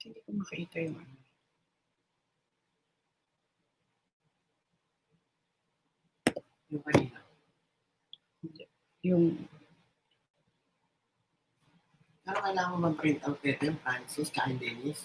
Hindi ko makita yung ano. Yung kanina. Hindi. Yung Pero kailangan mo mag-print out nito yung Francis kaya Dennis.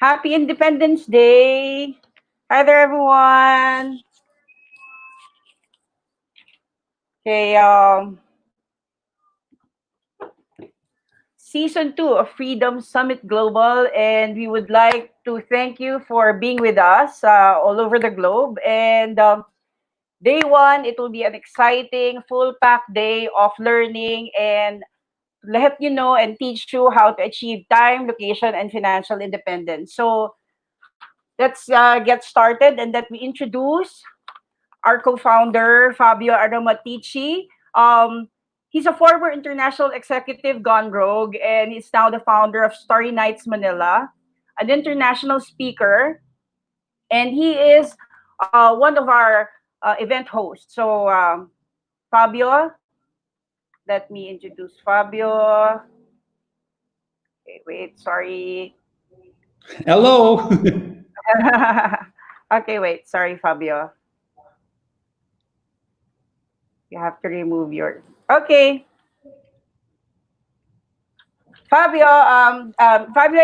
Happy Independence Day. Hi there, everyone. Okay, Season 2 of Freedom Summit Global, and we would like to thank you for being with us all over the globe. And day one, it will be an exciting, full pack day of learning and let you know and teach you how to achieve time, location, and financial independence. So let's get started and let me introduce our co-founder, Fabio Aramatici. He's a former international executive gone rogue, and he's now the founder of Story Nights Manila, an international speaker, and he is one of our event hosts. So, Fabio, let me introduce Fabio. Okay, wait, sorry. Hello. Okay, wait, sorry, Fabio. You have to remove your. Okay, Fabio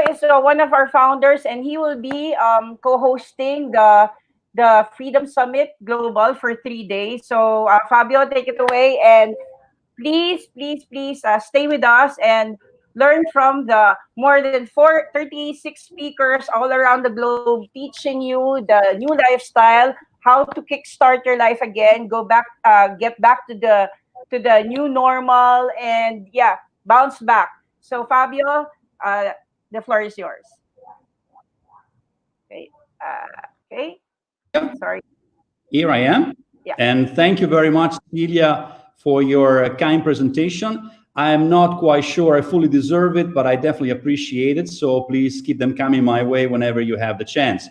is one of our founders, and he will be co-hosting the Freedom Summit Global for 3 days. So, Fabio, take it away, and please, stay with us and learn from the more than 36 speakers all around the globe, teaching you the new lifestyle, how to kickstart your life again, get back to the new normal, and yeah, bounce back. So, Fabio, uh, the floor is yours. Okay. Okay. Sorry. Here I am. Yeah. And thank you very much, Celia, for your kind presentation. I am not quite sure I fully deserve it, but I definitely appreciate it. So please keep them coming my way whenever you have the chance.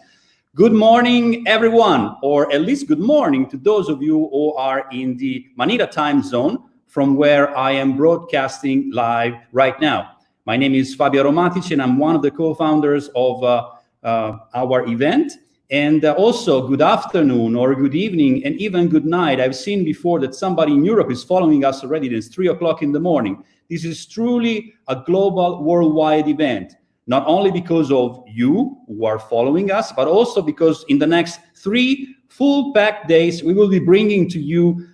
Good morning, everyone, or at least good morning to those of you who are in the Manila time zone from where I am broadcasting live right now. My name is Fabio Romatic, and I'm one of the co-founders of our event. And also, good afternoon or good evening and even good night. I've seen before that somebody in Europe is following us already. It's 3 o'clock in the morning. This is truly a global, worldwide event, not only because of you who are following us, but also because in the next 3 full packed days, we will be bringing to you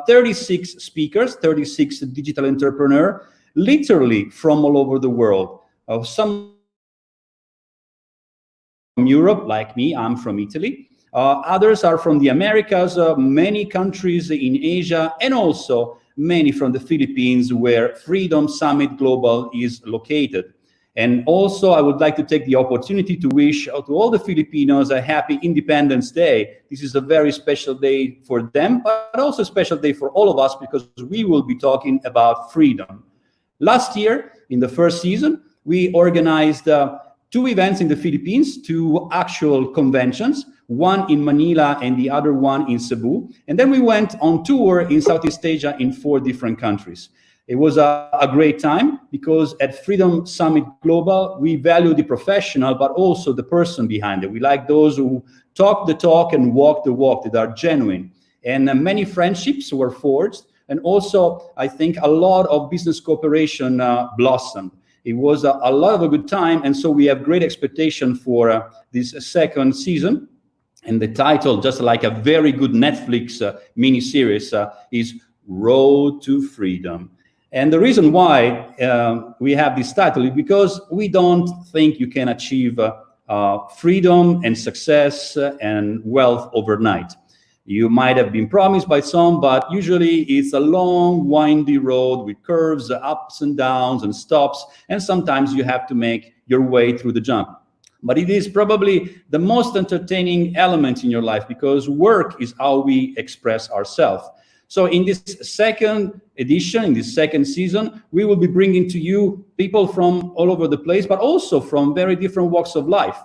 36 speakers, 36 digital entrepreneurs, literally from all over the world. Some of them are from Europe, like me, I'm from Italy. Others are from the Americas, many countries in Asia, and also many from the Philippines, where Freedom Summit Global is located. And also, I would like to take the opportunity to wish to all the Filipinos a happy Independence Day. This is a very special day for them, but also a special day for all of us because we will be talking about freedom. Last year, in the first season, we organized 2 events in the Philippines, 2 actual conventions, one in Manila and the other one in Cebu. And then we went on tour in Southeast Asia in 4 different countries. It was a great time because at Freedom Summit Global, we value the professional, but also the person behind it. We like those who talk the talk and walk the walk, that are genuine. And many friendships were forged. And also, I think a lot of business cooperation blossomed. It was a lot of a good time, and so we have great expectation for this second season. And the title, just like a very good Netflix miniseries, is Road to Freedom. And the reason why we have this title is because we don't think you can achieve freedom and success and wealth overnight. You might have been promised by some, but usually it's a long, windy road with curves, ups and downs and stops, and sometimes you have to make your way through the jump. But it is probably the most entertaining element in your life because work is how we express ourselves. So in this second edition, in this second season, we will be bringing to you people from all over the place, but also from very different walks of life.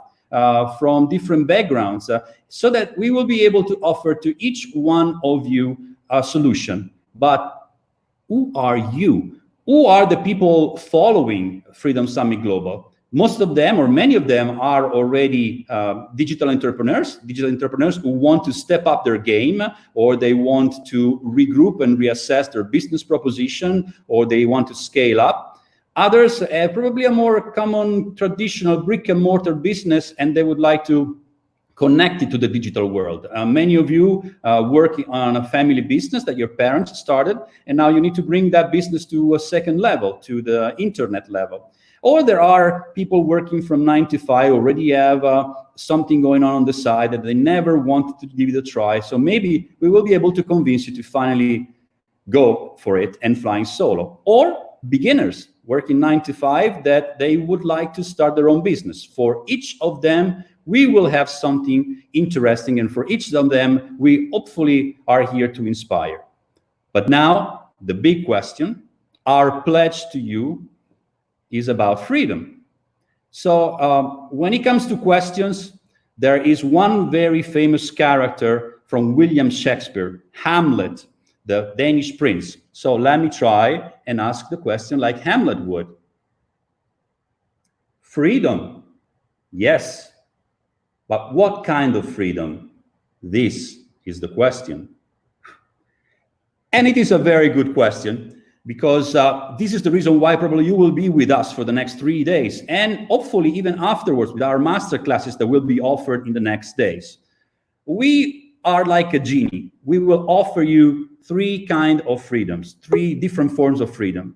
From different backgrounds, so that we will be able to offer to each one of you a solution. But who are you? Who are the people following Freedom Summit Global? Most of them, or many of them, are already digital entrepreneurs who want to step up their game, or they want to regroup and reassess their business proposition, or they want to scale up. Others have probably a more common traditional brick and mortar business, and they would like to connect it to the digital world. Many of you working on a family business that your parents started, and now you need to bring that business to a second level, to the internet level. Or there are people working from 9 to 5, already have something going on the side that they never wanted to give it a try. So maybe we will be able to convince you to finally go for it and flying solo. Or beginners working 9 to 5 that they would like to start their own business. For each of them, we will have something interesting, and for each of them, we hopefully are here to inspire. But now, the big question, our pledge to you is about freedom. So when it comes to questions, there is one very famous character from William Shakespeare, Hamlet, the Danish prince. So let me try and ask the question like Hamlet would. Freedom, yes. But what kind of freedom? This is the question. And it is a very good question, because this is the reason why probably you will be with us for the next 3 days, and hopefully even afterwards with our master classes that will be offered in the next days. We are like a genie. We will offer you 3 kinds of freedoms, 3 different forms of freedom.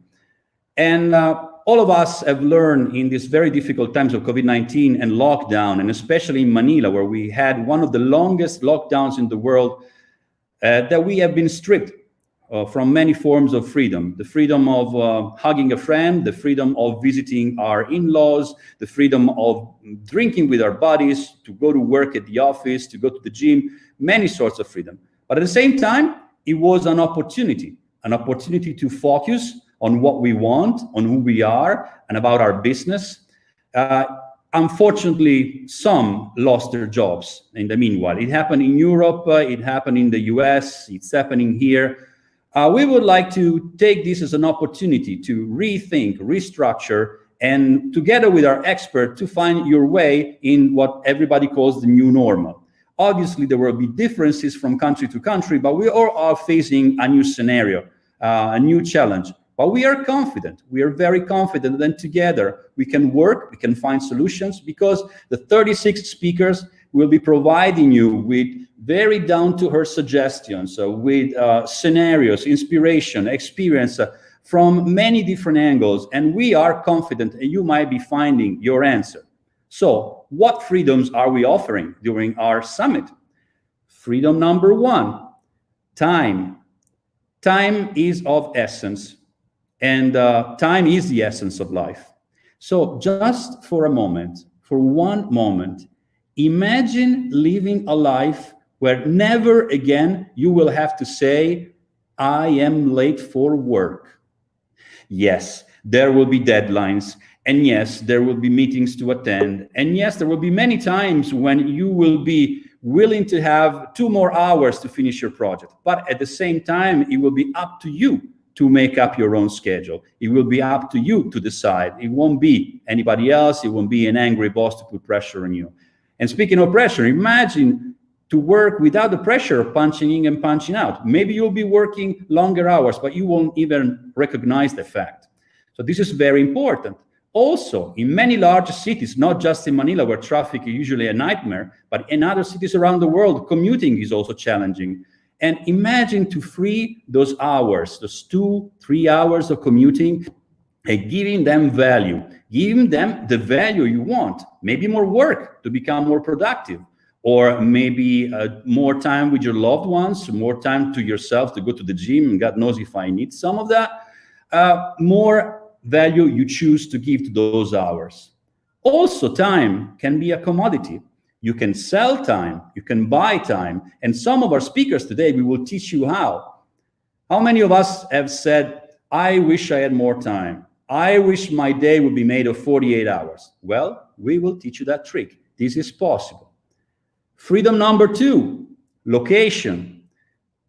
And all of us have learned in these very difficult times of COVID-19 and lockdown, and especially in Manila, where we had one of the longest lockdowns in the world, that we have been stripped from many forms of freedom. The freedom of hugging a friend, the freedom of visiting our in-laws, the freedom of drinking with our buddies, to go to work at the office, to go to the gym, many sorts of freedom. But at the same time, it was an opportunity to focus on what we want, on who we are, and about our business. Unfortunately, some lost their jobs in the meanwhile. It happened in Europe, it happened in the US, it's happening here. We would like to take this as an opportunity to rethink, restructure, and together with our expert to find your way in what everybody calls the new normal. Obviously, there will be differences from country to country, but we all are facing a new scenario, a new challenge. But we are confident, we are very confident that together we can work, we can find solutions, because the 36 speakers will be providing you with very down-to-earth suggestions, with scenarios, inspiration, experience from many different angles, and we are confident and you might be finding your answer. So, what freedoms are we offering during our summit? Freedom number 1, time. Time is of essence, and time is the essence of life. So, just for a moment, for one moment, imagine living a life where never again you will have to say, I am late for work. Yes, there will be deadlines, and yes, there will be meetings to attend, and yes, there will be many times when you will be willing to have 2 more hours to finish your project. But at the same time, it will be up to you to make up your own schedule. It will be up to you to decide. It won't be anybody else. It won't be an angry boss to put pressure on you. And speaking of pressure, imagine to work without the pressure of punching in and punching out. Maybe you'll be working longer hours, but you won't even recognize the fact. So this is very important. Also, in many large cities, not just in Manila, where traffic is usually a nightmare, but in other cities around the world, commuting is also challenging. And imagine to free those hours, those 2-3 hours of commuting, and giving them value, giving them the value you want. Maybe more work to become more productive, or maybe more time with your loved ones, more time to yourself to go to the gym, and God knows if I need some of that. More value you choose to give to those hours. Also, time can be a commodity. You can sell time, you can buy time, and some of our speakers today, we will teach you how. How many of us have said, I wish I had more time. I wish my day would be made of 48 hours. Well, we will teach you that trick. This is possible. Freedom number 2, location.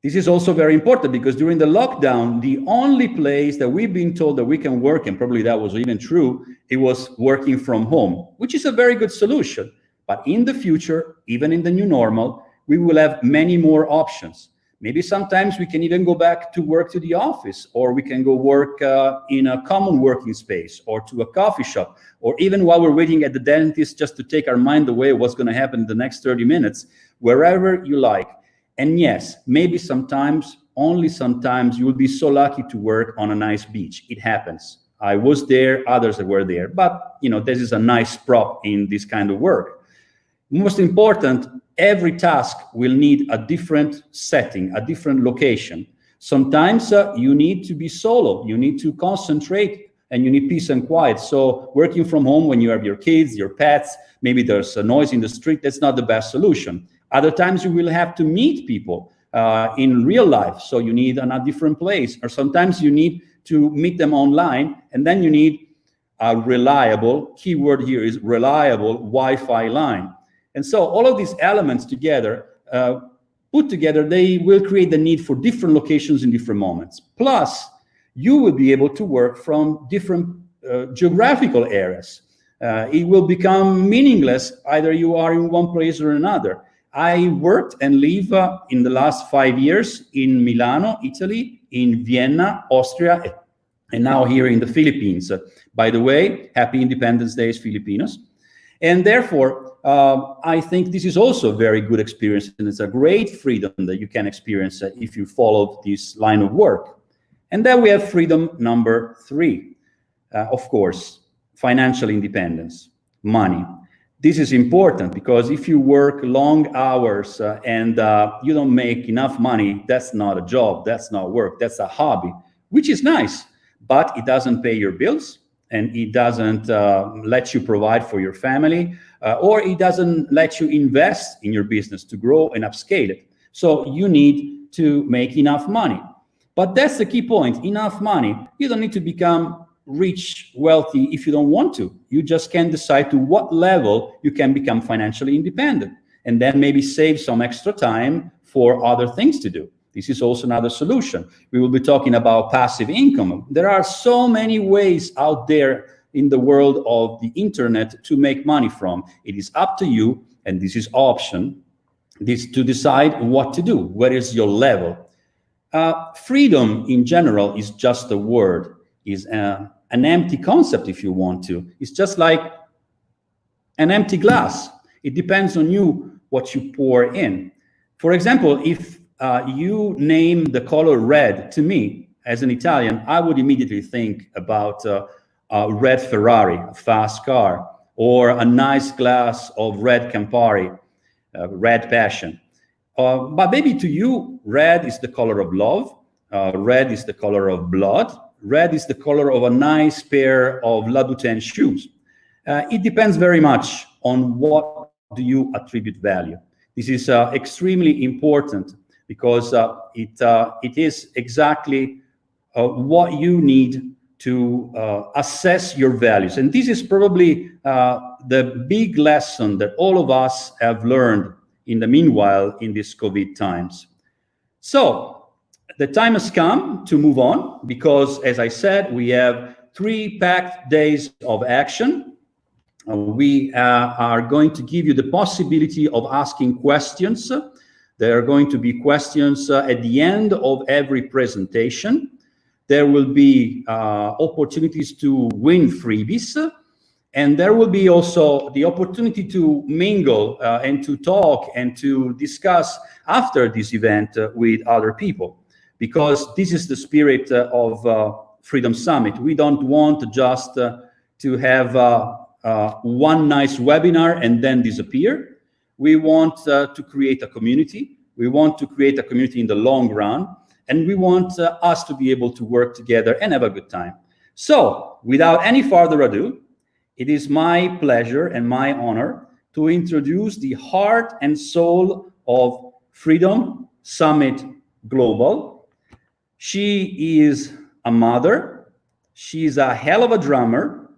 This is also very important, because during the lockdown, the only place that we've been told that we can work, and probably that was even true, it was working from home, which is a very good solution. But in the future, even in the new normal, we will have many more options. Maybe sometimes we can even go back to work to the office, or we can go work in a common working space, or to a coffee shop, or even while we're waiting at the dentist, just to take our mind away what's going to happen in the next 30 minutes, wherever you like. And yes, maybe sometimes, only sometimes, you will be so lucky to work on a nice beach. It happens. I was there, others were there, but this is a nice prop in this kind of work. Most important, every task will need a different setting, a different location. Sometimes you need to be solo, you need to concentrate, and you need peace and quiet. So working from home when you have your kids, your pets, maybe there's a noise in the street, that's not the best solution. Other times you will have to meet people in real life, so you need a different place. Or sometimes you need to meet them online, and then you need a reliable, keyword here is reliable, Wi-Fi line. And so all of these elements together, put together, they will create the need for different locations in different moments. Plus, you will be able to work from different geographical areas. It will become meaningless, either you are in one place or another. I worked and live in the last 5 years in Milano, Italy, in Vienna, Austria, and now here in the Philippines. By the way, happy Independence Day, Filipinos. And therefore, I think this is also a very good experience, and it's a great freedom that you can experience if you follow this line of work. And then we have freedom number 3, of course, financial independence, money. This is important because if you work long hours and you don't make enough money, that's not a job, that's not work, that's a hobby, which is nice, but it doesn't pay your bills, and it doesn't let you provide for your family, or it doesn't let you invest in your business to grow and upscale it. So you need to make enough money. But that's the key point, enough money. You don't need to become rich, wealthy if you don't want to. You just can decide to what level you can become financially independent, and then maybe save some extra time for other things to do. This is also another solution. We will be talking about passive income. There are so many ways out there in the world of the internet to make money from. It is up to you, and this is option, this to decide what to do. Where is your level? Freedom in general is just a word, is an empty concept if you want to. It's just like an empty glass. It depends on you what you pour in. For example, if you name the color red to me as an Italian, I would immediately think about a red Ferrari, a fast car, or a nice glass of red Campari, red passion. But maybe to you, red is the color of love, red is the color of blood, red is the color of a nice pair of Louboutin shoes. It depends very much on what do you attribute value. This is extremely important because it is exactly what you need to assess your values. And this is probably the big lesson that all of us have learned in the meanwhile in these COVID times. So the time has come to move on because, as I said, we have 3 packed days of action. We are going to give you the possibility of asking questions. There are going to be questions at the end of every presentation. There will be opportunities to win freebies. And there will be also the opportunity to mingle and to talk and to discuss after this event with other people. Because this is the spirit of Freedom Summit. We don't want just to have one nice webinar and then disappear. We want to create a community. We want to create a community in the long run. And we want us to be able to work together and have a good time. So, without any further ado, it is my pleasure and my honor to introduce the heart and soul of Freedom Summit Global. She is a mother, she's a hell of a drummer,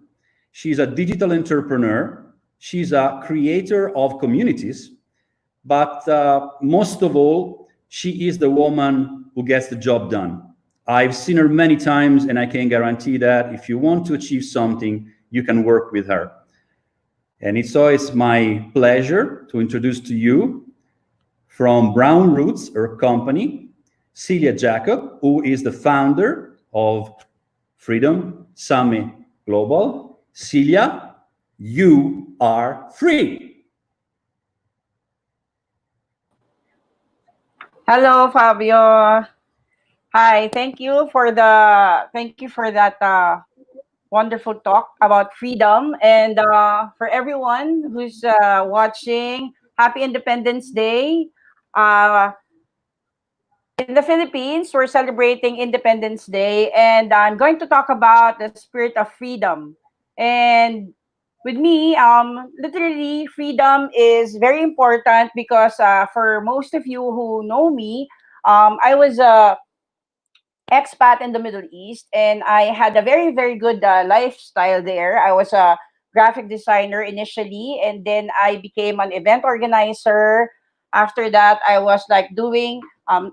she's a digital entrepreneur, she's a creator of communities, but most of all, she is the woman who gets the job done. I've seen her many times, and I can guarantee that if you want to achieve something, you can work with her. And it's my pleasure to introduce to you from Brown Roots, her company, Celia Jacob, who is the founder of Freedom Summit Global. Celia, you are free. Hello, Fabio. Hi, thank you for that wonderful talk about freedom. And for everyone who's watching, happy Independence Day. Uh, in the Philippines, we're celebrating Independence Day, and I'm going to talk about the spirit of freedom. And with me, literally, freedom is very important because for most of you who know me, I was a expat in the Middle East, and I had a very, very good lifestyle there. I was a graphic designer initially, and then I became an event organizer. After that, I was like doing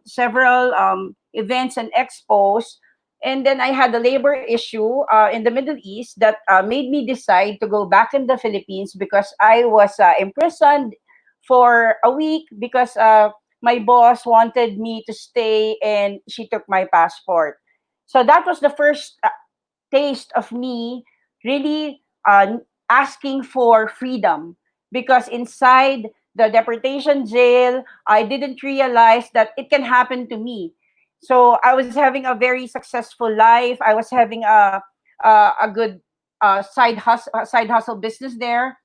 several events and expos. And then I had a labor issue in the Middle East that made me decide to go back in the Philippines because I was imprisoned for a week because my boss wanted me to stay and she took my passport. So that was the first taste of me really asking for freedom because inside the deportation jail, I didn't realize that it can happen to me. So I was having a very successful life. I was having a good side hustle business there,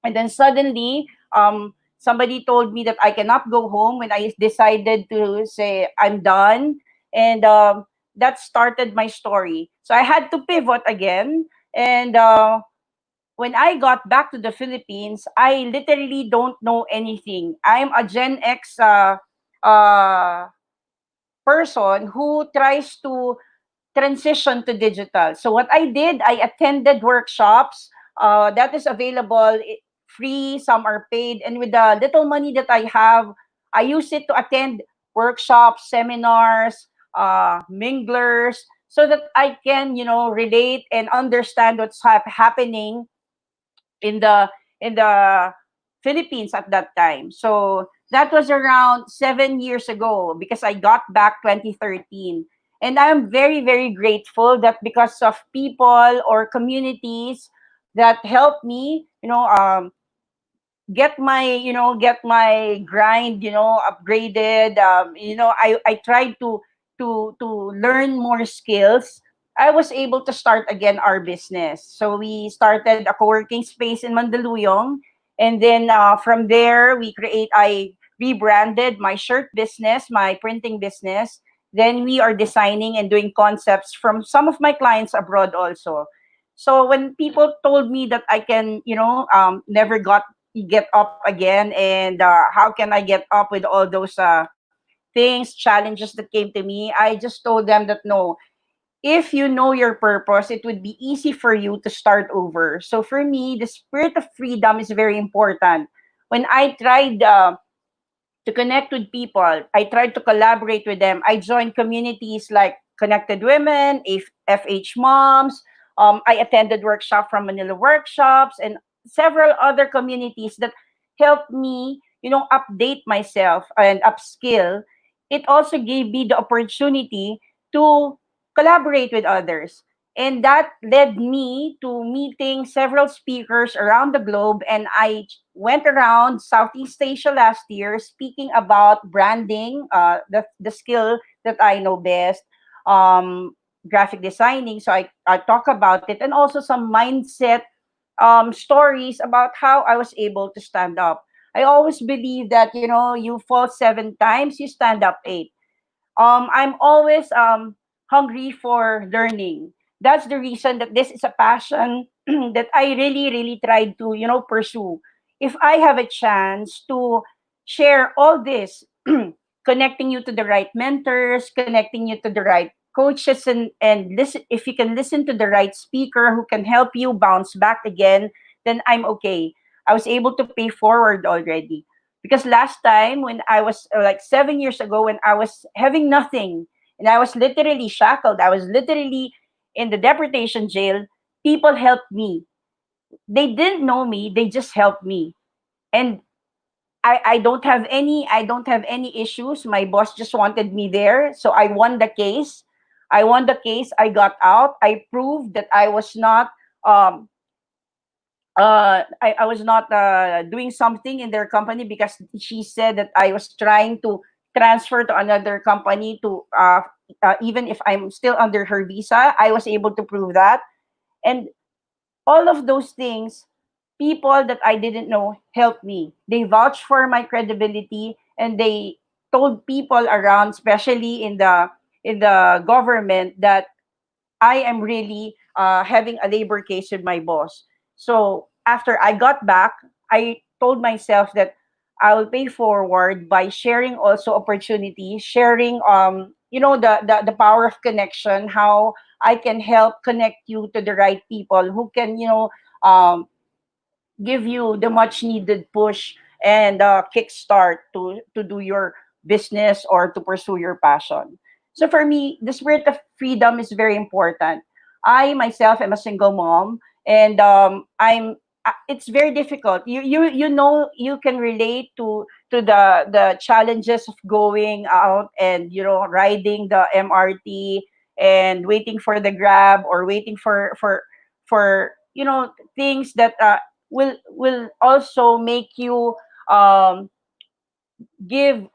and then suddenly somebody told me that I cannot go home when I decided to say I'm done. And that started my story. So I had to pivot again. And when I got back to the Philippines, I literally don't know anything. I'm a Gen X uh, person who tries to transition to digital. So what I did, I attended workshops that is available free, some are paid, and with the little money that I have, I use it to attend workshops, seminars, minglers, so that I can, relate and understand what's happening in the Philippines at that time. So that was around 7 years ago because I got back 2013. And I'm very, very grateful that because of people or communities that helped me, get my grind, upgraded. I tried to learn more skills. I was able to start again our business. So we started a co-working space in Mandaluyong, and then from there I rebranded my shirt business, my printing business. Then we are designing and doing concepts from some of my clients abroad also. So when people told me that I can, never got get up again, and how can I get up with all those things, challenges that came to me, I just told them that no, if you know your purpose, it would be easy for you to start over. So for me, the spirit of freedom is very important. When I tried to connect with people, I tried to collaborate with them. I joined communities like Connected Women, FH Moms. I attended workshop from Manila Workshops and several other communities that helped me, update myself and upskill. It also gave me the opportunity to collaborate with others. And that led me to meeting several speakers around the globe. And I went around Southeast Asia last year speaking about branding, the skill that I know best, um, graphic designing. So I talk about it, and also some mindset stories about how I was able to stand up. I always believe that, you fall 7 times, you stand up 8. I'm always hungry for learning. That's the reason that this is a passion that I really, really tried to, pursue. If I have a chance to share all this, connecting you to the right mentors, connecting you to the right coaches, and listen, if you can listen to the right speaker who can help you bounce back again, then I'm okay. I was able to pay forward already. Because last time when I was like 7 years ago, when I was having nothing and I was literally shackled, I was literally in the deportation jail, people helped me. They didn't know me, they just helped me. And I don't have any issues. My boss just wanted me there, so I won the case. I got out. I proved that I was not um I was not doing something in their company, because she said that I was trying to transfer to another company to even if I'm still under her visa. I was able to prove that. And all of those things, people that I didn't know helped me. They vouched for my credibility, and they told people around, especially in the government, that I am really having a labor case with my boss. So after I got back, I told myself that I will pay forward by sharing also opportunities, sharing the power of connection, how I can help connect you to the right people who can um, give you the much needed push and kickstart to do your business or to pursue your passion. So for me, the spirit of freedom is very important. I myself am a single mom, and it's very difficult. You know, you can relate to the challenges of going out and riding the MRT and waiting for the grab, or waiting for things that will also make you um, give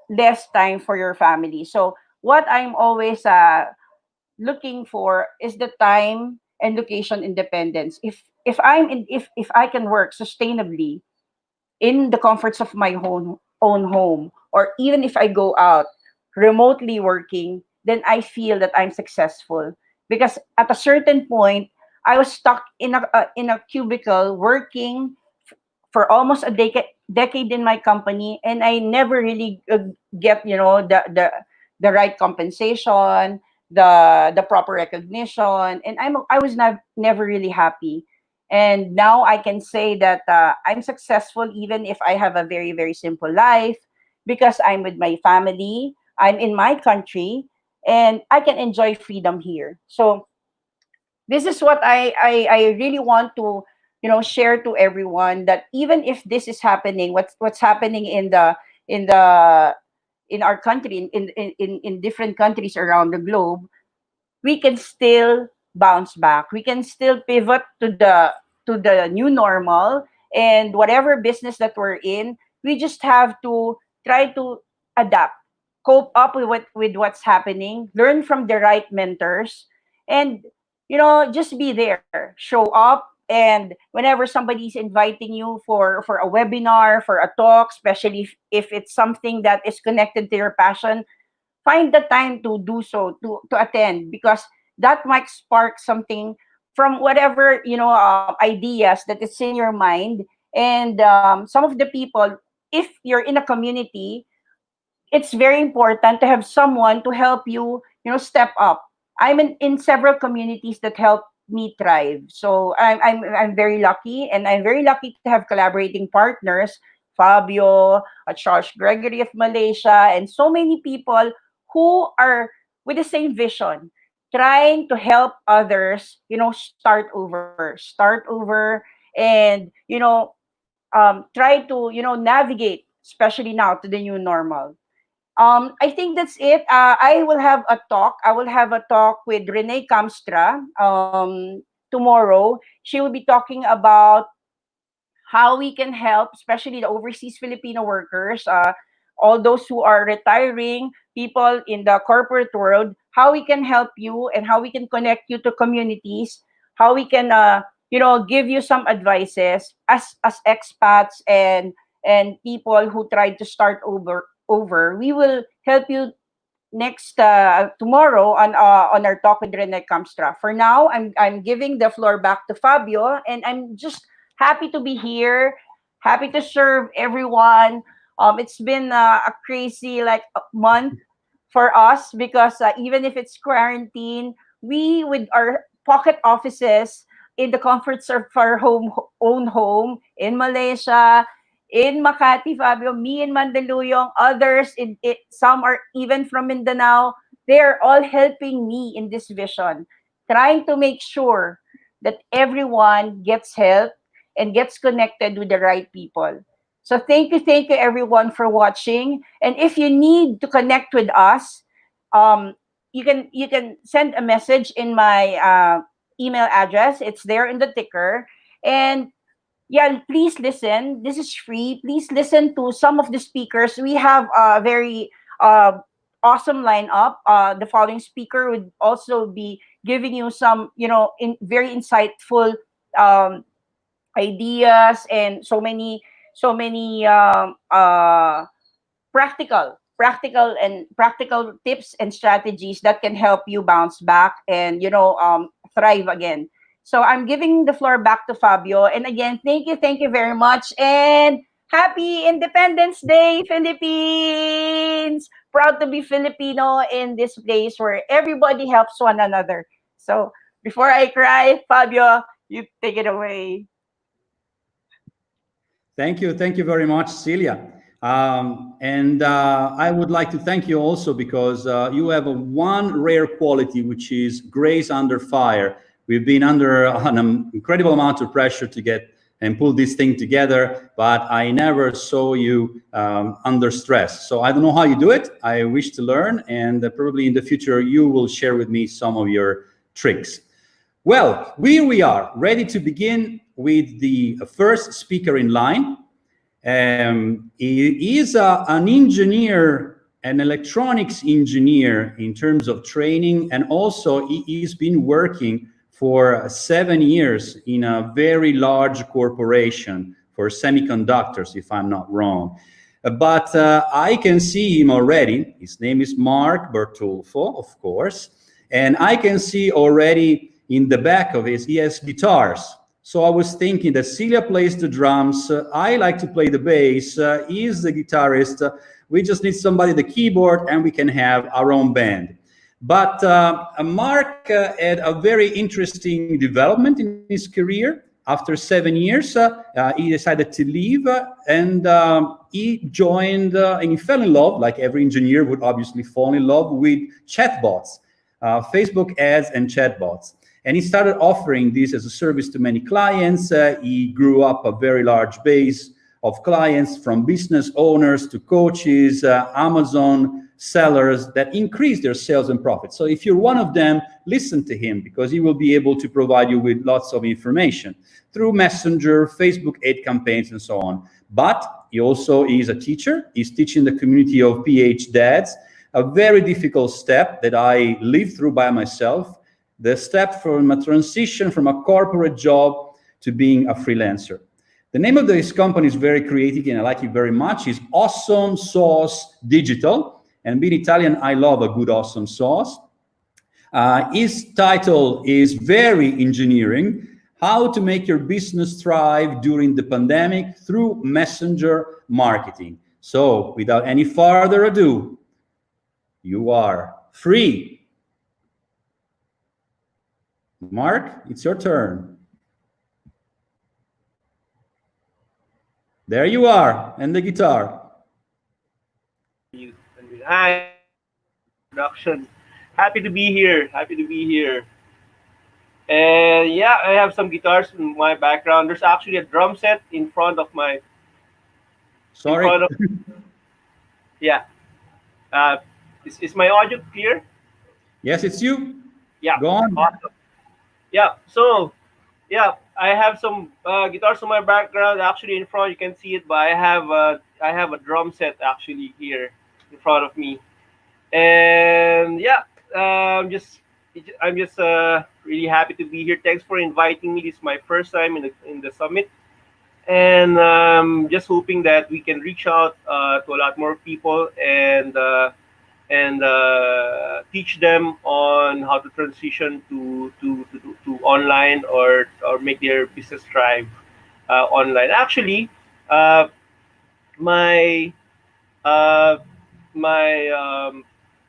less time for your family. So what I'm always looking for is the time and location independence. If I can work sustainably in the comforts of my own home, or even if I go out remotely working, then I feel that I'm successful. Because at a certain point, I was stuck in a cubicle working for almost a decade in my company, and I never really get the right compensation, the proper recognition, and I was not never really happy. And now I can say that I'm successful even if I have a very very simple life, because I'm with my family, I'm in my country, and I can enjoy freedom here. So this is what I really want to share to everyone, that even if this is happening, what's happening in the in our country, in different countries around the globe, we can still bounce back. We can still pivot to the new normal, and whatever business that we're in, we just have to try to adapt, cope up with what's happening, learn from the right mentors, and just be there, show up. And whenever somebody's inviting you for a webinar, for a talk, especially if it's something that is connected to your passion, find the time to do so, to attend, because that might spark something from whatever ideas that is in your mind. And some of the people, if you're in a community, it's very important to have someone to help you, step up. I'm in several communities that help me thrive. So I'm very lucky, and I'm very lucky to have collaborating partners, Fabio, Charles Gregory of Malaysia, and so many people who are with the same vision, trying to help others, start over, and try to navigate, especially now, to the new normal. I think that's it. I will have a talk. I will have a talk with Renee Kamstra tomorrow. She will be talking about how we can help, especially the overseas Filipino workers, all those who are retiring, people in the corporate world, how we can help you and how we can connect you to communities, how we can, give you some advices as expats and people who try to start over. We will help you next tomorrow on our talk with Rene Kamstra. For now, I'm giving the floor back to Fabio, and I'm just happy to be here, happy to serve everyone. It's been a crazy like a month for us, because even if it's quarantine, we with our pocket offices in the comforts of our own home in Malaysia, in Makati, Fabio, me in Mandaluyong, others in it, some are even from Mindanao. They are all helping me in this vision, trying to make sure that everyone gets help and gets connected with the right people. So thank you everyone for watching. And if you need to connect with us, um, you can send a message in my email address. It's there in the ticker. And yeah, please listen. This is free. Please listen to some of the speakers. We have a very uh, awesome lineup. The following speaker would also be giving you some, very insightful um, ideas and so many practical tips and strategies that can help you bounce back and thrive again. So I'm giving the floor back to Fabio, and again, thank you very much, and happy Independence Day, Philippines. Proud to be Filipino in this place where everybody helps one another. So before I cry, Fabio, you take it away. Thank you very much, Celia. And I would like to thank you also because you have a one rare quality, which is grace under fire. We've been under an incredible amount of pressure to get and pull this thing together, but I never saw you under stress. So I don't know how you do it. I wish to learn, and probably in the future you will share with me some of your tricks. Well, here we are, ready to begin with the first speaker in line. He is an engineer, an electronics engineer in terms of training, and also he's been working for 7 years in a very large corporation for semiconductors, if I'm not wrong. But I can see him already. His name is Mark Bertulfo, of course, and I can see already in the back of his, he has guitars. So I was thinking that Celia plays the drums, I like to play the bass, he's the guitarist, we just need somebody the keyboard and we can have our own band. But Mark had a very interesting development in his career. After 7 years, he decided to leave and he joined and he fell in love, like every engineer would obviously fall in love with chatbots, Facebook ads and chatbots. And he started offering this as a service to many clients. He grew up a very large base of clients, from business owners to coaches, Amazon sellers, that increase their sales and profits. So if you're one of them, listen to him, because he will be able to provide you with lots of information through Messenger, Facebook ad campaigns, and so on. But he also is a teacher. He's teaching the community of PH dads, a very difficult step that I lived through by myself. The step from a transition from a corporate job to being a freelancer. The name of this company is very creative and I like it very much. It's Awesome Sauce Digital. And being Italian, I love a good awesome sauce. His title is Very Engineering: How to Make Your Business Thrive During the Pandemic Through Messenger Marketing. So without any further ado, you are free. Mark, it's your turn. There you are, and the guitar. Hi, production. Happy to be here. Happy to be here. And yeah, I have some guitars in my background. There's actually a drum set in front of my. Sorry. In front of, yeah. Is my audio clear? Yes, it's you. Yeah. Go on. Awesome. Yeah. So, yeah, I have some guitars in my background. Actually, in front you can see it, but I have a drum set actually here in front of me. And yeah, I'm just really happy to be here. Thanks for inviting me. This is my first time in the summit, and just hoping that we can reach out to a lot more people and teach them on how to transition to online or make their business thrive online. Actually, uh, my uh, my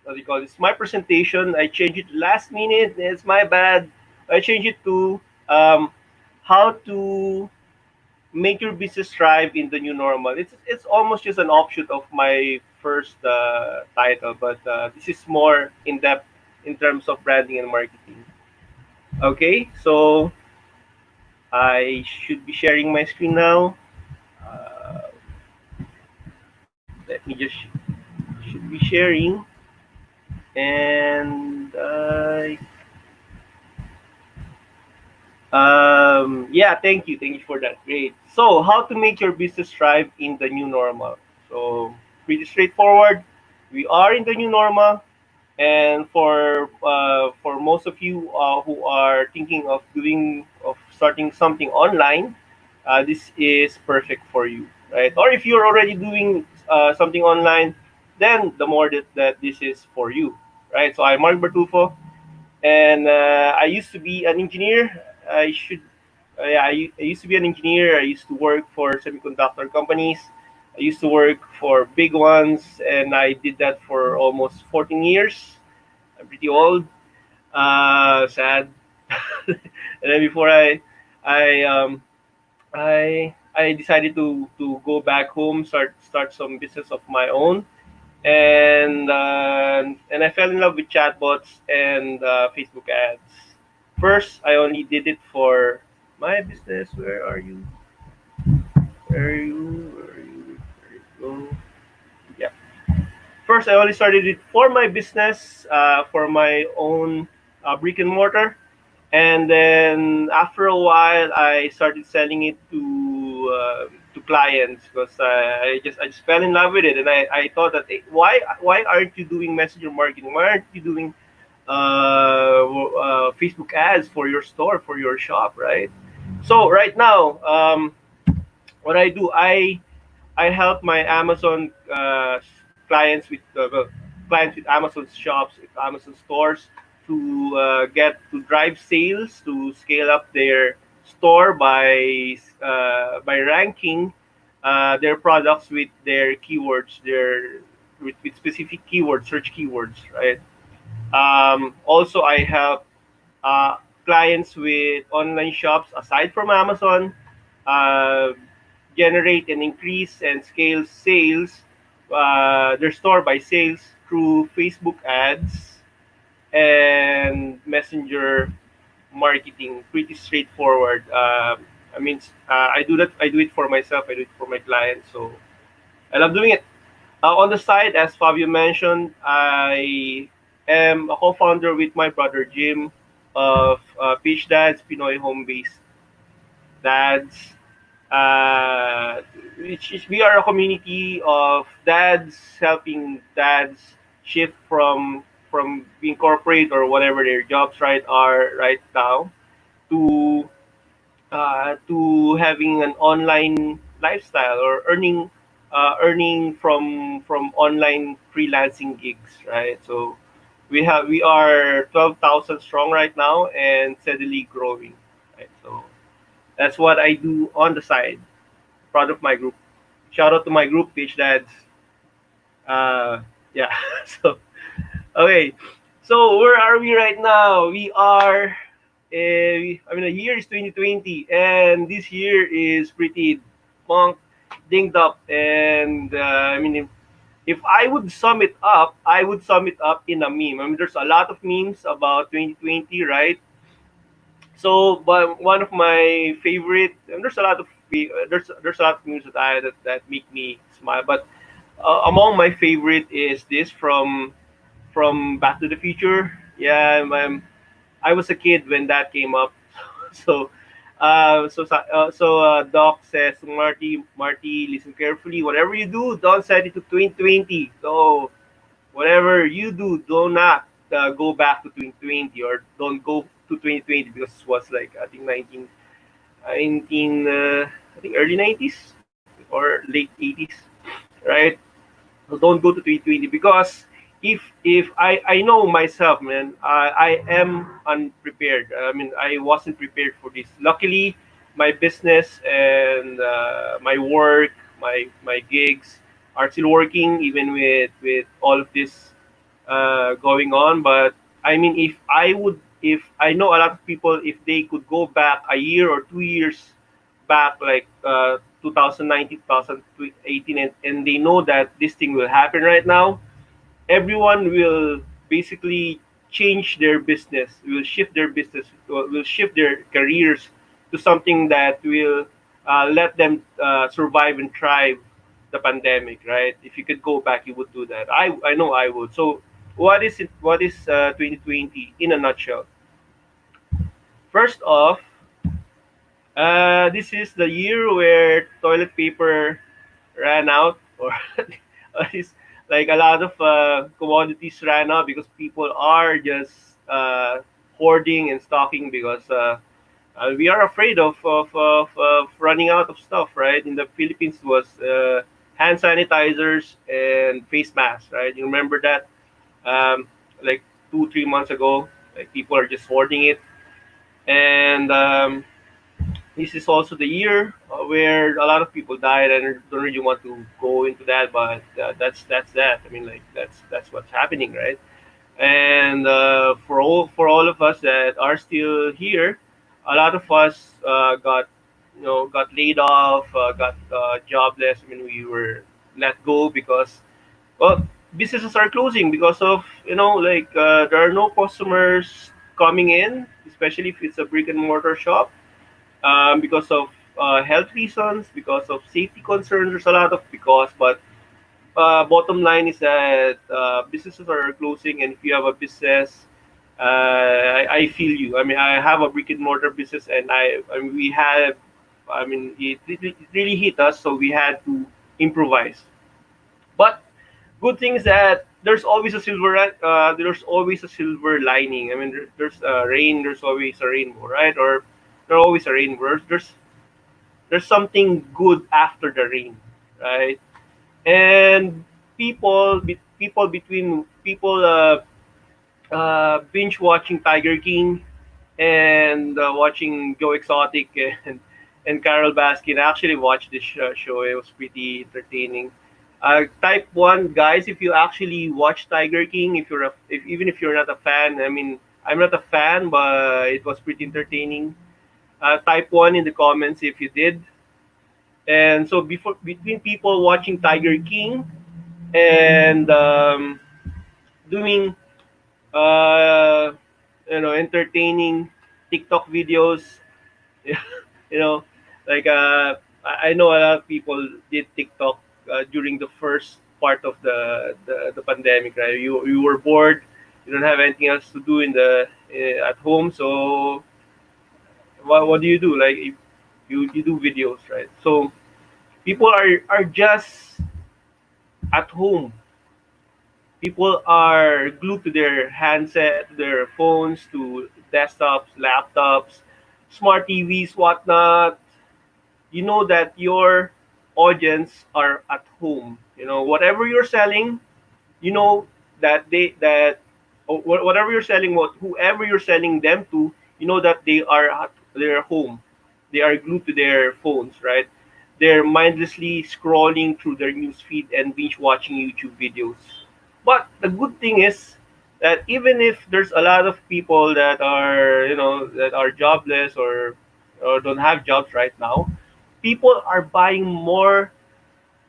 what do you call this? My presentation, I changed it last minute. It's my bad. I changed it to how to make your business thrive in the new normal. It's almost just an offshoot of my first title, but this is more in depth in terms of branding and marketing. Okay, so I should be sharing my screen now. Uh, me just should be sharing. And yeah, thank you for that. Great. So, how to make your business thrive in the new normal? So, pretty straightforward. We are in the new normal, and for most of you who are thinking of starting something online, this is perfect for you, right? Or if you're already doing something online, then the more that this is for you, right? So, I'm Mark Bertufo, and I used to be an engineer. I should, yeah, I used to be an engineer. I used to work for semiconductor companies. I used to work for big ones, and I did that for almost 14 years. I'm pretty old, sad. And then before I I decided to go back home, start some business of my own, and I fell in love with chatbots and Facebook ads. First, I only did it for my business. Where are you? Where are you? Where are you? Where you go? Yeah. First, I only started it for my business, for my own brick and mortar, and then after a while, I started selling it to clients because I just fell in love with it, and I thought that, hey, why aren't you doing messenger marketing? Why aren't you doing Facebook ads for your store, for your shop, right? So right now, what I do, I help my Amazon clients with clients with Amazon shops, with Amazon stores to get to drive sales, to scale up their store by ranking their products with their keywords, with specific keywords, search keywords, right? Also, I help uh, clients with online shops aside from Amazon uh, generate and increase and scale sales, their store by sales through Facebook ads and Messenger marketing. Pretty straightforward. I mean, I do that. I do it for myself. I do it for my clients. So I love doing it. On the side, as Fabio mentioned, I am a co-founder with my brother Jim of Peach Dads, Pinoy home-based dads. Uh, we are a community of dads helping dads shift from being corporate or whatever their jobs right are right now to having an online lifestyle or earning from online freelancing gigs, right? So we are 12,000 strong right now and steadily growing, right? So that's what I do on the side. Proud of my group. Shout out to my group, Pitch Dads. Yeah. So okay. So where are we right now? We are. I mean, the year is 2020, and this year is pretty monk dinged up. And I mean, if I would sum it up, I would sum it up in a meme. I mean, there's a lot of memes about 2020, right? So, but one of my favorite, and there's a lot of memes that make me smile. But among my favorite is this from Back to the Future. Yeah, I was a kid when that came up. So, Doc says to Marty, listen carefully. Whatever you do, don't set it to 2020. So, whatever you do, do not go back to 2020 or don't go to 2020 because it was like I think 19 I think early 90s or late 80s, right? So don't go to 2020 because if I know myself, man, I am unprepared. I mean, I wasn't prepared for this. Luckily, my business and my work, my gigs are still working even with all of this going on. But I mean, if I know a lot of people, if they could go back a year or 2 years back, like 2019, 2018, and they know that this thing will happen right now, everyone will basically change their business, will shift their careers to something that will let them survive and thrive the pandemic, right? If you could go back, you would do that. I know I would. So what is it? What is 2020 in a nutshell? First off, this is the year where toilet paper ran out, or at least like a lot of commodities ran out because people are just hoarding and stocking because we are afraid of running out of stuff, right? In the Philippines, it was hand sanitizers and face masks, right? You remember that? Um, like 2 3 months ago, like people are just hoarding it, and this is also the year where a lot of people died, and I don't really want to go into that, but that's that. I mean, like that's what's happening, right? And for all of us that are still here, a lot of us got got laid off, got jobless. I mean, we were let go because well, businesses are closing because of there are no customers coming in, especially if it's a brick and mortar shop, because of health reasons, because of safety concerns. There's a lot of because, but bottom line is that businesses are closing, and if you have a business, I feel you. I mean, I have a brick and mortar business, and we had, I mean, it really hit us, so we had to improvise. But good thing is that there's always a silver lining. I mean, there's rain, there's always a rainbow, right? Or there's always a rainbow. There's something good after the rain, right? And people binge watching Tiger King and watching Joe Exotic and Carol Baskin. I actually watched this show. It was pretty entertaining. Type one guys, if you actually watch Tiger King, even if you're not a fan, I mean, I'm not a fan, but it was pretty entertaining. Type one in the comments if you did. And so between people watching Tiger King and doing uh, entertaining TikTok videos, you know, like I know a lot of people did TikTok during the first part of the pandemic, right? You were bored, you don't have anything else to do in the at home, so what do you do? Like you do videos, right? So people are just at home. People are glued to their handset, to their phones, to desktops, laptops, smart TVs, whatnot. You know that your audience are at home. You know, whatever you're selling, you know whatever you're selling, whoever you're selling them to, you know that they are at their home. They are glued to their phones, right? They're mindlessly scrolling through their news feed and binge watching YouTube videos. But the good thing is that even if there's a lot of people that are that are jobless or don't have jobs right now, people are buying more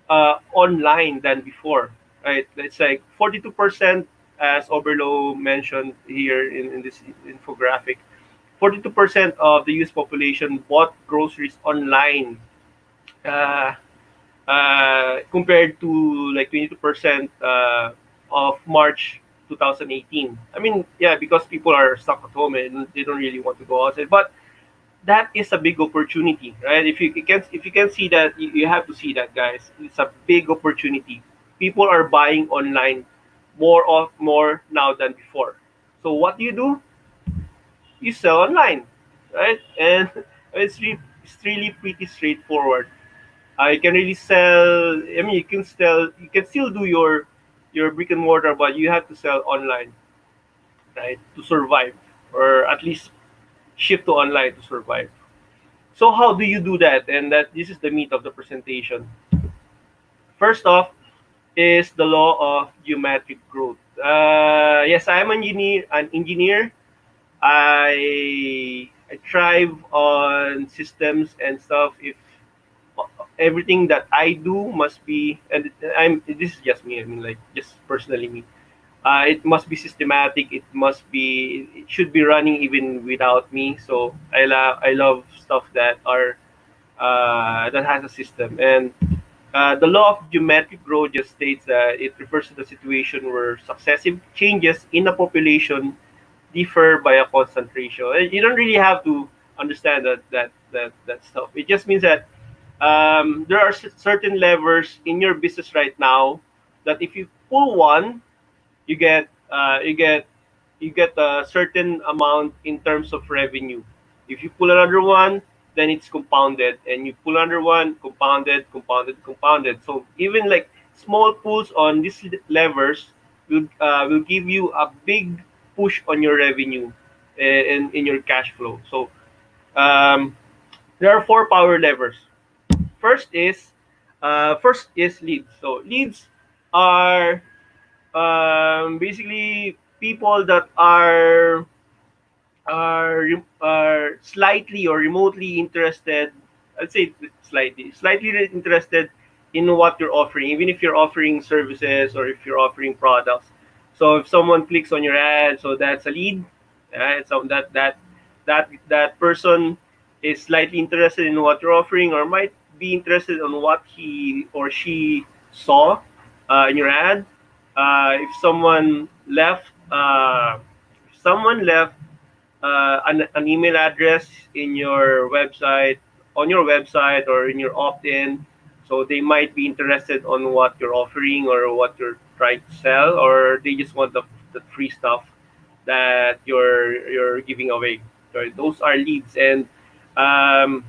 online than before, right? It's like 42%, as Oberlo mentioned here in this infographic. 42% of the US population bought groceries online, uh, compared to like 22% of March 2018. I mean, yeah, because people are stuck at home and they don't really want to go outside. But that is a big opportunity, right? If you can see that, you have to see that, guys. It's a big opportunity. People are buying online more now than before. So what do? You sell online, right? And it's really pretty straightforward. I can really sell. I mean, you can still do your brick and mortar, but you have to sell online, right, to survive, or at least ship to online to survive. So how do you do that? And that this is the meat of the presentation. First off is the law of geometric growth. Yes, I'm an engineer. I thrive on systems and stuff. If everything that I do must be, and this is just me. I mean, like just personally me. It must be systematic. It should be running even without me. So I love stuff that has a system. And The law of geometric growth just states that it refers to the situation where successive changes in a population differ by a constant ratio. You don't really have to understand that stuff. It just means that there are certain levers in your business right now that if you pull one, you get you get a certain amount in terms of revenue. If you pull another one, then it's compounded, and you pull another one, compounded, compounded, compounded. So even like small pulls on these levers will give you a big push on your revenue in your cash flow. So um, there are four power levers. First is leads. So leads are basically people that are slightly or remotely interested. I'd say slightly interested in what you're offering, even if you're offering services or if you're offering products. So if someone clicks on your ad, so that's a lead. Right? So that person is slightly interested in what you're offering, or might be interested on what he or she saw in your ad. If someone left an email address in your website, on your website, or in your opt-in, so they might be interested on what you're offering or what you're trying to sell, or they just want the free stuff that you're giving away. Right? Those are leads, and um,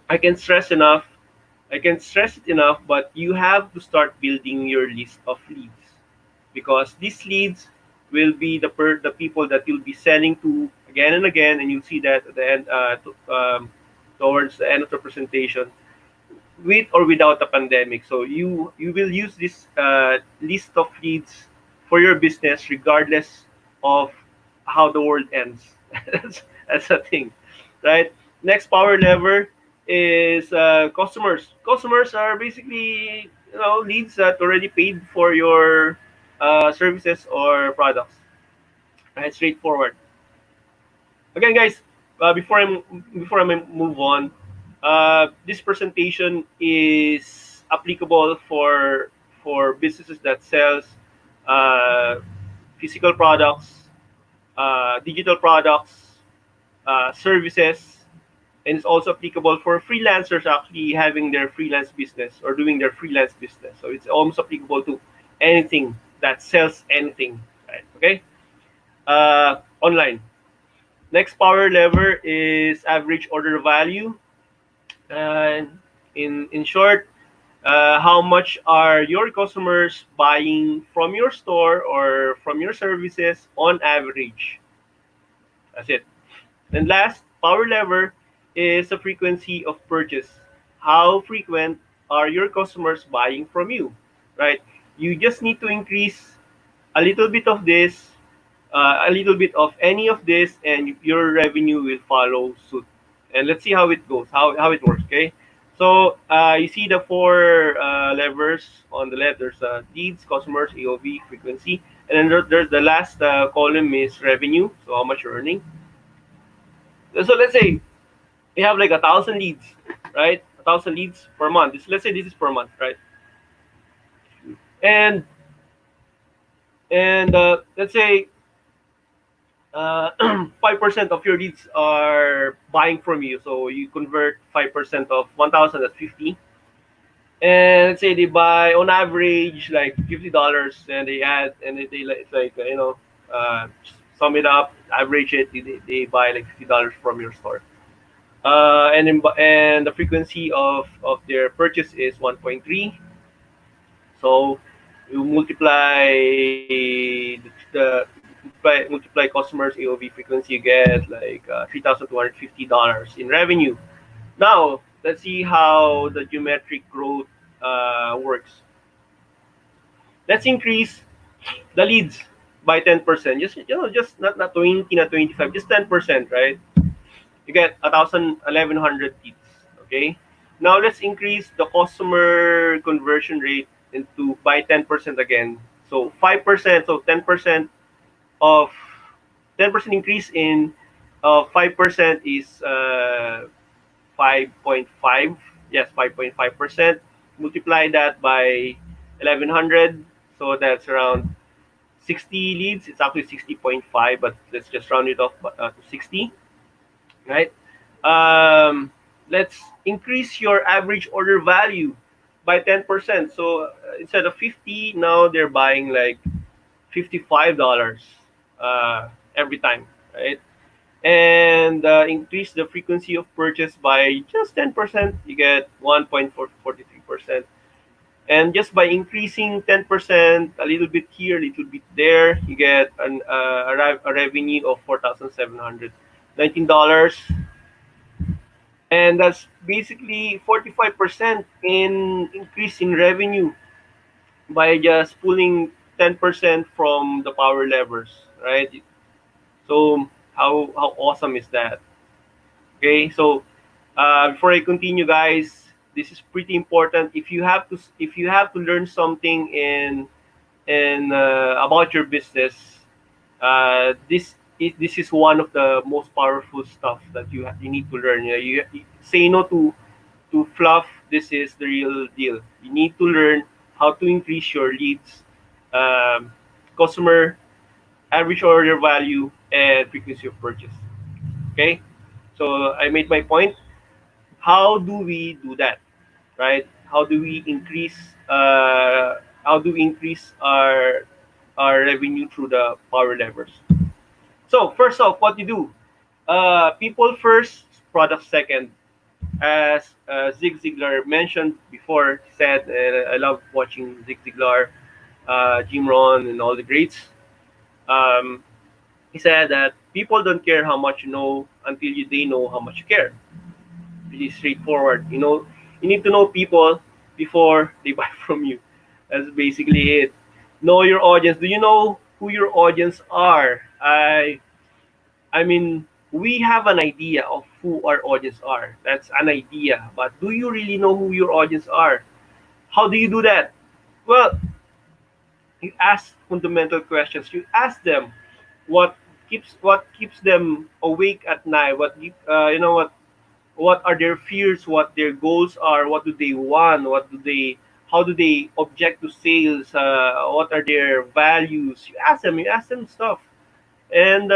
I can stress enough. I can stress it enough, but you have to start building your list of leads, because these leads will be the people that you'll be selling to again and again, and you'll see that at the end, towards the end of the presentation, with or without the pandemic. So you will use this list of leads for your business regardless of how the world ends. That's the thing, right? Next power lever is customers. Customers are basically, leads that already paid for your services or products. Right, straightforward. Again, guys, before I move on, this presentation is applicable for businesses that sells uh, physical products, digital products, services, and it's also applicable for freelancers actually having their freelance business or doing their freelance business. So it's almost applicable to anything that sells anything, right? Okay, online. Next power lever is average order value. And in short, how much are your customers buying from your store or from your services on average? That's it. And last, power lever is the frequency of purchase. How frequent are your customers buying from you? Right? You just need to increase a little bit of this, a little bit of any of this, and your revenue will follow suit. And let's see how it goes, how it works. Okay. So you see the four levers on the left. There's leads, customers, AOV, frequency, and then there's the last column is revenue. So how much you're earning. So let's say we have like 1,000 leads, right? 1,000 leads per month. Let's say this is per month, right? And let's say 5% of your leads are buying from you. So you convert 5% of 1,000, that's 50. And let's say they buy on average like $50, and they add, and it's like sum it up, average it. They buy like $50 from your store. And the frequency of their purchase is 1.3. So you multiply customers AOV frequency, you get like $3,250 in revenue. Now let's see how the geometric growth works. Let's increase the leads by 10%. Just not 20, not 25, just 10%, right? You get 1,100 leads. Okay. Now let's increase the customer conversion rate into by 10% again. So 5%. So of 10% increase in 5% is 5.5. Yes, 5.5%. multiply that by 1100, so that's around 60 leads. It's actually 60.5, but let's just round it off to 60, right? Um, let's increase your average order value by 10%. So instead of 50, now they're buying like $55 every time, right? And increase the frequency of purchase by just 10%, you get 1.43%. And just by increasing 10%, a little bit here, a little bit there, you get a revenue of $4,719. And that's basically 45% in increase in revenue by just pulling 10% from the power levers, right? So how awesome is that? Okay, so before I continue, guys, this is pretty important. If you have to learn something in about your business, this is one of the most powerful stuff that you need to learn. You say no to fluff. This is the real deal. You need to learn how to increase your leads, um, customer average order value, and frequency of purchase. Okay, so I made my point. How do we do that, right? How do we increase our revenue through the power levers? So first off, what you do, people first, product second. As Zig Ziglar mentioned before, he said, and I love watching Zig Ziglar, Jim Rohn, and all the greats. Um, he said that people don't care how much you know until they know how much you care. Really straightforward. You need to know people before they buy from you. That's basically it. Know your audience. Do you know who your audience are? I mean, we have an idea of who our audience are. That's an idea. But do you really know who your audience are? How do you do that? Well, you ask fundamental questions. You ask them what keeps them awake at night. What are their fears, what their goals are, what do they want, how do they object to sales, what are their values. You ask them stuff. And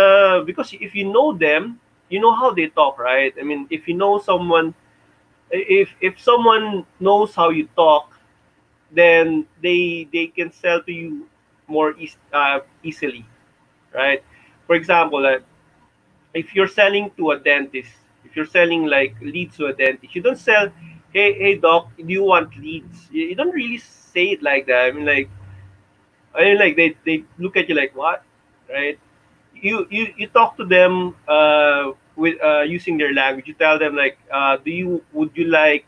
because if you know them, you know how they talk, right? I mean, if you know someone, if someone knows how you talk, then they can sell to you easily, right? For example, if you're selling to a dentist, if you're selling like leads to a dentist, you don't sell, hey doc, do you want leads? You don't really say it like that. I mean, like they look at you like, what, right? You talk to them with using their language. You tell them like, would you like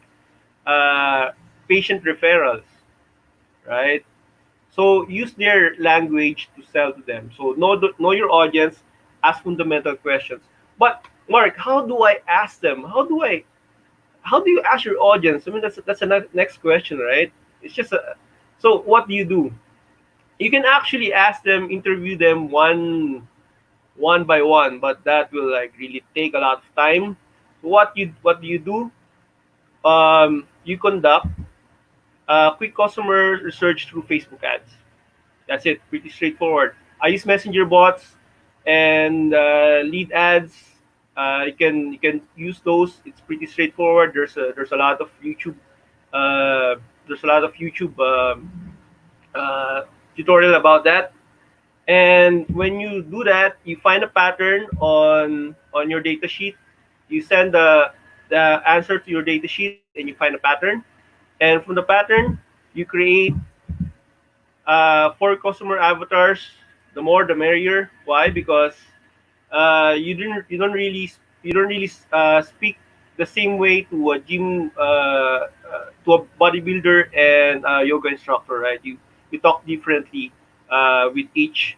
uh, patient referrals, right? So use their language to sell to them. So know your audience, ask fundamental questions. But Mark, how do I ask them? How do you ask your audience? I mean, that's a next question, right? It's just a So what do? You can actually ask them, interview them one by one, but that will like really take a lot of time. What do you do? You conduct quick customer research through Facebook ads. That's it. Pretty straightforward. I use messenger bots and lead ads. You can use those. It's pretty straightforward. There's a lot of YouTube. Uh, there's a lot of YouTube uh, tutorial about that. And when you do that, you find a pattern on your data sheet. You send the answer to your data sheet, and you find a pattern. And from the pattern, you create for customer avatars. The more, the merrier. Why? Because you don't really speak the same way to a gym to a bodybuilder and a yoga instructor, right? You talk differently with each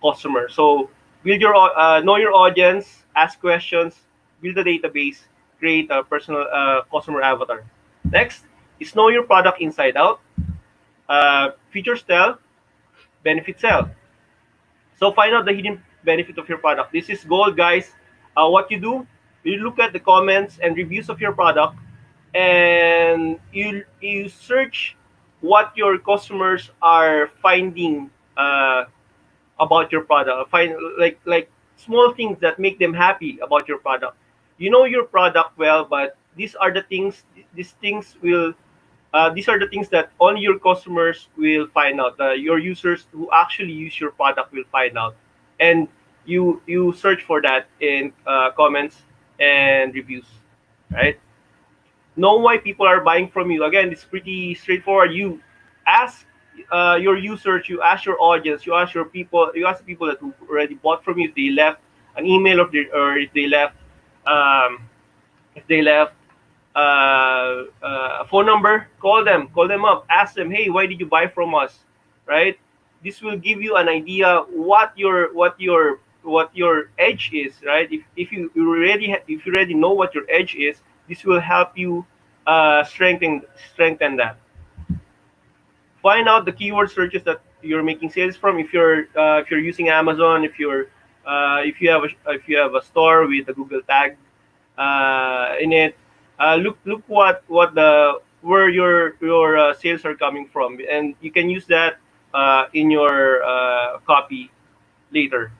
customer. So know your audience, ask questions, build a database, create a personal customer avatar. Next is know your product inside out. Features tell, benefits sell. So find out the hidden benefit of your product. This is gold, guys. What you do, you look at the comments and reviews of your product, and and you search what your customers are finding about your product. Find like small things that make them happy about your product. You know your product well, but these are the things. These things will. These are the things that only your customers will find out. Your users who actually use your product will find out, and you search for that in comments and reviews, right? Know why people are buying from you. Again, it's pretty straightforward. You ask your users, you ask your audience, you ask your people, you ask the people that who already bought from you if they left an email or um, if they left a phone number, call them up, ask them, hey, why did you buy from us, right? This will give you an idea what your edge is, right? If you already if you already know what your edge is, this will help you strengthen that. Find out the keyword searches that you're making sales from. If you're using Amazon, if you have a store with a Google tag in it, look what the where your sales are coming from, and you can use that in your copy later.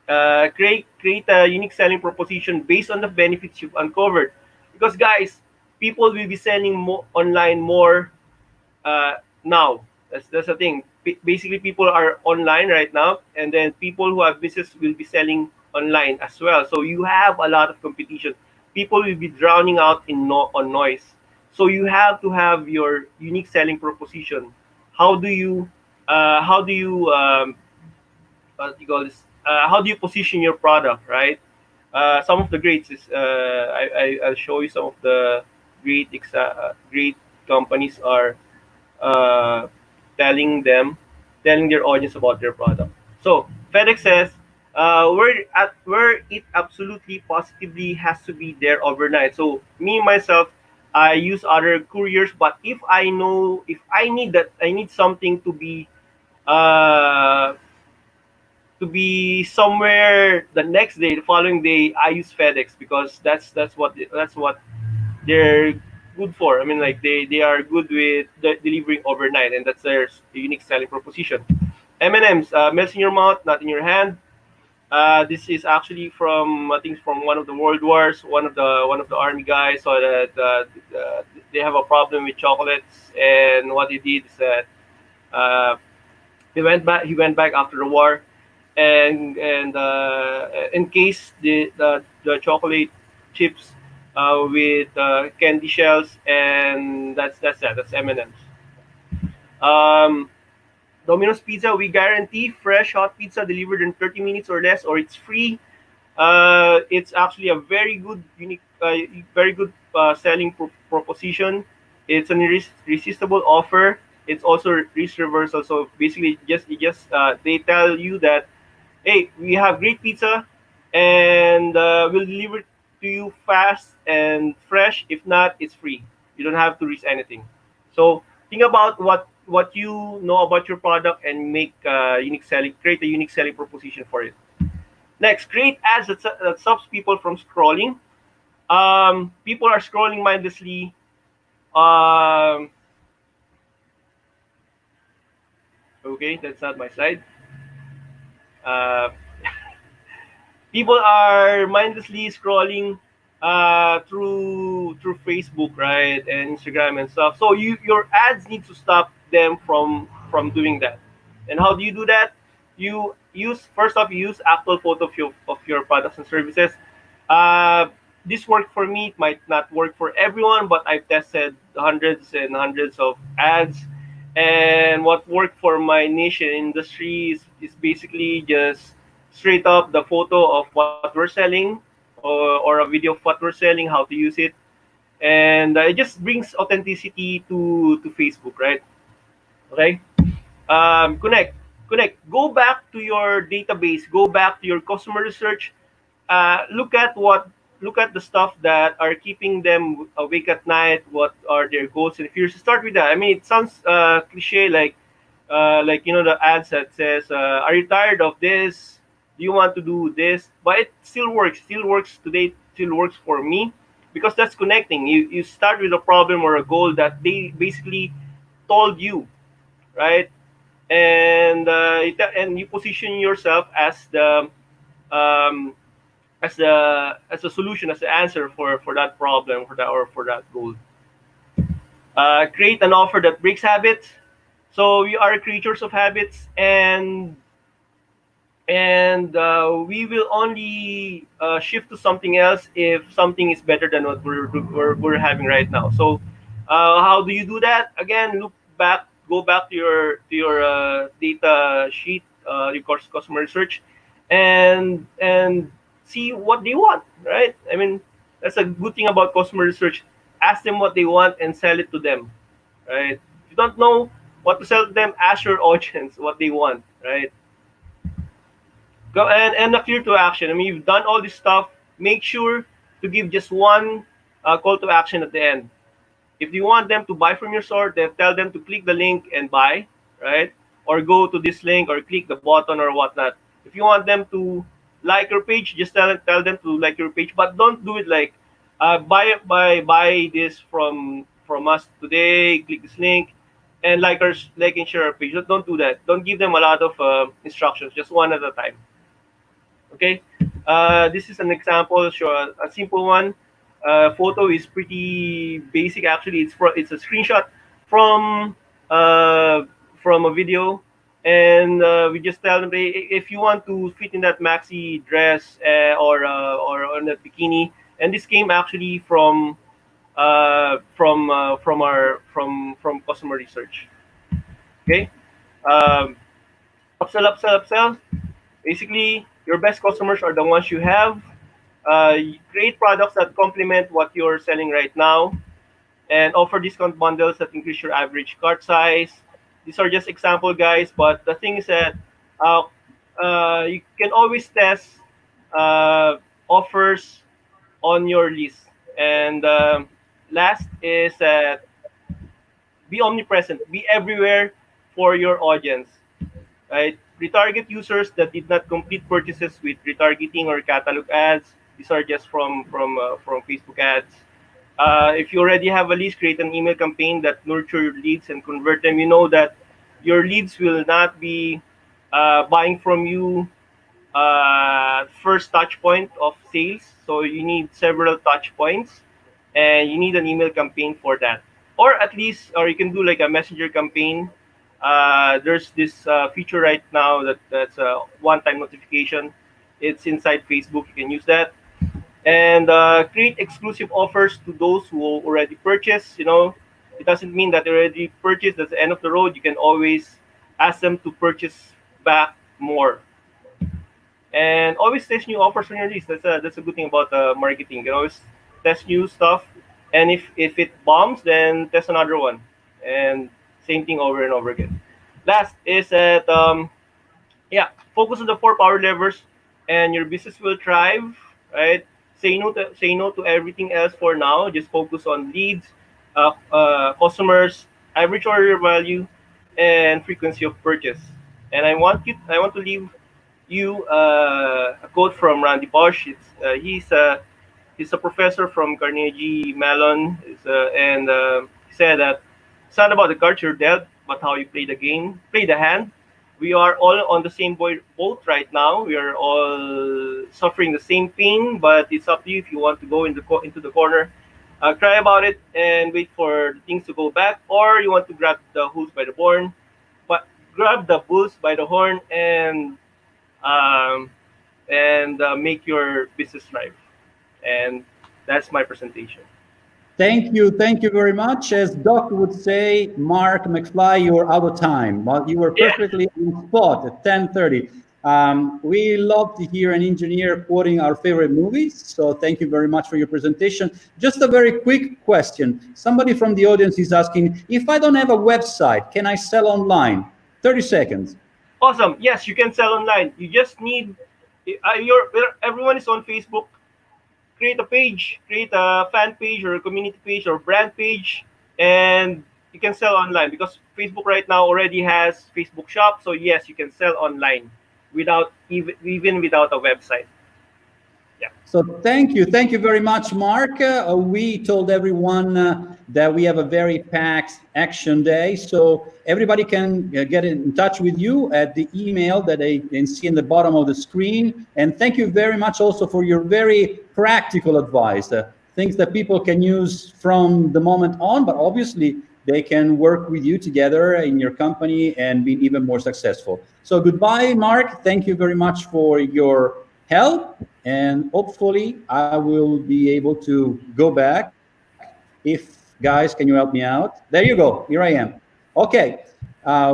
Create a unique selling proposition based on the benefits you've uncovered, because guys, people will be selling more online more uh, now. That's the thing. Basically, people are online right now, and then people who have business will be selling online as well. So you have a lot of competition. People will be drowning out on noise. So you have to have your unique selling proposition. How do you how do you what do you call this? How do you position your product, right? Some of the greats is I'll show you some of the great companies are uh, telling telling their audience about their product. So FedEx says where it absolutely positively has to be there overnight. So me myself, I use other couriers, but if I know if I need that I need something uh, to be somewhere the next day, the following day, I use FedEx because that's what they're good for. I mean, like they are good with delivering overnight, and that's their unique selling proposition. M&M's, melts in your mouth, not in your hand. This is actually from I think from one of the world wars. One of the army guys saw that they have a problem with chocolates, and what he did is that uh, he went back after the war, and encased the chocolate chips with candy shells, and that's that. That's M&M's. Um, Domino's Pizza, we guarantee fresh hot pizza delivered in 30 minutes or less, or it's free. It's actually a very good selling proposition. It's an irresistible offer. It's also risk reversal. So basically, they tell you that, hey, we have great pizza, and we'll deliver it to you fast and fresh. If not, it's free. You don't have to risk anything. So think about what you know about your product and create a unique selling proposition for it. Next, create ads that stops people from scrolling. People are scrolling mindlessly. Um, okay, that's not my slide. Uh, People are mindlessly scrolling through Facebook, right, and Instagram and stuff. So your ads need to stop them from doing that. And how do you do that? You use first off, you use actual photo of your products and services. Uh, this worked for me. It might not work for everyone, but I've tested hundreds and hundreds of ads. And what worked for my niche and industry is basically just straight up the photo of what we're selling, or a video of what we're selling, how to use it, and it just brings authenticity to Facebook, right? Okay. Connect, go back to your database, go back to your customer research. Look at look at the stuff that are keeping them awake at night. What are their goals and fears? Start with that. I mean, it sounds cliche, like the ads that says, "Are you tired of this? Do you want to do this?" But it still works. Still works today. Still works for me. because that's connecting. You start with a problem or a goal that they basically told you, right? And you position yourself um, as a solution, as the answer for that problem, for that goal. Create an offer that breaks habits. So we are creatures of habits, and we will only shift to something else if something is better than what we're having right now. So how do you do that? Again, go back to your data sheet, your customer research, and see what they want, right? I mean, that's a good thing about customer research. Ask them what they want and sell it to them, right? If you don't know what to sell to them, ask your audience what they want, right? Go and a clear to action. I mean, you've done all this stuff. Make sure to give just one call to action at the end. If you want them to buy from your store, then tell them to click the link and buy, right? Or go to this link or click the button or whatnot. If you want them to like your page, just tell them to like your page, but don't do it like buy this from us today. Click this link and like and share our page. Don't do that. Don't give them a lot of instructions. Just one at a time. Okay, this is an example, show a simple one. Photo is pretty basic actually. It's a screenshot from uh, from a video, and we just tell them, if you want to fit in that maxi dress or on that bikini. And this came actually from customer research. Okay, um, upsell. Basically, your best customers are the ones you have. You create products that complement what you're selling right now, and offer discount bundles that increase your average cart size. These are just example, guys. But the thing is that uh, you can always test uh, offers on your list. And last is that be omnipresent, be everywhere for your audience, right? Retarget users that did not complete purchases with retargeting or catalog ads. These are just from Facebook ads. If you already have a list, create an email campaign that nurture your leads and convert them. You know that your leads will not be buying from you first touch point of sales. So you need several touch points, and you need an email campaign for that, or at least, or you can do like a messenger campaign. There's this feature right now that's a one-time notification. It's inside Facebook. You can use that and create exclusive offers to those who already purchased. You know, it doesn't mean that they already purchased. That's the end of the road. You can always ask them to purchase back more, and always test new offers on your list. That's a good thing about marketing. You can always test new stuff, and if it bombs, then test another one, and same thing over and over again. Last is that yeah, focus on the four power levers, and your business will thrive. Right? Say no to everything else for now. Just focus on leads, customers, average order value, and frequency of purchase. And I want to leave you a quote from Randy Bosch. He's a professor from Carnegie Mellon, and he said that it's not about the cards you're dealt, but how you play the game, play the hand. We are all on the same boat right now. We are all suffering the same pain, but it's up to you if you want to go into the corner, cry about it, and wait for things to go back, or you want to grab the bulls by the horn, but grab the bulls by the horn um, and make your business thrive. And that's my presentation. Thank you very much. As Doc would say, Mark McFly, you're out of time. Well, you were Yeah. perfectly on spot at 10:30. We love to hear an engineer quoting our favorite movies. So thank you very much for your presentation. Just a very quick question. Somebody from the audience is asking, if I don't have a website, can I sell online? 30 seconds. Awesome. Yes, you can sell online. You just need everyone is on Facebook. Create a page, create a fan page or a community page or brand page, and you can sell online because Facebook right now already has Facebook Shop. So yes, you can sell online without even without a website. Yeah. So thank you very much, Mark. We told everyone that we have a very packed action day, so everybody can get in touch with you at the email that they can see in the bottom of the screen. And thank you very much also for your very practical advice, things that people can use from the moment on, but obviously they can work with you together in your company and be even more successful. So goodbye, Mark. Thank you very much for your help. And hopefully I will be able to go back. If, guys, can you help me out? There you go. Here I am. Okay.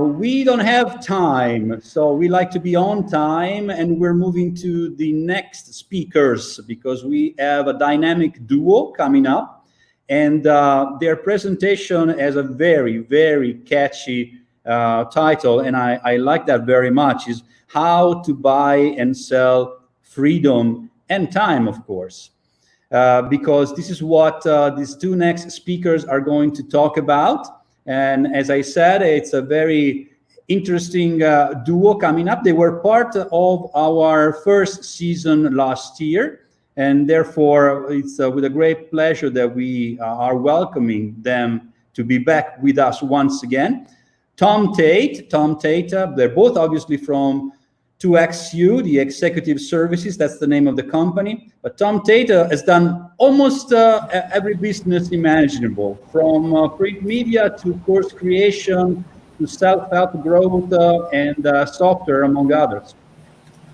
We don't have time, so we like to be on time, and we're moving to the next speakers because we have a dynamic duo coming up, and their presentation has a very, very catchy title, and I like that very much, is How to Buy and Sell Freedom and Time, of course. Because this is what these two next speakers are going to talk about. And as I said, it's a very interesting duo coming up. They were part of our first season last year, and therefore it's with a great pleasure that we are welcoming them to be back with us once again. Tom Tate, they're both obviously from 2XU, the Executive Services, that's the name of the company. But Tom Tate has done almost every business imaginable, from print media to course creation to self-help growth and software, among others.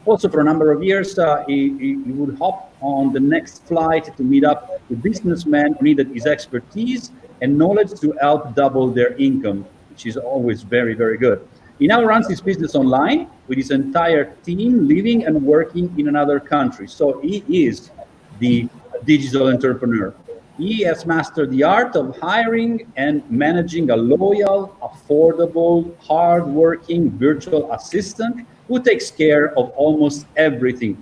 Also, for a number of years, he would hop on the next flight to meet up with businessmen who needed his expertise and knowledge to help double their income, which is always very, very good. He now runs his business online with his entire team living and working in another country. So he is the digital entrepreneur. He has mastered the art of hiring and managing a loyal, affordable, hardworking virtual assistant who takes care of almost everything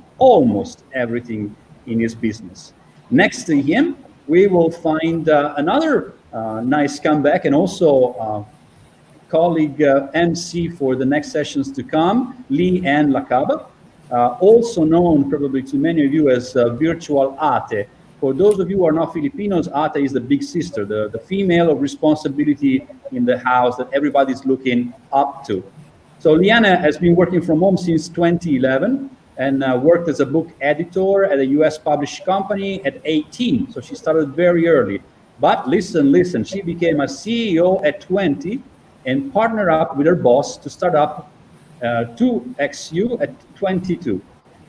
in his business. Next to him, we will find another nice comeback and also colleague MC for the next sessions to come, Lee Ann Lacaba, also known probably to many of you as Virtual Ate. For those of you who are not Filipinos, Ate is the big sister, the female of responsibility in the house that everybody's looking up to. So Liana has been working from home since 2011 and worked as a book editor at a US published company at 18. So she started very early. But listen, she became a CEO at 20 and partnered up with her boss to start up 2XU at 22.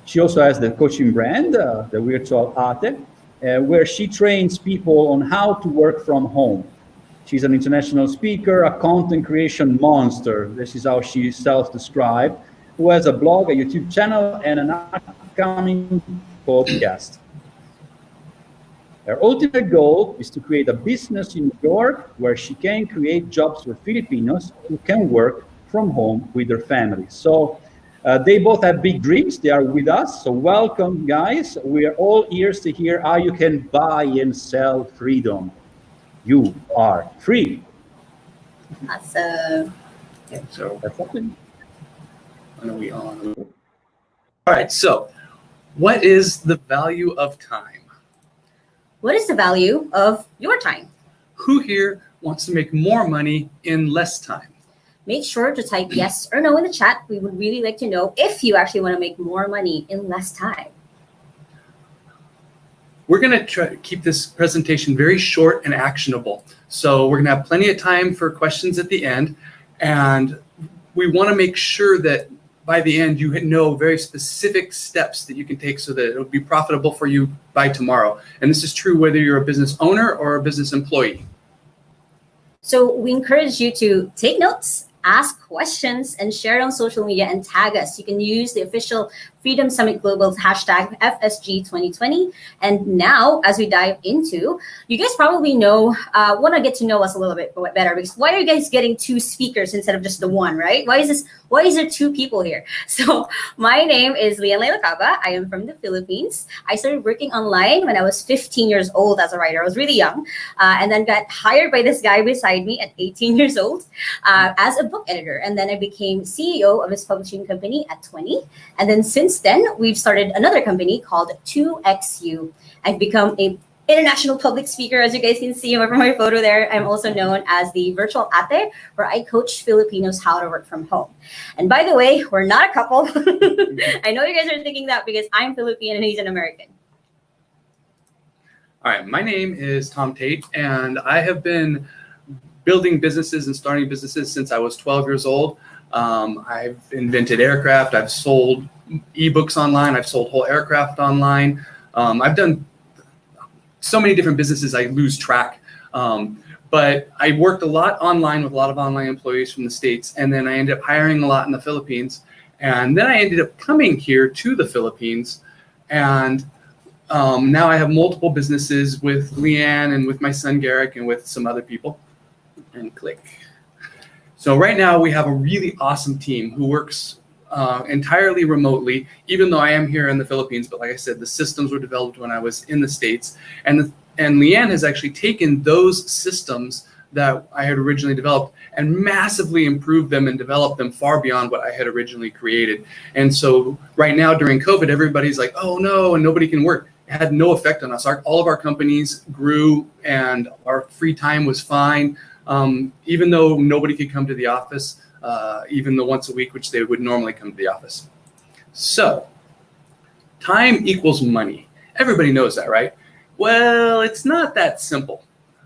She also has the coaching brand, the Virtual Ate, where she trains people on how to work from home. She's an international speaker, a content creation monster. This is how she self-described, who has a blog, a YouTube channel, and an upcoming podcast. Her ultimate goal is to create a business in New York where she can create jobs for Filipinos who can work from home with their families. So they both have big dreams. They are with us. So welcome, guys. We are all ears to hear how you can buy and sell freedom. You are free. Awesome. Okay, so That's something. when are we on? All right, so what is the value of time? What is the value of your time? Who here wants to make more money in less time? Make sure to type yes or no in the chat. We would really like to know if you actually want to make more money in less time. We're going to try to keep this presentation very short and actionable. So we're going to have plenty of time for questions at the end. And we want to make sure that by the end, you know very specific steps that you can take so that it'll be profitable for you by tomorrow. And this is true whether you're a business owner or a business employee. So we encourage you to take notes, ask questions, and share it on social media and tag us. You can use the official Freedom Summit Global hashtag FSG 2020. And now, as we dive into, you guys probably want to get to know us a little bit better, because why are you guys getting two speakers instead of just the one, right? Why is there two people here? So my name is Lian Leilacaba. I am from the Philippines. I started working online when I was 15 years old as a writer. I was really young, and then got hired by this guy beside me at 18 years old as a book editor. And then I became CEO of his publishing company at 20. And then since then, we've started another company called 2XU. I've become a international public speaker, as you guys can see from my photo there. I'm also known as the virtual ate, where I coach Filipinos how to work from home. And by the way, we're not a couple. I know you guys are thinking that because I'm Filipino and he's an American. All right, my name is Tom Tate, and I have been building businesses and starting businesses since I was 12 years old. I've invented aircraft. I've sold ebooks online. I've sold whole aircraft online. I've done so many different businesses, I lose track. But I worked a lot online with a lot of online employees from the States, and then I ended up hiring a lot in the Philippines. And then I ended up coming here to the Philippines, and now I have multiple businesses with Leanne and with my son Garrick and with some other people. And click. So right now we have a really awesome team who works entirely remotely, even though I am here in the Philippines. But like I said, the systems were developed when I was in the States. And Leanne has actually taken those systems that I had originally developed and massively improved them and developed them far beyond what I had originally created. And so right now during COVID, everybody's like, oh no, and nobody can work. It had no effect on us. All of our companies grew and our free time was fine. Even though nobody could come to the office, even the once a week, which they would normally come to the office. So, time equals money. Everybody knows that, right? Well, it's not that simple.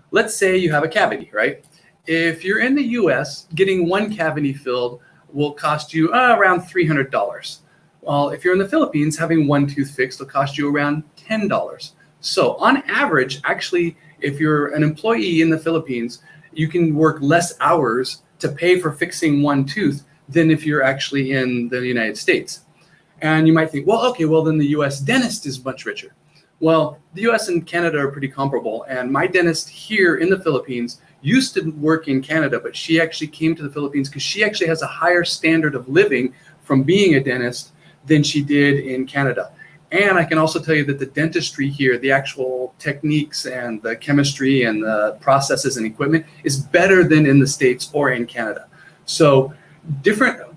Let's say you have a cavity, right? If you're in the US, getting one cavity filled will cost you around $300. Well, if you're in the Philippines, having one tooth fixed will cost you around $10. So, on average, actually, if you're an employee in the Philippines, you can work less hours to pay for fixing one tooth than if you're actually in the United States. And you might think, well, okay, well then the US dentist is much richer. Well, the US and Canada are pretty comparable. And my dentist here in the Philippines used to work in Canada, but she actually came to the Philippines because she actually has a higher standard of living from being a dentist than she did in Canada. And I can also tell you that the dentistry here, the actual techniques and the chemistry and the processes and equipment is better than in the States or in Canada. So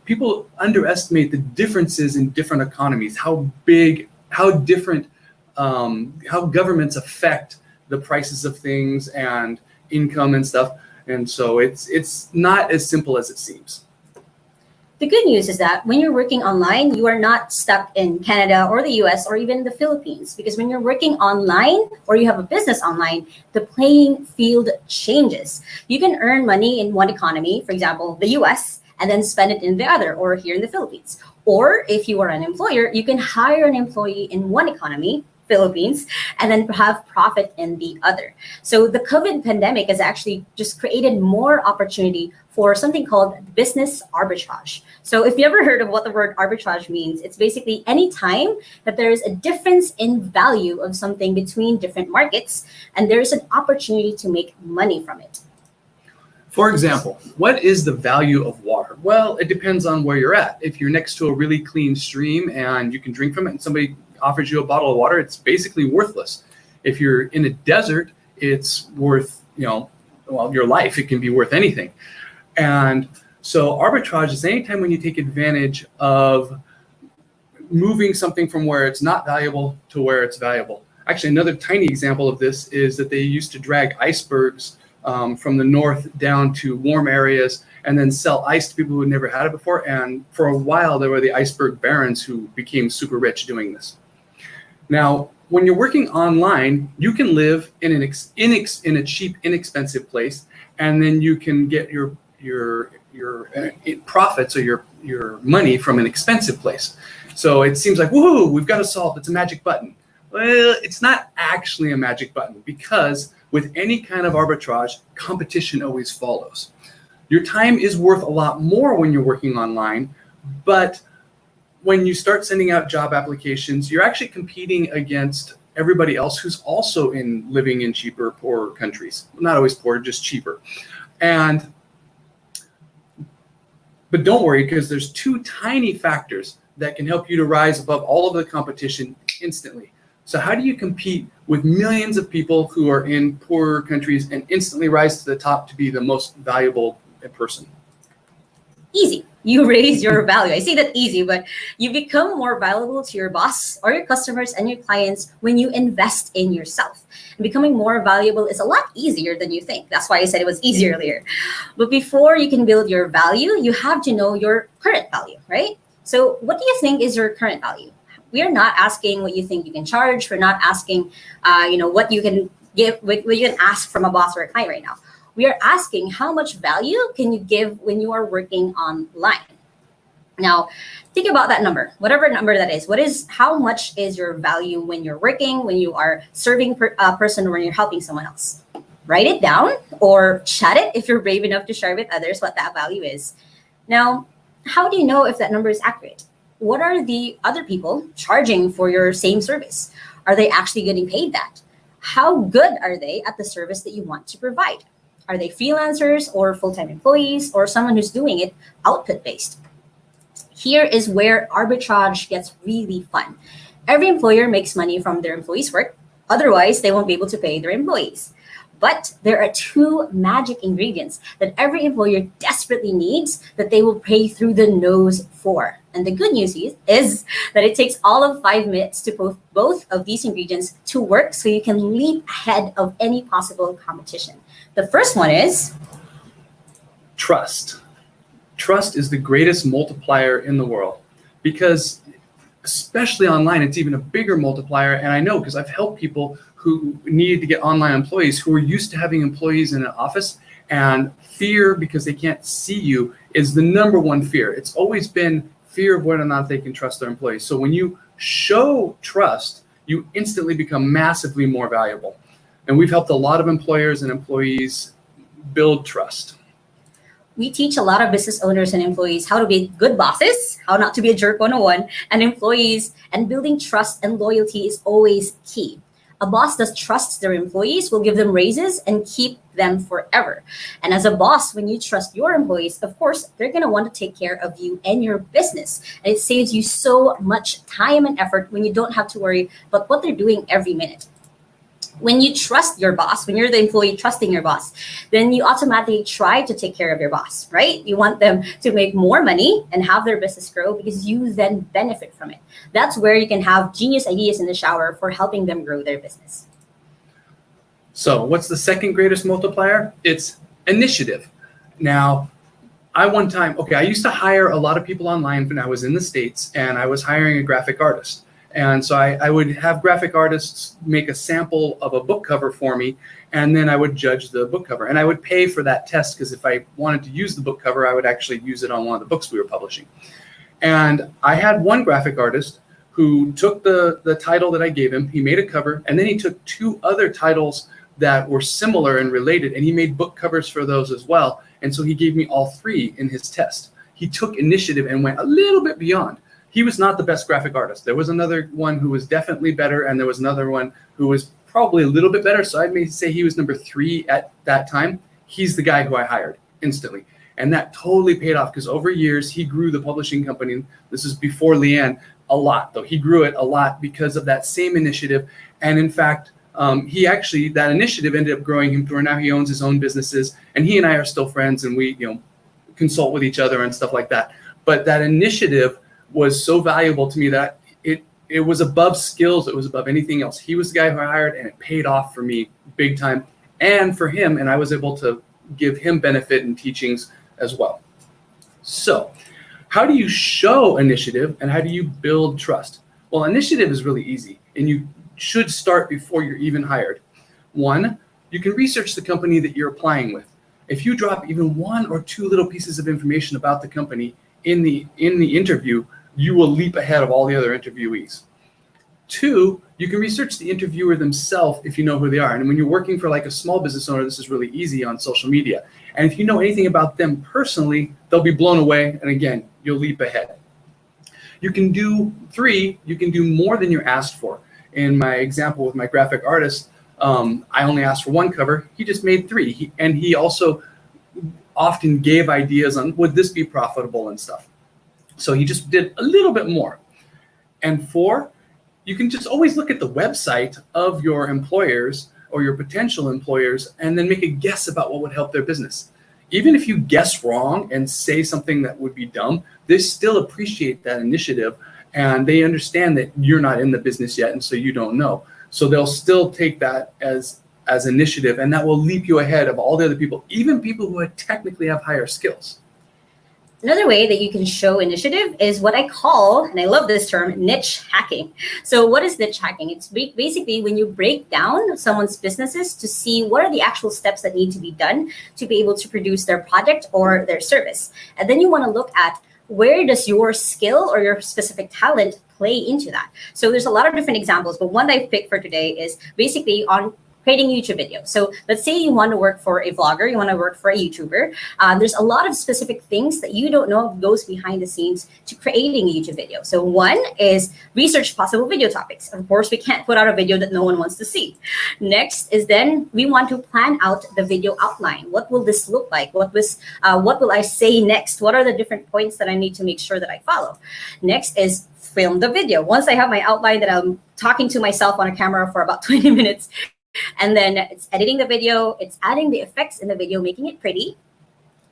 people underestimate the differences in different economies, how different, how governments affect the prices of things and income and stuff. And so it's not as simple as it seems. The good news is that when you're working online, you are not stuck in Canada or the US or even the Philippines, because when you're working online or you have a business online, the playing field changes. You can earn money in one economy, for example, the US, and then spend it in the other, or here in the Philippines. Or if you are an employer, you can hire an employee in one economy, Philippines, and then have profit in the other. So the COVID pandemic has actually just created more opportunity for something called business arbitrage. So if you ever heard of what the word arbitrage means, it's basically any time that there is a difference in value of something between different markets, and there is an opportunity to make money from it. For example, what is the value of water? Well, it depends on where you're at. If you're next to a really clean stream and you can drink from it and somebody offers you a bottle of water, it's basically worthless. If you're in a desert, it's worth, your life. It can be worth anything. And so arbitrage is any time when you take advantage of moving something from where it's not valuable to where it's valuable. Actually, another tiny example of this is that they used to drag icebergs from the north down to warm areas and then sell ice to people who had never had it before. And for a while, there were the iceberg barons who became super rich doing this. Now, when you're working online, you can live in a cheap, inexpensive place, and then you can get your profits or your money from an expensive place. So it seems like, woohoo, we've got it solved. It's a magic button. Well, it's not actually a magic button, because with any kind of arbitrage, competition always follows. Your time is worth a lot more when you're working online, but when you start sending out job applications, you're actually competing against everybody else who's also living in cheaper, poorer countries. Not always poor, just cheaper. But don't worry, because there's two tiny factors that can help you to rise above all of the competition instantly. So how do you compete with millions of people who are in poorer countries and instantly rise to the top to be the most valuable person? Easy. You raise your value. I say that easy, but you become more valuable to your boss or your customers and your clients when you invest in yourself. And becoming more valuable is a lot easier than you think. That's why I said it was easy earlier. But before you can build your value, you have to know your current value, right? So what do you think is your current value? We are not asking what you think you can charge. We're not asking, what you can give, what you can ask from a boss or a client right now. We are asking how much value can you give when you are working online. Now, think about that number, whatever number that is. How much is your value when you're working, when you are serving a person, or when you're helping someone else? Write it down or chat it if you're brave enough to share with others what that value is. Now, how do you know if that number is accurate? What are the other people charging for your same service? Are they actually getting paid that? How good are they at the service that you want to provide? Are they freelancers or full-time employees or someone who's doing it output-based? Here is where arbitrage gets really fun. Every employer makes money from their employees' work. Otherwise, they won't be able to pay their employees. But there are two magic ingredients that every employer desperately needs that they will pay through the nose for. And the good news is that it takes all of 5 minutes to both of these ingredients to work so you can leap ahead of any possible competition. The first one is trust. Trust is the greatest multiplier in the world because especially online, it's even a bigger multiplier. And I know because I've helped people who needed to get online employees who are used to having employees in an office, and fear because they can't see you is the number one fear. It's always been fear of whether or not they can trust their employees. So when you show trust, you instantly become massively more valuable. And we've helped a lot of employers and employees build trust. We teach a lot of business owners and employees how to be good bosses, how not to be a jerk 101, and employees, and building trust and loyalty is always key. A boss that trusts their employees will give them raises and keep them forever. And as a boss, when you trust your employees, of course, they're going to want to take care of you and your business. And it saves you so much time and effort when you don't have to worry about what they're doing every minute. When you trust your boss, when you're the employee trusting your boss, then you automatically try to take care of your boss, right? You want them to make more money and have their business grow because you then benefit from it. That's where you can have genius ideas in the shower for helping them grow their business. So what's the second greatest multiplier? It's initiative. Now, I used to hire a lot of people online when I was in the States, and I was hiring a graphic artist. And so I would have graphic artists make a sample of a book cover for me, and then I would judge the book cover. And I would pay for that test because if I wanted to use the book cover, I would actually use it on one of the books we were publishing. And I had one graphic artist who took the title that I gave him, he made a cover, and then he took 2 other titles that were similar and related, and he made book covers for those as well. And so he gave me all 3 in his test. He took initiative and went a little bit beyond. He was not the best graphic artist. There was another one who was definitely better, and there was another one who was probably a little bit better. So I may say he was number 3 at that time. He's the guy who I hired instantly. And that totally paid off because over years, he grew the publishing company. This is before Leanne, a lot, though. He grew it a lot because of that same initiative. And in fact, that initiative ended up growing him to where now he owns his own businesses. And he and I are still friends, and we consult with each other and stuff like that. But that initiative was so valuable to me that it was above skills. It was above anything else. He was the guy who I hired, and it paid off for me big time and for him. And I was able to give him benefit and teachings as well. So how do you show initiative and how do you build trust? Well, initiative is really easy, and you should start before you're even hired. 1, you can research the company that you're applying with. If you drop even 1 or 2 little pieces of information about the company in the interview, you will leap ahead of all the other interviewees. 2, you can research the interviewer themselves if you know who they are. And when you're working for like a small business owner, this is really easy on social media. And if you know anything about them personally, they'll be blown away. And again, you'll leap ahead. You can do 3, you can do more than you're asked for. In my example with my graphic artist, I only asked for 1 cover. He just made 3. He also often gave ideas on would this be profitable and stuff. So he just did a little bit more. And 4, you can just always look at the website of your employers or your potential employers and then make a guess about what would help their business. even if you guess wrong and say something that would be dumb, they still appreciate that initiative, and they understand that you're not in the business yet, and so you don't know. So they'll still take that as initiative, and that will leap you ahead of all the other people, even people who technically have higher skills. Another way that you can show initiative is what I call, and I love this term, niche hacking. So what is niche hacking? It's basically when you break down someone's businesses to see what are the actual steps that need to be done to be able to produce their product or their service. And then you want to look at where does your skill or your specific talent play into that. So there's a lot of different examples, but one that I picked for today is basically on creating YouTube videos. So let's say you want to work for a vlogger, you want to work for a YouTuber. There's a lot of specific things that you don't know goes behind the scenes to creating a YouTube video. So one is research possible video topics. Of course, we can't put out a video that no one wants to see. Next is then we want to plan out the video outline. What will this look like? What will I say next? What are the different points that I need to make sure that I follow? Next is film the video. Once I have my outline that I'm talking to myself on a camera for about 20 minutes, and then it's editing the video, it's adding the effects in the video, making it pretty.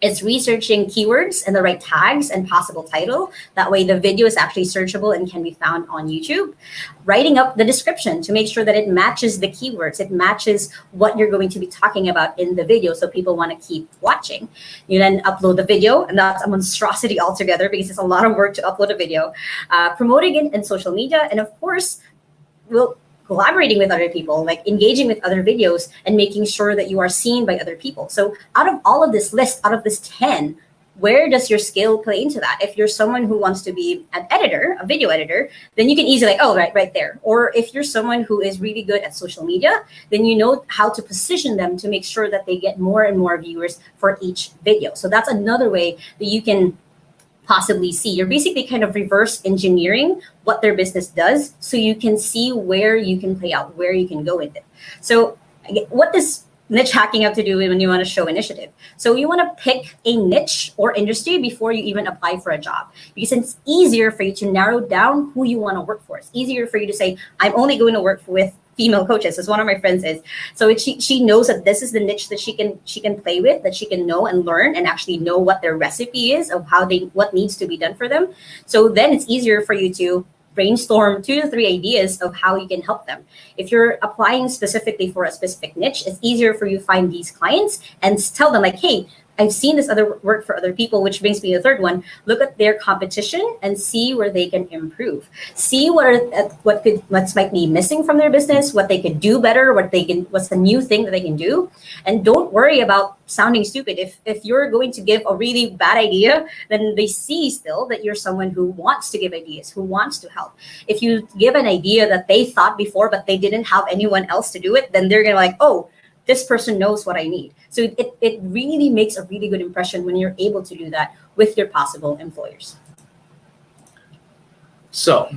It's researching keywords and the right tags and possible title. That way the video is actually searchable and can be found on YouTube. Writing up the description to make sure that it matches the keywords. It matches what you're going to be talking about in the video so people want to keep watching. You then upload the video, and that's a monstrosity altogether because it's a lot of work to upload a video. Promoting it in social media, and of course, collaborating with other people, like engaging with other videos and making sure that you are seen by other people. So out of all of this list, out of this 10, where does your skill play into that? If you're someone who wants to be an editor, a video editor, then you can easily right there. Or if you're someone who is really good at social media, then you know how to position them to make sure that they get more and more viewers for each video. So that's another way that you can possibly see. You're basically kind of reverse engineering what their business does so you can see where you can play out, where you can go with it. So what does niche hacking have to do when you want to show initiative? So you want to pick a niche or industry before you even apply for a job, because it's easier for you to narrow down who you want to work for. It's easier for you to say, I'm only going to work with female coaches, as one of my friends is. So she knows that this is the niche that she can play with, that she can know and learn and actually know what their recipe is of what needs to be done for them. So then it's easier for you to brainstorm 2 to 3 ideas of how you can help them. If you're applying specifically for a specific niche, it's easier for you to find these clients and tell them like, hey, I've seen this other work for other people, which brings me to the third one. Look at their competition and see where they can improve. See what might be missing from their business, what they could do better, what's the new thing that they can do. And don't worry about sounding stupid. If you're going to give a really bad idea, then they see still that you're someone who wants to give ideas, who wants to help. If you give an idea that they thought before, but they didn't have anyone else to do it, then they're going to like, oh, this person knows what I need. So it really makes a really good impression when you're able to do that with your possible employers. So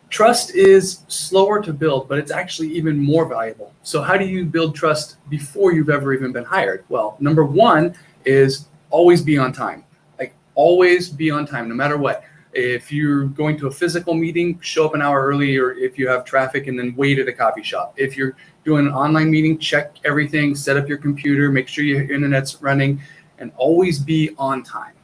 trust is slower to build, but it's actually even more valuable. So how do you build trust before you've ever even been hired? Well, number one is always be on time. Like always be on time, no matter what. If you're going to a physical meeting, show up an hour early, or if you have traffic, and then wait at a coffee shop. If you're doing an online meeting, check everything, set up your computer, make sure your internet's running, and always be on time.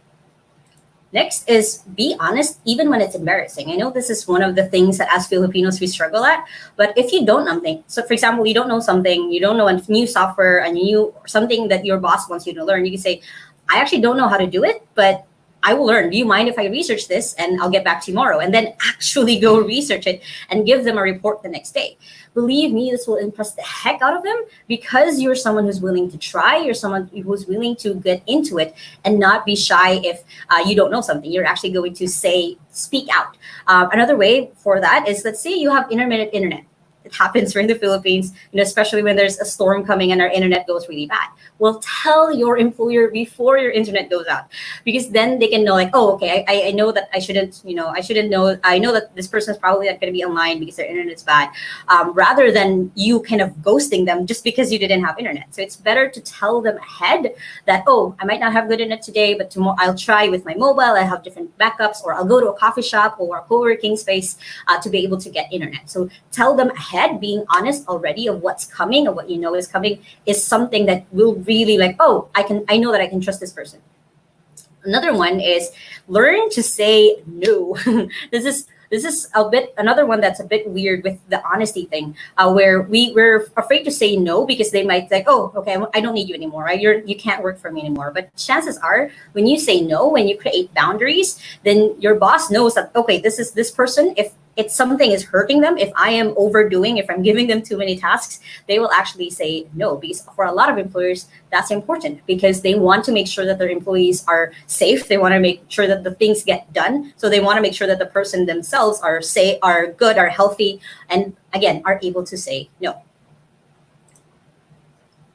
Next is be honest, even when it's embarrassing. I know this is one of the things that as Filipinos we struggle at, but if you don't know something, so for example, you don't know something, you don't know a new software, something that your boss wants you to learn, you can say, I actually don't know how to do it, but I will learn. Do you mind if I research this and I'll get back tomorrow? And then actually go research it and give them a report the next day. Believe me, this will impress the heck out of them because you're someone who's willing to try. You're someone who's willing to get into it and not be shy if you don't know something. You're actually going to speak out. Another way for that is, let's say you have intermittent internet. It happens here in the Philippines, especially when there's a storm coming and our internet goes really bad. Well, tell your employer before your internet goes out. because then they can know like, oh, okay, I know that I shouldn't, I know that this person is probably not going to be online because their internet's bad, rather than you kind of ghosting them just because you didn't have internet. So it's better to tell them ahead that, oh, I might not have good internet today, but tomorrow I'll try with my mobile. I have different backups, or I'll go to a coffee shop or a co-working space to be able to get internet. So tell them ahead, being honest already of what's coming, or what you know is coming, is something that will really like, oh, I know that I can trust this person. Another one is learn to say no. This is a bit another one that's a bit weird with the honesty thing, where we're afraid to say no because they might like, oh, okay, I don't need you anymore, right? You can't work for me anymore. But chances are, when you say no, when you create boundaries, then your boss knows that, okay, this person, if it's something is hurting them, if I am overdoing, if I'm giving them too many tasks, they will actually say no. Because for a lot of employers, that's important, because they want to make sure that their employees are safe. They want to make sure that the things get done. So they want to make sure that the person themselves are good, are healthy, and again, are able to say no.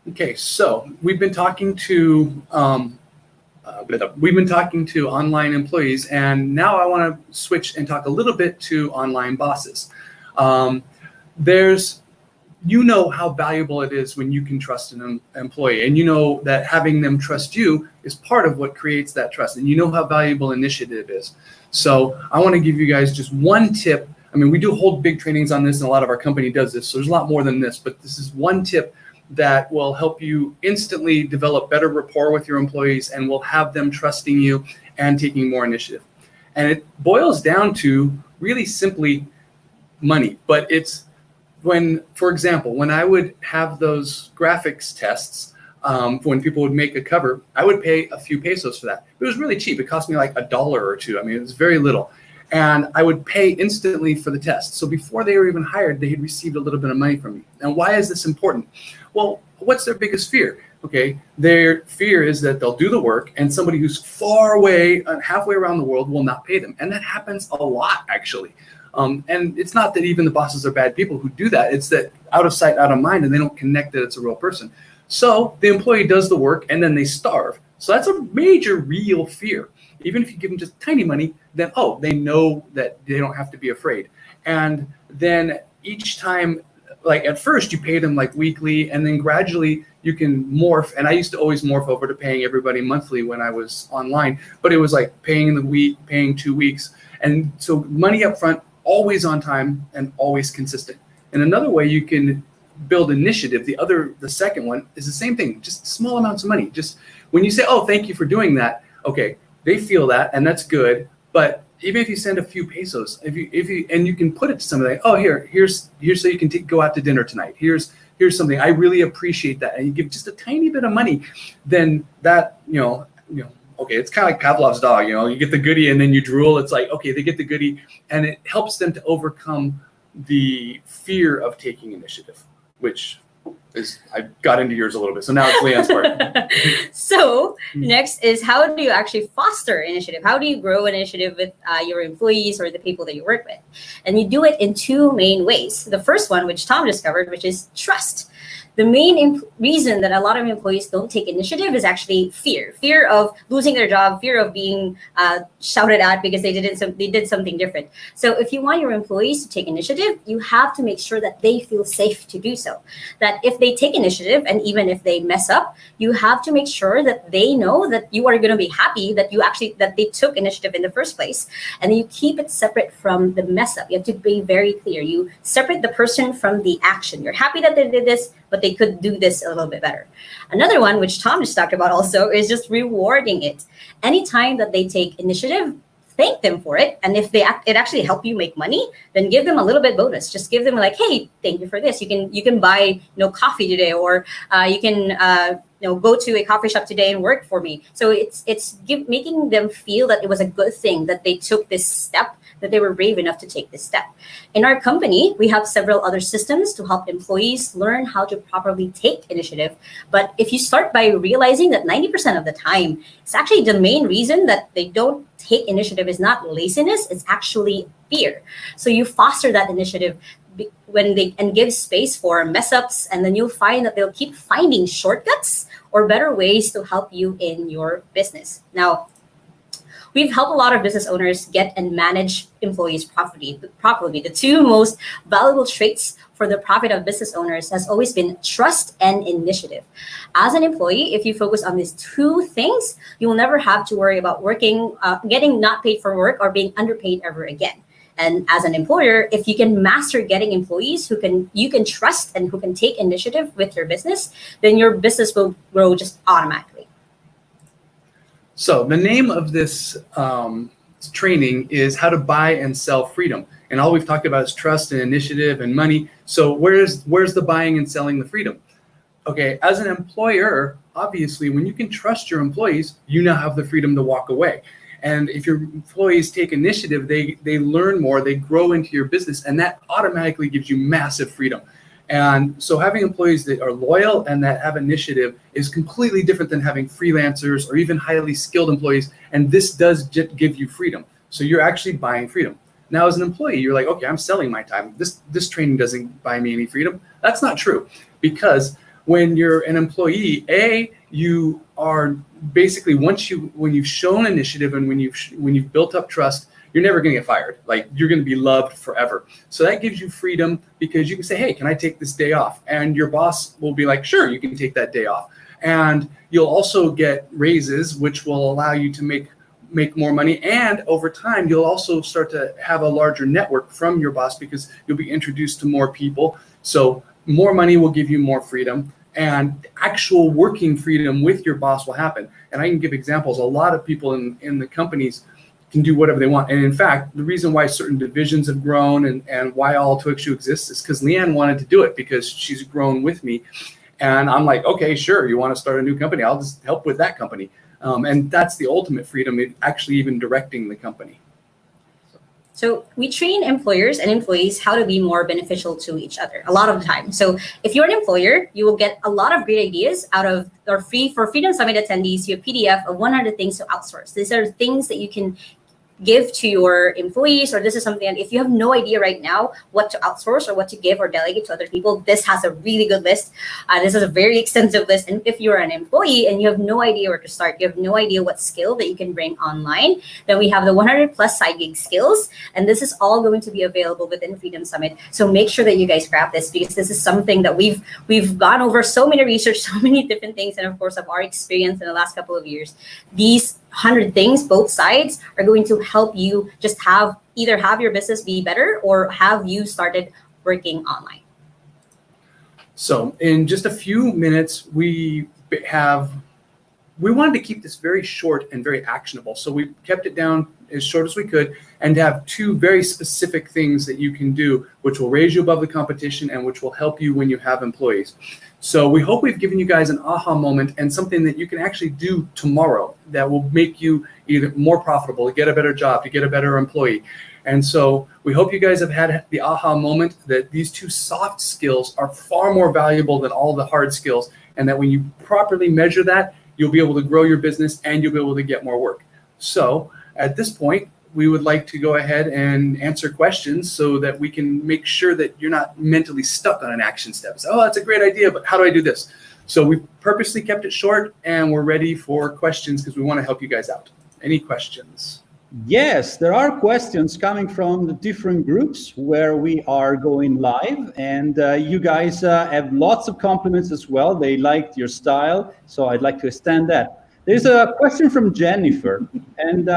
Okay, so we've been talking to online employees, and now I want to switch and talk a little bit to online bosses. You know how valuable it is when you can trust an employee, and you know that having them trust you is part of what creates that trust, and you know how valuable initiative is. So I want to give you guys just one tip. I mean, we do hold big trainings on this, and a lot of our company does this, so there's a lot more than this, but this is one tip that will help you instantly develop better rapport with your employees and will have them trusting you and taking more initiative. And it boils down to really simply money. But it's when, for example, when I would have those graphics tests, when people would make a cover, I would pay a few pesos for that. It was really cheap. It cost me like $1 or $2. I mean, it was very little. And I would pay instantly for the test. So before they were even hired, they had received a little bit of money from me. And why is this important? Well, what's their biggest fear? Okay, their fear is that they'll do the work and somebody who's far away, halfway around the world, will not pay them. And that happens a lot, actually. And it's not that even the bosses are bad people who do that. It's that out of sight, out of mind, and they don't connect that it's a real person. So the employee does the work and then they starve. So that's a major real fear. Even if you give them just tiny money, then, oh, they know that they don't have to be afraid. And then each time, like at first you pay them like weekly, and then gradually you can morph. And I used to always morph over to paying everybody monthly when I was online, but it was like paying in the week, paying 2 weeks. And so money up front, always on time and always consistent. And another way you can build initiative, the second one is the same thing, just small amounts of money. Just when you say, oh, thank you for doing that, okay, they feel that, and that's good. But even if you send a few pesos, if you and you can put it to somebody, oh, here's so you can go out to dinner tonight. Here's something, I really appreciate that, and you give just a tiny bit of money, then that okay, it's kind of like Pavlov's dog. You get the goodie and then you drool. It's like, okay, they get the goodie, and it helps them to overcome the fear of taking initiative, which is, I got into yours a little bit. So now it's Leanne's part. So next is, how do you actually foster initiative? How do you grow initiative with your employees or the people that you work with? And you do it in two main ways. The first one, which Tom discovered, which is trust. The main reason that a lot of employees don't take initiative is actually fear of losing their job, fear of being shouted at because they did something different. So if you want your employees to take initiative, you have to make sure that they feel safe to do so. That if they take initiative, and even if they mess up, you have to make sure that they know that you are going to be happy that they took initiative in the first place, and you keep it separate from the mess up. You have to be very clear. You separate the person from the action. You're happy that they did this, but they could do this a little bit better. Another one, which Tom just talked about also, is just rewarding it. Anytime that they take initiative, thank them for it. And if it actually help you make money, then give them a little bit bonus. Just give them like, hey, thank you for this. You can buy coffee today, or you can go to a coffee shop today and work for me. So it's making them feel that it was a good thing that they took this step, that they were brave enough to take this step. In our company, we have several other systems to help employees learn how to properly take initiative. But if you start by realizing that 90% of the time, it's actually the main reason that they don't take initiative is not laziness, it's actually fear. So you foster that initiative and give space for mess ups, and then you'll find that they'll keep finding shortcuts or better ways to help you in your business. Now, we've helped a lot of business owners get and manage employees properly. The two most valuable traits for the profit of business owners has always been trust and initiative. As an employee, if you focus on these two things, you will never have to worry about getting not paid for work or being underpaid ever again. And as an employer, if you can master getting employees you can trust and who can take initiative with your business, then your business will grow just automatically. So the name of this training is How to Buy and Sell Freedom. And all we've talked about is trust and initiative and money. So where's the buying and selling the freedom? Okay, as an employer, obviously, when you can trust your employees, you now have the freedom to walk away. And if your employees take initiative, they learn more, they grow into your business, and that automatically gives you massive freedom. And so having employees that are loyal and that have initiative is completely different than having freelancers or even highly skilled employees. And this does give you freedom. So you're actually buying freedom. Now, as an employee, you're like, okay, I'm selling my time. This training doesn't buy me any freedom. That's not true, because when you're an employee, you are basically when you've shown initiative and when you've built up trust, you're never going to get fired. Like, you're going to be loved forever. So that gives you freedom, because you can say, hey, can I take this day off? And your boss will be like, sure, you can take that day off. And you'll also get raises, which will allow you to make more money. And over time, you'll also start to have a larger network from your boss, because you'll be introduced to more people. So more money will give you more freedom, and actual working freedom with your boss will happen. And I can give examples. A lot of people in the companies can do whatever they want. And in fact, the reason why certain divisions have grown and why All 2XU exists is because Leanne wanted to do it, because she's grown with me. And I'm like, okay, sure, you want to start a new company? I'll just help with that company. And that's the ultimate freedom, actually even directing the company. So we train employers and employees how to be more beneficial to each other a lot of the time. So if you're an employer, you will get a lot of great ideas out of for Freedom Summit attendees. You have PDF of 100 things to outsource. These are things that you can give to your employees, or this is something that if you have no idea right now what to outsource or what to give or delegate to other people, this has a really good list. This is a very extensive list. And if you're an employee and you have no idea where to start, you have no idea what skill that you can bring online, then we have the 100 plus side gig skills. And this is all going to be available within Freedom Summit. So make sure that you guys grab this, because this is something that we've gone over so many research, so many different things. And of course, of our experience in the last couple of years, these 100 things, both sides, are going to help you just either have your business be better or have you started working online. So in just a few minutes, we wanted to keep this very short and very actionable. So we kept it down as short as we could, and have two very specific things that you can do, which will raise you above the competition and which will help you when you have employees. So we hope we've given you guys an aha moment and something that you can actually do tomorrow that will make you either more profitable, to get a better job, to get a better employee. And so we hope you guys have had the aha moment that these two soft skills are far more valuable than all the hard skills, and that when you properly measure that, you'll be able to grow your business and you'll be able to get more work. So at this point, we would like to go ahead and answer questions so that we can make sure that you're not mentally stuck on an action step. So, oh, that's a great idea, but how do I do this? So we purposely kept it short, and we're ready for questions because we want to help you guys out. Any questions? Yes, there are questions coming from the different groups where we are going live, and you guys have lots of compliments as well. They liked your style, so I'd like to extend that. There's a question from Jennifer, and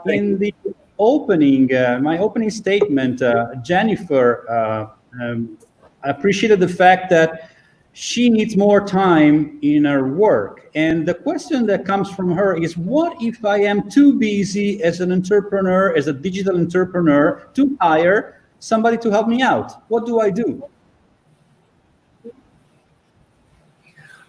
in the opening, my opening statement, Jennifer appreciated the fact that she needs more time in her work. And the question that comes from her is, what if I am too busy as an entrepreneur, as a digital entrepreneur, to hire somebody to help me out? What do I do?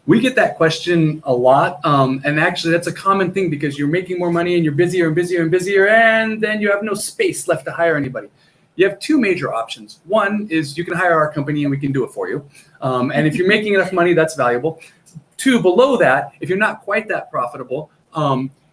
We get that question a lot. And actually, that's a common thing, because you're making more money and you're busier and busier and busier, and then you have no space left to hire anybody. You have two major options. One is you can hire our company and we can do it for you. And if you're making enough money, that's valuable. Two, below that, if you're not quite that profitable,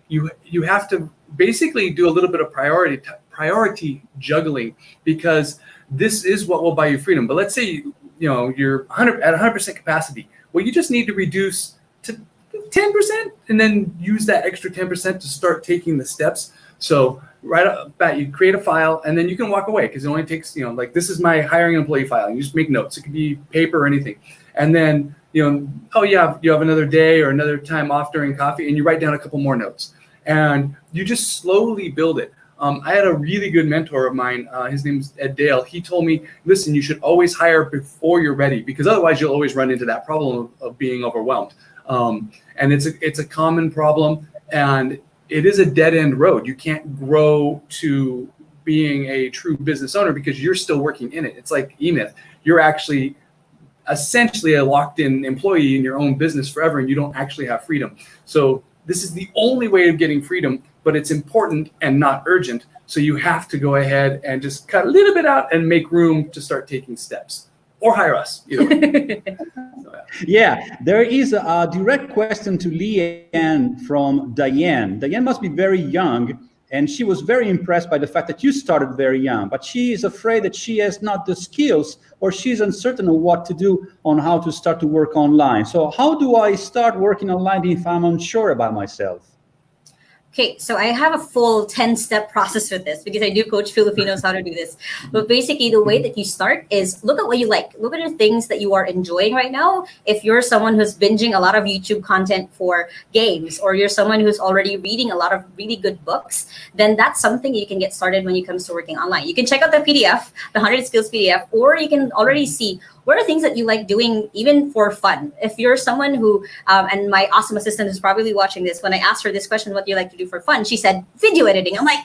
you have to basically do a little bit of priority juggling, because this is what will buy you freedom. But let's say you're at 100% capacity. Well, you just need to reduce to 10% and then use that extra 10% to start taking the steps. So right off the bat, you create a file, and then you can walk away because it only takes, like this is my hiring employee file. And you just make notes. It could be paper or anything. And then, oh yeah, you have another day or another time off during coffee, and you write down a couple more notes. And you just slowly build it. I had a really good mentor of mine. His name's Ed Dale. He told me, listen, you should always hire before you're ready, because otherwise you'll always run into that problem of being overwhelmed. And it's a common problem, and it is a dead end road. You can't grow to being a true business owner because you're still working in it. It's like E-Myth. You're actually essentially a locked in employee in your own business forever, and you don't actually have freedom. So this is the only way of getting freedom, but it's important and not urgent. So you have to go ahead and just cut a little bit out and make room to start taking steps, or hire us. Either way. Yeah, there is a direct question to Leanne from Diane. Diane must be very young, and she was very impressed by the fact that you started very young, but she is afraid that she has not the skills, or she's uncertain of what to do on how to start to work online. So how do I start working online if I'm unsure about myself? Okay, so I have a full 10-step process with this because I do coach Filipinos how to do this. But basically, the way that you start is look at what you like. Look at the things that you are enjoying right now. If you're someone who's binging a lot of YouTube content for games, or you're someone who's already reading a lot of really good books, then that's something you can get started when it comes to working online. You can check out the PDF, the 100 Skills PDF, or you can already see what are things that you like doing even for fun. If you're someone who, and my awesome assistant is probably watching this, when I asked her this question, what do you like to do for fun? She said, video editing. I'm like,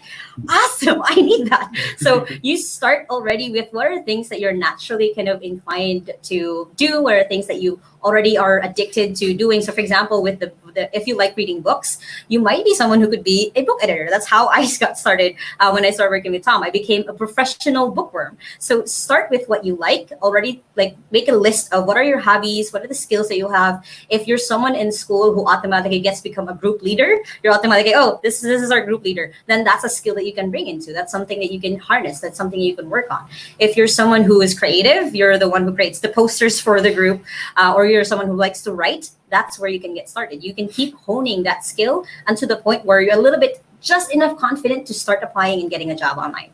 awesome, I need that. So you start already with what are things that you're naturally kind of inclined to do, what are things that you already are addicted to doing. So for example, with the if you like reading books, you might be someone who could be a book editor. That's how I got started when I started working with Tom. I became a professional bookworm. So start with what you like already, like make a list of what are your hobbies, what are the skills that you have. If you're someone in school who automatically gets become a group leader, you're automatically, oh, this is our group leader. Then that's a skill that you can bring into. That's something that you can harness. That's something you can work on. If you're someone who is creative, you're the one who creates the posters for the group, or you're someone who likes to write, that's where you can get started. You can keep honing that skill and to the point where you're a little bit just enough confident to start applying and getting a job online.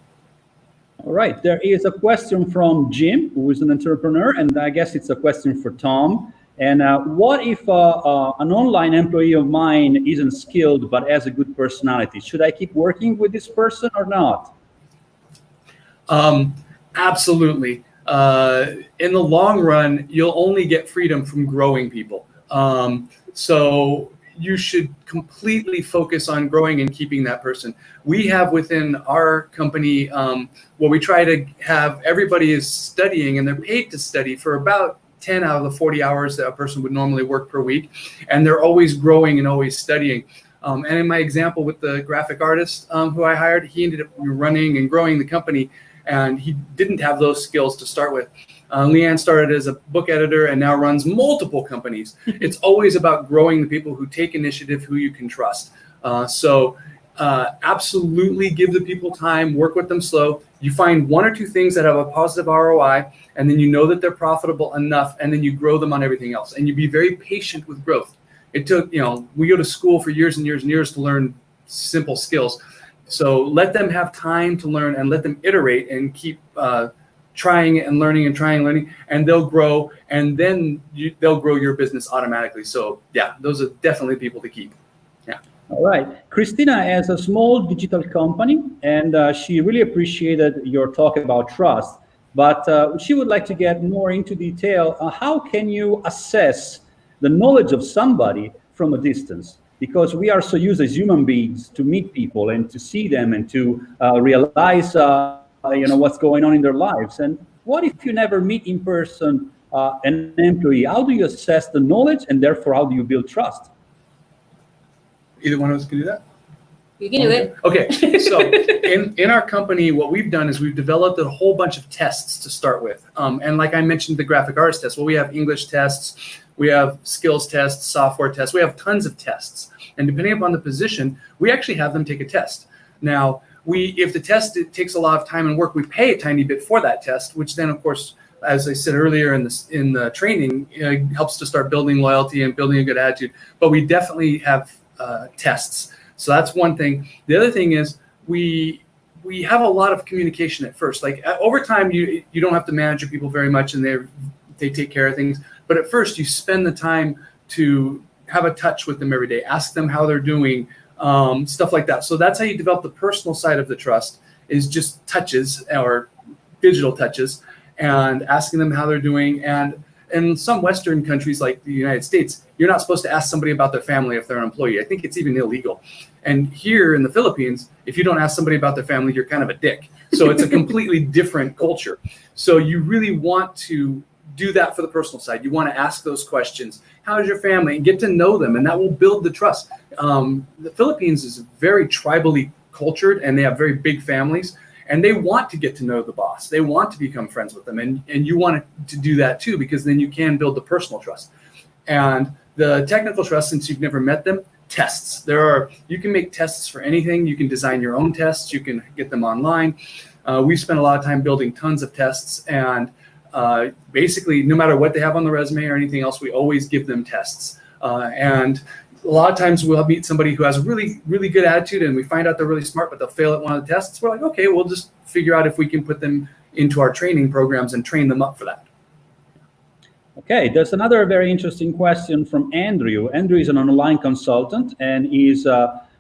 All right, there is a question from Jim, who is an entrepreneur, and I guess it's a question for Tom. And what if an online employee of mine isn't skilled but has a good personality? Should I keep working with this person or not? Absolutely. In the long run, you'll only get freedom from growing people. So you should completely focus on growing and keeping that person. We have within our company, where we try to have everybody is studying, and they're paid to study for about 10 out of the 40 hours that a person would normally work per week. And they're always growing and always studying. And in my example with the graphic artist who I hired, he ended up running and growing the company, and he didn't have those skills to start with. Leanne started as a book editor and now runs multiple companies. It's always about growing the people who take initiative, who you can trust. So absolutely give the people time, work with them slow. You find one or two things that have a positive ROI, and then you know that they're profitable enough, and then you grow them on everything else. And you be very patient with growth. It took, we go to school for years and years and years to learn simple skills. So let them have time to learn and let them iterate and keep trying and learning and trying and learning, and they'll grow, and then they'll grow your business automatically. So yeah, those are definitely people to keep. Yeah. All right. Christina has a small digital company, and she really appreciated your talk about trust, but she would like to get more into detail. How can you assess the knowledge of somebody from a distance? Because we are so used as human beings to meet people and to see them and to realize what's going on in their lives. And what if you never meet in person an employee? How do you assess the knowledge, and therefore how do you build trust? Either one of us can do that? You can do it. Okay, so in our company, what we've done is we've developed a whole bunch of tests to start with. And like I mentioned, the graphic artist test, well, we have English tests, we have skills tests, software tests, we have tons of tests. And depending upon the position, we actually have them take a test. Now, if the test takes a lot of time and work, we pay a tiny bit for that test, which then, of course, as I said earlier in the training, helps to start building loyalty and building a good attitude. But we definitely have tests. So that's one thing. The other thing is we have a lot of communication at first. Like over time, you don't have to manage your people very much, and they take care of things. But at first, you spend the time to have a touch with them every day, ask them how they're doing, stuff like that. So that's how you develop the personal side of the trust, is just touches or digital touches, and asking them how they're doing. And in some Western countries like the United States, you're not supposed to ask somebody about their family if they're an employee. I think it's even illegal. And here in the Philippines, if you don't ask somebody about their family, you're kind of a dick. So it's a completely different culture. So you really want to do that for the personal side. You want to ask those questions. How's your family? And get to know them, and that will build the trust. The Philippines is very tribally cultured, and they have very big families, and they want to get to know the boss. They want to become friends with them, and you want to do that too, because then you can build the personal trust. And the technical trust, since you've never met them, tests. You can make tests for anything. You can design your own tests. You can get them online. We've spent a lot of time building tons of tests, and basically, no matter what they have on the resume or anything else, we always give them tests. And a lot of times we'll meet somebody who has a really, really good attitude, and we find out they're really smart, but they'll fail at one of the tests. We're like, okay, we'll just figure out if we can put them into our training programs and train them up for that. Okay, there's another very interesting question from Andrew. Andrew is an online consultant, and his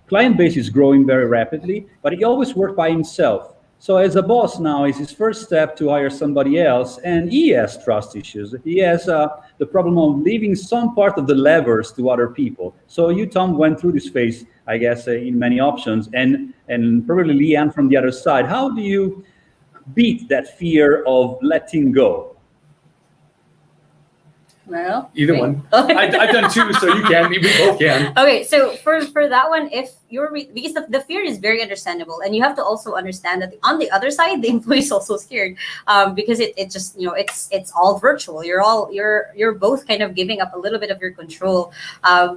client base is growing very rapidly, but he always worked by himself. So as a boss now, is his first step to hire somebody else, and he has trust issues. He has the problem of leaving some part of the levers to other people. So you, Tom, went through this phase, I guess, in many options, and probably Leanne from the other side. How do you beat that fear of letting go? Well, Either one. I've done two, so you can. We both can. Okay, so for that one, if you're because the fear is very understandable, and you have to also understand that on the other side, the employee is also scared, because it just it's all virtual. You're both kind of giving up a little bit of your control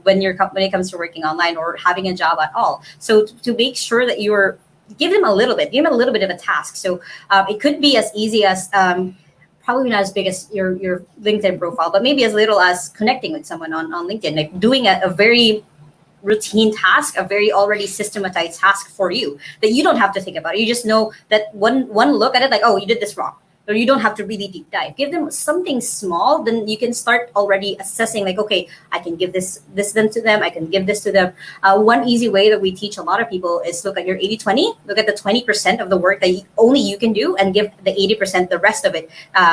when it comes to working online or having a job at all. So to make sure that give them a little bit of a task. So it could be as easy as probably not as big as your LinkedIn profile, but maybe as little as connecting with someone on LinkedIn, like doing a very routine task, a very already systematized task for you that you don't have to think about it. You just know that one look at it, like, oh, you did this wrong. Or you don't have to really deep dive. Give them something small, then you can start already assessing, like, okay, I can give this then to them, I can give this to them. One easy way that we teach a lot of people is look at your 80-20, look at the 20% of the work that only you can do, and give the 80%, the rest of it,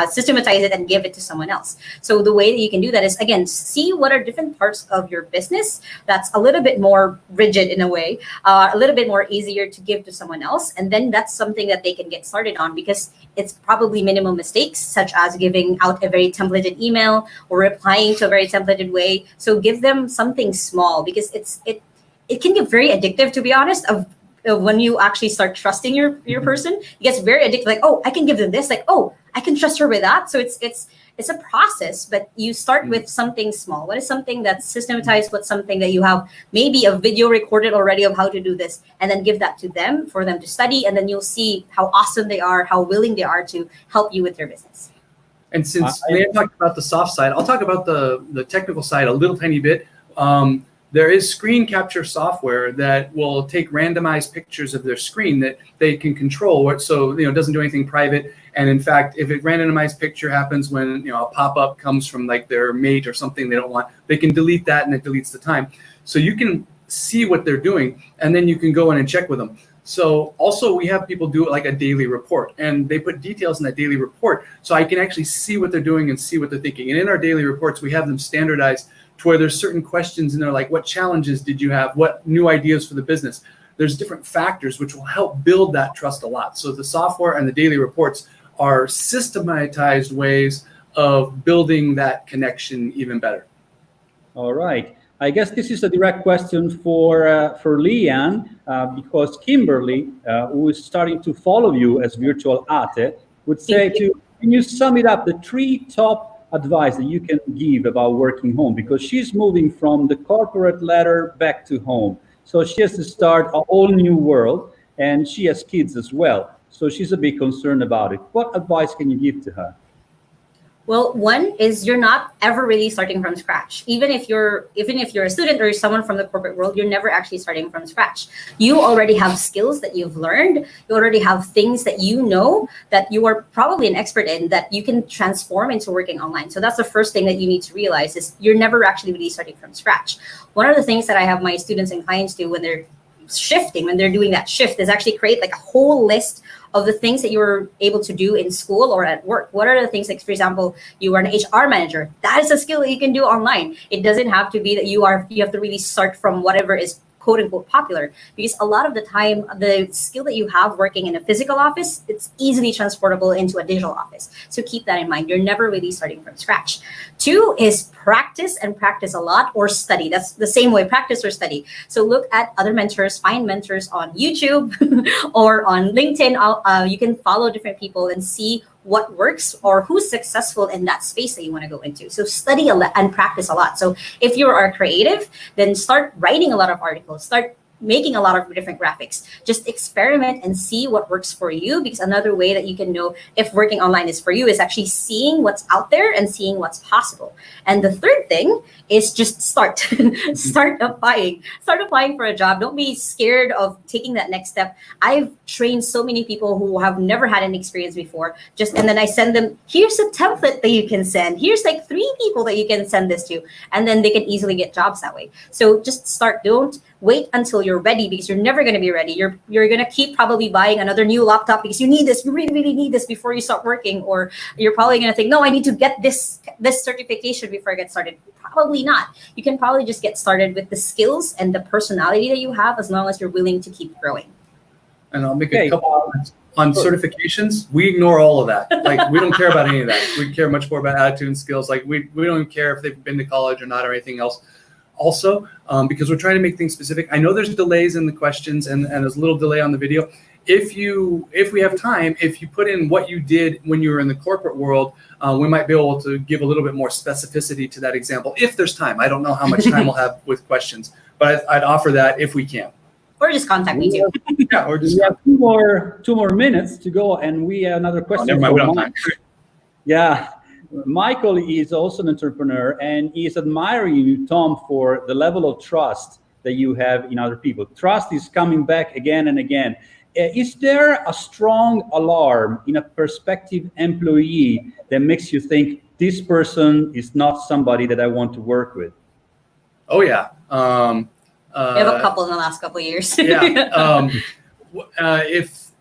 systematize it and give it to someone else. So the way that you can do that is, again, see what are different parts of your business that's a little bit more rigid in a way, a little bit more easier to give to someone else. And then that's something that they can get started on, because it's probably minimal mistakes, such as giving out a very templated email or replying to a very templated way. So give them something small, because it can get very addictive, to be honest, of when you actually start trusting your person. It gets very addictive, like, oh, I can give them this, like, oh, I can trust her with that. So it's a process, but you start with something small. What is something that's systematized? What's something that you have maybe a video recorded already of how to do this, and then give that to them for them to study, and then you'll see how awesome they are, how willing they are to help you with their business. And since Leanne talked about the soft side, I'll talk about the technical side a little tiny bit. There is screen capture software that will take randomized pictures of their screen that they can control, so it doesn't do anything private. And in fact, if a randomized picture happens when a pop-up comes from like their mate or something they don't want, they can delete that, and it deletes the time. So you can see what they're doing, and then you can go in and check with them. So also we have people do it like a daily report, and they put details in that daily report, so I can actually see what they're doing and see what they're thinking. And in our daily reports, we have them standardized to where there's certain questions in there, like what challenges did you have? What new ideas for the business? There's different factors which will help build that trust a lot. So the software and the daily reports are systematized ways of building that connection even better. All right. I guess this is a direct question for Leanne, because Kimberly, who is starting to follow you as Virtual Ate, would say can you sum it up, the 3 top advice that you can give about working home? Because she's moving from the corporate ladder back to home. So she has to start a whole new world, and she has kids as well. So she's a bit concerned about it. What advice can you give to her? Well, one is you're not ever really starting from scratch. Even if you're a student or someone from the corporate world, you're never actually starting from scratch. You already have skills that you've learned. You already have things that you know that you are probably an expert in that you can transform into working online. So that's the first thing that you need to realize is you're never actually really starting from scratch. One of the things that I have my students and clients do when they're shifting, when they're doing that shift, is actually create like a whole list of the things that you were able to do in school or at work. What are the things, like for example, you are an HR manager. That is a skill that you can do online. It doesn't have to be that you have to really start from whatever is quote unquote popular, because a lot of the time the skill that you have working in a physical office, it's easily transportable into a digital office. So keep that in mind. You're never really starting from scratch. 2 is practice, and practice a lot, or study. That's the same way, practice or study. So look at other mentors, find mentors on YouTube or on LinkedIn. You can follow different people and see what works or who's successful in that space that you want to go into. So study a lot and practice a lot. So if you are creative, then start writing a lot of articles, start making a lot of different graphics. Just experiment and see what works for you, because another way that you can know if working online is for you is actually seeing what's out there and seeing what's possible. And the third thing is just start. Start applying for a job. Don't be scared of taking that next step. I've trained so many people who have never had an experience before, and then I send them, here's a template that you can send. Here's like 3 people that you can send this to, and then they can easily get jobs that way. So just start. Don't wait until you're ready, because you're never going to be ready. You're going to keep probably buying another new laptop because you need this. You really, really need this before you start working. Or you're probably going to think, no, I need to get this certification before I get started. Probably not. You can probably just get started with the skills and the personality that you have, as long as you're willing to keep growing. And I'll make a couple comments on certifications. We ignore all of that. Like, we don't care about any of that. We care much more about attitude and skills. Like, we don't even care if they've been to college or not or anything else. Also, because we're trying to make things specific. I know there's delays in the questions and there's a little delay on the video. If we have time, if you put in what you did when you were in the corporate world, we might be able to give a little bit more specificity to that example if there's time. I don't know how much time we'll have with questions, but I'd offer that if we can. Or just contact me too. Yeah, or just we have two more minutes to go, and we have another question. Never mind, we don't have time. Yeah. Michael is also an entrepreneur, and he is admiring you, Tom, for the level of trust that you have in other people. Trust is coming back again and again. Is there a strong alarm in a prospective employee that makes you think this person is not somebody that I want to work with? Oh, yeah. I have a couple in the last couple of years. Yeah.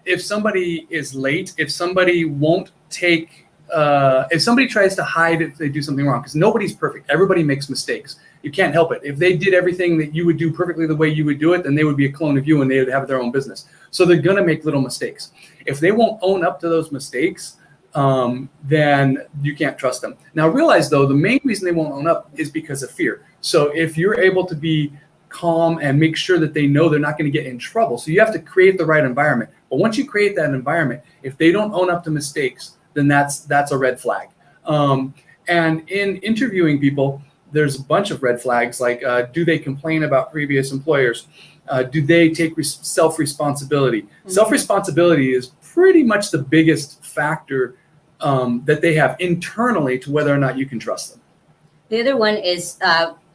If somebody is late, if somebody won't take, if somebody tries to hide if they do something wrong, because nobody's perfect. Everybody makes mistakes. You can't help it. If they did everything that you would do perfectly the way you would do it, then they would be a clone of you and they would have their own business. So they're going to make little mistakes. If they won't own up to those mistakes, then you can't trust them. Now realize though, the main reason they won't own up is because of fear. So if you're able to be calm and make sure that they know they're not going to get in trouble. So you have to create the right environment. But once you create that environment, if they don't own up to mistakes, then that's a red flag. And in interviewing people, there's a bunch of red flags, like do they complain about previous employers? Do they take self-responsibility? Mm-hmm. Self-responsibility is pretty much the biggest factor that they have internally to whether or not you can trust them. The other one is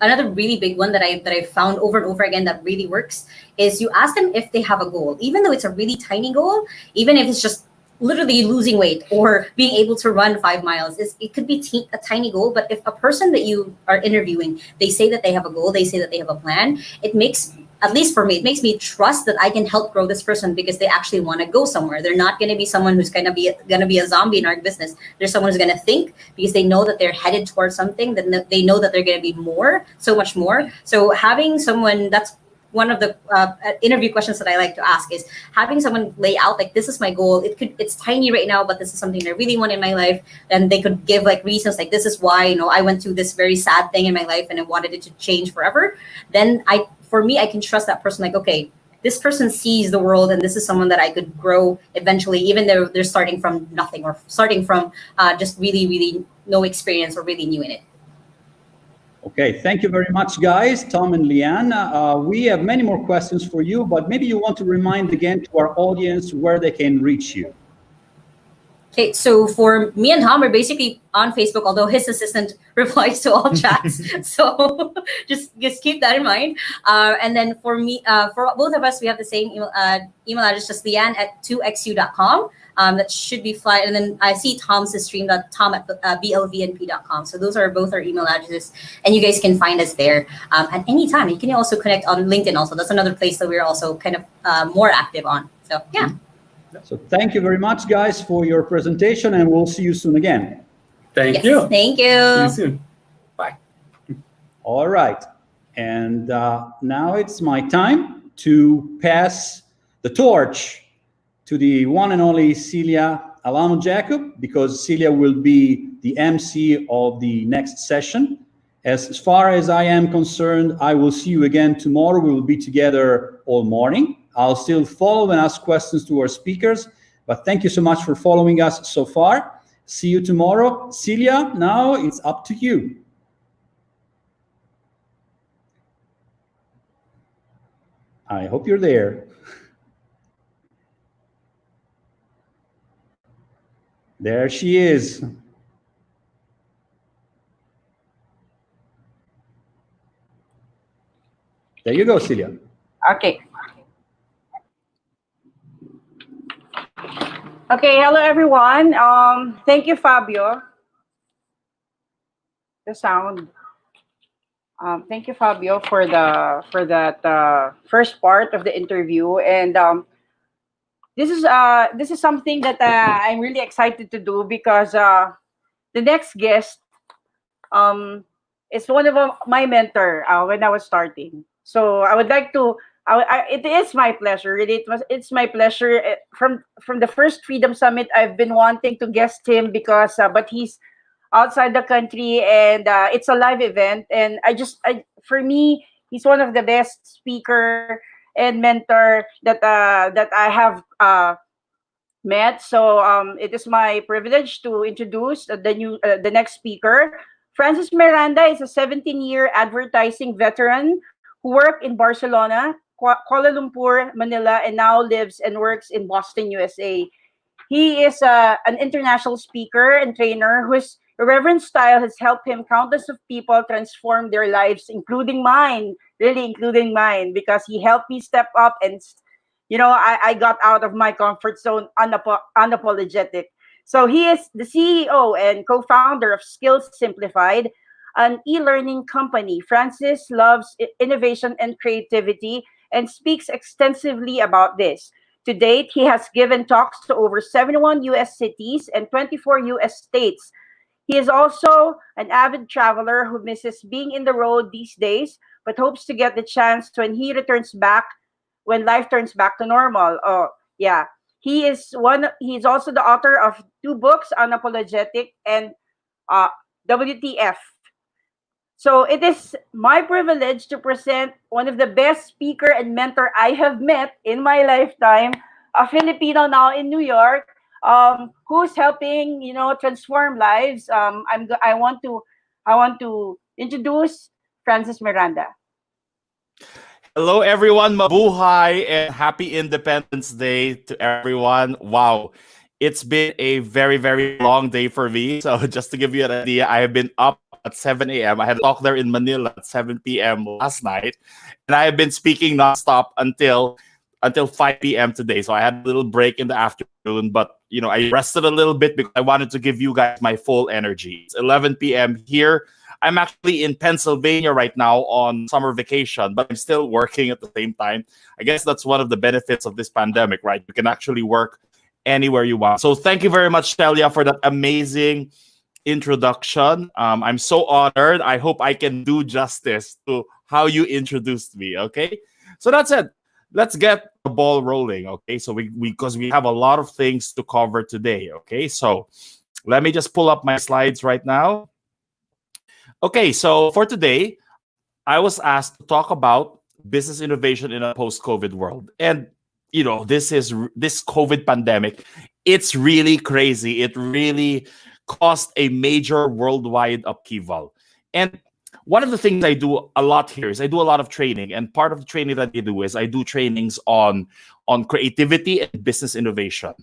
another really big one that I found over and over again that really works is you ask them if they have a goal, even though it's a really tiny goal, even if it's just literally losing weight or being able to run 5 miles. It could be a tiny goal, but if a person that you are interviewing, they say that they have a goal, they say that they have a plan, it makes, at least for me, it makes me trust that I can help grow this person because they actually want to go somewhere. They're not going to be someone who's going to be a zombie in our business. They're someone who's going to think because they know that they're headed towards something, that they know that they're going to be so much more. So having someone, that's one of the interview questions that I like to ask, is having someone lay out, like, this is my goal. It's tiny right now, but this is something I really want in my life. And they could give like reasons, like, this is why, I went through this very sad thing in my life and I wanted it to change forever. Then for me, I can trust that person. Like, okay, this person sees the world and this is someone that I could grow eventually, even though they're starting from nothing or starting from just really, really no experience or really new in it. Okay, thank you very much, guys, Tom and Leanne. We have many more questions for you, but maybe you want to remind again to our audience where they can reach you. Okay, so for me and Tom, we're basically on Facebook, although his assistant replies to all chats. So just keep that in mind. And then for me, for both of us, we have the same email address, just leanne@2xu.com. That should be fly. And then I see Tom's is stream.tom@blvnp.com. So those are both our email addresses, and you guys can find us there at any time. You can also connect on LinkedIn. Also, that's another place that we're also kind of more active on. So yeah. So thank you very much, guys, for your presentation, and we'll see you soon again. Thank Yes, you. thank See you you. soon. Bye. All right. And now it's my time to pass the torch to the one and only Celia Alamo Jacob, because Celia will be the MC of the next session. As far as I am concerned, I will see you again tomorrow. We will be together all morning. I'll still follow and ask questions to our speakers, but thank you so much for following us so far. See you tomorrow. Celia, now it's up to you. I hope you're there. There she is. There you go, Celia. Okay. Okay, hello everyone. Thank you, Fabio. The sound. Thank you, Fabio, for that first part of the interview. And this is something that I'm really excited to do, because the next guest is one of my mentor when I was starting. So I would like to. It is my pleasure. Really, it's my pleasure. From the first Freedom Summit, I've been wanting to guest him, because but he's outside the country, and it's a live event. And for me, he's one of the best speaker and mentor that I have met. So it is my privilege to introduce the next speaker. Francis Miranda is a 17-year advertising veteran who worked in Barcelona, Kuala Lumpur, Manila, and now lives and works in Boston, USA. He is an international speaker and trainer whose irreverent style has helped him countless of people transform their lives, including mine, really including mine, because he helped me step up, and I got out of my comfort zone unapologetic. So he is the CEO and co-founder of Skills Simplified, an e-learning company. Francis loves innovation and creativity and speaks extensively about this. To date, he has given talks to over 71 US cities and 24 US states. He is also an avid traveler who misses being in the road these days, but hopes to get the chance when life turns back to normal. Oh, yeah. He is also the author of 2 books, Unapologetic and uh, WTF. So it is my privilege to present one of the best speaker and mentor I have met in my lifetime, a Filipino now in New York, who's helping transform lives. I want to introduce Francis Miranda. Hello, everyone. Mabuhay and happy Independence Day to everyone. Wow. It's been a very, very long day for me. So, just to give you an idea, I have been up at 7 a.m. I had a talk there in Manila at 7 p.m. last night. And I have been speaking nonstop until 5 p.m. today. So, I had a little break in the afternoon, but I rested a little bit because I wanted to give you guys my full energy. It's 11 p.m. here. I'm actually in Pennsylvania right now on summer vacation, but I'm still working at the same time. I guess that's one of the benefits of this pandemic, right? You can actually work anywhere you want. So thank you very much, Celia, for that amazing introduction. I'm so honored. I hope I can do justice to how you introduced me, okay? So that's it. Let's get the ball rolling, okay? So because we have a lot of things to cover today, okay? So let me just pull up my slides right now. Okay, so for today, I was asked to talk about business innovation in a post-COVID world. And this COVID pandemic, it's really crazy. It really caused a major worldwide upheaval. And one of the things I do a lot here is I do a lot of training, and part of the training that I do is I do trainings on creativity and business innovation.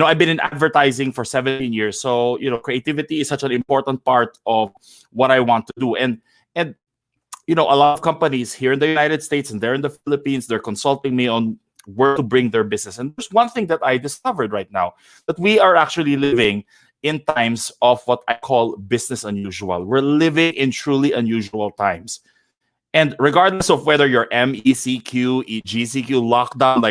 I've been in advertising for 17 years, so creativity is such an important part of what I want to do. And a lot of companies here in the United States and there in the Philippines, they're consulting me on where to bring their business. And there's one thing that I discovered right now, that we are actually living in times of what I call business unusual. We're living in truly unusual times. And regardless of whether you're MECQ, GCQ, lockdown,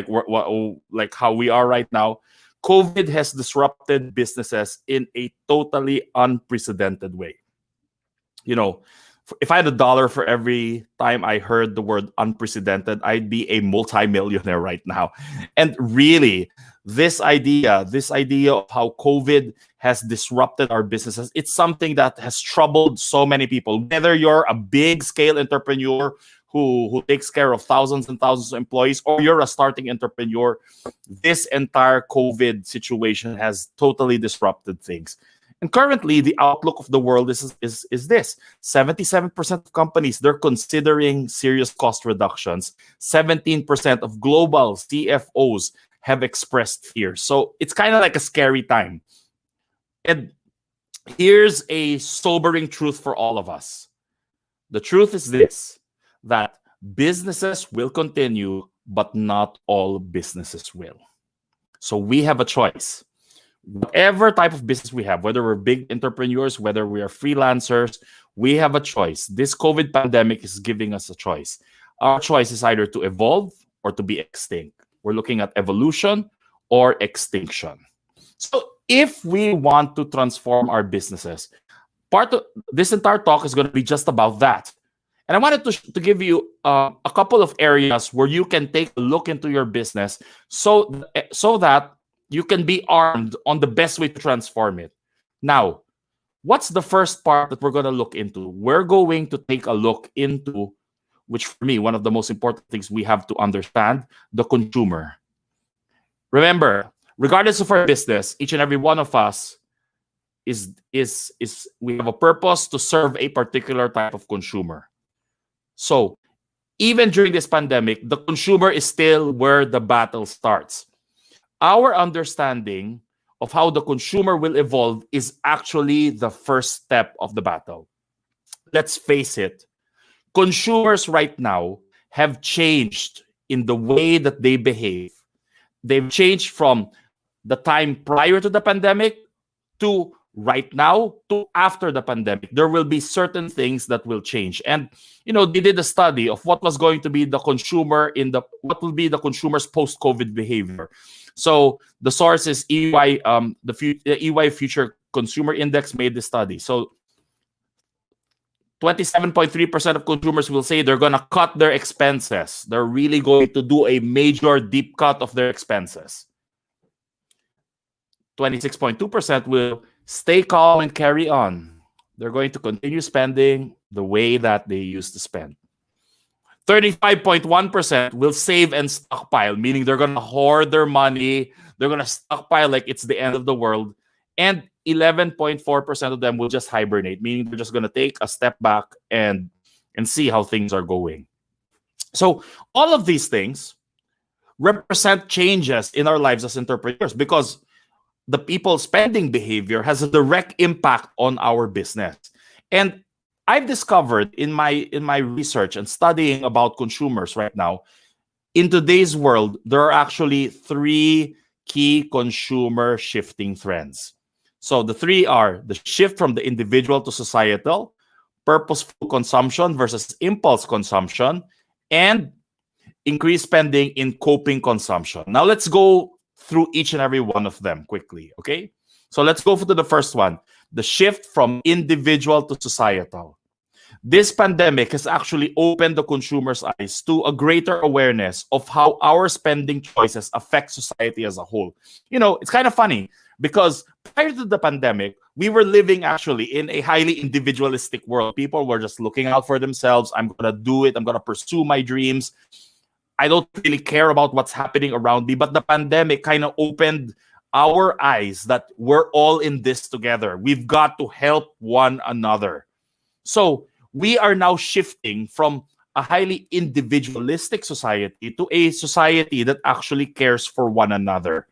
like how we are right now, COVID has disrupted businesses in a totally unprecedented way. If I had $1 for every time I heard the word unprecedented, I'd be a multimillionaire right now. And really, this idea of how COVID has disrupted our businesses, it's something that has troubled so many people. Whether you're a big scale entrepreneur who takes care of thousands and thousands of employees, or you're a starting entrepreneur, this entire COVID situation has totally disrupted things. And currently, the outlook of the world is this: 77% of companies, they're considering serious cost reductions. 17% of global CFOs have expressed fear. So it's kind of like a scary time. And here's a sobering truth for all of us. The truth is this, that businesses will continue, but not all businesses will. So we have a choice. Whatever type of business we have, whether we're big entrepreneurs, whether we are freelancers, we have a choice. This COVID pandemic is giving us a choice. Our choice is either to evolve or to be extinct. We're looking at evolution or extinction. So if we want to transform our businesses, part of this entire talk is going to be just about that. And I wanted to give you a couple of areas where you can take a look into your business so that you can be armed on the best way to transform it. Now, what's the first part that we're going to look into? We're going to take a look into, which for me, one of the most important things we have to understand, the consumer. Remember, regardless of our business, each and every one of us we have a purpose to serve a particular type of consumer. So even during this pandemic, the consumer is still where the battle starts. Our understanding of how the consumer will evolve is actually the first step of the battle. Let's face it, consumers right now have changed in the way that they behave. They've changed from the time prior to the pandemic to right now to after the pandemic. There will be certain things that will change. And they did a study of what was going to be the consumer what will be the consumer's post-COVID behavior. So the source is EY, the EY Future Consumer Index made the study. So 27.3% of consumers will say they're going to cut their expenses. They're really going to do a major deep cut of their expenses. 26.2% will stay calm and carry on. They're going to continue spending the way that they used to spend. 35.1% will save and stockpile, meaning they're going to hoard their money. They're going to stockpile like it's the end of the world. And 11.4% of them will just hibernate, meaning they're just going to take a step back and see how things are going. So all of these things represent changes in our lives as entrepreneurs, because the people's spending behavior has a direct impact on our business. And I've discovered in my research and studying about consumers right now, in today's world, there are actually 3 key consumer shifting trends. So the 3 are the shift from the individual to societal, purposeful consumption versus impulse consumption, and increased spending in coping consumption. Now let's go through each and every one of them quickly, okay? So let's go to the first one, the shift from individual to societal. This pandemic has actually opened the consumer's eyes to a greater awareness of how our spending choices affect society as a whole. It's kind of funny because prior to the pandemic, we were living actually in a highly individualistic world. People were just looking out for themselves. I'm going to do it. I'm going to pursue my dreams. I don't really care about what's happening around me. But the pandemic kind of opened our eyes that we're all in this together. We've got to help one another. So we are now shifting from a highly individualistic society to a society that actually cares for one another,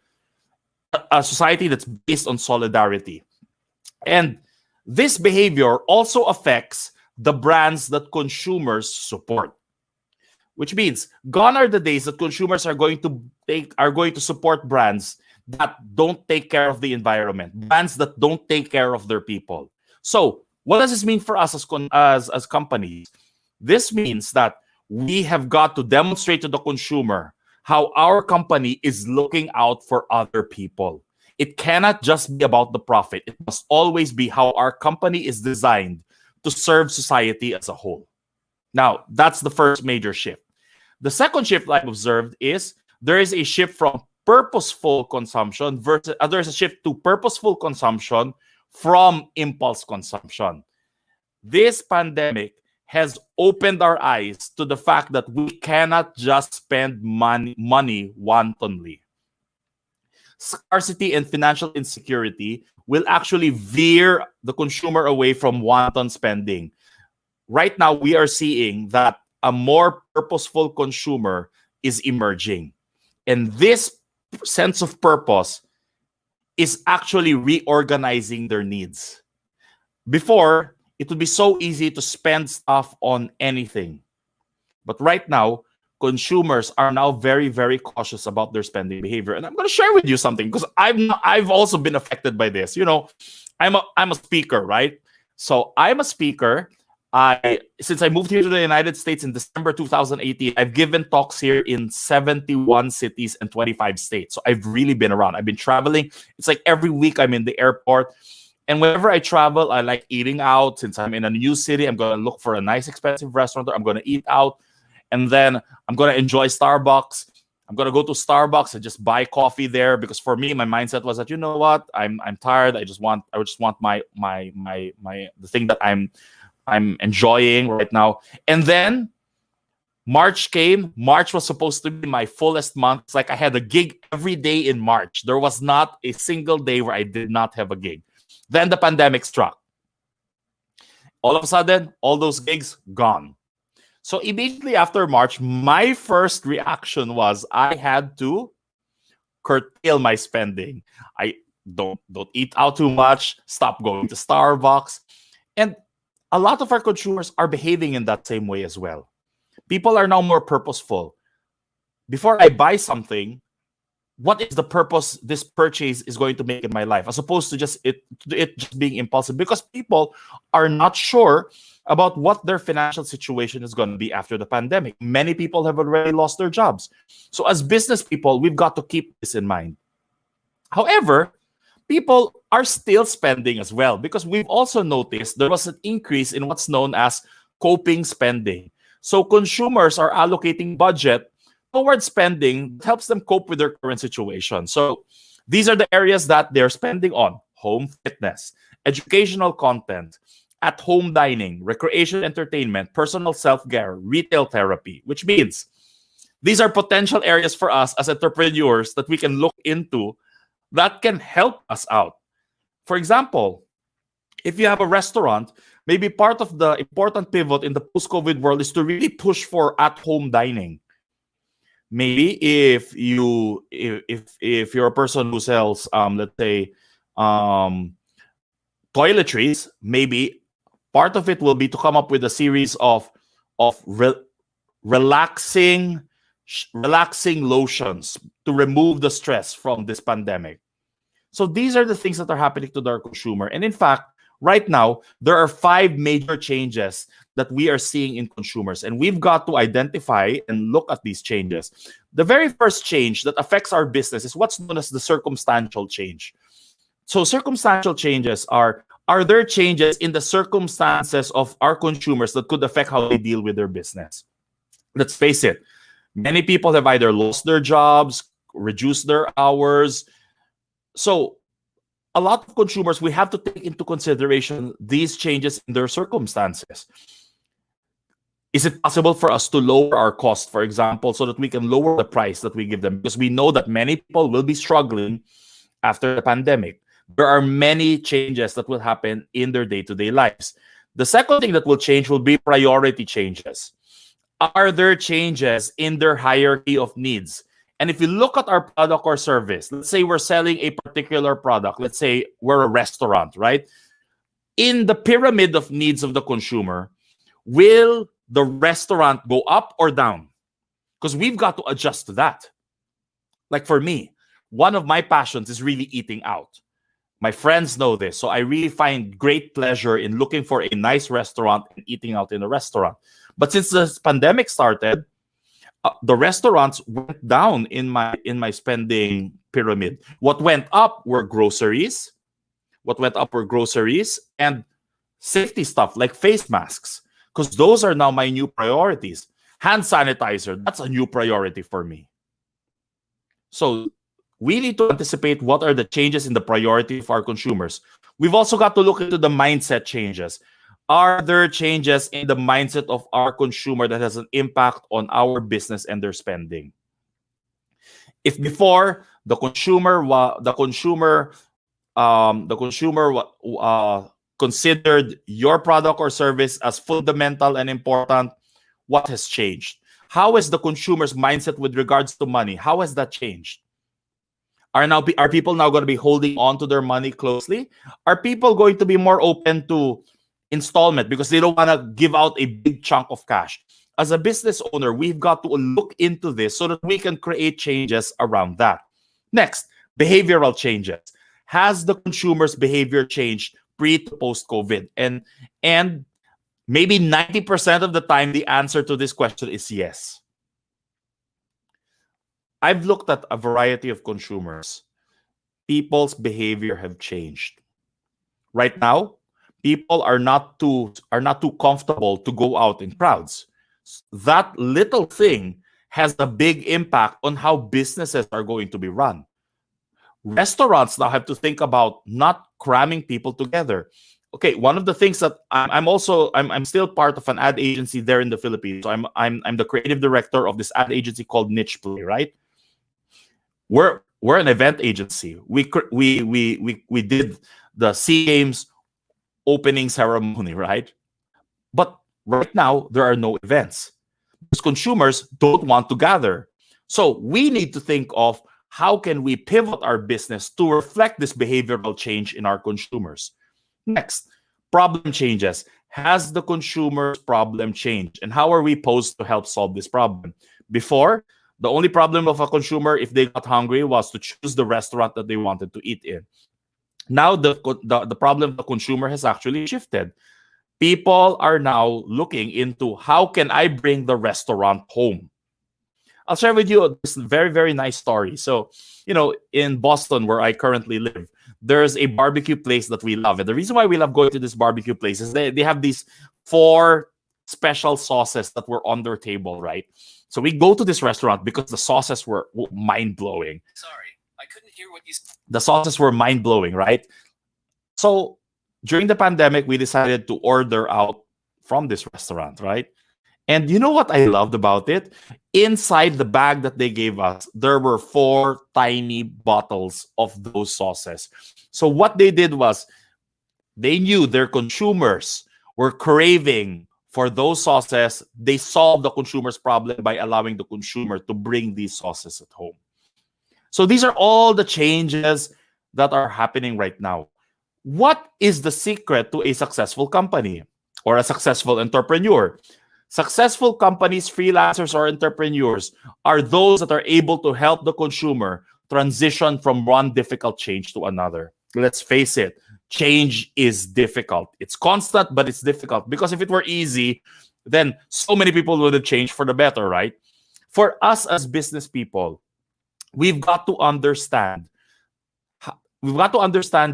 a society that's based on solidarity. And this behavior also affects the brands that consumers support, which means gone are the days that consumers are going to support brands that don't take care of the environment, brands that don't take care of their people. So what does this mean for us as companies? This means that we have got to demonstrate to the consumer how our company is looking out for other people. It cannot just be about the profit. It must always be how our company is designed to serve society as a whole. Now, that's the first major shift. The second shift I've observed is there is a shift from purposeful consumption versus there's a shift to purposeful consumption from impulse consumption. This pandemic has opened our eyes to the fact that we cannot just spend money wantonly. Scarcity and financial insecurity will actually veer the consumer away from wanton spending. Right now, we are seeing that a more purposeful consumer is emerging. And this sense of purpose is actually reorganizing their needs. Before, it would be so easy to spend stuff on anything. But right now, consumers are now very, very cautious about their spending behavior. And I'm going to share with you something because I've also been affected by this. You know, I'm a speaker, right? So I'm a speaker. Since I moved here to the United States in December 2018, I've given talks here in 71 cities and 25 states. So I've really been around. I've been traveling. It's like every week I'm in the airport. And whenever I travel, I like eating out. Since I'm in a new city, I'm going to look for a nice, expensive restaurant. I'm going to eat out. And then I'm going to enjoy Starbucks. I'm going to go to Starbucks and just buy coffee there because for me, my mindset was that, you know what? I'm tired. I just want my the thing that I'm enjoying right now. And then March came. March was supposed to be my fullest month. It's like I had a gig every day in March. There was not a single day where I did not have a gig. Then the pandemic struck. All of a sudden, all those gigs gone. So immediately after March, my first reaction was I had to curtail my spending. I don't eat out too much, stop going to Starbucks. And a lot of our consumers are behaving in that same way as well. People are now more purposeful. Before I buy something, what is the purpose this purchase is going to make in my life, as opposed to it just being impulsive? Because people are not sure about what their financial situation is going to be after the pandemic. Many people have already lost their jobs. So as business people, we've got to keep this in mind. However, people are still spending as well because we've also noticed there was an increase in what's known as coping spending. So consumers are allocating budget towards spending that helps them cope with their current situation. So these are the areas that they're spending on: home fitness, educational content, at-home dining, recreation entertainment, personal self-care, retail therapy, which means these are potential areas for us as entrepreneurs that we can look into that can help us out. For example, if you have a restaurant, maybe part of the important pivot in the post-COVID world is to really push for at-home dining. Maybe if you're a person who sells, let's say, toiletries, maybe part of it will be to come up with a series of relaxing lotions to remove the stress from this pandemic. So these are the things that are happening to our consumer. And in fact, right now, there are 5 major changes that we are seeing in consumers. And we've got to identify and look at these changes. The very first change that affects our business is what's known as the circumstantial change. So circumstantial changes are there changes in the circumstances of our consumers that could affect how they deal with their business? Let's face it, many people have either lost their jobs, reduced their hours. So a lot of consumers, we have to take into consideration these changes in their circumstances. Is it possible for us to lower our cost, for example, so that we can lower the price that we give them? Because we know that many people will be struggling after the pandemic. There are many changes that will happen in their day-to-day lives. The second thing that will change will be priority changes. Are there changes in their hierarchy of needs? And if you look at our product or service, let's say we're selling a particular product, let's say we're a restaurant, right? In the pyramid of needs of the consumer, will the restaurant go up or down? Because we've got to adjust to that. Like for me, one of my passions is really eating out. My friends know this. So I really find great pleasure in looking for a nice restaurant and eating out in a restaurant. But since the pandemic started, the restaurants went down in my spending pyramid. What went up were groceries. What went up were groceries and safety stuff like face masks, because those are now my new priorities. Hand sanitizer, that's a new priority for me. So we need to anticipate what are the changes in the priority of our consumers. We've also got to look into the mindset changes. Are there changes in the mindset of our consumer that has an impact on our business and their spending? If before the consumer considered your product or service as fundamental and important, what has changed? How is the consumer's mindset with regards to money? How has that changed? Are people now going to be holding on to their money closely? Are people going to be more open to installment because they don't want to give out a big chunk of cash? As a business owner, we've got to look into this so that we can create changes around that. Next, behavioral changes. Has the consumer's behavior changed pre to post COVID? And maybe 90% of the time, the answer to this question is yes. I've looked at a variety of consumers. People's behavior have changed. Right now, people are not too comfortable to go out in crowds. That little thing has a big impact on how businesses are going to be run. Restaurants now have to think about not cramming people together. Okay, one of the things that I'm still part of an ad agency there in the Philippines. So I'm the creative director of this ad agency called Niche Play, right? We're an event agency. We did the SEA Games opening ceremony, right? But right now there are no events because consumers don't want to gather. So we need to think of how can we pivot our business to reflect this behavioral change in our consumers. Next, problem changes. Has the consumer's problem changed? And how are we posed to help solve this problem? Before, the only problem of a consumer, if they got hungry, was to choose the restaurant that they wanted to eat in. Now, the problem of the consumer has actually shifted. People are now looking into how can I bring the restaurant home? I'll share with you this very, very nice story. So, in Boston, where I currently live, there's a barbecue place that we love. And the reason why we love going to this barbecue place is they have these 4 special sauces that were on their table, right? So we go to this restaurant because the sauces were mind-blowing. Sorry, I couldn't hear what you said. The sauces were mind-blowing, right? So during the pandemic, we decided to order out from this restaurant, right? And you know what I loved about it? Inside the bag that they gave us, there were 4 tiny bottles of those sauces. So what they did was they knew their consumers were craving for those sauces. They solved the consumer's problem by allowing the consumer to bring these sauces at home. So these are all the changes that are happening right now. What is the secret to a successful company or a successful entrepreneur? Successful companies, freelancers, or entrepreneurs are those that are able to help the consumer transition from one difficult change to another. Let's face it, change is difficult. It's constant, but it's difficult. Because if it were easy, then so many people would have changed for the better, right? For us as business people, we've got to understand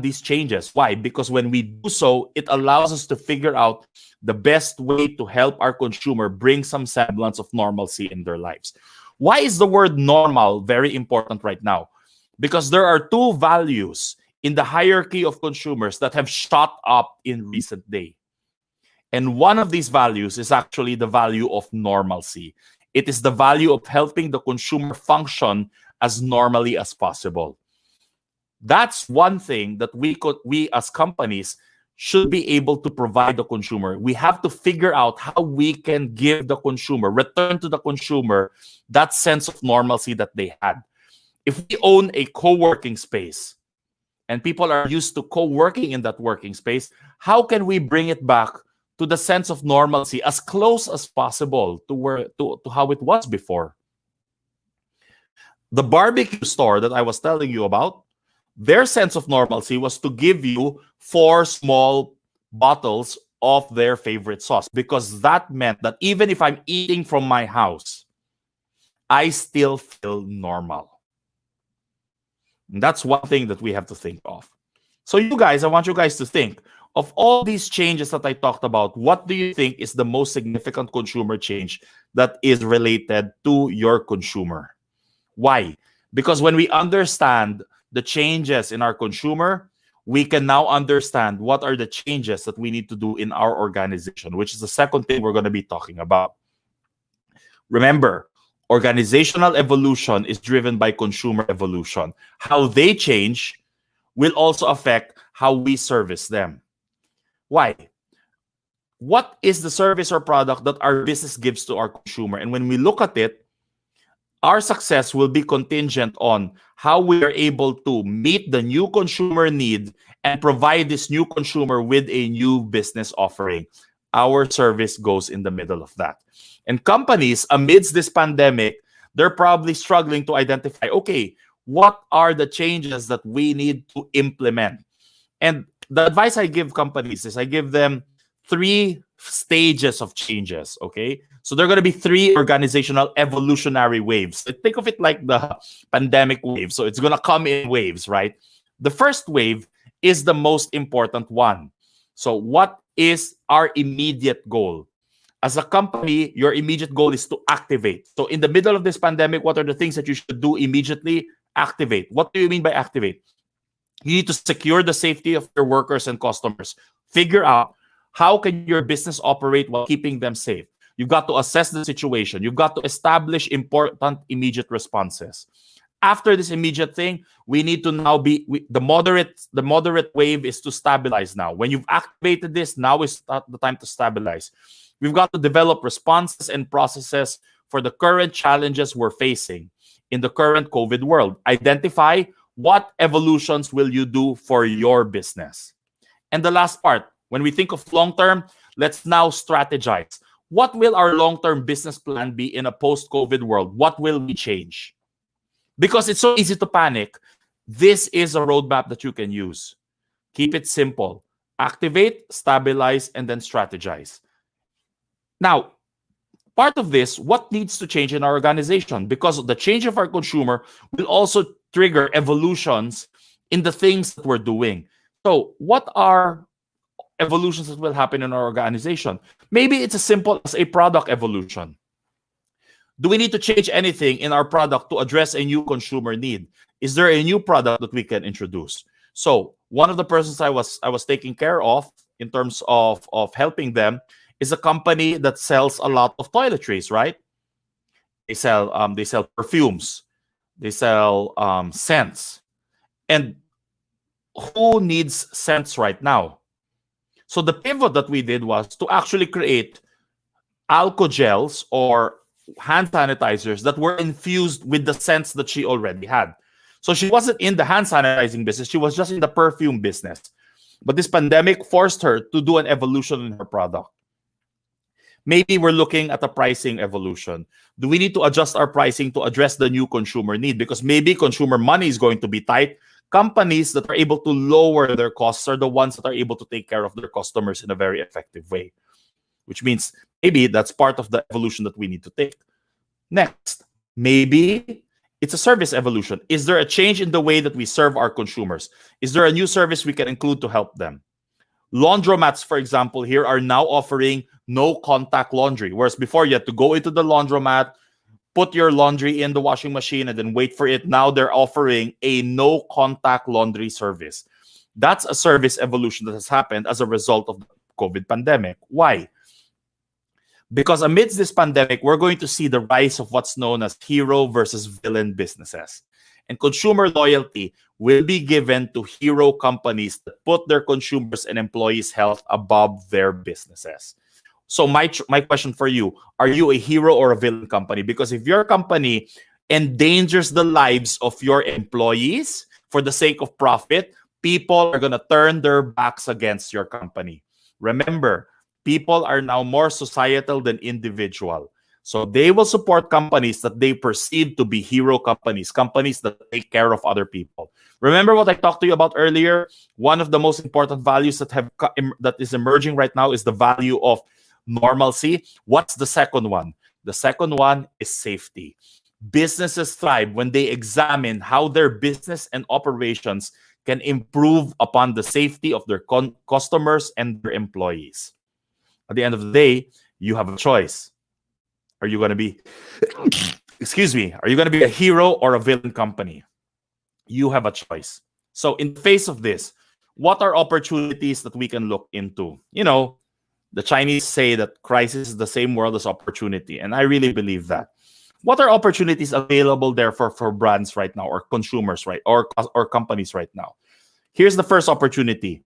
these changes. Why? Because when we do so, it allows us to figure out the best way to help our consumer bring some semblance of normalcy in their lives. Why is the word normal very important right now? Because there are 2 values in the hierarchy of consumers that have shot up in recent days. And one of these values is actually the value of normalcy. It is the value of helping the consumer function as normally as possible. That's one thing that we as companies should be able to provide the consumer. We have to figure out how we can give the consumer, return to the consumer, that sense of normalcy that they had. If we own a co-working space and people are used to co-working in that working space, how can we bring it back to the sense of normalcy as close as possible to how it was before? The barbecue store that I was telling you about, their sense of normalcy was to give you 4 small bottles of their favorite sauce, because that meant that even if I'm eating from my house, I still feel normal. And that's one thing that we have to think of. So you guys, I want you guys to think of all these changes that I talked about. What do you think is the most significant consumer change that is related to your consumer? Why? Because when we understand the changes in our consumer, we can now understand what are the changes that we need to do in our organization, which is the second thing we're going to be talking about. Remember, organizational evolution is driven by consumer evolution. How they change will also affect how we service them. Why? What is the service or product that our business gives to our consumer? And when we look at it, our success will be contingent on how we are able to meet the new consumer need and provide this new consumer with a new business offering. Our service goes in the middle of that. And companies, amidst this pandemic, they're probably struggling to identify, okay, what are the changes that we need to implement? And the advice I give companies is I give them 3 stages of changes, okay? So there are going to be 3 organizational evolutionary waves. Think of it like the pandemic wave. So it's going to come in waves, right? The first wave is the most important one. So what is our immediate goal? As a company, your immediate goal is to activate. So in the middle of this pandemic, what are the things that you should do immediately? Activate. What do you mean by activate? You need to secure the safety of your workers and customers. Figure out how can your business operate while keeping them safe. You've got to assess the situation. You've got to establish important immediate responses. After this immediate thing, we need to now be the moderate wave is to stabilize now. When you've activated this, now is the time to stabilize. We've got to develop responses and processes for the current challenges we're facing in the current COVID world. Identify what evolutions will you do for your business. And the last part, when we think of long-term, let's now strategize. What will our long-term business plan be in a post-COVID world? What will we change? Because it's so easy to panic, this is a roadmap that you can use. Keep it simple. Activate, stabilize, and then strategize. Now, part of this, what needs to change in our organization? Because the change of our consumer will also trigger evolutions in the things that we're doing. So what are evolutions that will happen in our organization? Maybe it's as simple as a product evolution. Do we need to change anything in our product to address a new consumer need? Is there a new product that we can introduce? So one of the persons I was taking care of in terms of helping them is a company that sells a lot of toiletries, right? They sell perfumes, they sell scents. And who needs scents right now? So the pivot that we did was to actually create alcohol gels or hand sanitizers that were infused with the scents that she already had. So she wasn't in the hand sanitizing business, she was just in the perfume business. But this pandemic forced her to do an evolution in her product. Maybe we're looking at a pricing evolution. Do we need to adjust our pricing to address the new consumer need? Because maybe consumer money is going to be tight. Companies that are able to lower their costs are the ones that are able to take care of their customers in a very effective way, which means maybe that's part of the evolution that we need to take. Next, maybe it's a service evolution. Is there a change in the way that we serve our consumers? Is there a new service we can include to help them? Laundromats, for example, here are now offering no contact laundry, whereas before you had to go into the laundromat, put your laundry in the washing machine, and then wait for it. Now they're offering a no contact laundry service. That's a service evolution that has happened as a result of the COVID pandemic. Why? Because amidst this pandemic, we're going to see the rise of what's known as hero versus villain businesses. And consumer loyalty will be given to hero companies that put their consumers and employees' health above their businesses. So my question for you, are you a hero or a villain company? Because if your company endangers the lives of your employees for the sake of profit, people are going to turn their backs against your company. Remember, people are now more societal than individual. So they will support companies that they perceive to be hero companies, companies that take care of other people. Remember what I talked to you about earlier? One of the most important values that is emerging right now is the value of normalcy. What's the second one? The second one is safety. Businesses thrive when they examine how their business and operations can improve upon the safety of their customers and their employees. At the end of the day, you have a choice. Are you going to be, excuse me, are you going to be a hero or a villain company? You have a choice. So in the face of this, what are opportunities that we can look into? You know, the Chinese say that crisis is the same world as opportunity, and I really believe that. What are opportunities available there for brands right now, or consumers, right, or companies right now? Here's the first opportunity.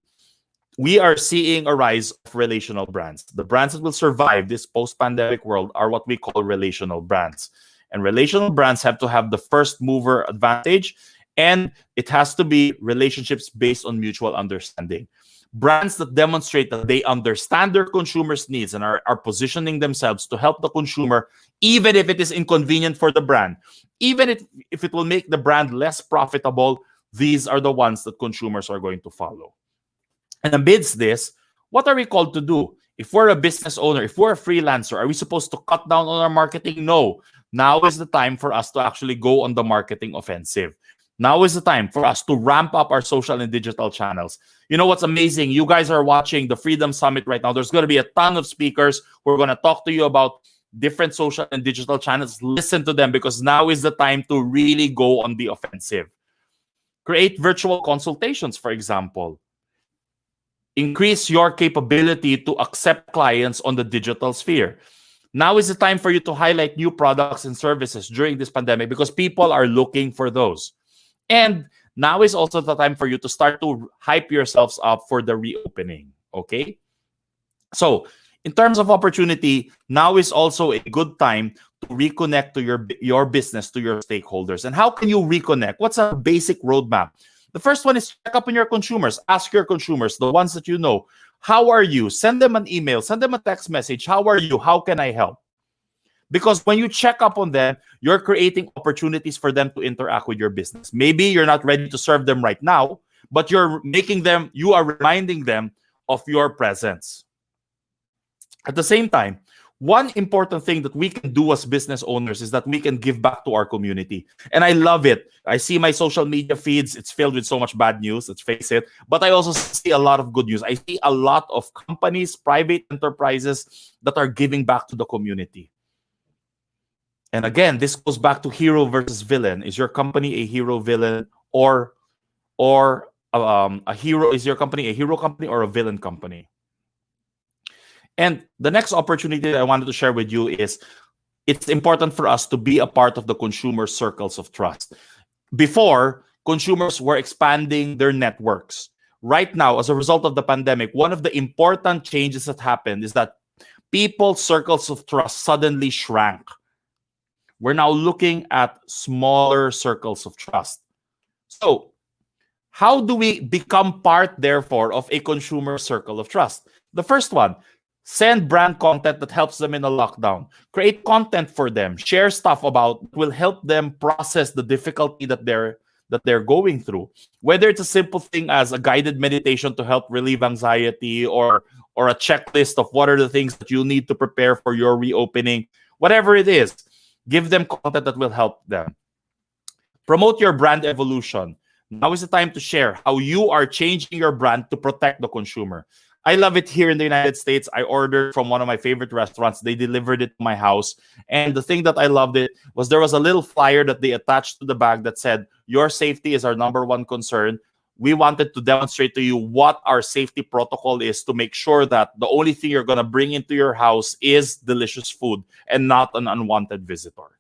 We are seeing a rise of relational brands. The brands that will survive this post-pandemic world are what we call relational brands. And relational brands have to have the first mover advantage, and it has to be relationships based on mutual understanding. Brands that demonstrate that they understand their consumers' needs and are positioning themselves to help the consumer, even if it is inconvenient for the brand, even if it will make the brand less profitable, these are the ones that consumers are going to follow. And amidst this, what are we called to do? If we're a business owner, if we're a freelancer, are we supposed to cut down on our marketing? No. Now is the time for us to actually go on the marketing offensive. Now is the time for us to ramp up our social and digital channels. You know what's amazing? You guys are watching the Freedom Summit right now. There's going to be a ton of speakers who are going to talk to you about different social and digital channels. Listen to them, because now is the time to really go on the offensive. Create virtual consultations, for example. Increase your capability to accept clients on the digital sphere. Now is the time for you to highlight new products and services during this pandemic, because people are looking for those. And now is also the time for you to start to hype yourselves up for the reopening. Okay? So, in terms of opportunity, now is also a good time to reconnect to your business, to your stakeholders. And how can you reconnect? What's a basic roadmap? The first one is check up on your consumers. Ask your consumers, the ones that you know, how are you? Send them an email, send them a text message. How are you? How can I help? Because when you check up on them, you're creating opportunities for them to interact with your business. Maybe you're not ready to serve them right now, but you are reminding them of your presence. At the same time, one important thing that we can do as business owners is that we can give back to our community. And I love it. I see my social media feeds. It's filled with so much bad news, let's face it. But I also see a lot of good news. I see a lot of companies, private enterprises that are giving back to the community. And again, this goes back to hero versus villain. Is your company a hero villain, or a hero? Is your company a hero company or a villain company? And the next opportunity that I wanted to share with you is it's important for us to be a part of the consumer circles of trust. Before, consumers were expanding their networks. Right now, as a result of the pandemic, one of the important changes that happened is that people's circles of trust suddenly shrank. We're now looking at smaller circles of trust. So, how do we become part, therefore, of a consumer circle of trust? The first one, send brand content that helps them in a lockdown. Create content for them. Share stuff about will help them process the difficulty that they're going through. Whether it's a simple thing as a guided meditation to help relieve anxiety, or a checklist of what are the things that you need to prepare for your reopening, whatever it is, give them content that will help them. Promote your brand evolution. Now is the time to share how you are changing your brand to protect the consumer. I love it here in the United States. I ordered from one of my favorite restaurants. They delivered it to my house. And the thing that I loved it was there was a little flyer that they attached to the bag that said, "Your safety is our number one concern. We wanted to demonstrate to you what our safety protocol is to make sure that the only thing you're going to bring into your house is delicious food and not an unwanted visitor."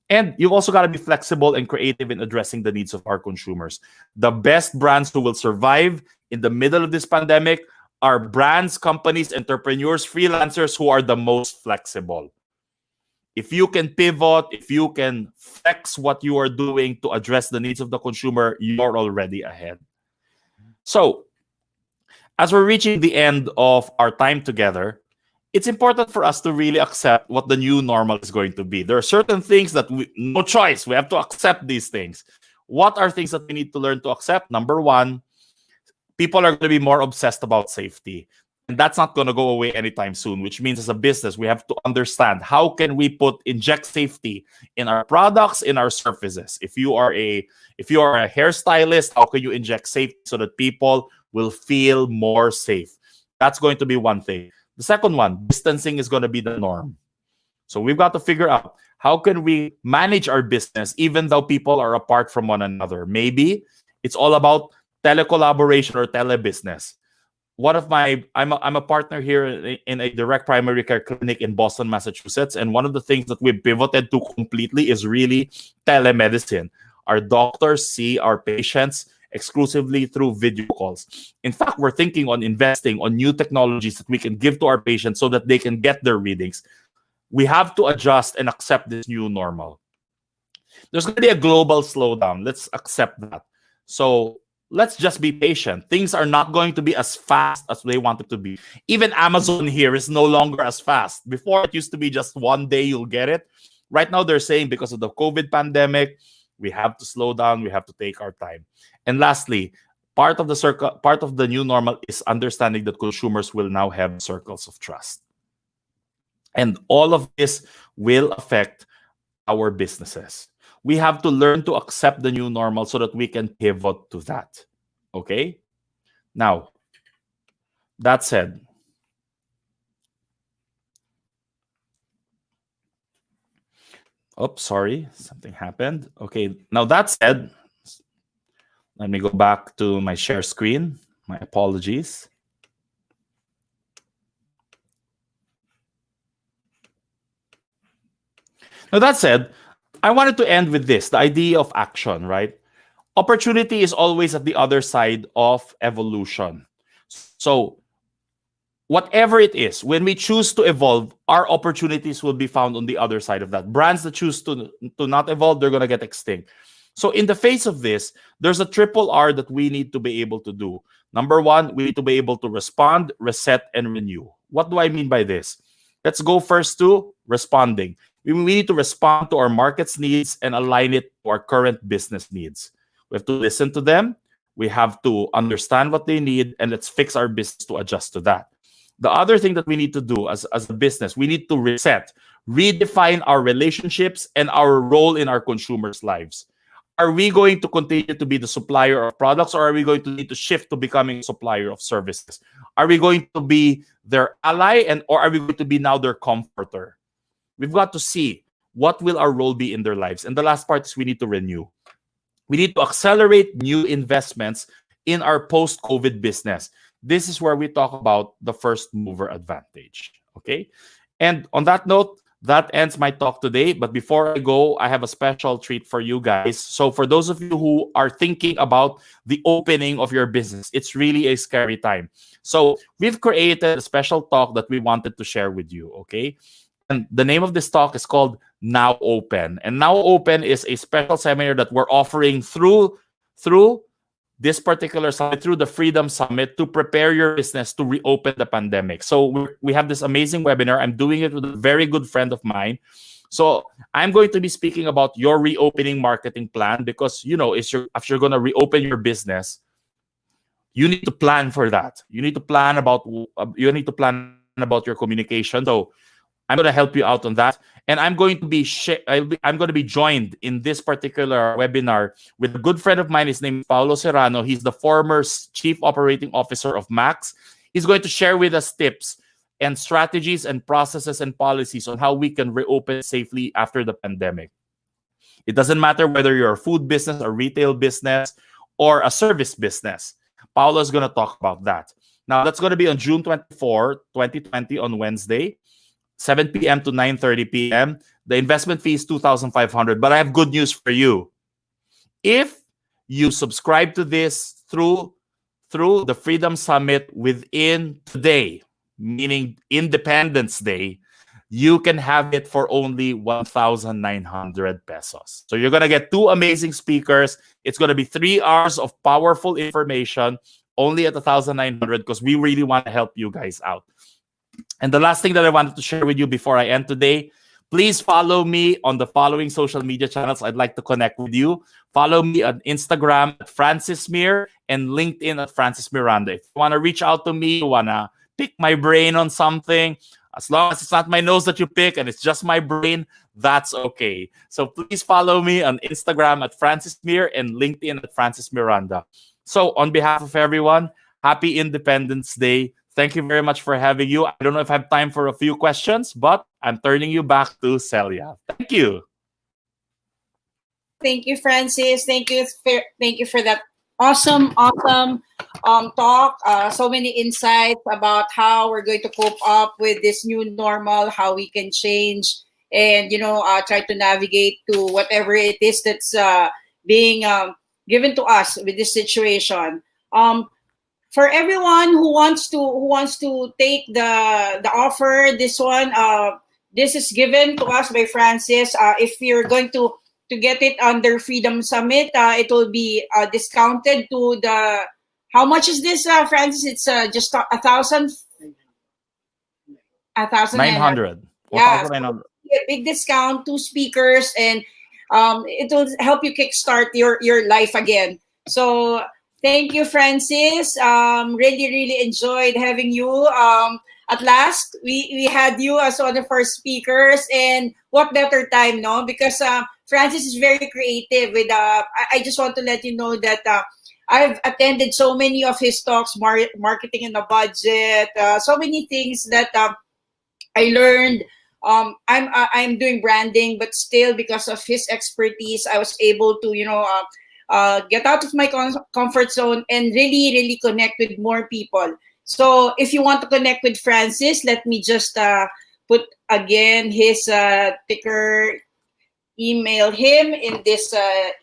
And you've also got to be flexible and creative in addressing the needs of our consumers. The best brands who will survive in the middle of this pandemic are brands, companies, entrepreneurs, freelancers who are the most flexible. If you can pivot, if you can flex what you are doing to address the needs of the consumer, you're already ahead. So, as we're reaching the end of our time together, it's important for us to really accept what the new normal is going to be. There are certain things that no choice, we have to accept these things. What are things that we need to learn to accept? Number one, people are going to be more obsessed about safety. And that's not going to go away anytime soon, which means as a business, we have to understand how can we inject safety in our products, in our services. If you are a hairstylist, how can you inject safety so that people will feel more safe? That's going to be one thing. The second one, distancing is going to be the norm. So we've got to figure out how can we manage our business even though people are apart from one another. Maybe it's all about telecollaboration or telebusiness. I'm a partner here in a direct primary care clinic in Boston, Massachusetts, and one of the things that we pivoted to completely is really telemedicine. Our doctors see our patients exclusively through video calls. In fact, we're thinking on investing on new technologies that we can give to our patients so that they can get their readings. We have to adjust and accept this new normal. There's going to be a global slowdown. Let's accept that. So let's just be patient. Things are not going to be as fast as they want it to be. Even Amazon here is no longer as fast. Before, it used to be just one day you'll get it. Right now, they're saying because of the COVID pandemic, we have to slow down. We have to take our time. And lastly, part of the new normal is understanding that consumers will now have circles of trust. And all of this will affect our businesses. We have to learn to accept the new normal so that we can pivot to that. Okay? Now, that said, oops, sorry, something happened. Okay, now that said, let me go back to my share screen. My apologies. Now that said, I wanted to end with this, the idea of action, right? Opportunity is always at the other side of evolution. So whatever it is, when we choose to evolve, our opportunities will be found on the other side of that. Brands that choose to not evolve, they're going to get extinct. So in the face of this, there's a triple R that we need to be able to do. Number one, we need to be able to respond, reset, and renew. What do I mean by this? Let's go first to responding. We need to respond to our market's needs and align it to our current business needs. We have to listen to them. We have to understand what they need, and let's fix our business to adjust to that. The other thing that we need to do as a business, we need to reset, redefine our relationships and our role in our consumers' lives. Are we going to continue to be the supplier of products, or are we going to need to shift to becoming a supplier of services? Are we going to be their ally, or are we going to be now their comforter? We've got to see what will our role be in their lives. And the last part is we need to renew. We need to accelerate new investments in our post-COVID business. This is where we talk about the first mover advantage. Okay? And on that note, that ends my talk today. But before I go, I have a special treat for you guys. So for those of you who are thinking about the opening of your business, it's really a scary time. So we've created a special talk that we wanted to share with you. Okay? And the name of this talk is called Now Open. And Now Open is a special seminar that we're offering through this particular summit, through the Freedom Summit, to prepare your business to reopen the pandemic. So we have this amazing webinar. I'm doing it with a very good friend of mine. So I'm going to be speaking about your reopening marketing plan, because, you know, if you're going to reopen your business, you need to plan for that. You need to plan about your communication. So I'm going to help you out on that. And I'm going to be joined in this particular webinar with a good friend of mine. His name is Paulo Serrano. He's the former Chief Operating Officer of Max. He's going to share with us tips and strategies and processes and policies on how we can reopen safely after the pandemic. It doesn't matter whether you're a food business, a retail business, or a service business. Paulo is going to talk about that. Now, that's going to be on June 24, 2020 on Wednesday. 7 p.m. to 9:30 p.m. The investment fee is 2,500. But I have good news for you. If you subscribe to this through the Freedom Summit within today, meaning Independence Day, you can have it for only 1,900 pesos. So you're going to get two amazing speakers. It's going to be 3 hours of powerful information only at 1,900 because we really want to help you guys out. And the last thing that I wanted to share with you before I end today, please follow me on the following social media channels. I'd like to connect with you. Follow me on Instagram at Francis Mir and LinkedIn at Francis Miranda. If you want to reach out to me, you want to pick my brain on something, as long as it's not my nose that you pick and it's just my brain, that's okay. So please follow me on Instagram at Francis Mir and LinkedIn at Francis Miranda. So on behalf of everyone, happy Independence Day. Thank you very much for having you. I don't know if I have time for a few questions, but I'm turning you back to Celia. Thank you. Thank you, Francis. Thank you for that awesome talk. So many insights about how we're going to cope up with this new normal, how we can change, and try to navigate to whatever it is that's being given to us with this situation. For everyone who wants to take the offer, this is given to us by Francis. If you're going to get it under Freedom Summit, it will be discounted to the. How much is this, Francis? It's just 1,000. 900. Yeah, so a big discount, 2 speakers, and it will help you kickstart your life again. So thank you, Francis. Really enjoyed having you. At last, we had you as one of our speakers, and what better time, no? Because Francis is very creative. I just want to let you know that I've attended so many of his talks, marketing in the budget, so many things that I learned. I'm doing branding, but still, because of his expertise, I was able to get out of my comfort zone and really connect with more people. So if you want to connect with Francis, let me just put again his ticker. Email him in this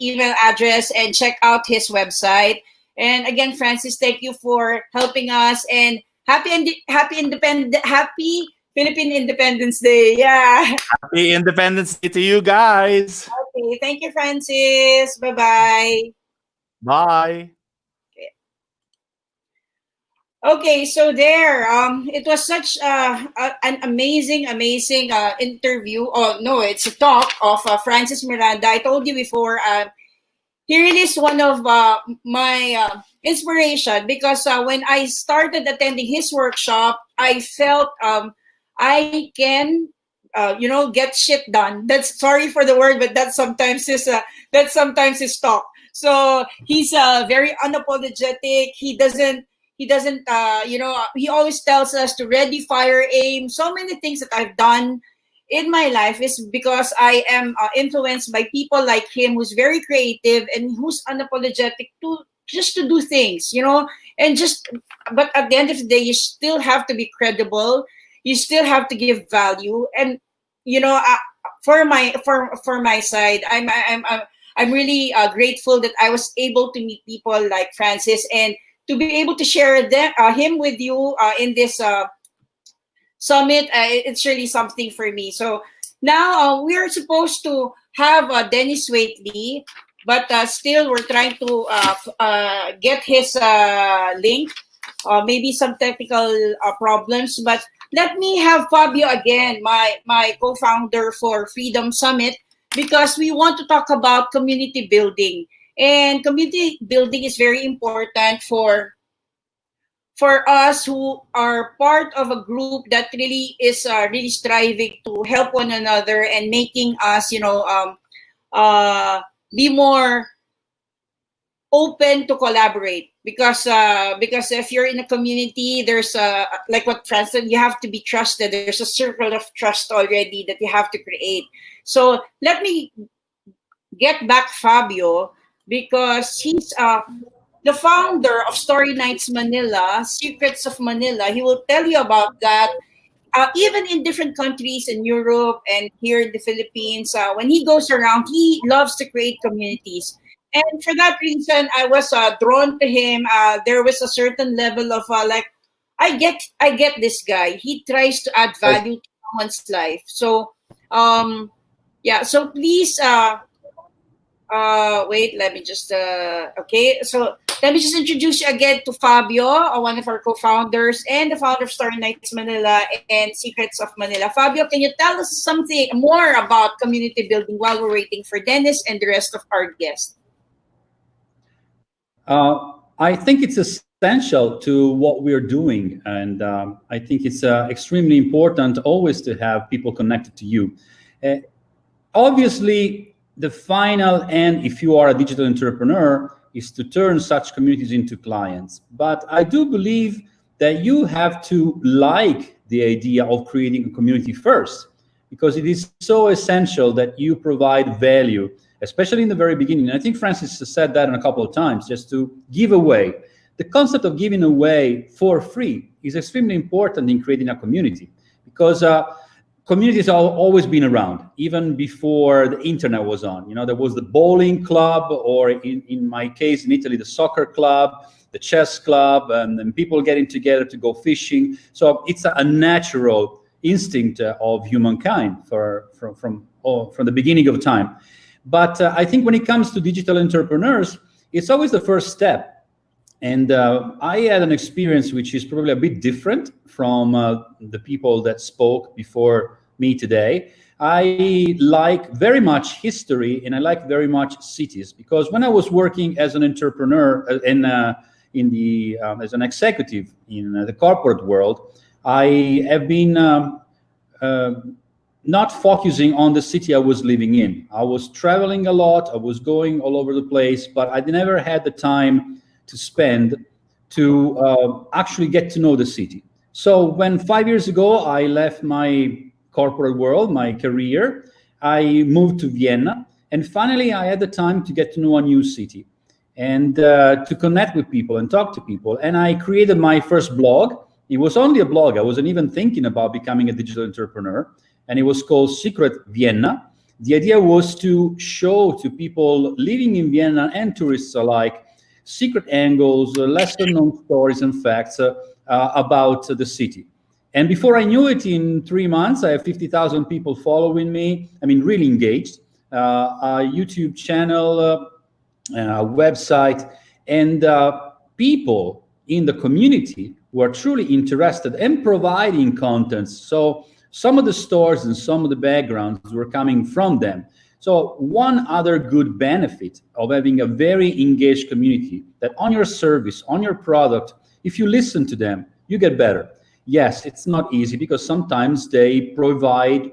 email address and check out his website. And again, Francis, thank you for helping us, and happy Philippine Independence Day. Yeah. Happy Independence Day to you guys. Okay. Thank you, Francis. Bye-bye. Bye. Okay, so there, it was such an amazing interview. Oh no, it's a talk of Francis Miranda. I told you before, he really is one of my inspiration, because when I started attending his workshop, I felt I can, get shit done. That's, sorry for the word, but that's sometimes his talk. So he's very unapologetic. He doesn't he always tells us to ready, fire, aim. So many things that I've done in my life is because I am influenced by people like him, who's very creative and who's unapologetic to do things, but at the end of the day, you still have to be credible. You still have to give value. And for my side, I'm really grateful that I was able to meet people like Francis, and to be able to share him with you in this summit. It's really something for me. So now we are supposed to have Dennis Waitley, but still we're trying to get his link. Maybe some technical problems, but let me have Fabio again, my co-founder for Freedom Summit, because we want to talk about community building. And community building is very important for us who are part of a group that really is really striving to help one another and making us, be more open to collaborate. Because if you're in a community, there's like what Franz said, you have to be trusted. There's a circle of trust already that you have to create. So let me get back Fabio, because he's the founder of Story Nights Manila, Secrets of Manila. He will tell you about that. even in different countries in Europe and here in the Philippines, when he goes around, he loves to create communities. And for that reason, I was drawn to him. There was a certain level of like, I get this guy. He tries to add value to someone's life. So, yeah. So please, wait. Let me just okay. So let me just introduce you again to Fabio, one of our co-founders and the founder of Starry Nights Manila and Secrets of Manila. Fabio, can you tell us something more about community building while we're waiting for Dennis and the rest of our guests? I think it's essential to what we're doing, and I think it's extremely important always to have people connected to you. Obviously, the final end, if you are a digital entrepreneur, is to turn such communities into clients. But I do believe that you have to like the idea of creating a community first, because it is so essential that you provide value, especially in the very beginning. And I think Francis has said that a couple of times, just to give away. The concept of giving away for free is extremely important in creating a community, because communities have always been around, even before the internet was on. You know, there was the bowling club, or in my case, in Italy, the soccer club, the chess club, and people getting together to go fishing. So it's a natural instinct of humankind from the beginning of time. But I think when it comes to digital entrepreneurs, it's always the first step. And I had an experience which is probably a bit different from the people that spoke before me today. I like very much history, and I like very much cities, because when I was working as an entrepreneur as an executive in the corporate world, I have been not focusing on the city I was living in. I was traveling a lot, I was going all over the place, but I never had the time to spend to actually get to know the city. So when 5 years ago I left my corporate world, my career, I moved to Vienna, and finally I had the time to get to know a new city and to connect with people and talk to people. And I created my first blog. It was only a blog. I wasn't even thinking about becoming a digital entrepreneur. And it was called Secret Vienna. The idea was to show to people living in Vienna and tourists alike secret angles, lesser known stories and facts about the city. And before I knew it, in 3 months, I have 50,000 people following me. I mean, really engaged. A YouTube channel, a website, and people in the community who are truly interested and providing contents. So some of the stories and some of the backgrounds were coming from them. So one other good benefit of having a very engaged community, that on your service, on your product, if you listen to them, you get better. Yes, it's not easy, because sometimes they provide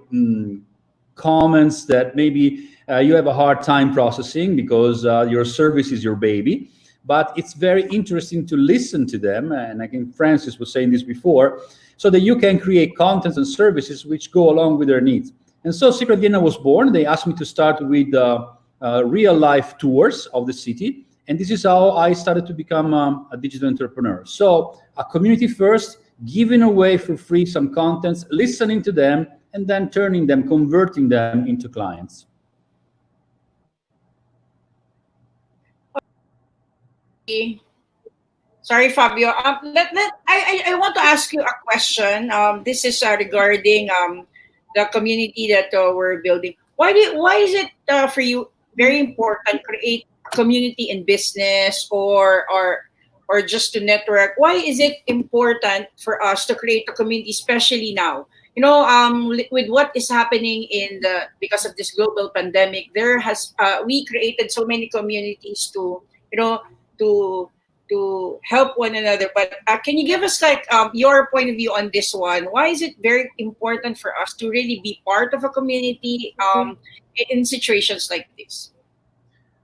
comments that maybe you have a hard time processing, because your service is your baby. But it's very interesting to listen to them. And I think Francis was saying this before, so that you can create contents and services which go along with their needs. And so Secret Vienna was born. They asked me to start with real life tours of the city. And this is how I started to become a digital entrepreneur. So a community first, giving away for free some contents, listening to them, and then turning them, converting them into clients. Sorry, Fabio. I want to ask you a question. This is regarding the community that we're building. Why is it for you very important to create a community in business or just to network? Why is it important for us to create a community, especially now? You know, with what is happening because of this global pandemic, we created so many communities to help one another. But can you give us your point of view on this one? Why is it very important for us to really be part of a community in situations like this?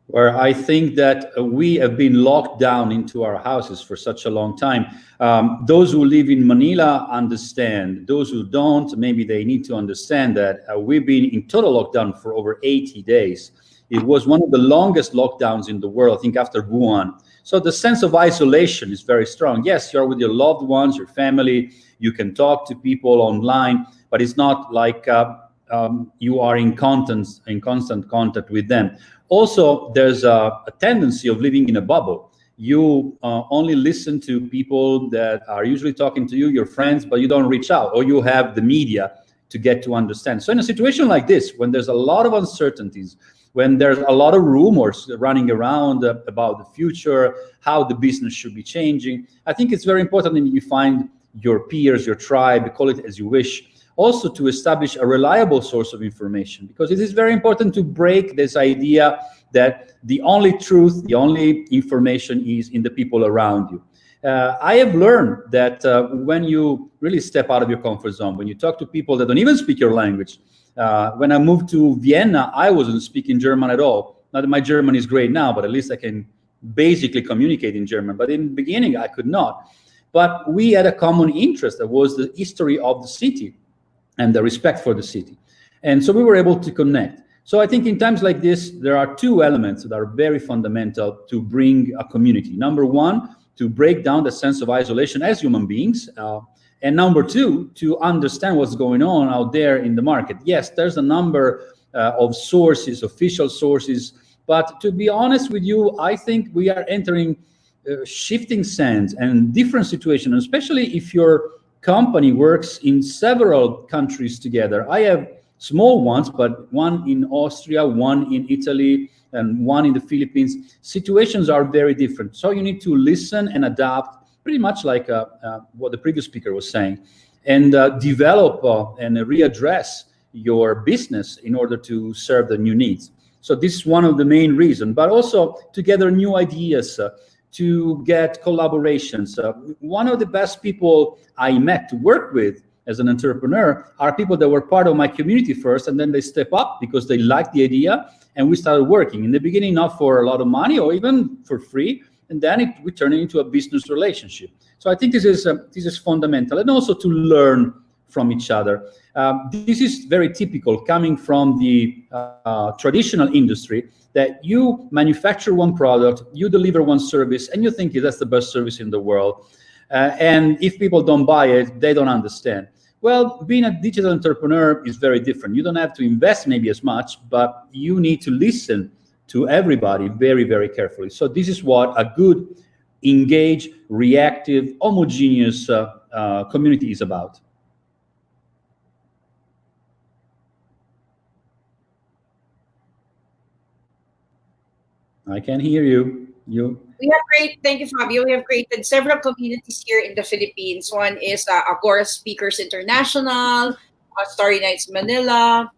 Where I think that we have been locked down into our houses for such a long time. Those who live in Manila understand. Those who don't, maybe they need to understand that we've been in total lockdown for over 80 days. It was one of the longest lockdowns in the world, I think, after Wuhan. So the sense of isolation is very strong. Yes, you're with your loved ones, your family. You can talk to people online, but it's not like you are in constant contact with them. Also, there's a tendency of living in a bubble. You only listen to people that are usually talking to you, your friends, but you don't reach out, or you have the media to get to understand. So in a situation like this, when there's a lot of uncertainties, when there's a lot of rumors running around about the future, how the business should be changing, I think it's very important that you find your peers, your tribe, call it as you wish, also to establish a reliable source of information, because it is very important to break this idea that the only truth, the only information is in the people around you. I have learned that when you really step out of your comfort zone, when you talk to people that don't even speak your language. When I moved to Vienna, I wasn't speaking German at all. Not that my German is great now, but at least I can basically communicate in German. But in the beginning, I could not. But we had a common interest, that was the history of the city and the respect for the city. And so we were able to connect. So I think in times like this, there are two elements that are very fundamental to bring a community. Number one, to break down the sense of isolation as human beings. And number two, to understand what's going on out there in the market. Yes, there's a number of sources, official sources, but to be honest with you, I think we are entering shifting sands and different situations, especially if your company works in several countries together. I have small ones, but one in Austria, one in Italy, and one in the Philippines. Situations are very different. So you need to listen and adapt, pretty much like what the previous speaker was saying, and develop and readdress your business in order to serve the new needs. So this is one of the main reasons, but also to gather new ideas, to get collaborations. One of the best people I met to work with as an entrepreneur are people that were part of my community first, and then they step up because they liked the idea, and we started working. In the beginning, not for a lot of money or even for free, and then we turn it into a business relationship. So I think this is fundamental, and also to learn from each other. This is very typical coming from the traditional industry, that you manufacture one product, you deliver one service, and you think that's the best service in the world. And if people don't buy it, they don't understand. Well, being a digital entrepreneur is very different. You don't have to invest maybe as much, but you need to listen to everybody very, very carefully. So this is what a good, engaged, reactive, homogeneous community is about. I can hear you. Thank you, Fabio. We have created several communities here in the Philippines. One is Agora Speakers International, Story Nights Manila,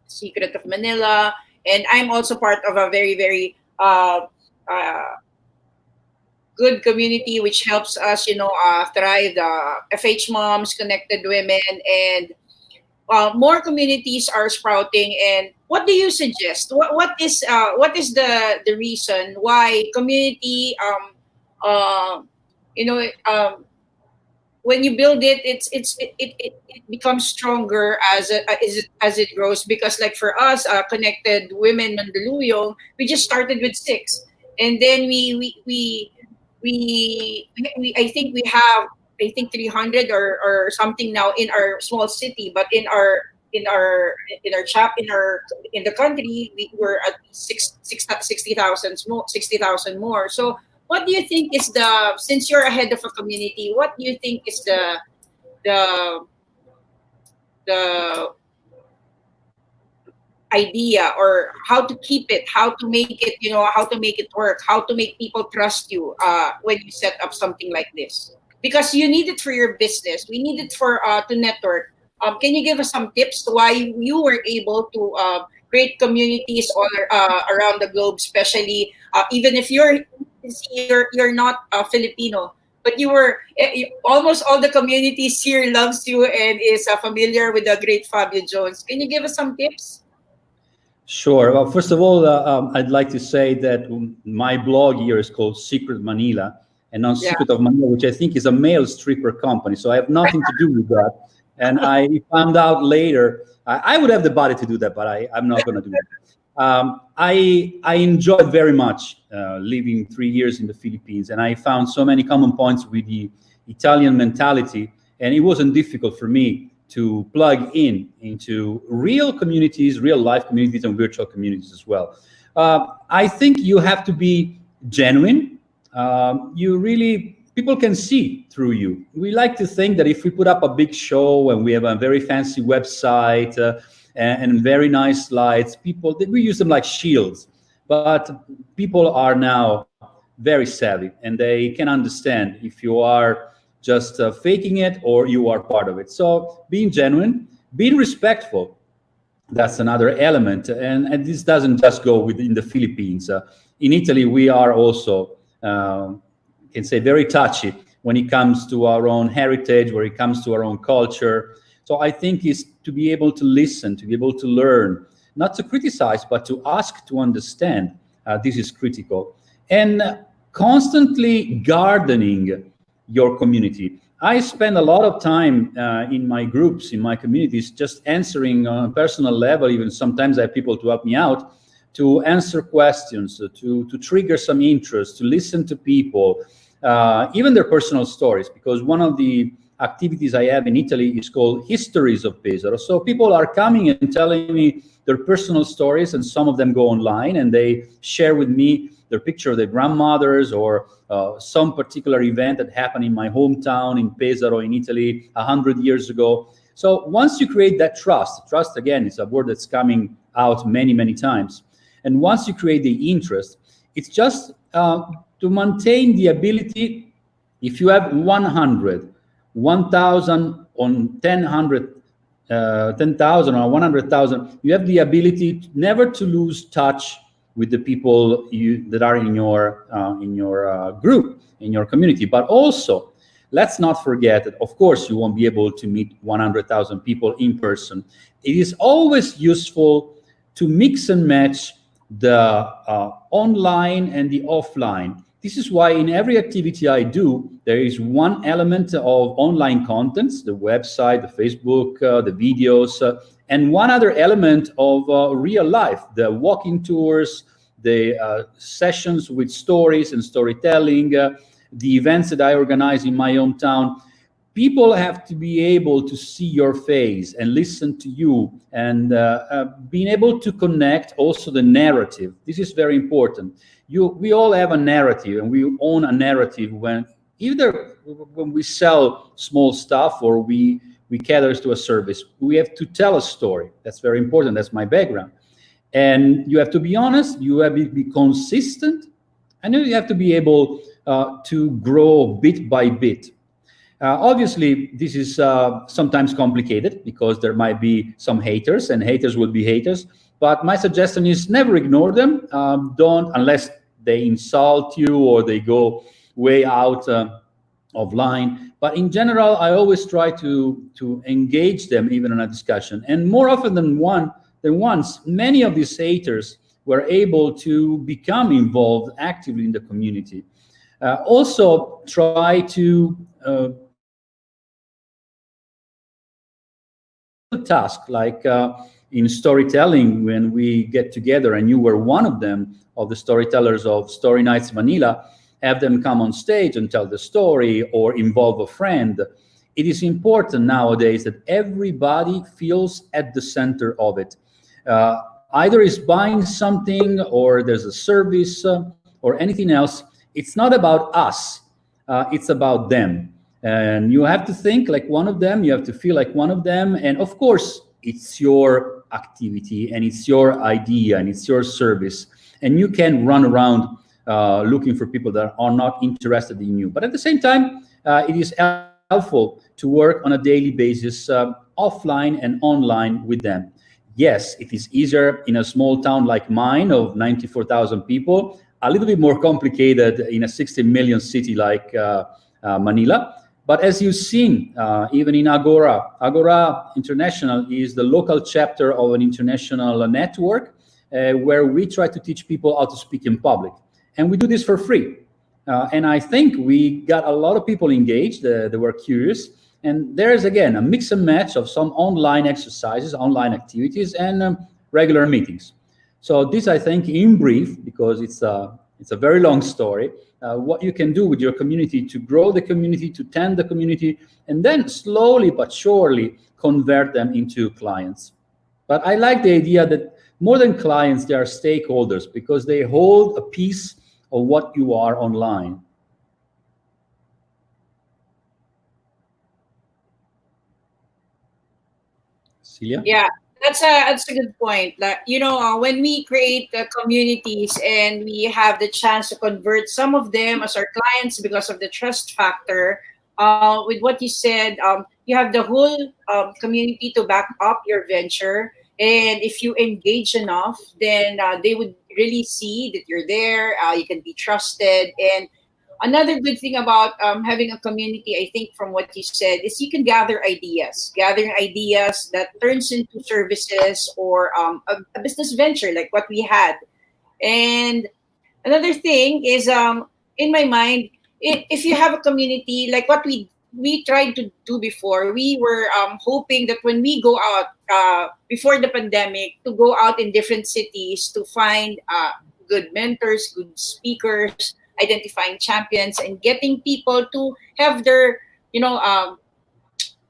Secret of Manila, and I'm also part of a very, very good community which helps us, thrive. The FH Moms, Connected Women, and more communities are sprouting. And what do you suggest? What is the reason why community when you build it, it becomes stronger as it grows? Because like for us, Connected Women Mandaluyong, we just started with 6, and then we I think we have 300 or something now in our small city, but in the country we were at 60,000 more. So what do you think is since you're ahead of a community, what do you think is the idea, or how to keep it, how to make it, how to make it work, how to make people trust you when you set up something like this? Because you need it for your business. We need it for to network. Can you give us some tips why you were able to create communities all around the globe, especially even if you're not Filipino, but almost all the communities here loves you and is familiar with the great Fabio Jones. Can you give us some tips? Sure. Well, first of all, I'd like to say that my blog here is called Secret Manila, and not Secret of Manila, which I think is a male stripper company. So I have nothing to do with that. And I found out later, I would have the body to do that, but I'm not going to do that. I enjoyed very much living 3 years in the Philippines, and I found so many common points with the Italian mentality, and it wasn't difficult for me to plug in into real communities, real life communities, and virtual communities as well. I think you have to be genuine. You really, people can see through you. We like to think that if we put up a big show and we have a very fancy website and very nice slides, we use them like shields. But people are now very savvy, and they can understand if you are just faking it or you are part of it. So being genuine, being respectful, that's another element. And this doesn't just go within the Philippines. In Italy, we are also, can say, very touchy when it comes to our own heritage, when it comes to our own culture. So I think is to be able to listen, to be able to learn, not to criticize, but to ask to understand. This is critical. And constantly gardening your community. I spend a lot of time in my groups, in my communities, just answering on a personal level. Even sometimes I have people to help me out, to answer questions, to trigger some interest, to listen to people, even their personal stories, because one of the activities I have in Italy is called Histories of Pesaro. So people are coming and telling me their personal stories, and some of them go online and they share with me their picture of their grandmothers or some particular event that happened in my hometown in Pesaro in Italy 100 years ago. So once you create that trust again, it's a word that's coming out many, many times. And once you create the interest, it's just to maintain the ability. If you have 100, 1,000 on 10,000 or 100,000, you have the ability never to lose touch with the people that are in your group, in your community. But also, let's not forget that, of course, you won't be able to meet 100,000 people in person. It is always useful to mix and match the online and the offline. This is why in every activity I do, there is one element of online contents, the website, the Facebook, the videos, and one other element of real life, the walking tours, the sessions with stories and storytelling, the events that I organize in my hometown. People have to be able to see your face and listen to you, and being able to connect also the narrative. This is very important. We all have a narrative, and we own a narrative when either when we sell small stuff or we cater to a service. We have to tell a story. That's very important. That's my background. And you have to be honest, you have to be consistent, and you have to be able to grow bit by bit. Obviously, this is sometimes complicated because there might be some haters, and haters will be haters. But my suggestion is never ignore them. Don't, unless they insult you or they go way out of line. But in general, I always try to engage them even in a discussion. And more often than once, many of these haters were able to become involved actively in the community. Also, try to task like in storytelling, when we get together, and you were one of them, of the storytellers of Story Nights Manila, have them come on stage and tell the story or involve a friend. It is important nowadays that everybody feels at the center of it. Either is buying something or there's a service or anything else. It's not about us, it's about them. And you have to think like one of them, you have to feel like one of them. And of course, it's your activity and it's your idea and it's your service. And you can run around looking for people that are not interested in you. But at the same time, it is helpful to work on a daily basis, offline and online with them. Yes, it is easier in a small town like mine of 94,000 people, a little bit more complicated in a 60 million city like Manila. But as you've seen, even in Agora International is the local chapter of an international network where we try to teach people how to speak in public. And we do this for free. And I think we got a lot of people engaged. They were curious. And there's, again, a mix and match of some online exercises, online activities, and regular meetings. So this, I think, in brief, because it's a very long story, what you can do with your community to grow the community, to tend the community, and then slowly but surely convert them into clients. But I like the idea that more than clients, they are stakeholders because they hold a piece of what you are online. Celia? Yeah, that's a good point. Like, when we create communities and we have the chance to convert some of them as our clients because of the trust factor, with what you said, you have the whole community to back up your venture. And if you engage enough, then they would really see that you're there. You can be trusted. And another good thing about having a community, I think, from what you said, is you can gathering ideas that turns into services or a business venture like what we had. And another thing is, in my mind, if you have a community like what we tried to do before, we were hoping that when we go out before the pandemic, to go out in different cities to find good mentors, good speakers, identifying champions, and getting people to have their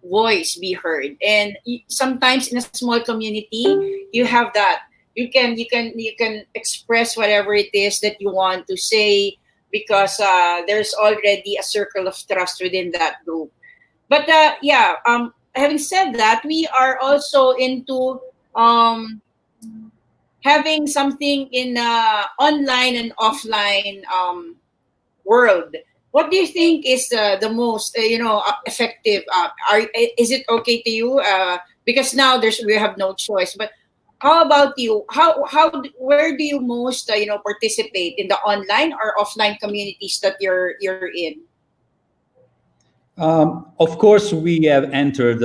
voice be heard. And sometimes in a small community, you have that. You can express whatever it is that you want to say because there's already a circle of trust within that group. But yeah, having said that, we are also into having something in online and offline world. What do you think is the most effective? Is it okay to you? Because now we have no choice. But how about you? Where do you most participate in the online or offline communities that you're in? Of course, we have entered,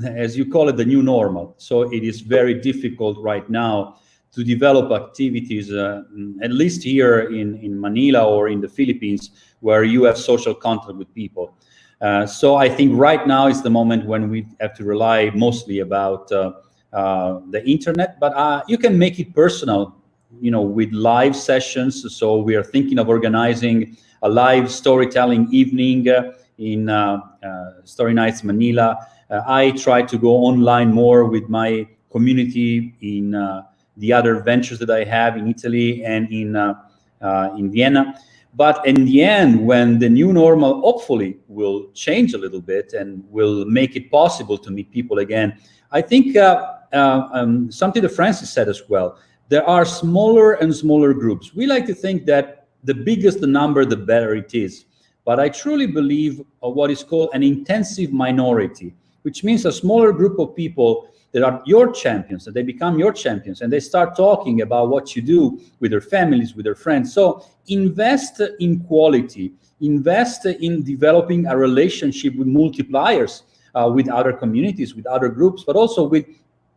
as you call it, the new normal. So it is very difficult right now to develop activities, at least here in Manila or in the Philippines, where you have social contact with people. So I think right now is the moment when we have to rely mostly about the internet, but you can make it personal, with live sessions. So we are thinking of organizing a live storytelling evening in Story Nights Manila. I try to go online more with my community in the other ventures that I have in Italy and in Vienna. But in the end, when the new normal hopefully will change a little bit and will make it possible to meet people again, I think something that Francis said as well, there are smaller and smaller groups. We like to think that the bigger the number, the better it is. But I truly believe what is called an intensive minority, which means a smaller group of people that are your champions, that they become your champions, and they start talking about what you do with their families, with their friends. So invest in quality, invest in developing a relationship with multipliers, with other communities, with other groups, but also with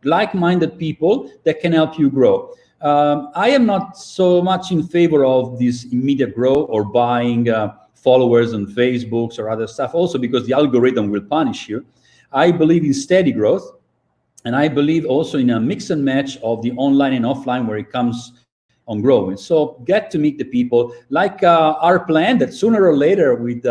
like-minded people that can help you grow. I am not so much in favor of this immediate growth or buying followers on Facebooks or other stuff, also because the algorithm will punish you. I believe in steady growth. And I believe also in a mix and match of the online and offline where it comes on growing. So get to meet the people, like our plan that sooner or later with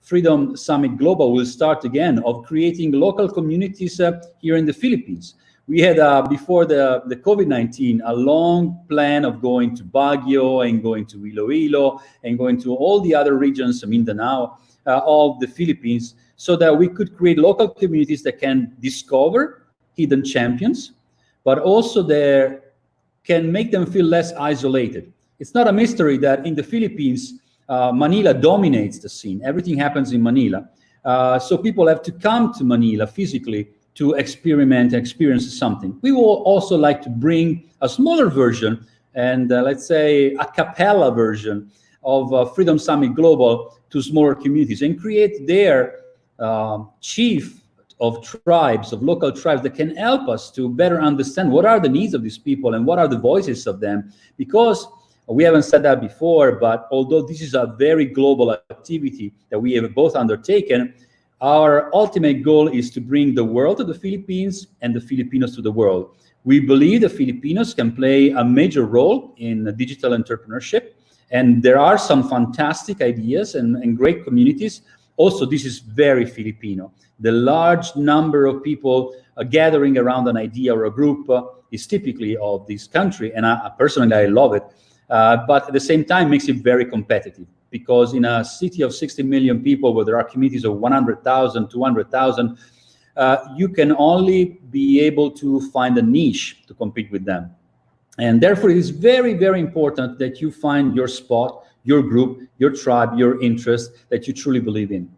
Freedom Summit Global will start again, of creating local communities here in the Philippines. We had, before the COVID-19, a long plan of going to Baguio and going to Iloilo and going to all the other regions, Mindanao, of the Philippines, so that we could create local communities that can discover hidden champions, but also there can make them feel less isolated. It's not a mystery that in the Philippines, Manila dominates the scene. Everything happens in Manila. So people have to come to Manila physically to experiment and experience something. We will also like to bring a smaller version and let's say a cappella version of Freedom Summit Global to smaller communities and create their chief of tribes, of local tribes that can help us to better understand what are the needs of these people and what are the voices of them. Because we haven't said that before, but although this is a very global activity that we have both undertaken, our ultimate goal is to bring the world to the Philippines and the Filipinos to the world. We believe the Filipinos can play a major role in digital entrepreneurship, and there are some fantastic ideas and great communities. Also, this is very Filipino. The large number of people gathering around an idea or a group is typically of this country, and personally, I love it. But at the same time, makes it very competitive, because in a city of 60 million people, where there are communities of 100,000, 200,000, you can only be able to find a niche to compete with them. And therefore, it is very, very important that you find your spot, your group, your tribe, your interest that you truly believe in.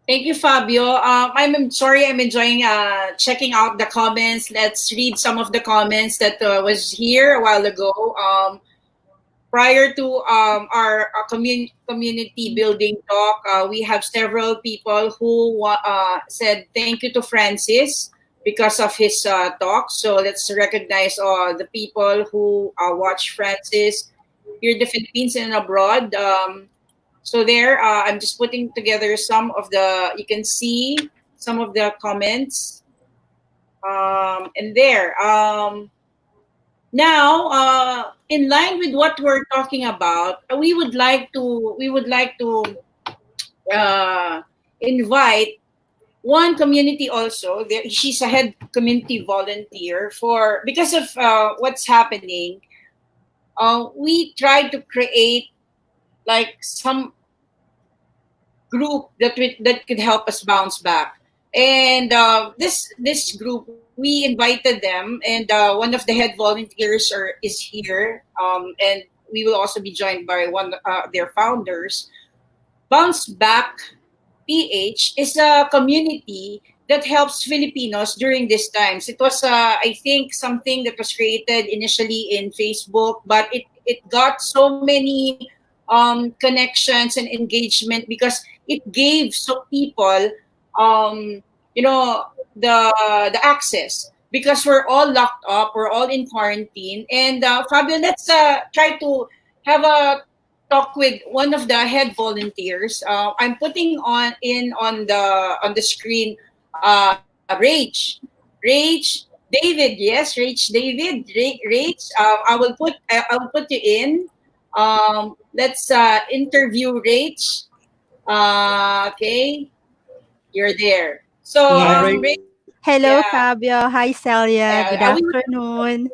Thank you, Fabio. I'm sorry, I'm enjoying checking out the comments. Let's read some of the comments that was here a while ago. Prior to our community building talk, we have several people who said thank you to Francis because of his talk. So let's recognize the people who watch Francis here in the Philippines and abroad. So there, I'm just putting together some of the, you can see some of the comments. And there. Now, in line with what we're talking about, we would like to invite one community also. She's a head community volunteer for, because of what's happening. We try to create like some group that could help us bounce back. And this group, we invited them, and one of the head volunteers is here, and we will also be joined by one their founders. Bounceback PH is a community that helps Filipinos during these times. It was, I think, something that was created initially in Facebook, but it got so many connections and engagement because it gave so people, you know, the access, because we're all locked up, we're all in quarantine. And Fabio, let's try to have a talk with one of the head volunteers. I'm putting on the screen Rach David. Yes, Rach David. Rach, I will put you in. Let's interview Rach. Okay, you're there. So Hi, Ray. Rach, Hello, yeah, Fabio. Hi, Celia. Good we afternoon.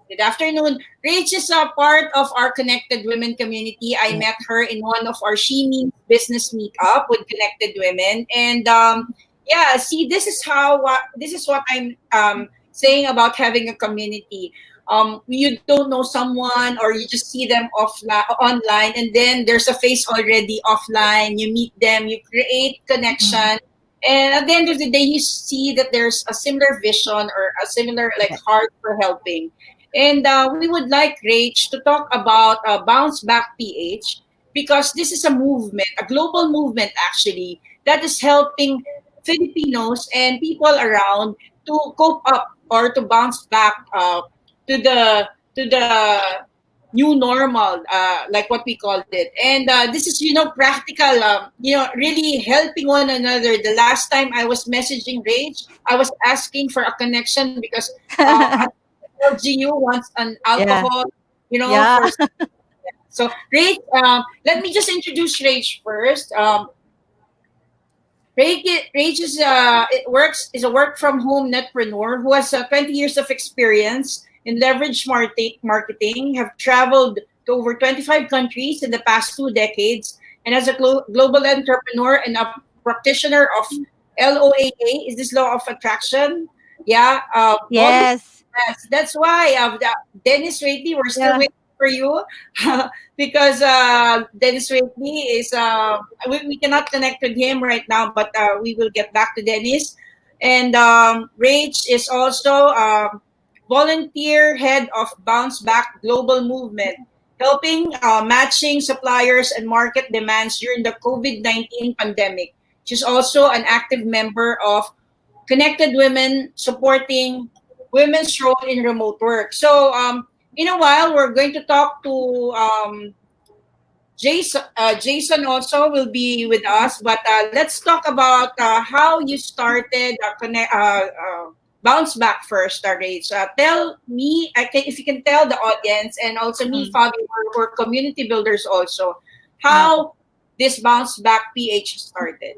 Good afternoon. Rach is a part of our Connected Women community. I met her in one of our She Means business meetup with Connected Women, and yeah, see, this is what I'm saying about having a community. You don't know someone, or you just see them online, and then there's a face already offline. You meet them, you create connection. And at the end of the day, you see that there's a similar vision or a similar like heart for helping. And we would like Rach to talk about Bounceback PH, because this is a movement, a global movement actually, that is helping Filipinos and people around to cope up or to bounce back to the new normal, like what we called it. And this is, practical, really helping one another. The last time I was messaging Rach, I was asking for a connection because LGU wants an Yeah. alcohol, Yeah. for. So Rach, let me just introduce Rach first. Rach is a work from home netpreneur who has 20 years of experience in leverage marketing, have traveled to over 25 countries in the past 2 decades, and as a global entrepreneur and a practitioner of LOAA, is this law of attraction? Yeah, Yes. yes, that's why Dennis Rately, we're still Yeah. waiting for you because Dennis Rately is we cannot connect with him right now, but we will get back to Dennis. And Rach is also volunteer head of Bounce Back Global Movement, helping matching suppliers and market demands during the COVID-19 pandemic. She's also an active member of Connected Women, supporting women's role in remote work. So, in a while, we're going to talk to Jason also will be with us, but let's talk about how you started bounce back first, Rach. Tell me, if you can tell the audience, and also me, Mm. Fabi, we're community builders also, Okay. how this bounce back PH started.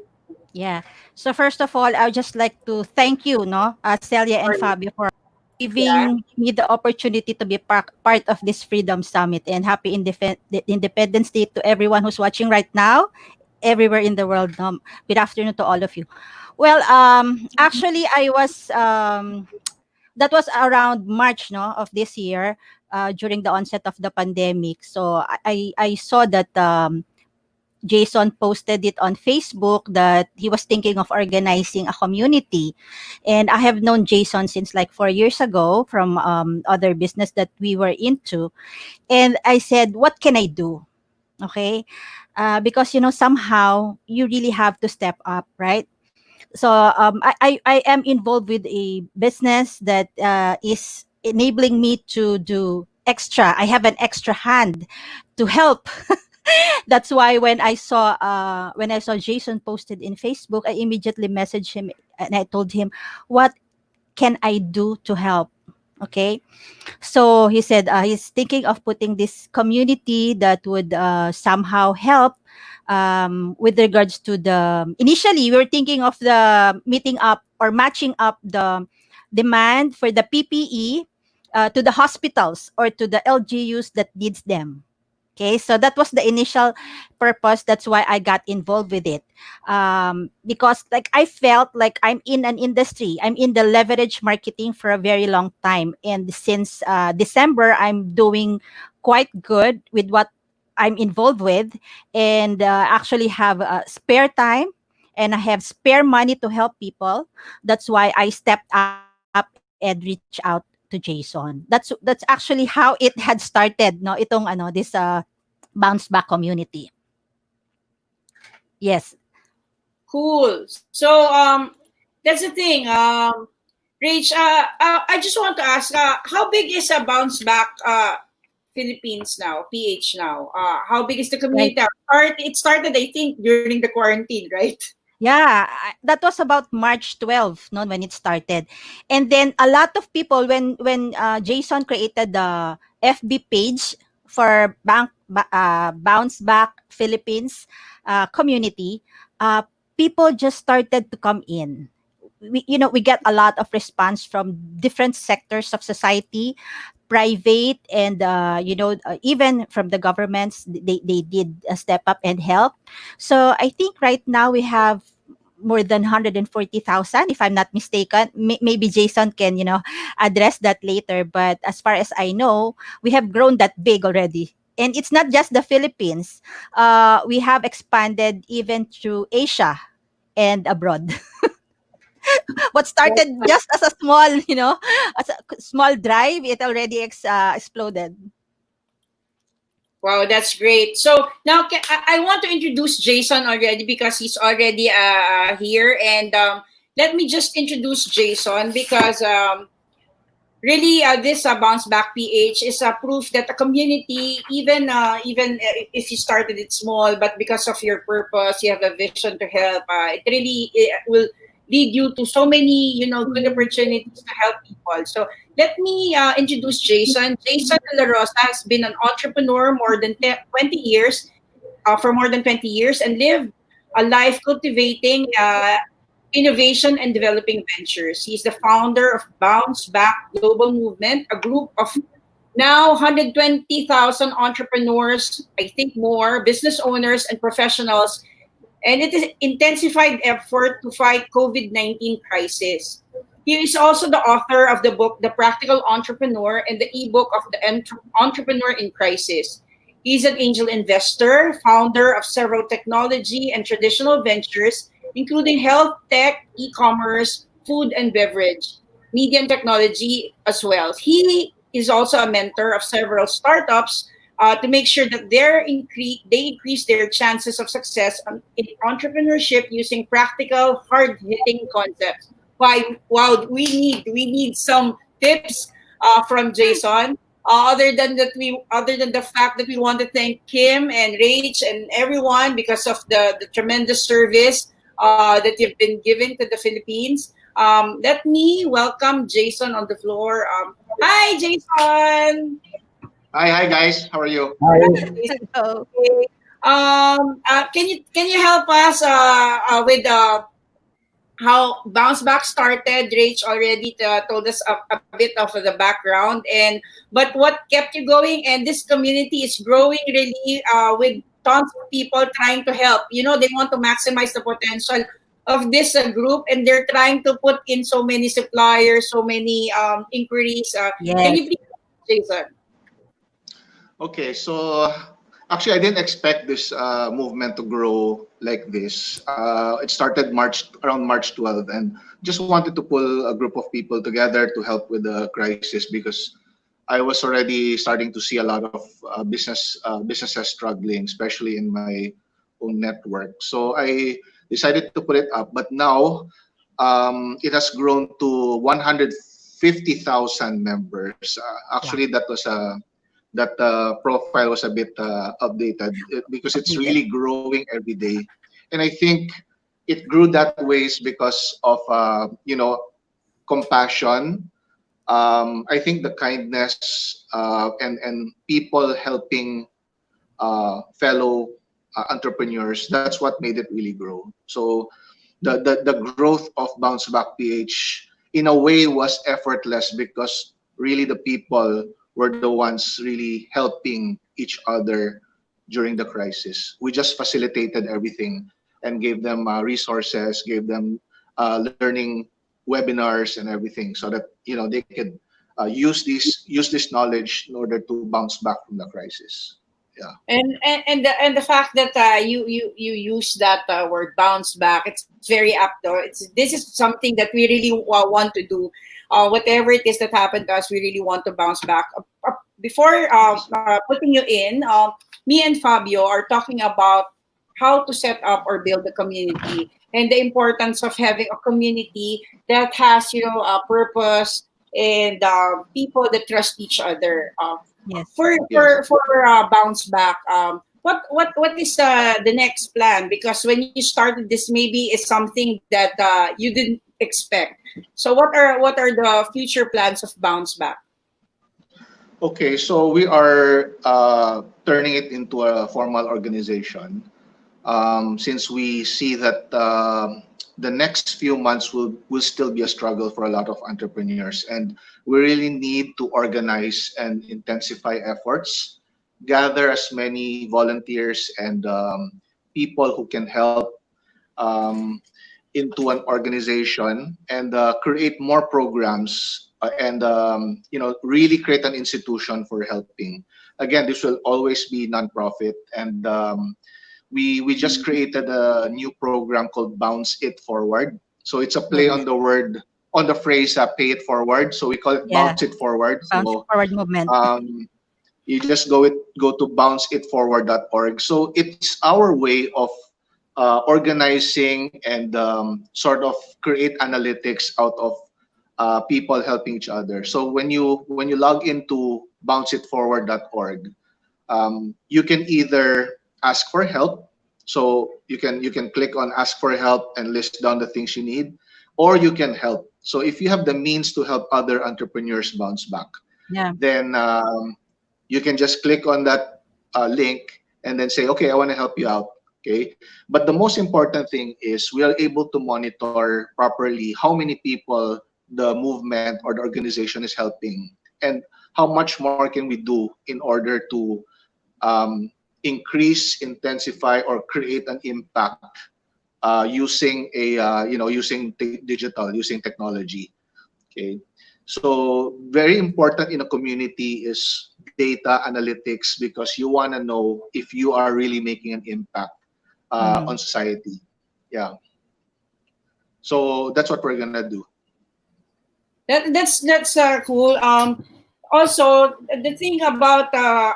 Yeah. So first of all, I would just like to thank you, no, Celia and Fabio, for Yeah. giving me the opportunity to be part of this Freedom Summit. And happy Independence Day to everyone who's watching right now, everywhere in the world. Good afternoon to all of you. Well, actually, I was that was around March, no, of this year, during the onset of the pandemic. So I saw that Jason posted it on Facebook that he was thinking of organizing a community. And I have known Jason since like 4 years ago from other business that we were into. And I said, what can I do? Okay. Because, somehow you really have to step up, right? So I am involved with a business that is enabling me to do extra. I have an extra hand to help. That's why when I saw Jason posted in Facebook, I immediately messaged him and I told him, "What can I do to help?" Okay, so he said he's thinking of putting this community that would somehow help with regards to the. Initially, we were thinking of the meeting up or matching up the demand for the PPE to the hospitals or to the LGUs that needs them. Okay, so that was the initial purpose. That's why I got involved with it. Because like I felt like I'm in an industry. I'm in the leverage marketing for a very long time, and since December, I'm doing quite good with what I'm involved with, and actually have spare time, and I have spare money to help people. That's why I stepped up and reached out to Jason. That's actually how it had started. No, itong this bounce back community. Yes. Cool. So that's the thing. Rach, I just want to ask, how big is a bounce back Philippines now, PH now? How big is the Right. community now? It started, I think, during the quarantine, right? Yeah, that was about March 12th, no, when it started. And then a lot of people when Jason created the FB page for Bounce Back Philippines community, uh, people just started to come in. We get a lot of response from different sectors of society, private, and even from the governments. They did step up and help. So I think right now we have more than 140,000, if I'm not mistaken. Maybe Jason can address that later, but as far as I know, we have grown that big already. And it's not just the Philippines. We have expanded even to Asia and abroad. What started just as a small, as a small drive, it already exploded. Wow, that's great. So now I want to introduce Jason already because he's already here. And let me just introduce Jason because really this bounce back PH is a proof that a community, even if you started it small, but because of your purpose, you have a vision to help. It really will lead you to so many good opportunities to help people. So let me introduce Jason. Jason De La Rosa has been an entrepreneur more than 20 years, for more than 20 years, and lived a life cultivating innovation and developing ventures. He's the founder of Bounce Back Global Movement, a group of now 120,000 entrepreneurs, I think more, business owners and professionals, and it is intensified effort to fight COVID-19 crisis. He is also the author of the book The Practical Entrepreneur and the ebook of the Entrepreneur in Crisis. He's an angel investor, founder of several technology and traditional ventures, including health tech, e-commerce, food and beverage, media and technology as well. He is also a mentor of several startups to make sure that they increase their chances of success in entrepreneurship using practical, hard-hitting concepts. Wow, we need some tips from Jason. Other than the fact that we want to thank Kim and Rach and everyone because of the tremendous service that you've been giving to the Philippines. Let me welcome Jason on the floor. Hi, Jason. Hi guys. How are you? Hello. Can you help us with how Bounce Back started? Rach already told us a bit of the background, and but what kept you going? And this community is growing really with tons of people trying to help. You know, they want to maximize the potential of this group, and they're trying to put in so many suppliers, so many inquiries. Can Yes. you please, Jason? Okay, so actually, I didn't expect this movement to grow like this. It started around March 12th, and just wanted to pull a group of people together to help with the crisis because I was already starting to see a lot of businesses struggling, especially in my own network. So I decided to put it up, but now it has grown to 150,000 members. Wow. Actually, that profile was a bit updated because it's Updated. really growing every day, and I think it grew that ways because of compassion. I think the kindness and people helping fellow entrepreneurs. That's what made it really grow. So the growth of Bounce Back PH in a way was effortless because really the people were the ones really helping each other during the crisis. We just facilitated everything and gave them resources, gave them learning webinars and everything, so that they could use this knowledge in order to bounce back from the crisis. Yeah. And the fact that you use that word bounce back, it's very apt though. This is something that we really want to do. Whatever it is that happened to us, we really want to bounce back. Before putting you in, me and Fabio are talking about how to set up or build a community and the importance of having a community that has a purpose and people that trust each other. Yes. Yes. For bounce back, what is the next plan? Because when you started this, maybe is something that you didn't expect. So what are the future plans of bounce back? Okay, so we are turning it into a formal organization, since we see that the next few months will still be a struggle for a lot of entrepreneurs, and we really need to organize and intensify efforts, gather as many volunteers and people who can help um, into an organization and create more programs and really create an institution for helping. Again, this will always be nonprofit, and we just created a new program called Bounce It Forward. So it's a play Yes. on the word, on the phrase "pay it forward." So we call it Yeah. Bounce It Forward. Bounce So forward movement. you just go to bounceitforward.org. So it's our way of organizing and sort of create analytics out of people helping each other. So when you log into bounceitforward.org, you can either ask for help. So you can click on ask for help and list down the things you need, or you can help. So if you have the means to help other entrepreneurs bounce back, Yeah. then you can just click on that link and then say, okay, I want to help you out. Okay. But the most important thing is we are able to monitor properly how many people the movement or the organization is helping, and how much more can we do in order to increase, intensify, or create an impact using using technology. Okay. So very important in a community is data analytics, because you want to know if you are really making an impact Mm. on society. Yeah. So that's what we're gonna do. That's cool. Also, the thing about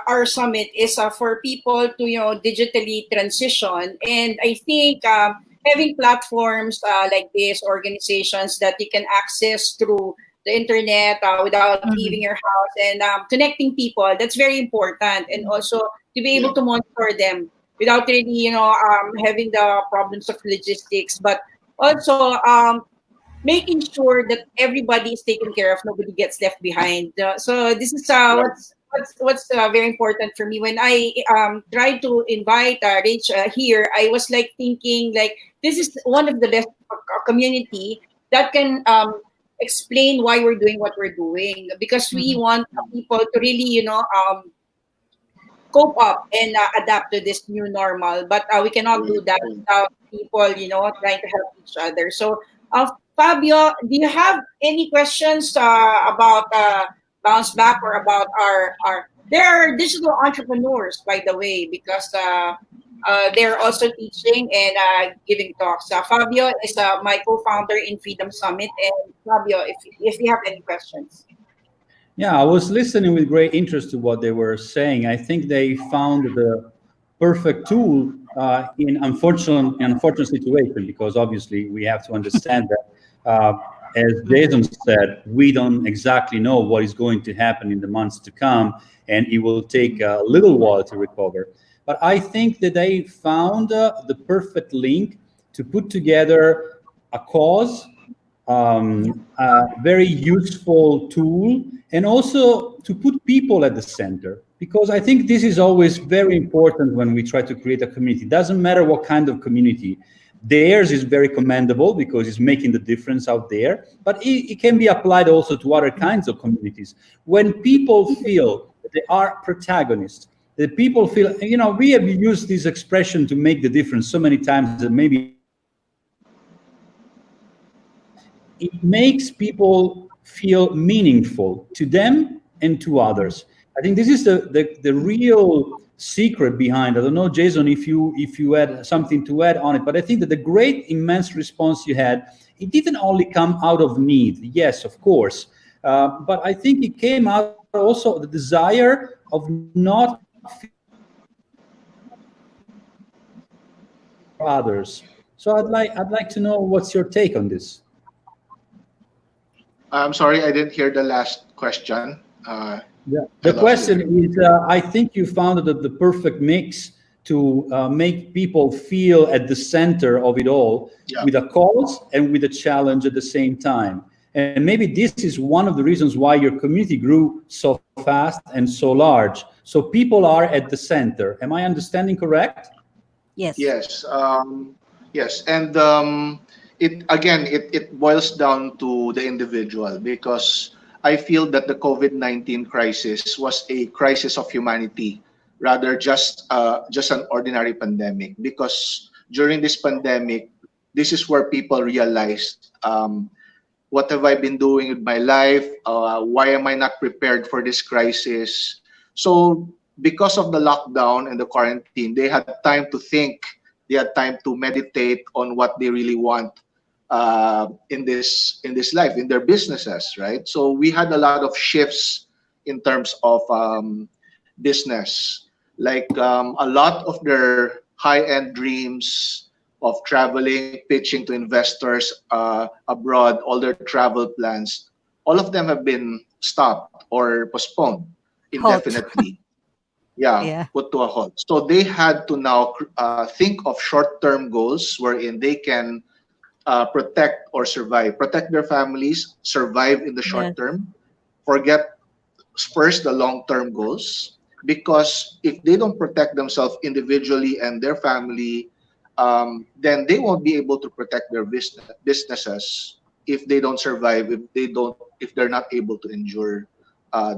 our summit is for people to digitally transition, and I think having platforms like this, organizations that you can access through the internet without Mhm. leaving your house, and connecting people. That's very important, and also to be able Yeah. to monitor them without really, having the problems of logistics, but also making sure that everybody is taken care of, nobody gets left behind. So this is Right. what's very important for me. When I tried to invite Rich here, I was like thinking like this is one of the best community that can explain why we're doing what we're doing, because we Mhm. want people to really, cope up and adapt to this new normal. But we cannot do Right. that Right. without people, trying to help each other. So, Fabio, do you have any questions about Bounce Back, or about our? There are digital entrepreneurs, by the way, because they're also teaching and giving talks. Fabio is my co-founder in Freedom Summit, and Fabio, if you have any questions. Yeah, I was listening with great interest to what they were saying. I think they found the perfect tool in unfortunate situation, because obviously we have to understand that, as Jason said, we don't exactly know what is going to happen in the months to come, and it will take a little while to recover. But I think that they found the perfect link to put together a cause, a very useful tool, and also to put people at the center. Because I think this is always very important when we try to create a community. It doesn't matter what kind of community. Theirs is very commendable because it's making the difference out there, but it can be applied also to other kinds of communities. When people feel that they are protagonists, that people feel, we have used this expression to make the difference so many times that maybe it makes people feel meaningful to them and to others. I think this is the real secret behind. I don't know, Jason, if you had something to add on it, but I think that the great immense response you had, it didn't only come out of need. Yes, of course, but I think it came out also the desire of not feeling for others. So I'd like to know what's your take on this. I'm sorry, I didn't hear the last question. Yeah. I The lost you question there. is, I think you found the perfect mix to make people feel at the center of it all, Yeah. with a cause and with a challenge at the same time. And maybe this is one of the reasons why your community grew so fast and so large. So people are at the center. Am I understanding correct? Yes. Yes. Yes. And it again, it boils down to the individual, because I feel that the COVID-19 crisis was a crisis of humanity rather just an ordinary pandemic. Because during this pandemic, this is where people realized, what have I been doing with my life? Why am I not prepared for this crisis? So, because of the lockdown and the quarantine, they had time to think, they had time to meditate on what they really want in this life, in their businesses, right? So we had a lot of shifts in terms of business, like a lot of their high-end dreams of traveling, pitching to investors abroad, all their travel plans, all of them have been stopped or postponed Halt. indefinitely. Yeah, Yeah. put to a halt. So they had to now think of short-term goals wherein they can protect or survive, protect their families, survive in the Yes. short term, forget first the long-term goals, because if they don't protect themselves individually and their family, then they won't be able to protect their businesses if they don't survive, if they're not able to endure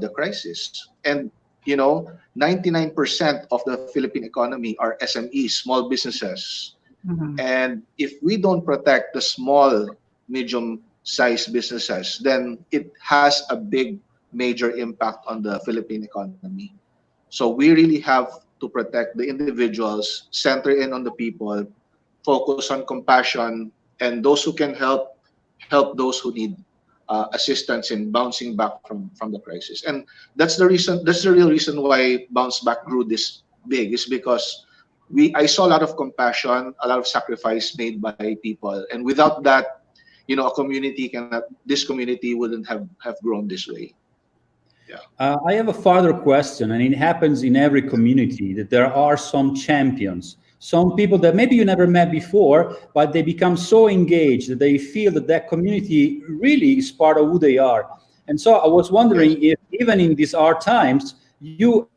the crisis. And 99% of the Philippine economy are SMEs, small businesses. Mhm. And if we don't protect the small, medium sized businesses, then it has a big, major impact on the Philippine economy. So we really have to protect the individuals, center in on the people, focus on compassion, and those who can help those who need assistance in bouncing back from the crisis. And that's the reason. That's the real reason why Bounce Back grew this big, is because I saw a lot of compassion, a lot of sacrifice made by people, and without that, a community cannot, this community wouldn't have grown this way. Yeah. I have a further question, and it happens in every community that there are some champions, some people that maybe you never met before, but they become so engaged that they feel that that community really is part of who they are. And so I was wondering if even in these hard times, you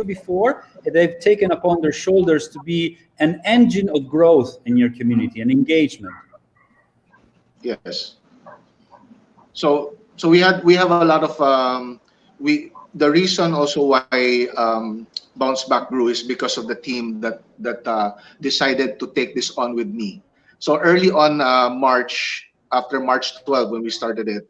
before they've taken upon their shoulders to be an engine of growth in your community and engagement. Yes. So we have a lot of we the reason also why Bounceback grew is because of the team that decided to take this on with me. So early on March, after March 12 when we started it,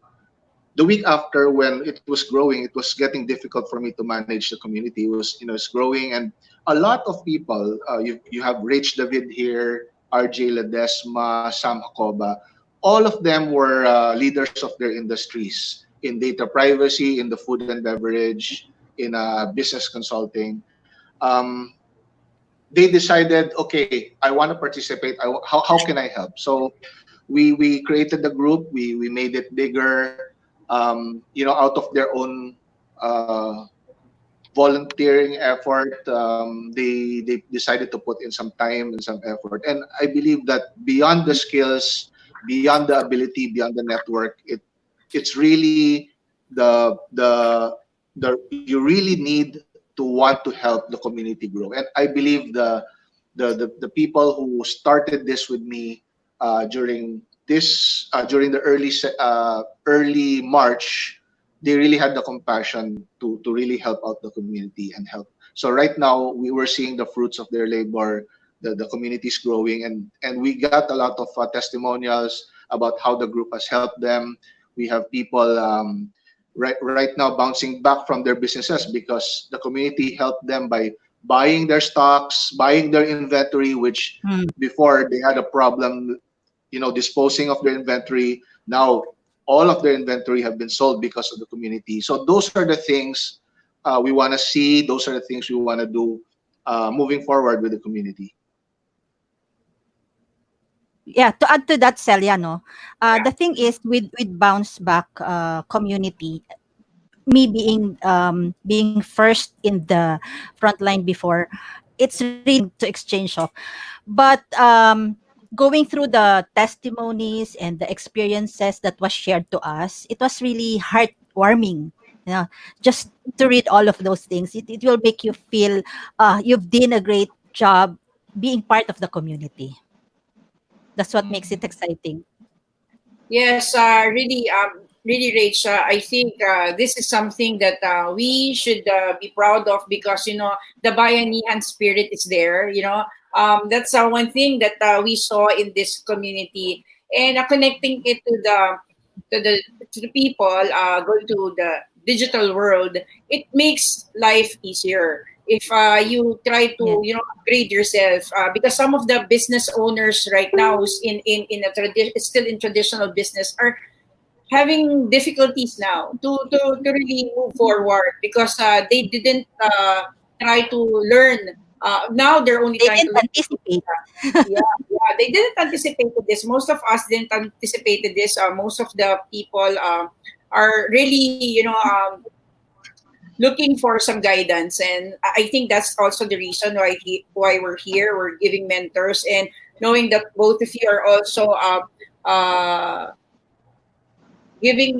the week after, when it was growing, it was getting difficult for me to manage the community. It was, it's growing, and a lot of people. You have Rach David here, RJ Ledesma, Sam Hakoba. All of them were leaders of their industries in data privacy, in the food and beverage, in business consulting. Um, they decided, okay, I want to participate. How can I help? So we created the group. We made it bigger. Out of their own volunteering effort, they decided to put in some time and some effort. And I believe that beyond the skills, beyond the ability, beyond the network, it's really the you really need to want to help the community grow. And I believe the people who started this with me during the early March, they really had the compassion to really help out the community and help. So right now we were seeing the fruits of their labor. The community is growing, and we got a lot of testimonials about how the group has helped them. We have people right now bouncing back from their businesses because the community helped them by buying their stocks, buying their inventory, which before they had a problem, disposing of their inventory. Now all of their inventory have been sold because of the community. So those are the things we want to see. Those are the things we want to do moving forward with the community. Yeah, to add to that, Celia, no, the thing is with bounce back community, me being first in the front line before, it's really to exchange of. But going through the testimonies and the experiences that was shared to us, it was really heartwarming. Just to read all of those things, it will make you feel you've done a great job being part of the community. That's what makes it exciting. Yes, really, Rach. I think this is something that we should be proud of because the Bayanihan spirit is there. That's one thing that we saw in this community, and connecting it to the to the people going to the digital world. It makes life easier if you try to Yeah. upgrade yourself because some of the business owners right now who's in a still in traditional business are having difficulties now to really move forward because they didn't try to learn. Now they're only They trying to didn't learn. anticipate. Yeah, they didn't anticipate this. Most of us didn't anticipate this. Most of the people are really, looking for some guidance, and I think that's also the reason why we're here. We're giving mentors and knowing that both of you are also uh, giving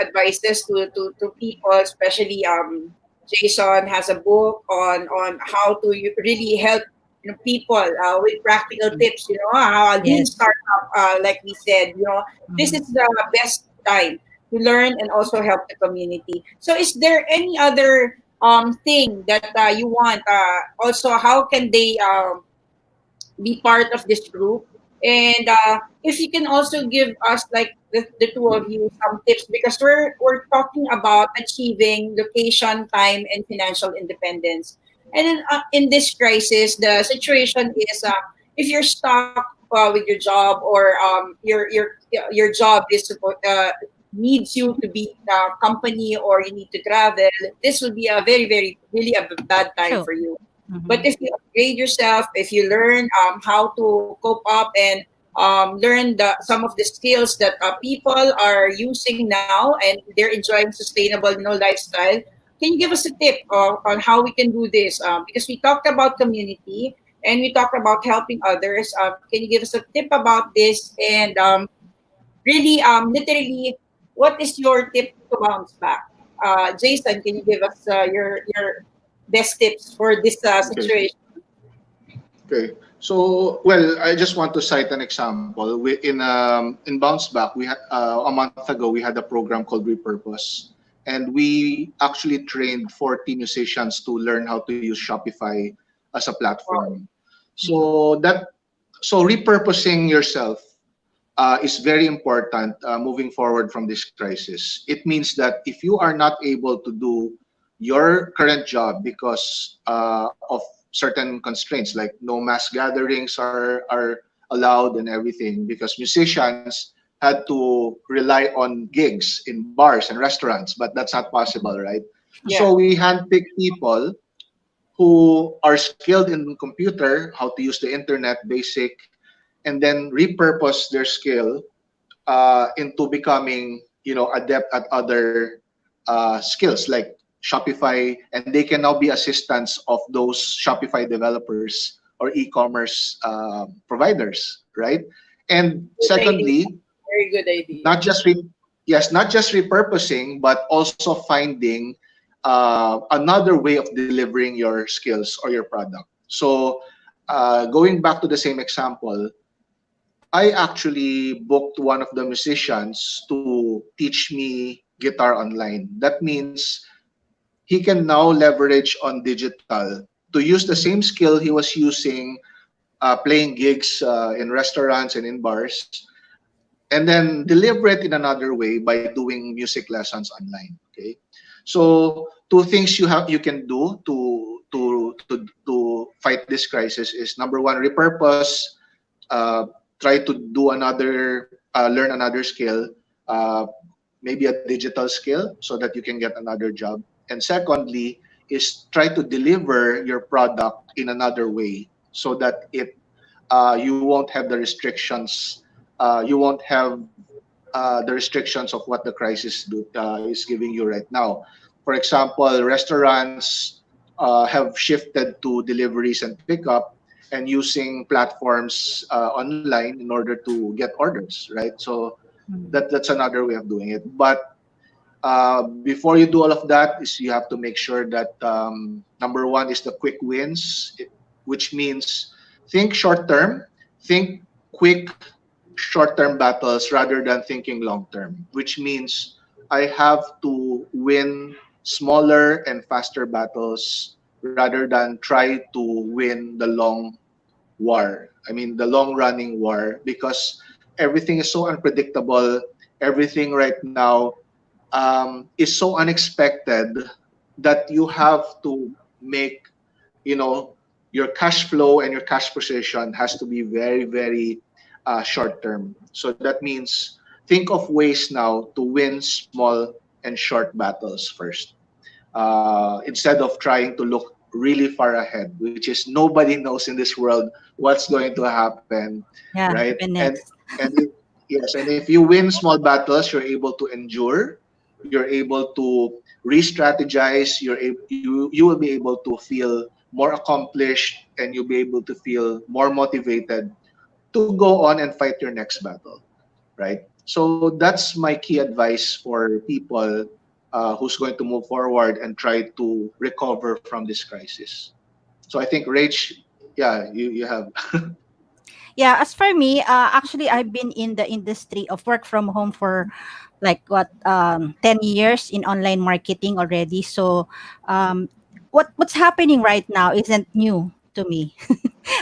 advices to people, especially Jason has a book on how to really help people with practical tips. How a lean Yes. startup, like we said. This is the best time to learn and also help the community. So, is there any other thing that you want? Also, how can they be part of this group? And if you can also give us, like the two of you, some tips because we're talking about achieving location, time, and financial independence. And in this crisis, the situation is if you're stuck with your job or your job is needs you to be in a company or you need to travel, this will be a very, very, really a bad time True. for you. Mhm. But if you upgrade yourself, if you learn how to cope up and learn some of the skills that people are using now, and they're enjoying sustainable, lifestyle. Can you give us a tip on how we can do this? Because we talked about community and we talked about helping others. Can you give us a tip about this? And really, literally, what is your tip to bounce back? Jason, can you give us your best tips for this Okay. situation? Okay. So, well, I just want to cite an example. In Bounce Back, a month ago we had a program called Repurpose, and we actually trained 40 musicians to learn how to use Shopify as a Wow. platform. So repurposing yourself is very important moving forward from this crisis. It means that if you are not able to do your current job because of certain constraints, like no mass gatherings are allowed and everything, because musicians had to rely on gigs in bars and restaurants, but that's not possible, right? Yeah. So we handpick people who are skilled in computer, how to use the internet, basic, and then repurpose their skill into becoming, adept at other skills like Shopify, and they can now be assistants of those Shopify developers or e-commerce providers, right? And Good idea. secondly, Very good idea. not just not just repurposing, but also finding another way of delivering your skills or your product. So going back to the same example, I actually booked one of the musicians to teach me guitar online. That means he can now leverage on digital to use the same skill he was using playing gigs in restaurants and in bars, and then deliver it in another way by doing music lessons online. Okay, so two things you can do to fight this crisis is: number one, repurpose, uh, try to do another learn another skill, uh, maybe a digital skill, so that you can get another job. And secondly is try to deliver your product in another way, so that you won't have the restrictions, you won't have the restrictions of what the crisis is giving you right now. For example, restaurants have shifted to deliveries and pickup and using platforms online in order to get orders, right? So that's another way of doing it. But before you do all of that, is you have to make sure that number one is the quick wins, which means think short term, think quick short term battles rather than thinking long term, which means I have to win smaller and faster battles rather than try to win the long war. I mean, the long running war, because everything is so unpredictable. Everything right now is so unexpected that you have to make, your cash flow and your cash position has to be very, very short term. So that means think of ways now to win small and short battles first, instead of trying to look really far ahead, which is nobody knows in this world what's going to happen, Yeah, right? happen And next. yes, and if you win small battles, you're able to endure. You're able to re-strategize. You will be able to feel more accomplished, and you'll be able to feel more motivated to go on and fight your next battle, right? So that's my key advice for people who's going to move forward and try to recover from this crisis. So I think Rach, yeah, you have. Yeah, as for me, actually, I've been in the industry of work from home for like what 10 years in online marketing already. So, what's happening right now isn't new to me.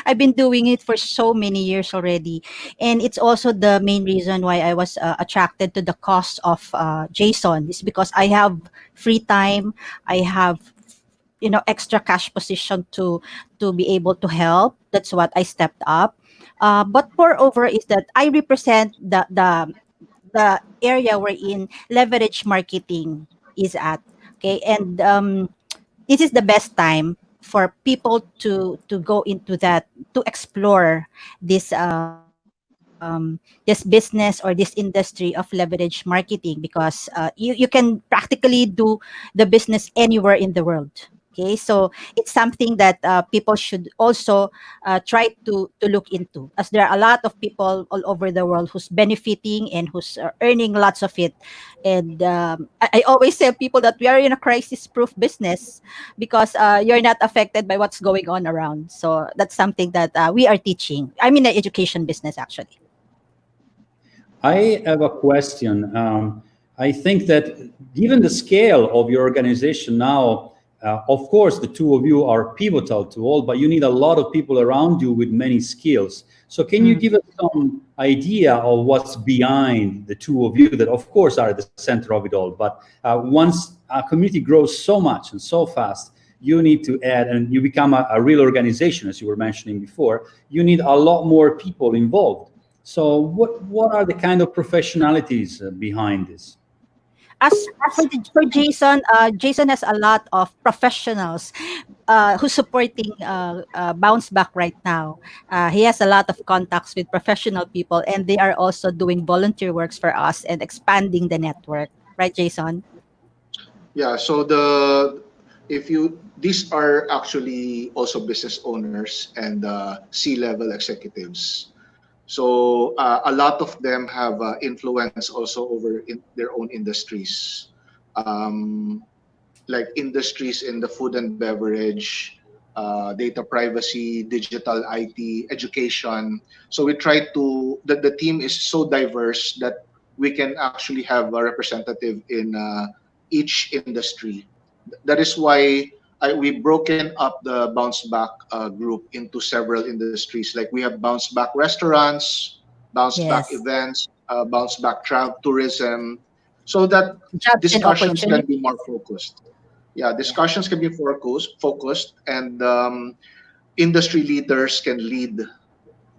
I've been doing it for so many years already, and it's also the main reason why I was attracted to the cost of JSON is because I have free time. I have extra cash position to be able to help. That's what I stepped up. But moreover is that I represent the area wherein leverage marketing is at. Okay, and this is the best time for people to go into that, to explore this this business or this industry of leverage marketing, because you can practically do the business anywhere in the world. Okay, so it's something that people should also try to look into, as there are a lot of people all over the world who's benefiting and who's earning lots of it. And I always tell people that we are in a crisis-proof business, because you're not affected by what's going on around. So that's something that we are teaching. I'm in the education business, actually. I have a question. I think that given the scale of your organization now, of course, the two of you are pivotal to all, but you need a lot of people around you with many skills. So can you give us some idea of what's behind the two of you that, of course, are at the center of it all? But once a community grows so much and so fast, you need to add, and you become a real organization, as you were mentioning before, you need a lot more people involved. So what are the kind of professionalities behind this? As for Jason, Jason has a lot of professionals who's supporting Bounce Back right now. He has a lot of contacts with professional people, and they are also doing volunteer works for us and expanding the network. Right, Jason? Yeah, so the if you these are actually also business owners and C-level executives. So a lot of them have influence also over in their own industries, um, like industries in the food and beverage, data privacy, digital IT, education. So we try to the team is so diverse that we can actually have a representative in each industry. That is why we've broken up the bounce back group into several industries. Like we have bounce back restaurants, bounce back Yes. events, bounce back travel tourism, so that Jobs and discussions can be more opportunities. focused. Yeah, Yeah. discussions can be focused, and industry leaders can lead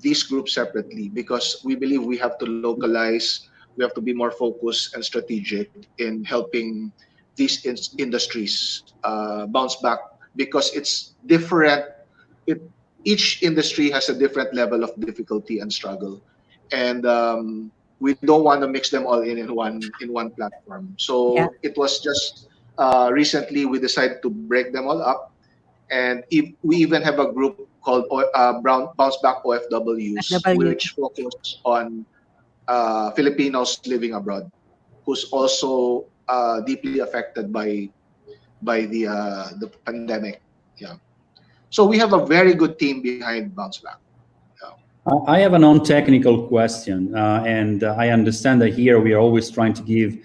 these groups separately, because we believe we have to localize, we have to be more focused and strategic in helping these industries bounce back, because it's different. It Each industry has a different level of difficulty and struggle, and we don't want to mix them all in one platform. Yeah. So it was just recently we decided to break them all up, and if we even have a group called Bounce Back OFWs, W. which focus on Filipinos living abroad, who's also deeply affected by the pandemic. Yeah. So we have a very good team behind Bounce Back. Yeah. I have a non-technical question, and I understand that here we are always trying to give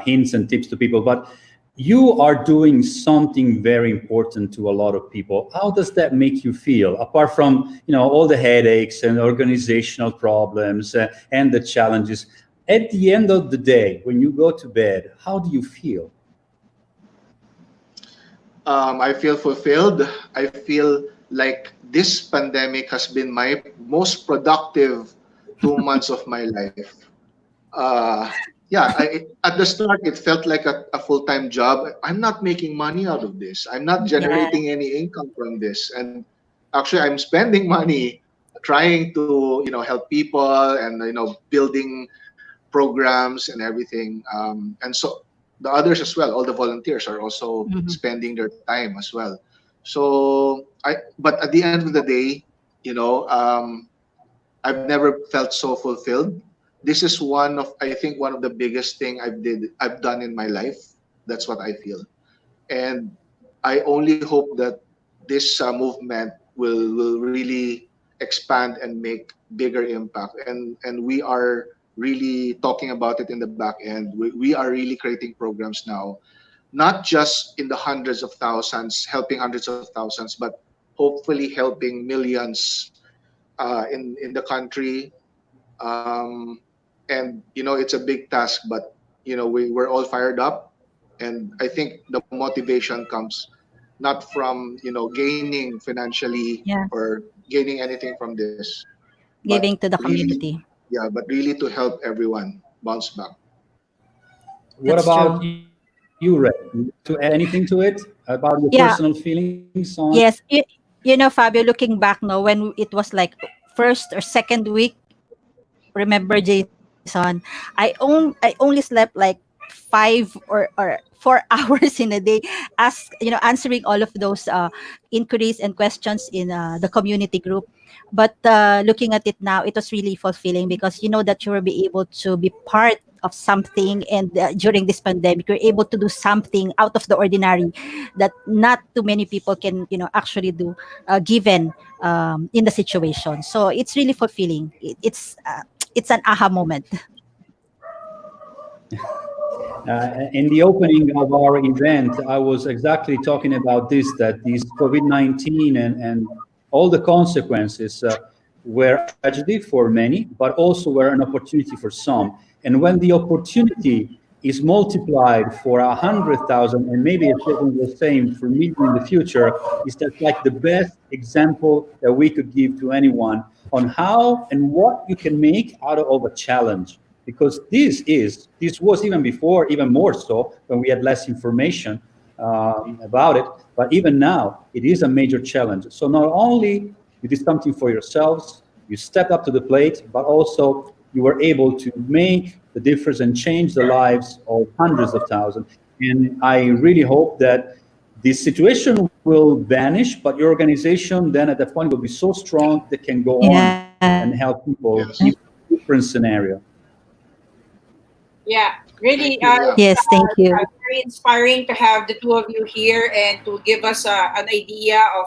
hints and tips to people, but you are doing something very important to a lot of people. How does that make you feel? Apart from all the headaches and organizational problems and the challenges, at the end of the day, when you go to bed, how do you feel? I feel fulfilled. I feel like this pandemic has been my most productive 2 months of my life. Uh, yeah, at the start, it felt like a full-time job. I'm not making money out of this. I'm not Yeah. generating any income from this. And actually, I'm spending money trying to, help people and, building programs and everything. And so the others as well, all the volunteers are also Mhm. spending their time as well. But at the end of the day, I've never felt so fulfilled. This is I think one of the biggest thing I've done in my life. That's what I feel, and I only hope that this movement will really expand and make bigger impact. And we are really talking about it in the back end. We are really creating programs now, not just in the hundreds of thousands, helping hundreds of thousands, but hopefully helping millions in the country. um, and it's a big task, but we're all fired up, and I think the motivation comes not from gaining financially Yeah. or gaining anything from this, but Giving to the really, community. yeah, but really to help everyone bounce back. What That's about true. you, Ray? To add anything to it about your personal Yeah. feelings on? Yes. Fabio, looking back now, when it was like first or second week remember, Jason, I only slept like 5 or 4 hours in a day, answering all of those inquiries and questions in the community group. But looking at it now, it was really fulfilling because you know that you will be able to be part of something, and during this pandemic you're able to do something out of the ordinary that not too many people can actually do, given in the situation. So it's really fulfilling. It's an aha moment. In the opening of our event, I was exactly talking about this, that these COVID-19 and all the consequences were a tragedy for many, but also were an opportunity for some. And when the opportunity is multiplied for 100,000, and maybe, as Stephen was saying, for million in the future, is that like the best example that we could give to anyone on how and what you can make out of a challenge. Because this was even before, even more so when we had less information about it, but even now it is a major challenge. So not only you did something for yourselves, you stepped up to the plate, but also you were able to make the difference and change the lives of hundreds of thousands. And I really hope that this situation will vanish, but your organization then at that point will be so strong that can go on Yeah. and help people Yes. in a different scenario. Yeah, really, Thank you. Yeah. Yes, thank you. very inspiring to have the two of you here and to give us an idea of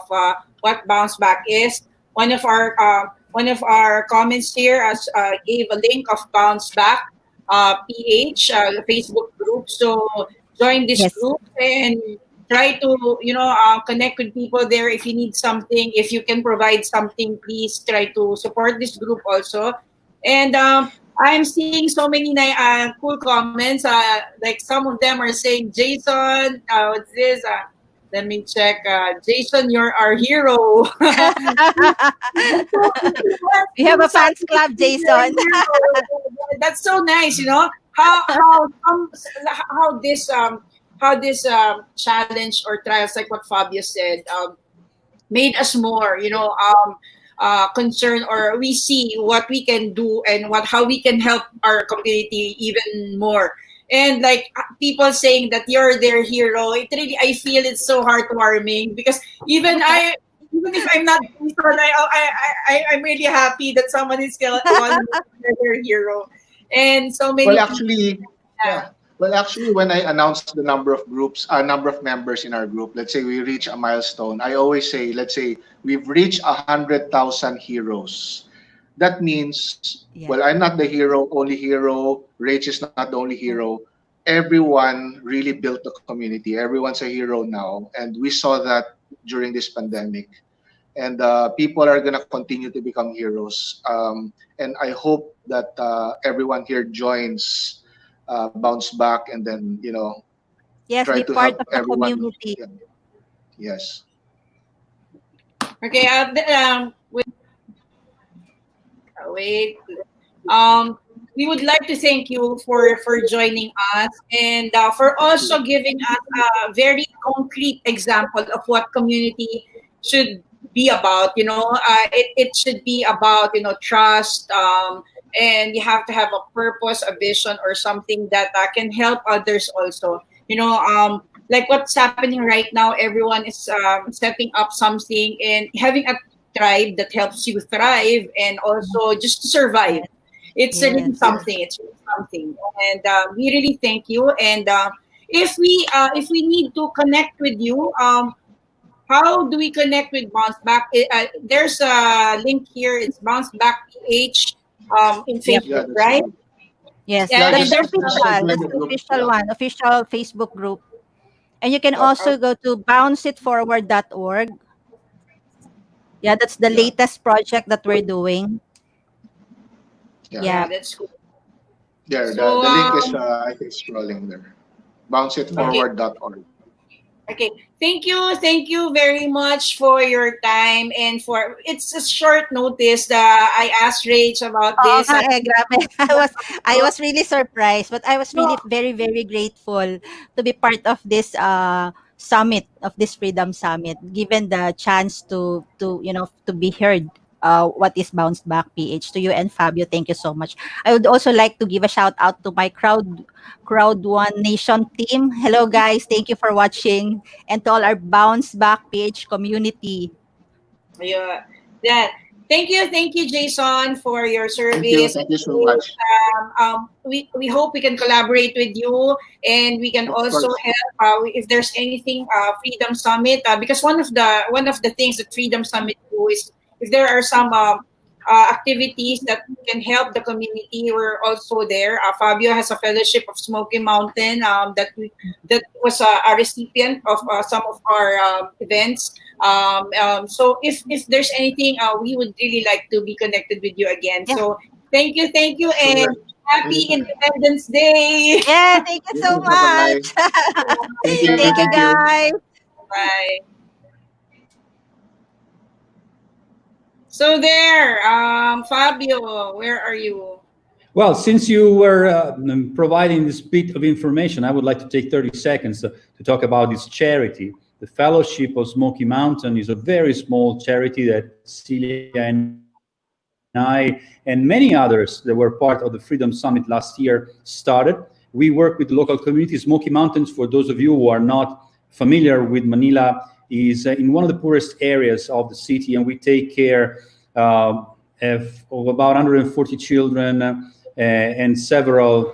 what bounce back is. One of our comments here as gave a link of bounce back PH Facebook group. So join this Yes. group and try to connect with people there. If you need something, if you can provide something, please try to support this group also. And I'm seeing so many cool comments. Like some of them are saying, Jason, what's this? Let me check. Jason, you're our hero. We have a fans club, Jason. That's so nice. How this challenge or trials, like what Fabio said, made us more, concerned, or we see what we can do and how we can help our community even more. And like people saying that you're their hero, it really, I feel it's so heartwarming because even if I'm not I'm really happy that someone is still calling me their hero. And so many Well, people, actually, yeah. yeah. Well, actually, when I announce the number of groups, number of members in our group, let's say we reach a milestone, I always say, let's say we've reached 100,000 heroes. That means, Yeah. well, I'm not the hero, only hero. Rach is not the only hero. Everyone really built the community. Everyone's a hero now, and we saw that during this pandemic. And people are gonna continue to become heroes. And I hope that everyone here joins Bounce Back, and then Yes, try be to part help of the everyone. community. Yeah. Yes. Okay, wait. Um, we would like to thank you for joining us and for also giving us a very concrete example of what community should be about. It should be about trust, and you have to have a purpose, a vision, or something that can help others also. Like what's happening right now, everyone is setting up something and having a tribe that helps you thrive and also just to survive. Yes. It's really Yes. something. It's really something, and we really thank you. And if we need to connect with you, how do we connect with Bounce Back? There's a link here. It's Bounce Back PH in Yep. Yeah, Facebook, that's right? right. Yes. Yeah, Yeah, That's and the there's official. join That's the the group. official Yeah. one. Official Facebook group. And you can Yeah. also go to bounceitforward.org. Yeah, that's the Yeah. latest project that we're doing. Yeah. yeah, Yeah. that's cool. There. The, So the link is I think scrolling there. okay. Bounceitforward.org. Okay. Thank you very much for your time and for it's a short notice that I asked Rach about Oo this. nga eh, grabe. I was really surprised, but I was No, really very, very grateful to be part of this summit, of this Freedom Summit, given the chance to be heard what is Bounceback PH. To you and Fabio, thank you so much. I would also like to give a shout out to my Crowd One Nation team. Hello guys, thank you for watching, and to all our Bounceback PH community. Yeah. Then thank you, Jason, for your service. Thank you so much. We hope we can collaborate with you, and we can Of also course. help if there's anything Freedom Summit. Because one of the things that Freedom Summit do is if there are some activities that can help the community, we're also there. Fabio has a fellowship of Smoky Mountain that was a recipient of some of our events. So if there's anything, we would really like to be connected with you again. Yeah. So thank you, Sure. and happy Anytime. Independence Day. Yeah, thank you You so too. Bye-bye. much. Thank you. Thank you Thank you. guys. Bye. So there, Fabio, where are you? Well, since you were providing this bit of information, I would like to take 30 seconds to talk about this charity. The Fellowship of Smoky Mountain is a very small charity that Celia and I and many others that were part of the Freedom Summit last year started. We work with local communities. Smoky Mountains, for those of you who are not familiar with Manila, is in one of the poorest areas of the city, and we take care of about 140 children and several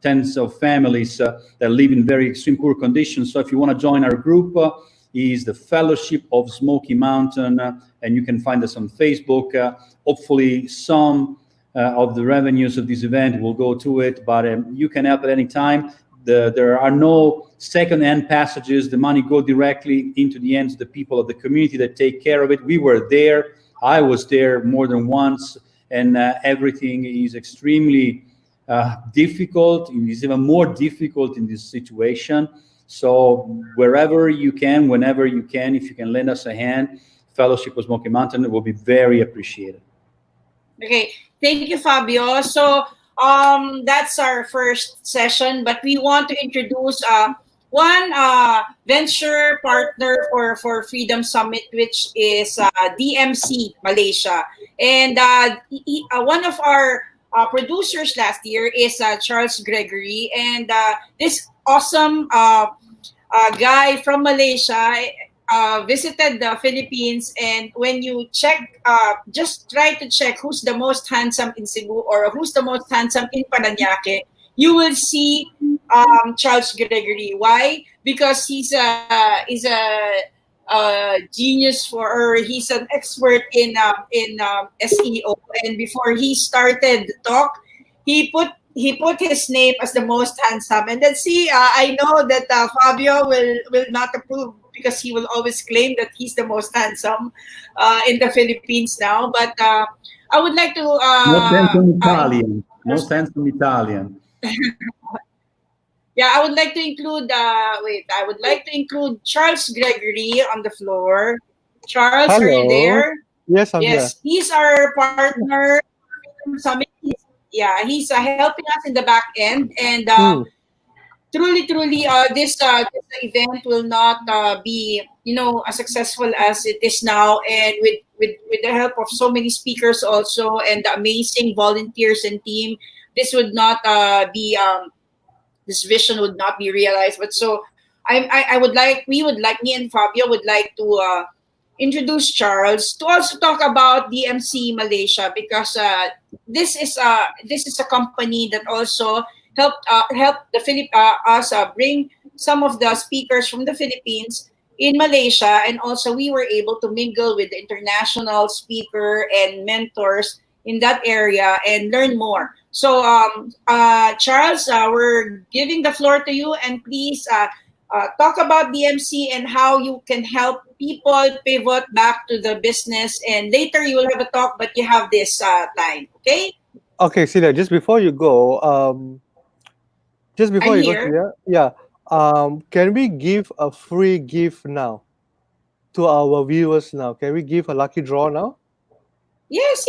tens of families that live in very extreme poor conditions. So if you want to join our group, is the Fellowship of Smoky Mountain, and you can find us on Facebook. Hopefully some of the revenues of this event will go to it, but you can help at any time. There are no second-hand passages. The money go directly into the hands of the people of the community that take care of it. We were there. I was there more than once, and everything is extremely difficult. It is even more difficult in this situation. So wherever you can, whenever you can, if you can lend us a hand, Fellowship of Smoky Mountain, it will be very appreciated. Okay, thank you, Fabio. So that's our first session, but we want to introduce one venture partner for Freedom Summit, which is DMC Malaysia, and one of our producers last year is Charles Gregory, and this awesome guy from Malaysia visited the Philippines, and when you check, just try to check who's the most handsome in Cebu or who's the most handsome in Parañaque, you will see Charles Gregory. Why? Because he's a genius or he's an expert in SEO, and before he started the talk, he put his name as the most handsome. And let's see, I know that Fabio will not approve because he will always claim that he's the most handsome in the Philippines now. But I would like to Most handsome Italian. Most handsome Italian. yeah, I would like to include I would like to include Charles Gregory on the floor. Charles, are you Hello. there? Yes, I'm here. Yes, he's our partner. Summit. He's helping us in the back end, and truly, this event will not be as successful as it is now, and with the help of so many speakers also and the amazing volunteers and team, this would not be this vision would not be realized. But so I would like me and Fabio would like to introduce Charles to also talk about DMC Malaysia, because this is a company that also helped us bring some of the speakers from the Philippines in Malaysia, and also we were able to mingle with the international speaker and mentors in that area and learn more. So Charles, we're giving the floor to you, and please talk about DMC and how you can help people pivot back to the business. And later you will have a talk, but you have this time, okay? Okay, Celia, just before you go, I'm here. Celia, yeah, can we give a free gift now to our viewers now? Can we give a lucky draw now? Yes.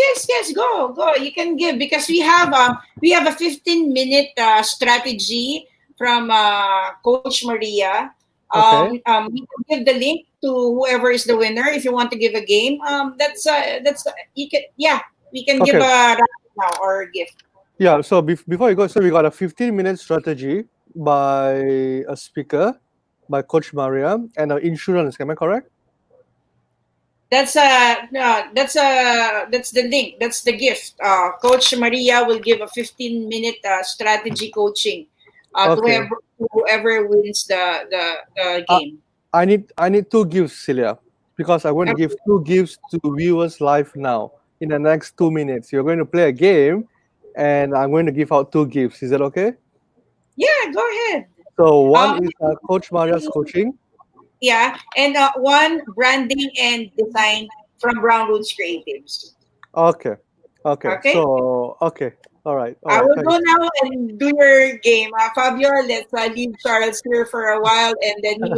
Go. You can give, because we have a 15-minute strategy from Coach Maria. Okay. You can give the link to whoever is the winner if you want to give a game. You can, yeah, we can give Okay. a raffle now or a gift. Yeah. So before you go, so we got a 15-minute strategy by a speaker, by Coach Maria, and an insurance. Am I correct? No, that's the link. That's the gift. Coach Maria will give a 15-minute strategy coaching to Okay. whoever wins the I, game. I need two gifts, Celia, because I want to give Okay. two gifts to viewers live now in the next 2 minutes. You're going to play a game, and I'm going to give out two gifts. Is that okay? Yeah, go ahead. So one Um, is Coach Maria's coaching. yeah, and one branding and design from Brown Roots Creatives. Okay. Okay. Okay. So okay. All right. All I right. will Thanks. go now and do your game. Fabio, let's leave Charles here for a while, and then he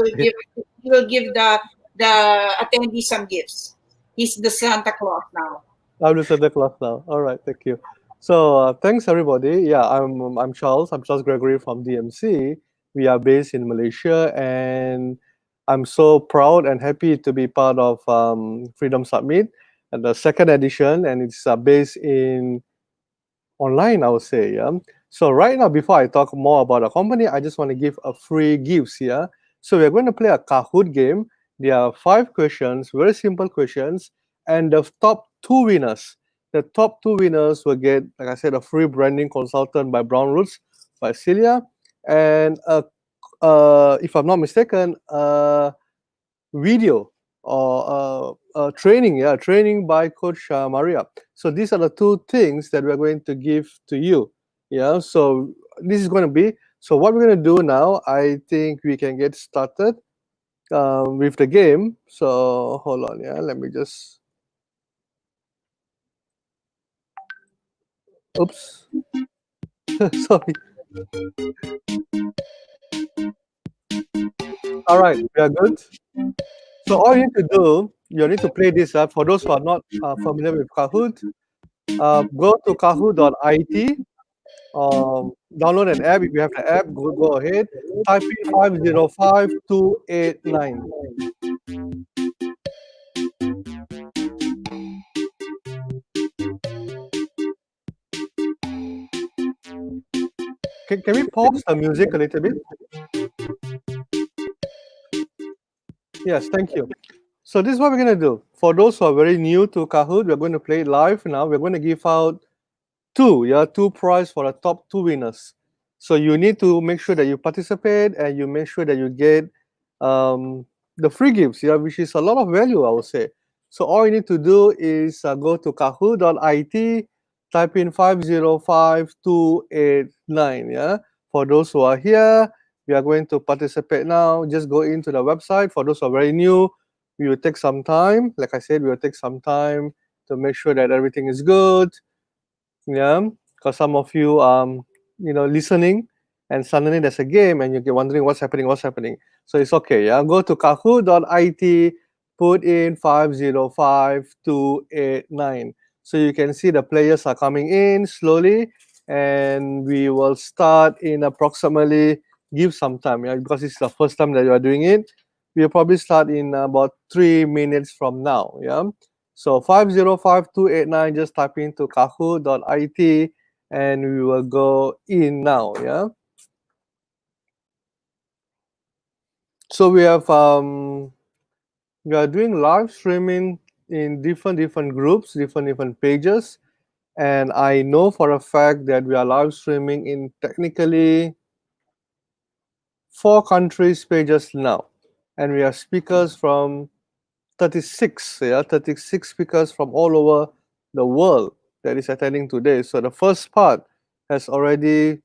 will give the attendees some gifts. He's the Santa Claus now. I'm the Santa Claus now. All right. Thank you. So thanks everybody. Yeah, I'm Charles. I'm Charles Gregory from DMC. We are based in Malaysia, and I'm so proud and happy to be part of Freedom Summit, and the second edition, and it's based in online, I would say. Yeah. So right now, before I talk more about the company, I just want to give a free gifts here. So we're going to play a Kahoot game. There are 5 questions, very simple questions, and the top two winners. The top two winners will get, like I said, a free branding consultant by Brown Roots by Celia, and if I'm not mistaken, video or training, yeah, training by Coach Maria. So these are the two things that we're going to give to you. Yeah, so this is going to be. So what we're going to do now, I think we can get started with the game. So hold on, yeah, let me just. Oops, sorry. All right, we are good. So all you need to do, you need to play this. For those who are not familiar with Kahoot, go to kahoot.it. Download an app. If you have the app, go ahead. Type in 505289. Can we pause the music a little bit? Yes, thank you. So this is what we're going to do. For those who are very new to Kahoot, we're going to play it live now. We're going to give out two prize for the top two winners. So you need to make sure that you participate and you make sure that you get the free gifts, which is a lot of value, I would say. So all you need to do is go to kahoot.it, type in 505289. Yeah. For those who are here, we are going to participate now. Just go into the website. For those who are very new, we will take some time. Like I said, we will take some time to make sure that everything is good. Yeah, because some of you listening, and suddenly there's a game and you get wondering what's happening. So it's okay. Yeah, go to kahoot.it, put in 505289. So you can see the players are coming in slowly, and we will start in approximately, give some time, yeah, because it's the first time that you are doing it. We'll probably start in about 3 minutes from now. Yeah. So 505289, just type into kahoot.it and we will go in now. Yeah. So we are doing live streaming in different groups, different pages, and I know for a fact that we are live streaming in technically 4 countries pages now, and we have speakers from 36, 36 speakers from all over the world that is attending today. So the first part has already,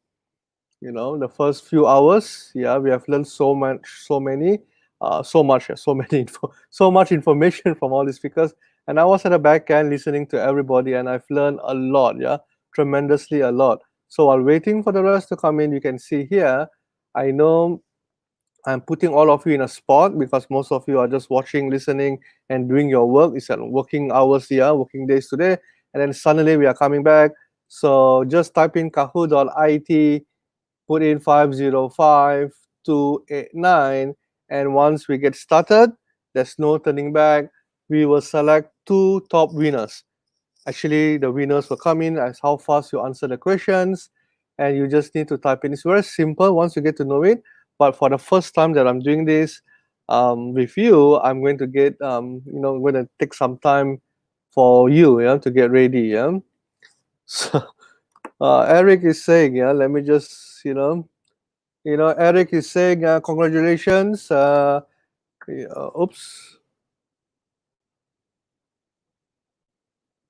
the first few hours, yeah, we have learned so much, so many so much information from all the speakers. And I was at the back end listening to everybody, and I've learned a lot, yeah, tremendously a lot. So while waiting for the rest to come in, you can see here, I know I'm putting all of you in a spot because most of you are just watching, listening, and doing your work. It's at working hours here, working days today. And then suddenly we are coming back. So just type in kahoot.it, put in 505289, And once we get started, there's no turning back. We will select two top winners. Actually, the winners will come in as how fast you answer the questions, and you just need to type in. It's very simple once you get to know it. But for the first time that I'm doing this with you, I'm going to get I'm going to take some time for you, yeah, to get ready, yeah. So Eric is saying, yeah, let me just Eric is saying, congratulations. Oops.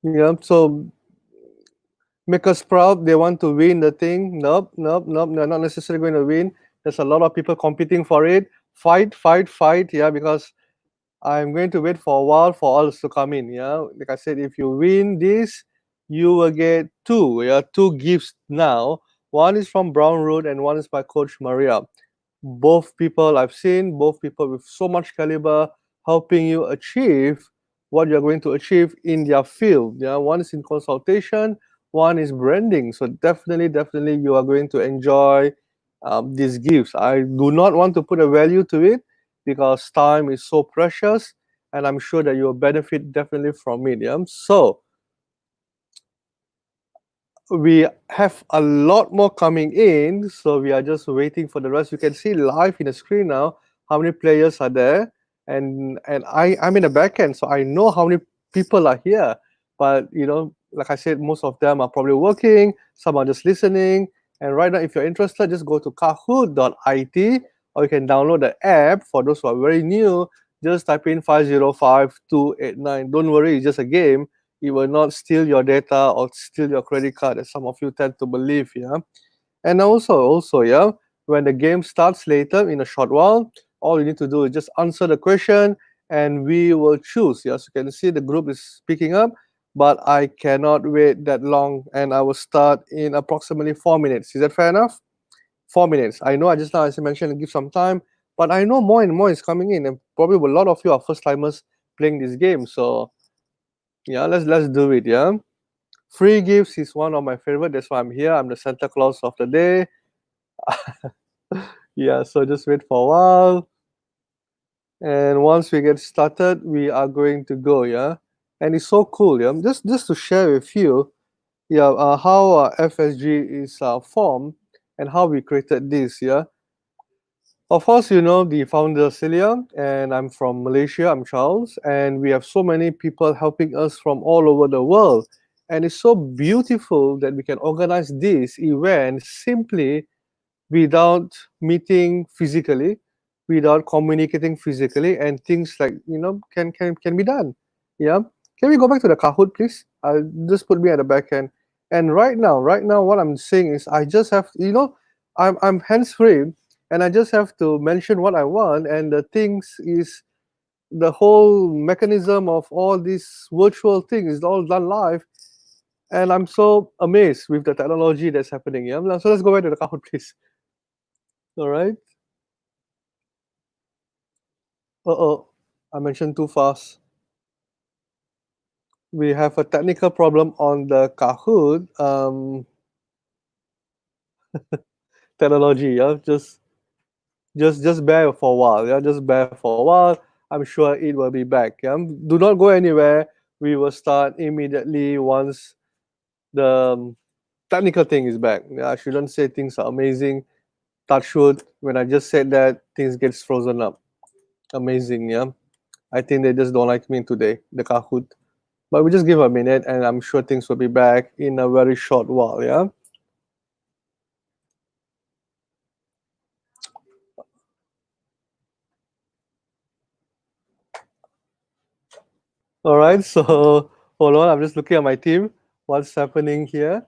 Yeah, so make us proud. They want to win the thing. Nope, nope, nope. They're not necessarily going to win. There's a lot of people competing for it. Fight, fight, fight. Yeah, because I'm going to wait for a while for all to come in. Yeah, like I said, if you win this, you will get two. Yeah, two gifts now. One is from Brown Road and one is by Coach Maria. Both people I've seen, both people with so much caliber, helping you achieve what you're going to achieve in their field. Yeah, one is in consultation, one is branding. So definitely, definitely, you are going to enjoy these gifts. I do not want to put a value to it because time is so precious, and I'm sure that you'll benefit definitely from it. Yeah. So we have a lot more coming in, so we are just waiting for the rest. You can see live in the screen now how many players are there, and I'm in the back end, so I know how many people are here. But like I said, most of them are probably working, some are just listening. And right now, if you're interested, just go to kahoot.it, or you can download the app. For those who are very new, just type in 505-289. Don't worry, it's just a game. It will not steal your data or steal your credit card, as some of you tend to believe. Yeah. And also, yeah, when the game starts later in a short while, all you need to do is just answer the question and we will choose. Yes, you can see the group is picking up, but I cannot wait that long, and I will start in approximately 4 minutes. Is that fair enough? 4 minutes. I know I just now, as I mentioned, give some time, but I know more and more is coming in, and probably a lot of you are first timers playing this game. So yeah, let's do it. Yeah. Free gifts is one of my favorite. That's why I'm here. I'm the Santa Claus of the day. Yeah, so just wait for a while. And once we get started, we are going to go, yeah. And it's so cool, yeah. Just to share with you, yeah, how FSG is formed and how we created this, yeah. Of course, you know the founder Celia, and I'm from Malaysia. I'm Charles, and we have so many people helping us from all over the world. And it's so beautiful that we can organize this event simply without meeting physically, without communicating physically, and things like can be done. Yeah. Can we go back to the Kahoot, please? Just put me at the back end. And right now, what I'm saying is I just have I'm hands free, and I just have to mention what I want, and the things is the whole mechanism of all this virtual thing is all done live, and I'm so amazed with the technology that's happening. Yeah. So let's go back to the Kahoot, please. All right. Uh-oh, I mentioned too fast. We have a technical problem on the Kahoot technology. Yeah, just bear for a while. Yeah, just bear for a while. I'm sure it will be back. Yeah, do not go anywhere. We will start immediately once the technical thing is back. Yeah, I shouldn't say things are amazing. Touch wood. When I just said that, things gets frozen up. Amazing. Yeah, I think they just don't like me today. The Kahoot. But we just give a minute, and I'm sure things will be back in a very short while. Yeah. All right. So hold on. I'm just looking at my team. What's happening here?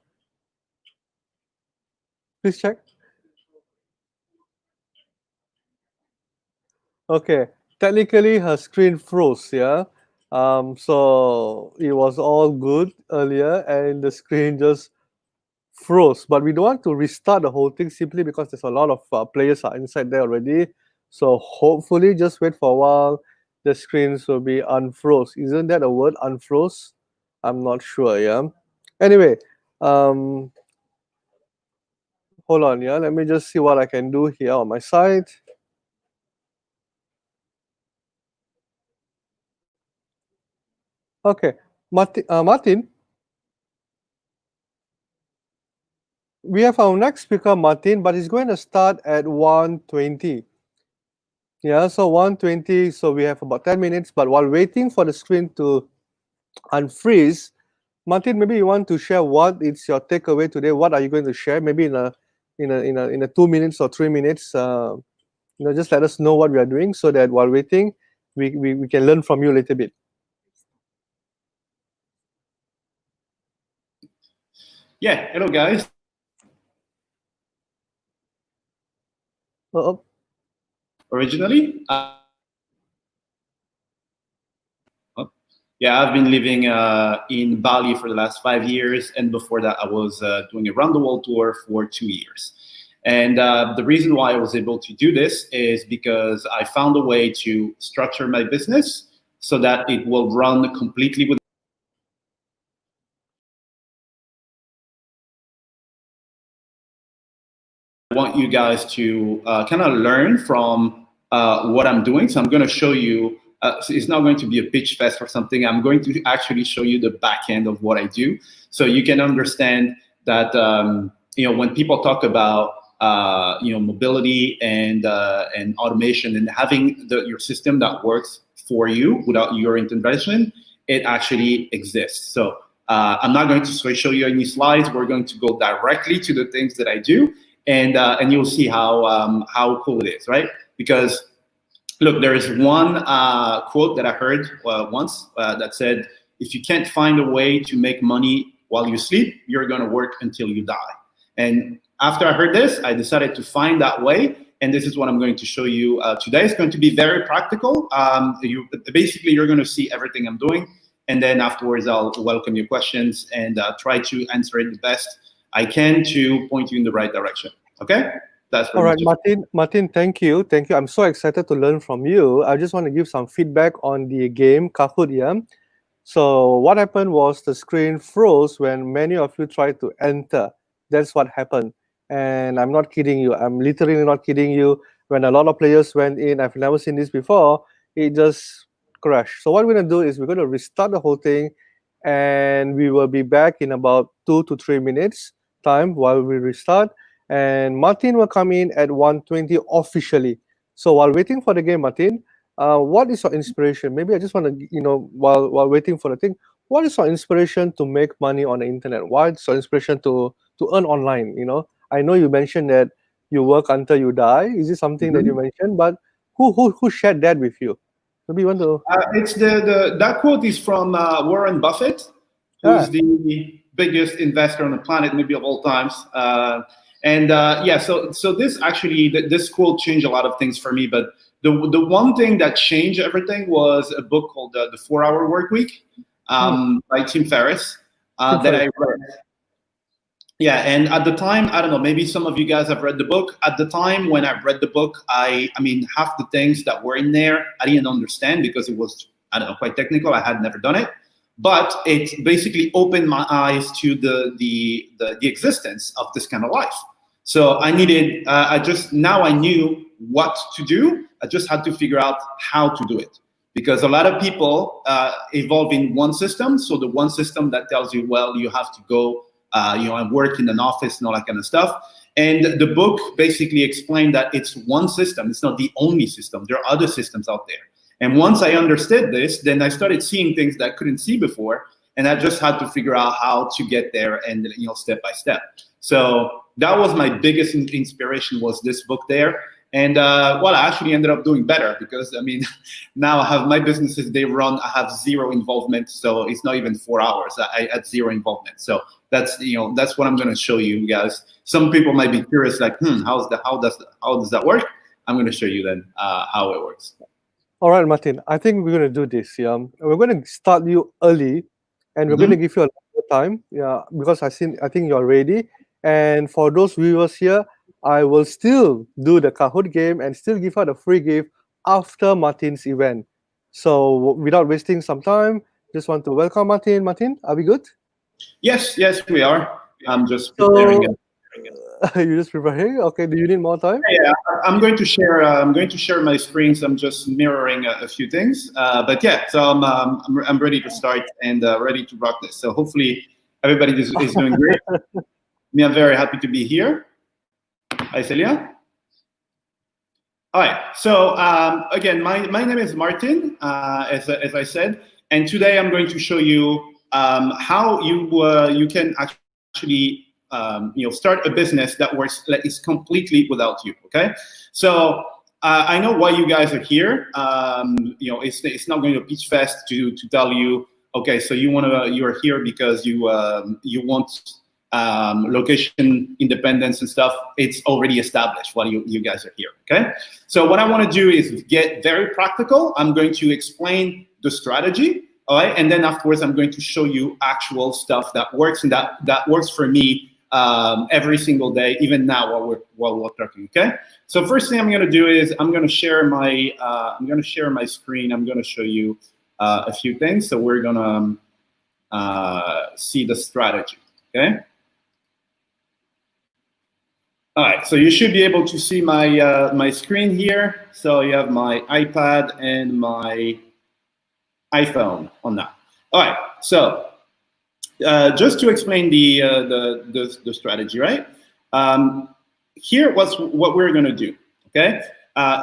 Please check. Okay. Technically, her screen froze. Yeah. So it was all good earlier, and the screen just froze. But we don't want to restart the whole thing simply because there's a lot of players are inside there already. So hopefully, just wait for a while. The screens will be unfroze. Isn't that a word, unfroze? I'm not sure. Yeah. Anyway, hold on. Yeah. Let me just see what I can do here on my side. Okay, Martin, we have our next speaker, Martin, but he's going to start at 1:20. Yeah, so 1:20, so we have about 10 minutes, but while waiting for the screen to unfreeze, Martin, maybe you want to share what is your takeaway today. What are you going to share? Maybe in a 2 minutes or 3 minutes. Just let us know what we are doing so that while waiting, we can learn from you a little bit. Yeah, hello guys. Uh, Originally, yeah, I've been living in Bali for the last 5 years, and before that, I was doing a round the world tour for 2 years. And the reason why I was able to do this is because I found a way to structure my business so that it will run completely with. I want you guys to kind of learn from what I'm doing. So I'm going to show you. So it's not going to be a pitch fest or something. I'm going to actually show you the back end of what I do, so you can understand that when people talk about mobility and automation and having your system that works for you without your intervention, it actually exists. So I'm not going to show you any slides. We're going to go directly to the things that I do, and you'll see how cool it is, right? Because look, there is one quote that I heard once that said, if you can't find a way to make money while you sleep, you're going to work until you die. And after I heard this, I decided to find that way. And this is what I'm going to show you today. It's going to be very practical. Basically, you're going to see everything I'm doing. And then afterwards, I'll welcome your questions and try to answer it the best I can to point you in the right direction. Okay? That's all right, Martin, thank you. I'm so excited to learn from you. I just want to give some feedback on the game Kahoot. Yeah. So what happened was the screen froze when many of you tried to enter. That's what happened. And I'm not kidding you. I'm literally not kidding you. When a lot of players went in, I've never seen this before, it just crashed. So what we're going to do is we're going to restart the whole thing, and we will be back in about 2 to 3 minutes time while we restart. And Martin will come in at 1:20 officially. So while waiting for the game, Martin, what is your inspiration? Maybe I just want to, while waiting for the thing, what is your inspiration to make money on the internet? What is your inspiration to earn online? I know you mentioned that you work until you die. Is it something that you mentioned? But who shared that with you? Maybe you want to. It's that quote is from Warren Buffett, who's the biggest investor on the planet, maybe of all times. So this actually, this quote changed a lot of things for me. But the one thing that changed everything was a book called The 4-Hour Workweek by Tim Ferriss that I read. Yeah, and at the time, I don't know, maybe some of you guys have read the book. At the time when I read the book, I mean, half the things that were in there, I didn't understand because it was, I don't know, quite technical. I had never done it. But it basically opened my eyes to the existence of this kind of life. So I needed, now I knew what to do. I just had to figure out how to do it. Because a lot of people evolve in one system. So the one system that tells you, well, you have to go, and work in an office and all that kind of stuff. And the book basically explained that it's one system. It's not the only system. There are other systems out there. And once I understood this, then I started seeing things that I couldn't see before. And I just had to figure out how to get there and, step by step. So that was my biggest inspiration, was this book there. And I actually ended up doing better because, I mean, now I have my businesses, they run, I have zero involvement. So it's not even 4 hours. I had zero involvement. So that's what I'm going to show you guys. Some people might be curious, like, how does that work? I'm going to show you then how it works. All right, Martin, I think we're going to do this. Yeah, we're going to start you early, and we're going to give you a little time. Yeah, because I think you're ready. And for those viewers here, I will still do the Kahoot game and still give out a free gift after Martin's event. So without wasting some time, just want to welcome Martin. Martin, are we good? Yes, we are. I'm just preparing it. You just preparing? Okay. Do you need more time? Yeah, I'm going to share. I'm going to share my screen. So I'm just mirroring a few things. But yeah, so I'm ready to start and ready to rock this. So hopefully everybody is doing great. Me, I'm very happy to be here. Hi, Celia. All right. So again, my name is Martin, as I said, and today I'm going to show you how you can actually start a business that works, that is completely without you. Okay. So I know why you guys are here. It's not going to Peach Fest to tell you, okay, so you're here because you want location independence and stuff. It's already established why you guys are here. Okay. So what I want to do is get very practical. I'm going to explain the strategy. All right. And then afterwards, I'm going to show you actual stuff that works and that works for me every single day, even now while we're talking. Okay. So first thing I'm going to do is I'm going to share my screen. I'm going to show you a few things. So we're going to see the strategy. Okay. All right, so you should be able to see my my screen here. So you have my iPad and my iPhone on that. All right, so just to explain the strategy, right? Here, what we're going to do. Okay,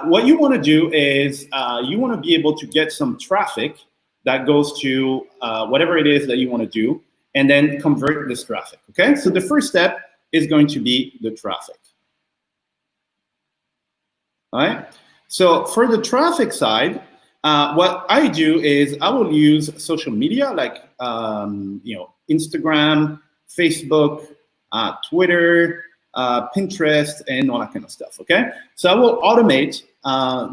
what you want to do is you want to be able to get some traffic that goes to whatever it is that you want to do, and then convert this traffic. Okay, so the first step is going to be the traffic. All right. So for the traffic side, what I do is I will use social media like Instagram, Facebook, Twitter, Pinterest, and all that kind of stuff. Okay. So I will automate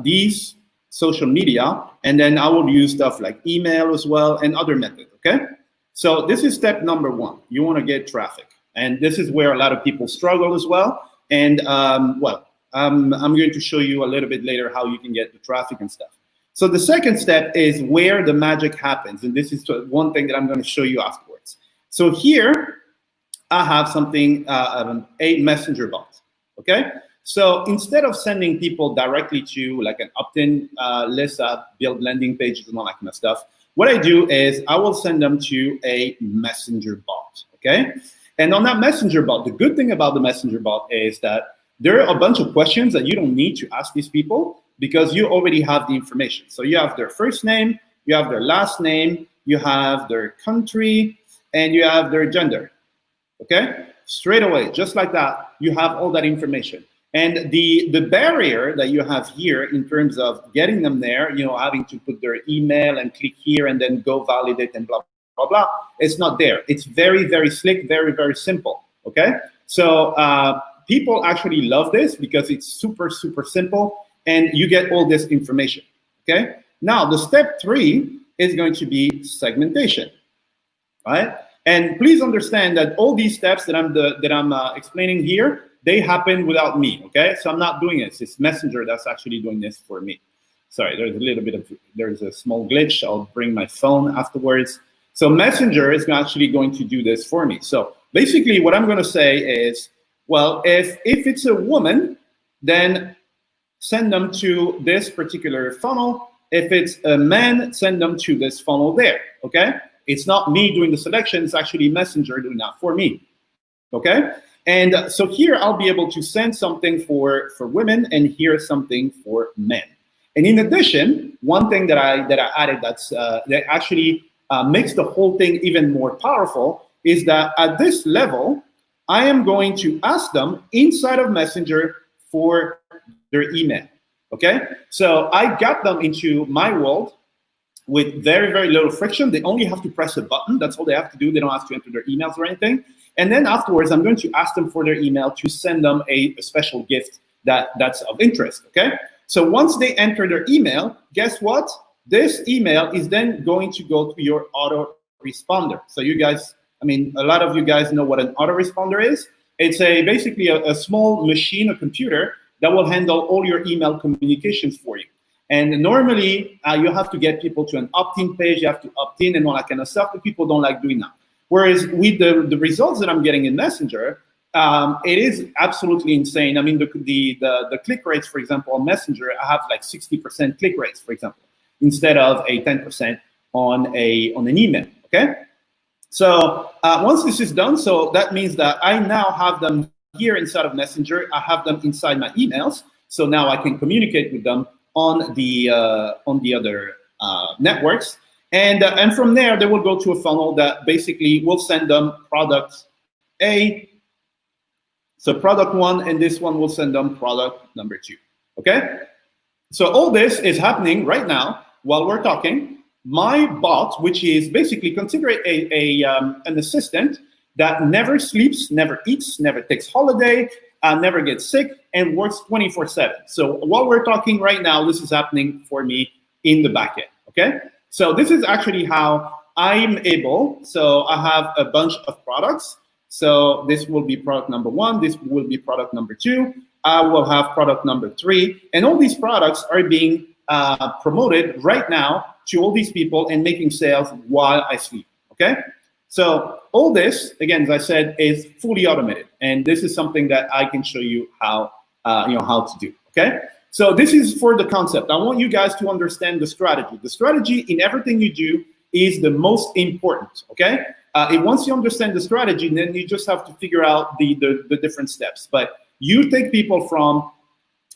these social media, and then I will use stuff like email as well and other methods. Okay. So this is step number one. You want to get traffic, and this is where a lot of people struggle as well. And I'm going to show you a little bit later how you can get the traffic and stuff. So the second step is where the magic happens. And this is one thing that I'm going to show you afterwards. So here I have something, a messenger bot. Okay. So instead of sending people directly to like an opt-in list, build landing pages and all that kind of stuff, what I do is I will send them to a messenger bot. Okay. And on that messenger bot, the good thing about the messenger bot is that there are a bunch of questions that you don't need to ask these people because you already have the information. So you have their first name, you have their last name, you have their country, and you have their gender. Okay? Straight away, just like that, you have all that information. And the barrier that you have here in terms of getting them there, having to put their email and click here and then go validate and blah, blah, blah, it's not there. It's very, very slick, very, very simple. Okay? So, people actually love this because it's super, super simple and you get all this information, okay? Now, the step 3 is going to be segmentation, right? And please understand that all these steps that I'm explaining here, they happen without me, okay? So I'm not doing this. It's Messenger that's actually doing this for me. Sorry, there's a small glitch. I'll bring my phone afterwards. So Messenger is actually going to do this for me. So basically what I'm going to say is, well, if it's a woman, then send them to this particular funnel. If it's a man, send them to this funnel there, okay? It's not me doing the selection, it's actually Messenger doing that for me, okay? And so here I'll be able to send something for women and here something for men. And in addition, one thing that I added that actually makes the whole thing even more powerful is that at this level, I am going to ask them inside of Messenger for their email, okay? So I got them into my world with very, very little friction. They only have to press a button. That's all they have to do. They don't have to enter their emails or anything. And then afterwards, I'm going to ask them for their email to send them a special gift that's of interest, okay? So once they enter their email, guess what? This email is then going to go to your autoresponder. So you guys, a lot of you guys know what an autoresponder is. It's basically a small machine, a computer, that will handle all your email communications for you. And normally, you have to get people to an opt-in page, you have to opt in and all that kind of stuff, but people don't like doing that. Whereas with the results that I'm getting in Messenger, it is absolutely insane. I mean, the click rates, for example, on Messenger, I have like 60% click rates, for example, instead of a 10% on an email. Okay. So once this is done, so that means that I now have them here inside of Messenger. I have them inside my emails. So now I can communicate with them on the other networks, and from there they will go to a funnel that basically will send them product A. So product 1, and this one will send them product number 2. Okay. So all this is happening right now while we're talking. My bot, which is basically consider it an assistant that never sleeps, never eats, never takes holiday, never gets sick, and works 24/7. So while we're talking right now, this is happening for me in the backend. Okay, so this is actually how I'm able. So I have a bunch of products. So this will be product number 1. This will be product number 2. I will have product number 3, and all these products are being promoted right now to all these people and making sales while I sleep. Okay, so all this, again, as I said, is fully automated, and this is something that I can show you how how to do. Okay, so this is for the concept. I want you guys to understand the strategy. The strategy in everything you do is the most important. Okay, and once you understand the strategy, then you just have to figure out the different steps. But you take people from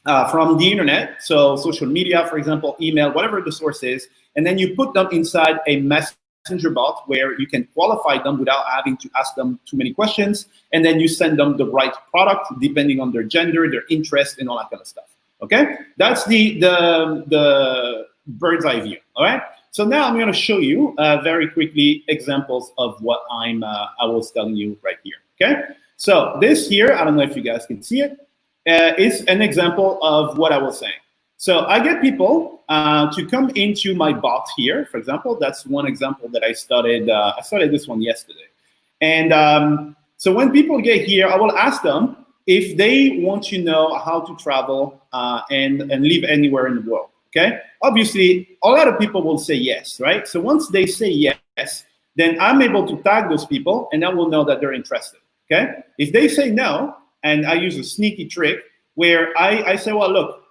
the internet, so social media, for example, email, whatever the source is, and then you put them inside a messenger bot where you can qualify them without having to ask them too many questions, and then you send them the right product depending on their gender, their interest, and all that kind of stuff. Okay, that's the bird's eye view. All right. So now I'm going to show you very quickly examples of what I was telling you right here. Okay. So this here, I don't know if you guys can see it. Is an example of what I was saying. So I get people to come into my bot here, for example. That's one example that I started. I started this one yesterday. And so when people get here, I will ask them if they want to know how to travel and live anywhere in the world. Okay. Obviously, a lot of people will say yes, right? So once they say yes, then I'm able to tag those people, and then we'll know that they're interested. Okay. If they say no, and I use a sneaky trick where I say, well, look,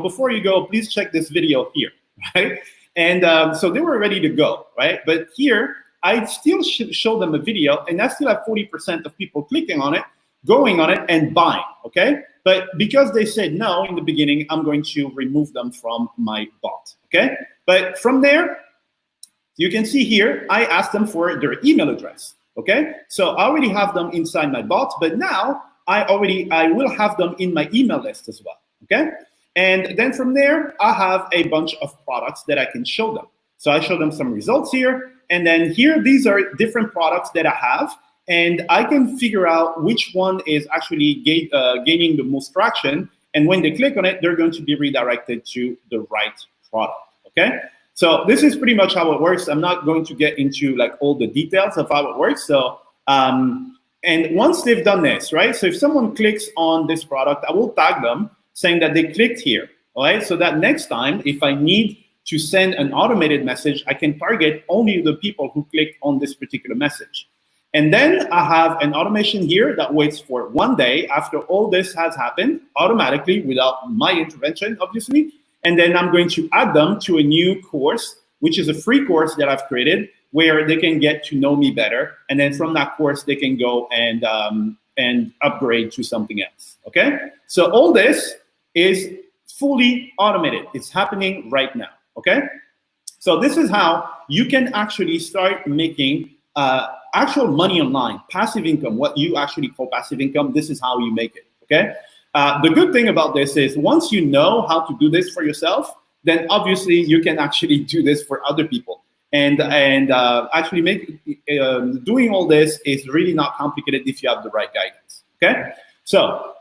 before you go, please check this video here, right? And so they were ready to go, right? But here, I still should show them a video, and I still have 40% of people clicking on it, going on it, and buying, okay? But because they said no in the beginning, I'm going to remove them from my bot, okay? But from there, you can see here, I asked them for their email address, okay? So I already have them inside my bot, but now I will have them in my email list as well, okay? And then from there, I have a bunch of products that I can show them. So I show them some results here, and then here, these are different products that I have, and I can figure out which one is actually gaining the most traction, and when they click on it, they're going to be redirected to the right product, okay? So this is pretty much how it works. I'm not going to get into like all the details of how it works. So, and once they've done this, right? So if someone clicks on this product, I will tag them saying that they clicked here, all right? So that next time, if I need to send an automated message, I can target only the people who clicked on this particular message. And then I have an automation here that waits for 1 day after all this has happened automatically without my intervention, obviously. And then I'm going to add them to a new course, which is a free course that I've created where they can get to know me better. And then from that course, they can go and upgrade to something else, okay? So all this is fully automated. It's happening right now, okay? So this is how you can actually start making actual money online, passive income, what you actually call passive income. This is how you make it, okay? The good thing about this is once you know how to do this for yourself, then obviously you can actually do this for other people. And actually doing all this is really not complicated if you have the right guidance, okay? So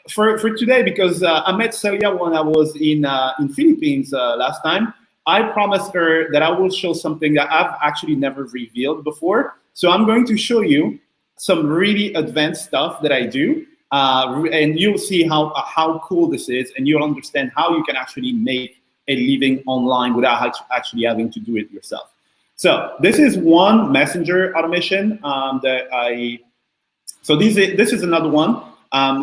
for today, because I met Celia when I was in Philippines last time, I promised her that I will show something that I've actually never revealed before. So I'm going to show you some really advanced stuff that I do. And you'll see how cool this is, and you'll understand how you can actually make a living online without actually having to do it yourself. So this is one messenger automation that So this is another one.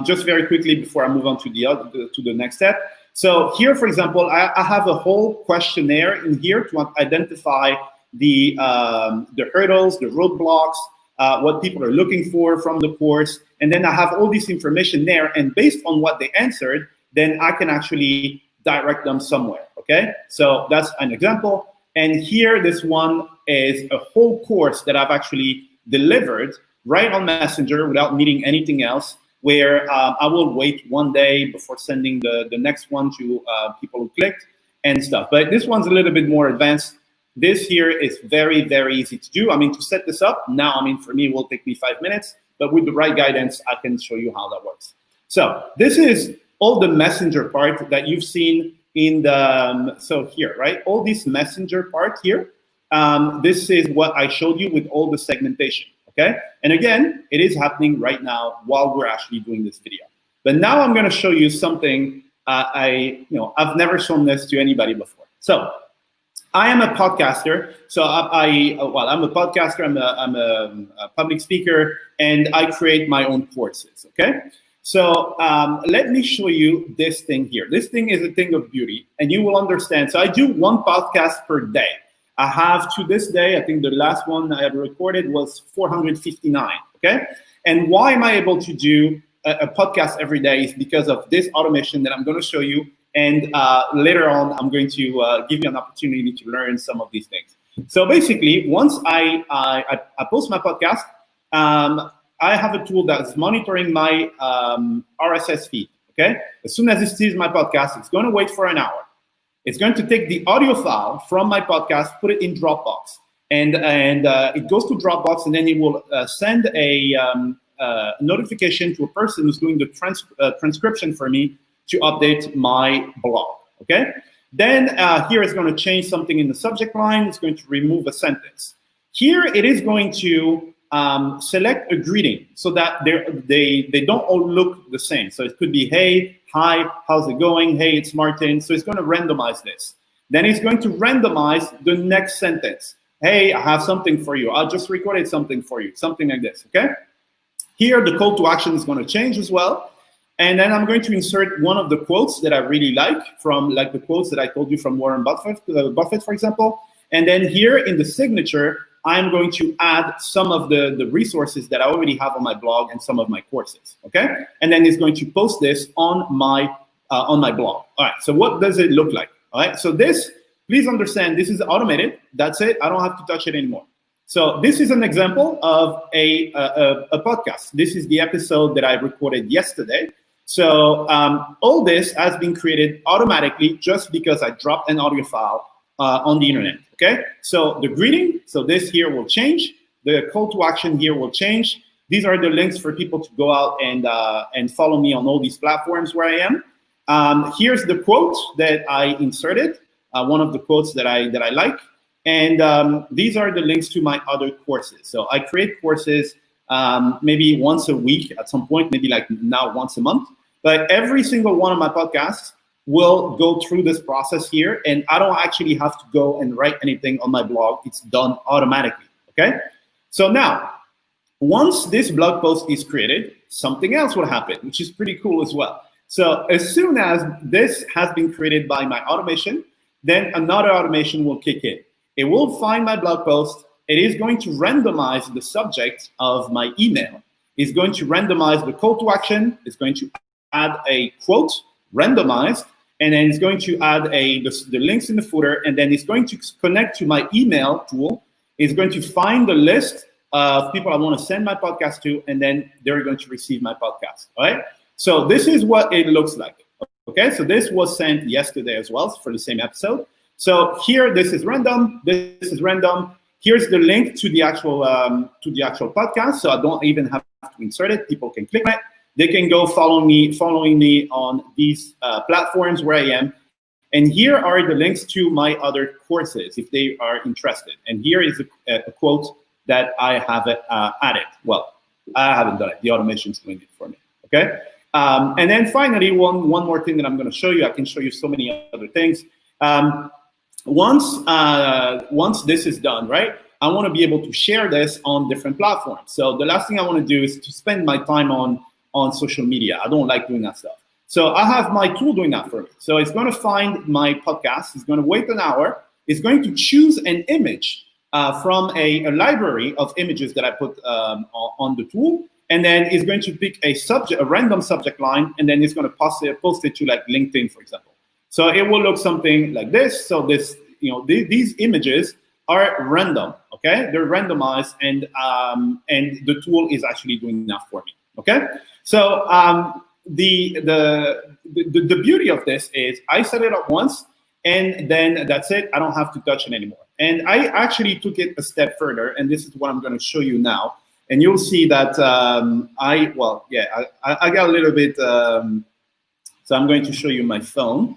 Just very quickly before I move on to the next step. So here, for example, I have a whole questionnaire in here to identify the hurdles, the roadblocks, what people are looking for from the course, and then I have all this information there. And based on what they answered, then I can actually direct them somewhere. Okay, so that's an example. And here, this one is a whole course that I've actually delivered right on Messenger without needing anything else, where I will wait one day before sending the next one to people who clicked and stuff. But this one's a little bit more advanced. This here is very, very easy to do. I mean, to set this up now, I mean, for me, it will take me 5 minutes, but with the right guidance, I can show you how that works. So this is all the Messenger part that you've seen in the, so here, right? All this Messenger part here, this is what I showed you with all the segmentation, okay? And again, it is happening right now while we're actually doing this video. But now I'm gonna show you something I've never shown this to anybody before. So I am a podcaster. So I'm a podcaster, I'm a public speaker, and I create my own courses, okay? So let me show you this thing here. This thing is a thing of beauty, and you will understand. So I do one podcast per day. I have, to this day, I think the last one I ever recorded was 459, okay? And why am I able to do a podcast every day is because of this automation that I'm gonna show you, and later on, I'm going to give you an opportunity to learn some of these things. So basically, once I post my podcast, I have a tool that's monitoring my RSS feed, okay? As soon as it sees my podcast, it's gonna wait for an hour. It's going to take the audio file from my podcast, put it in Dropbox, and it goes to Dropbox, and then it will send a notification to a person who's doing the transcription for me to update my blog, okay? Then here it's gonna change something in the subject line. It's going to remove a sentence. Here it is going to select a greeting so that they don't all look the same. So it could be, hey, hi, how's it going? Hey, it's Martin. So it's going to randomize this. Then it's going to randomize the next sentence. Hey, I have something for you. I just recorded something for you, something like this, okay? Here, the call to action is going to change as well. And then I'm going to insert one of the quotes that I really like, from like the quotes that I told you from Warren Buffett, for example. And then here in the signature, I'm going to add some of the resources that I already have on my blog and some of my courses, okay? And then it's going to post this on my blog. All right, so what does it look like? All right, so this, please understand, this is automated. That's it, I don't have to touch it anymore. So this is an example of a podcast. This is the episode that I recorded yesterday. So all this has been created automatically just because I dropped an audio file on the internet, okay? So the greeting, so this here will change. The call to action here will change. These are the links for people to go out and follow me on all these platforms where I am. Here's the quote that I inserted, one of the quotes that I like. And these are the links to my other courses. So I create courses maybe once a week at some point, maybe like now once a month. But every single one of my podcasts will go through this process here, and I don't actually have to go and write anything on my blog. It's done automatically, okay? So now, once this blog post is created, something else will happen, which is pretty cool as well. So as soon as this has been created by my automation, then another automation will kick in. It will find my blog post. It is going to randomize the subject of my email. It's going to randomize the call to action. It's going to add a quote, randomized, and then it's going to add the links in the footer, and then it's going to connect to my email tool. It's going to find the list of people I want to send my podcast to, and then they're going to receive my podcast, all right? So this is what it looks like, okay? So this was sent yesterday as well for the same episode. So here, this is random, this is random. Here's the link to the actual podcast, so I don't even have to insert it. People can click on it. They can go following me on these platforms where I am. And here are the links to my other courses if they are interested. And here is a quote that I have added. Well, I haven't done it. The automation's doing it for me, okay? And then finally, one more thing that I'm gonna show you. I can show you so many other things. Once this is done, right? I want to be able to share this on different platforms. So the last thing I want to do is to spend my time on social media. I don't like doing that stuff. So I have my tool doing that for me. So it's going to find my podcast. It's going to wait an hour. It's going to choose an image from a library of images that I put on the tool. And then it's going to pick a random subject line, and then it's going to post it to like LinkedIn, for example. So it will look something like this. So this, these images are random, okay? They're randomized, and the tool is actually doing that for me, okay? So the beauty of this is I set it up once, and then that's it. I don't have to touch it anymore. And I actually took it a step further, and this is what I'm going to show you now. And you'll see that I got a little bit. So I'm going to show you my phone.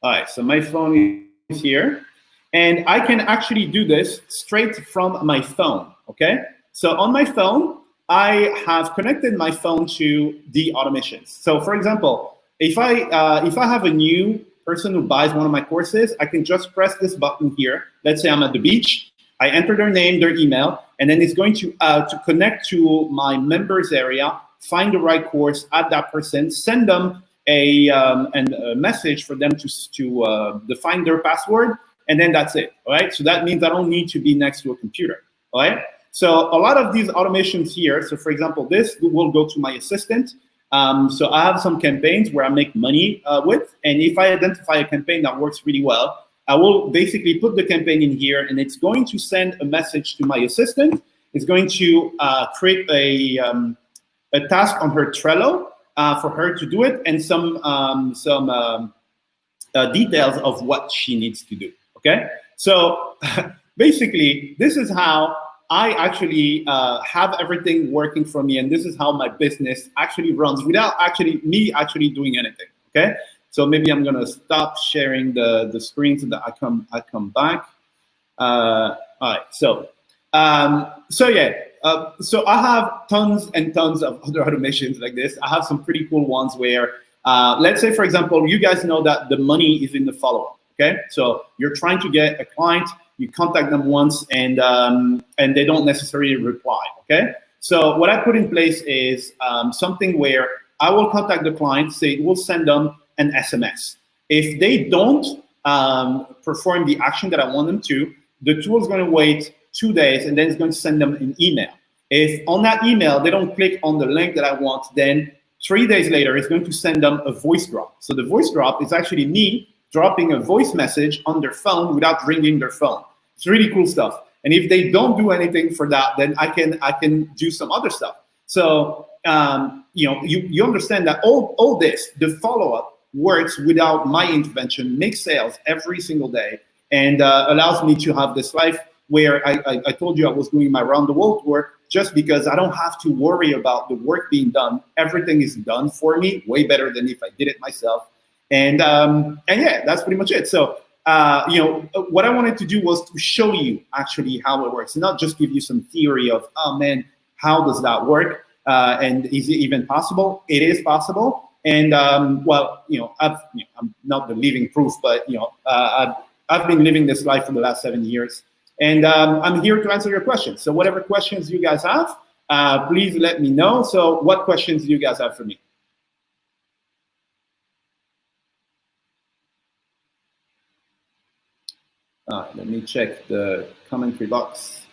All right, so my phone is here. And I can actually do this straight from my phone, okay? So on my phone, I have connected my phone to the automations. So for example, if I have a new person who buys one of my courses, I can just press this button here. Let's say I'm at the beach. I enter their name, their email, and then it's going to connect to my members area, find the right course, add that person, send them a message for them to define their password, and then that's it, all right? So that means I don't need to be next to a computer, all right? So a lot of these automations here, so for example, this will go to my assistant. So I have some campaigns where I make money with, and if I identify a campaign that works really well, I will basically put the campaign in here, and it's going to send a message to my assistant. It's going to create a task on her Trello for her to do it, and some details of what she needs to do. Okay, so basically, this is how I actually have everything working for me, and this is how my business actually runs without me doing anything. Okay, so maybe I'm gonna stop sharing the screen so that I come back. All right, so so I have tons and tons of other automations like this. I have some pretty cool ones where, let's say, for example, you guys know that the money is in the follow-up. Okay, so you're trying to get a client, you contact them once, and they don't necessarily reply. Okay, so what I put in place is something where I will contact the client, say we'll send them an SMS. If they don't perform the action that I want them to, the tool is going to wait 2 days, and then it's going to send them an email. If on that email they don't click on the link that I want, then 3 days later it's going to send them a voice drop. So the voice drop is actually me dropping a voice message on their phone without ringing their phone. It's really cool stuff. And if they don't do anything for that, then I can do some other stuff. So you understand that all this, the follow-up, works without my intervention, makes sales every single day, and allows me to have this life where I told you I was doing my round the world tour just because I don't have to worry about the work being done. Everything is done for me, way better than if I did it myself. And yeah, that's pretty much it. So what I wanted to do was to show you actually how it works, not just give you some theory of, oh man, how does that work? And is it even possible? It is possible. And I'm not the living proof, but I've been living this life for the last 7 years. And I'm here to answer your questions. So whatever questions you guys have, please let me know. So what questions do you guys have for me? Let me check the commentary box.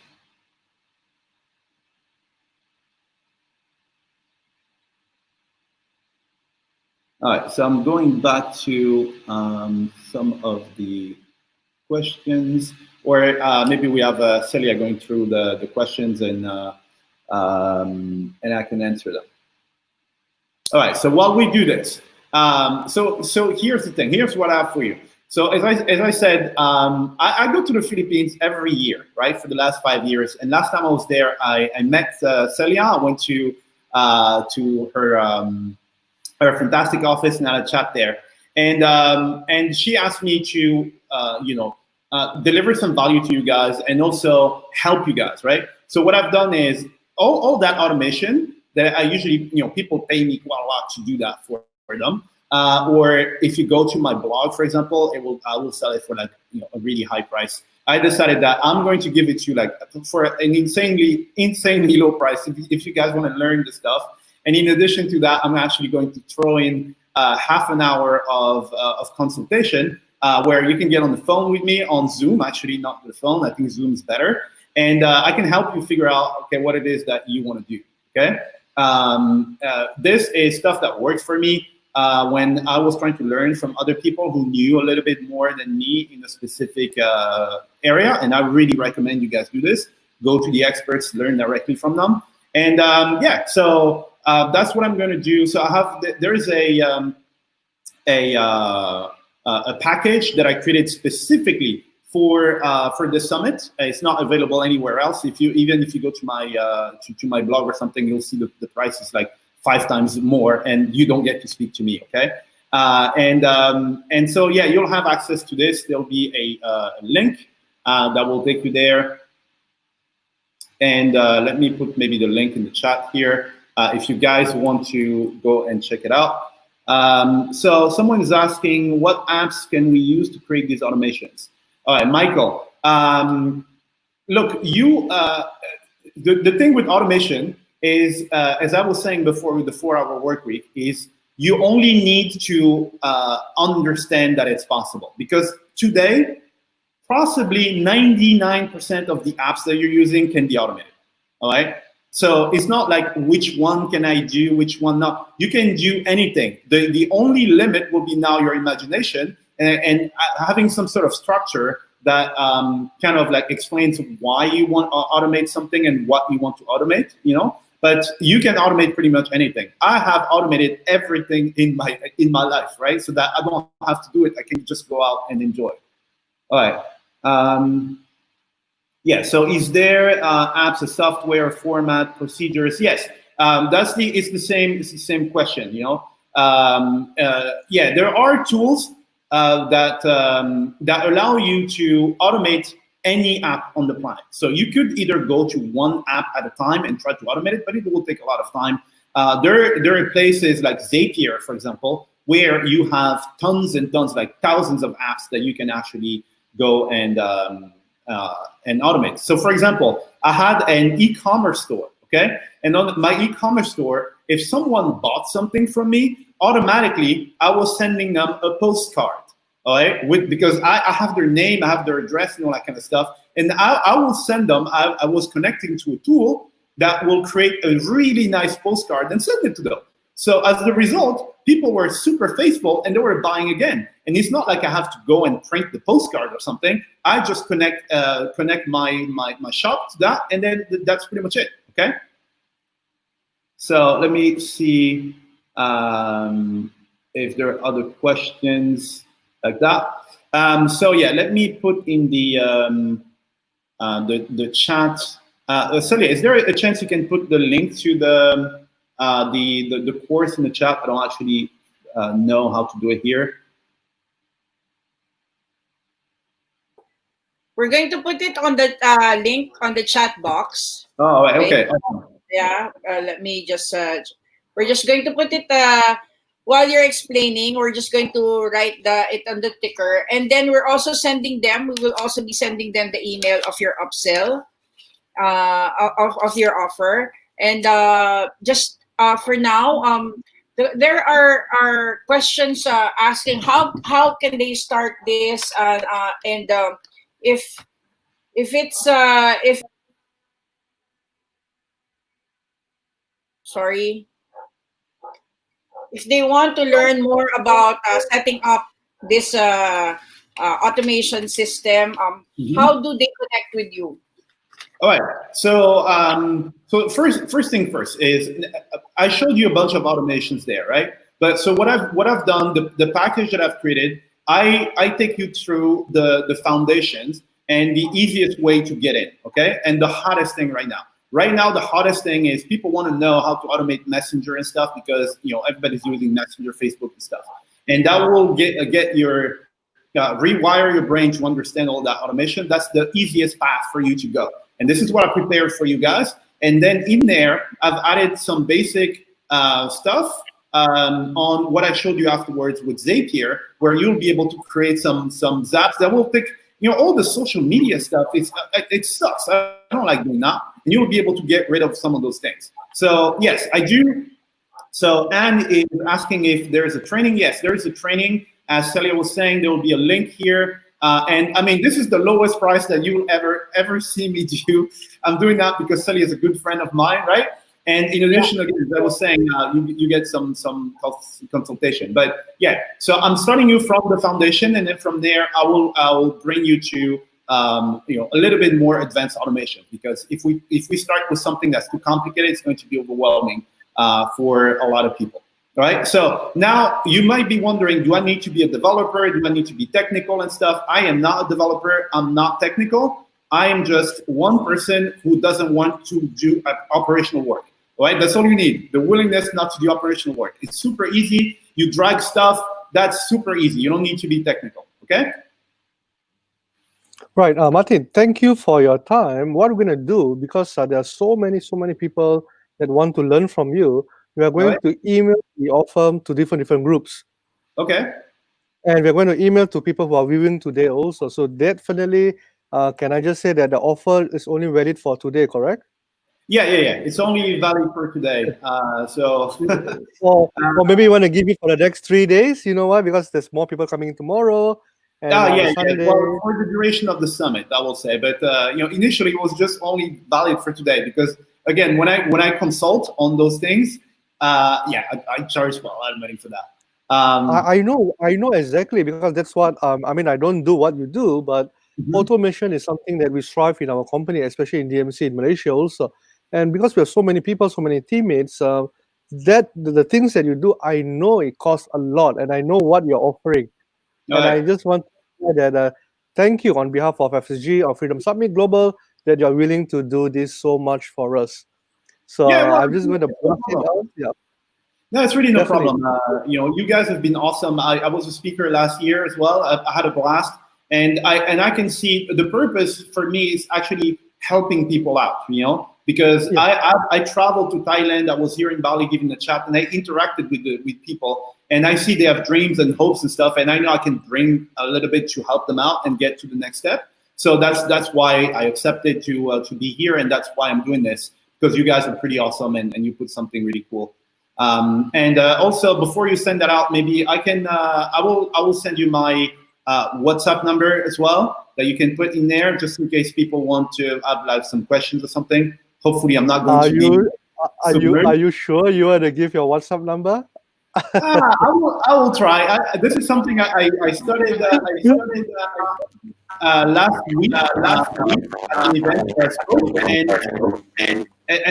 All right, so I'm going back to some of the questions, or maybe we have Celia going through the questions, and I can answer them. All right, so while we do this, so here's the thing. Here's what I have for you. So as I said, I go to the Philippines every year, right, for the last 5 years. And last time I was there, I met Celia. I went to her fantastic office and had a chat there. And she asked me to deliver some value to you guys and also help you guys, right? So what I've done is all that automation that I usually, people pay me quite a lot to do that for them. Or if you go to my blog, for example, I will sell it for like a really high price. I decided that I'm going to give it to you like for an insanely low price if you guys want to learn the stuff. And in addition to that, I'm actually going to throw in half an hour of consultation where you can get on the phone with me on Zoom. Actually, not the phone. I think Zoom is better. And I can help you figure out, okay, what it is that you want to do, okay? This is stuff that worked for me when I was trying to learn from other people who knew a little bit more than me in a specific area. And I really recommend you guys do this. Go to the experts, learn directly from them. And yeah, so that's what I'm going to do. So I have, there is a package that I created specifically for the summit. It's not available anywhere else. Even if you go to my my blog or something, you'll see the price is like 5 times more, and you don't get to speak to me. Okay, and so yeah, you'll have access to this. There'll be a link that will take you there. And let me put maybe the link in the chat here if you guys want to go and check it out. So someone is asking, what apps can we use to create these automations? All right, Michael. Look, the thing with automation is, as I was saying before with the 4-hour work week, is you only need to understand that it's possible. Because today, possibly 99% of the apps that you're using can be automated, all right? So it's not like which one can I do, which one not. You can do anything. The only limit will be now your imagination and having some sort of structure that kind of like explains why you want to automate something and what you want to automate, you know? But you can automate pretty much anything. I have automated everything in my life, right? So that I don't have to do it. I can just go out and enjoy. All right. Yeah, so is there apps, a software, format, procedures? Yes, it's the same question, you know. Yeah, there are tools that allow you to automate any app on the planet. So you could either go to one app at a time and try to automate it, but it will take a lot of time. There are places like Zapier, for example, where you have tons and tons, like thousands of apps that you can actually go and automate. So for example, I had an e-commerce store, okay? And on my e-commerce store, if someone bought something from me, automatically I was sending them a postcard, all right? Because I have their name, I have their address and all that kind of stuff. And I will send them, I was connecting to a tool that will create a really nice postcard and send it to them. So as the result, people were super faithful and they were buying again. And it's not like I have to go and print the postcard or something. I just connect my shop to that, and then that's pretty much it, okay? So let me see if there are other questions like that. So yeah, let me put in the chat. Celia, is there a chance you can put the link to the course in the chat? I don't actually know how to do it here. We're going to put it on the link on the chat box. Oh, okay. Yeah, let me just, we're just going to put it, while you're explaining, we're just going to write it on the ticker. And then we're also sending them, we will also be sending them the email of your upsell, of your offer. And just for now, there are questions asking how can they start this, and if it's if they want to learn more about setting up this automation system, how do they connect with you? All right. So so first thing first is I showed you a bunch of automations there, right? But so what I've done, the package that I've created, I take you through the foundations and the easiest way to get in, okay? And the hottest thing right now. Right now, the hottest thing is people want to know how to automate Messenger and stuff because everybody's using Messenger, Facebook, and stuff. And that will get your rewire your brain to understand all that automation. That's the easiest path for you to go. And this is what I prepared for you guys. And then in there, I've added some basic stuff on what I showed you afterwards with Zapier, where you'll be able to create some zaps that will take all the social media stuff, it sucks. I don't like doing that. And you'll be able to get rid of some of those things. So yes, I do. So Anne is asking if there is a training. Yes, there is a training. As Celia was saying, there will be a link here. And I mean, this is the lowest price that you will ever see me do. I'm doing that because Celia is a good friend of mine, right? And in addition, again, as I was saying, you get some consultation. But yeah, so I'm starting you from the foundation, and then from there, I will bring you to a little bit more advanced automation. Because if we start with something that's too complicated, it's going to be overwhelming for a lot of people. Right? So now you might be wondering, do I need to be a developer? Do I need to be technical and stuff? I am not a developer. I'm not technical. I am just one person who doesn't want to do operational work. Right? That's all you need. The willingness not to do operational work. It's super easy. You drag stuff. That's super easy. You don't need to be technical. Okay? Right, Martin, thank you for your time. What we're going to do, because there are so many people that want to learn from you, we are going to email the offer to different groups. Okay. And we're going to email to people who are viewing today also. So definitely, can I just say that the offer is only valid for today, correct? Yeah. It's only valid for today. Or maybe you want to give it for the next 3 days. You know why? Because there's more people coming tomorrow. And Sunday. Well, for the duration of the summit, I will say. But initially it was just only valid for today because again, when I consult on those things, I charge a lot of money for that. I know exactly, because that's what I mean. I don't do what you do, but automation is something that we strive in our company, especially in DMC in Malaysia also. And because we have so many people, so many teammates, that the things that you do, I know it costs a lot, and I know what you're offering. And I just want to say that thank you on behalf of FSG or Freedom Summit Global that you're willing to do this so much for us. So I'm just going to blast it out. Yeah. No, it's really no problem. You guys have been awesome. I was a speaker last year as well. I had a blast, and I can see the purpose for me is actually helping people out. Because I traveled to Thailand. I was here in Bali giving a chat, and I interacted with people, and I see they have dreams and hopes and stuff, and I know I can bring a little bit to help them out and get to the next step. So that's why I accepted to be here, and that's why I'm doing this, because you guys are pretty awesome, and you put something really cool. And also, before you send that out, maybe I can I will send you my WhatsApp number as well that you can put in there, just in case people want to have some questions or something. Hopefully, I'm not going to be. Are you sure you want to give your WhatsApp number? I will try. This is something I started. Last week at an event where I spoke, and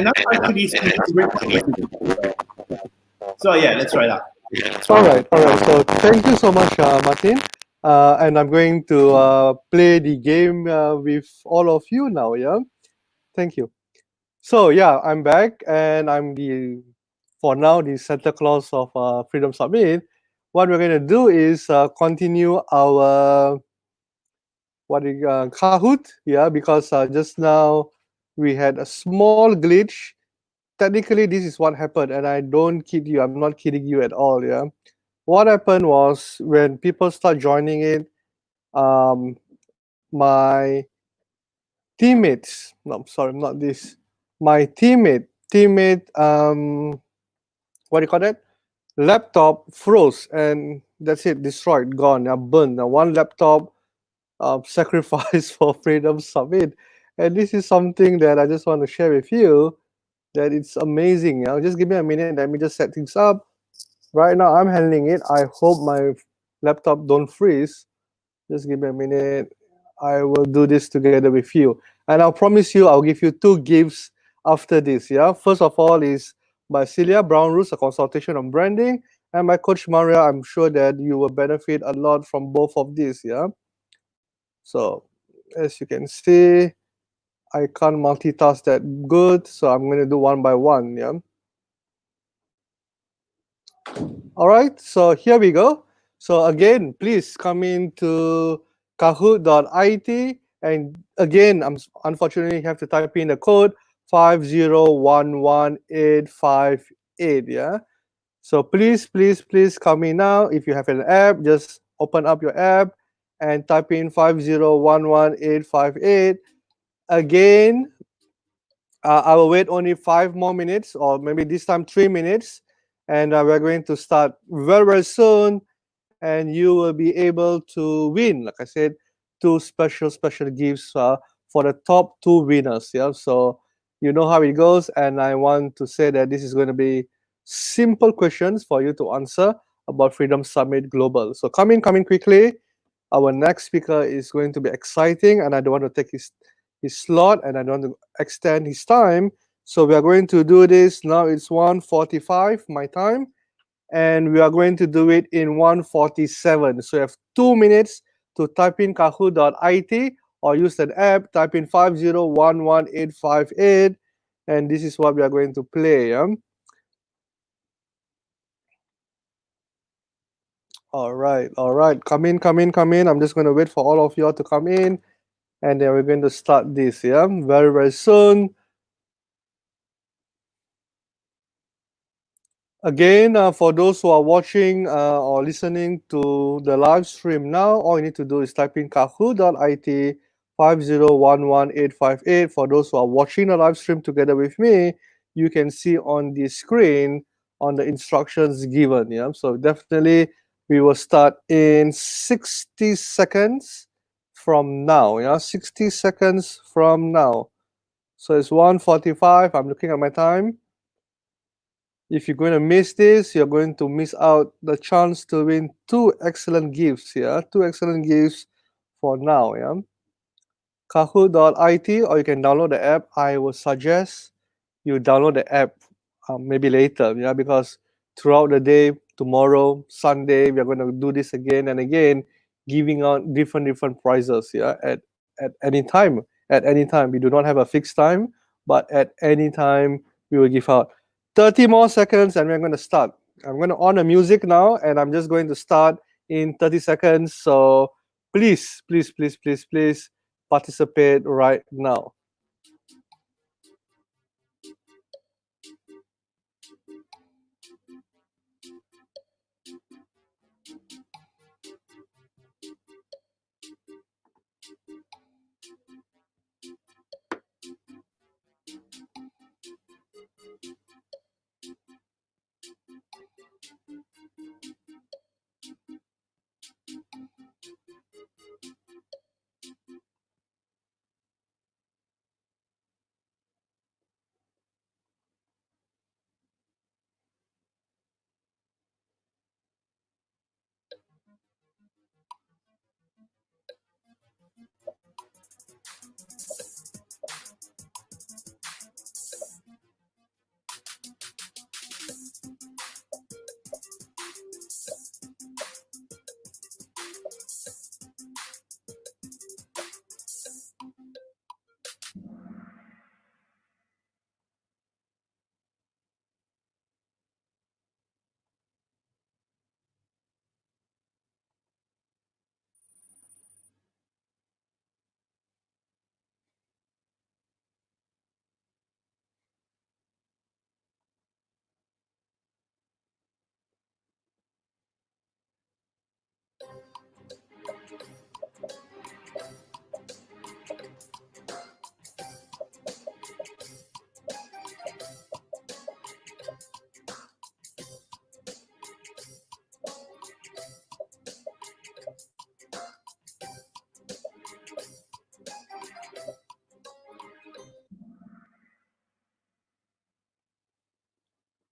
that's actually so yeah, let's try that. All right. So thank you so much, Martin. And I'm going to play the game with all of you now. Yeah. Thank you. So yeah, I'm back, and I'm for now the Santa Claus of Freedom Summit. What we're going to do is continue our Kahoot, because just now we had a small glitch. Technically, this is what happened, and I don't kid you. I'm not kidding you at all. Yeah, what happened was when people start joining it, my teammates. No, sorry, not this. My teammate. What do you call that? Laptop froze, and that's it. Destroyed, gone, burned. Now one laptop sacrifice for Freedom Summit. And this is something that I just want to share with you, that it's amazing. Just give me a minute. Let me just set things up. Right now, I'm handling it. I hope my laptop don't freeze. Just give me a minute. I will do this together with you. And I'll promise you, I'll give you 2 gifts after this. Yeah. First of all is by Celia Brown Roots, a consultation on branding. And by Coach Maria, I'm sure that you will benefit a lot from both of these. Yeah. So as you can see, I can't multitask that good, so I'm going to do one by one. Yeah. All right, so here we go. So again, please come into kahoot.it, and again, unfortunately have to type in the code 5011858. Yeah. So please come in now. If you have an app, just open up your app and type in 5011858. Again, I will wait only 5 more minutes, or maybe this time 3 minutes, and we're going to start very, very soon. And you will be able to win, like I said, two special gifts for the top two winners. Yeah, so you know how it goes, and I want to say that this is going to be simple questions for you to answer about Freedom Summit Global. So come in quickly. Our next speaker is going to be exciting, and I don't want to take his slot, and I don't want to extend his time. So we are going to do this now. It's 1:45 my time, and we are going to do it in 1:47. So you have 2 minutes to type in kahoot.it or use that app, type in 5011858, and this is what we are going to play. All right, come in. I'm just going to wait for all of you all to come in, and then we're going to start this, very, very soon. Again, for those who are watching or listening to the live stream now, all you need to do is type in kahoot.it 5011858. For those who are watching the live stream together with me, you can see on the screen on the instructions given. Yeah, so definitely we will start in 60 seconds from now. Yeah, 60 seconds from now. So it's 1:45. I'm looking at my time. If you're going to miss this, you're going to miss out the chance to win two excellent gifts here. Two excellent gifts for now. Yeah. Kahoot.it, or you can download the app. I would suggest you download the app maybe later, because throughout the day, tomorrow, Sunday, we are going to do this again and again, giving out different prizes. At any time. At any time, we do not have a fixed time, but at any time we will give out 30 more seconds, and we're going to start. I'm going to on the music now, and I'm just going to start in 30 seconds. So please participate right now.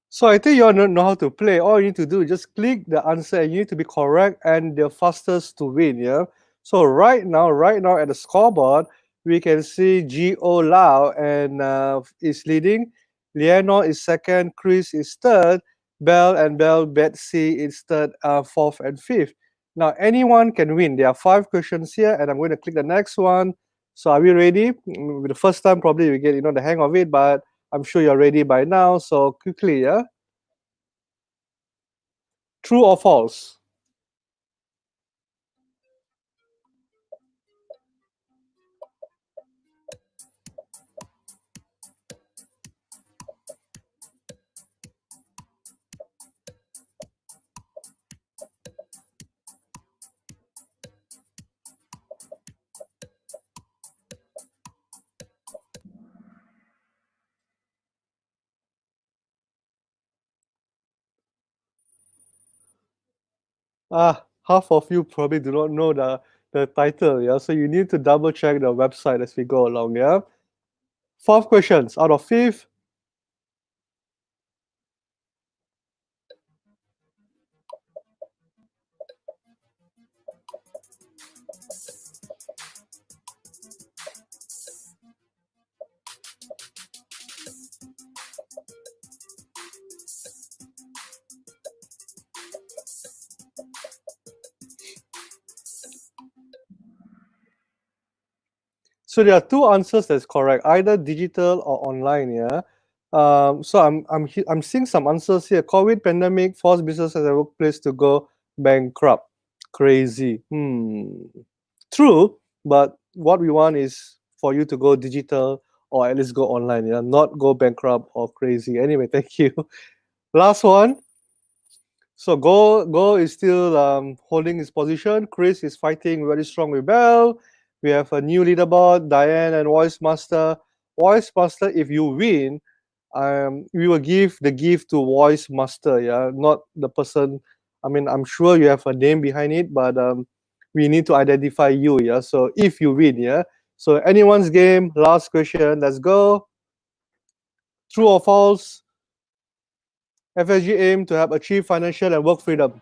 So I think you all know how to play. All you need to do is just click the answer, and you need to be correct and the fastest to win. Yeah. So right now at the scoreboard, we can see Go Lau and is leading. Leonor is second. Chris is third. Bell Betsy is third, fourth, and fifth. Now anyone can win. There are 5 questions here, and I'm going to click the next one. So are we ready? The first time probably we get the hang of it, but I'm sure you're ready by now. So quickly, yeah. True or false? Half of you probably do not know the title, yeah. So you need to double check the website as we go along, yeah. 4 questions out of 5. So there are 2 answers that's correct, either digital or online, yeah. So I'm seeing some answers here. COVID pandemic forced businesses at the workplace to go bankrupt. Crazy. True, but what we want is for you to go digital or at least go online, yeah, not go bankrupt or crazy. Anyway, thank you. Last one. So Go is still holding his position. Chris is fighting very strong with Bell. We have a new leaderboard, Diane and Voice Master. Voice Master, if you win, we will give the gift to Voice Master, yeah, not the person. I mean, I'm sure you have a name behind it, but we need to identify you, yeah. So if you win, yeah. So anyone's game, last question, let's go. True or false? FSG aim to have achieved financial and work freedom.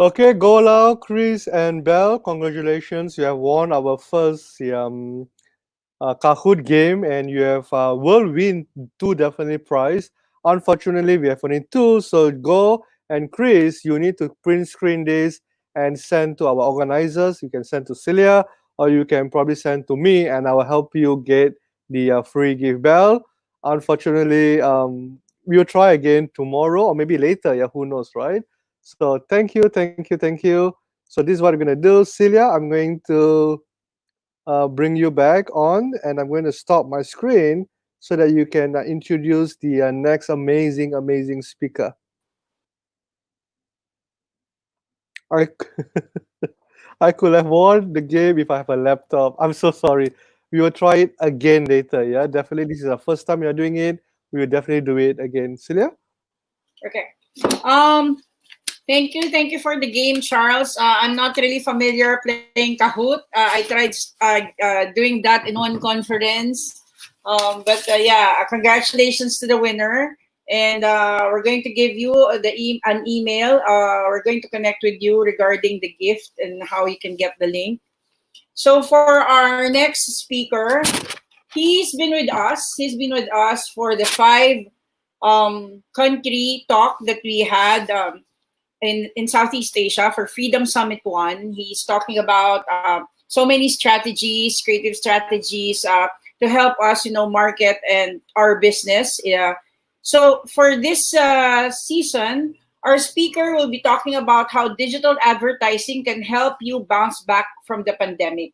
Okay, Gola, Chris, and Bell, congratulations. You have won our first Kahoot game, and you have will win 2 definitely prize. Unfortunately, we have only 2, so Go and Chris, you need to print screen this and send to our organizers. You can send to Celia, or you can probably send to me, and I will help you get the free gift. Bell, unfortunately, we'll try again tomorrow or maybe later. Yeah, who knows, right? So thank you, thank you, thank you. So this is what I'm gonna do, Celia. I'm going to bring you back on, and I'm going to stop my screen so that you can introduce the next amazing speaker. I, I could have won the game if I have a laptop. I'm so sorry. We will try it again later. Yeah, definitely. This is the first time you're doing it. We will definitely do it again. Celia? Okay. Thank you for the game, Charles. I'm not really familiar playing Kahoot. I tried doing that in one conference. But yeah, congratulations to the winner. And we're going to give you an email. We're going to connect with you regarding the gift and how you can get the link. So for our next speaker, he's been with us. He's been with us for the 5 country talk that we had. In Southeast Asia for Freedom Summit 1. He's talking about so many strategies, creative strategies to help us, market and our business. Yeah. So for this season, our speaker will be talking about how digital advertising can help you bounce back from the pandemic.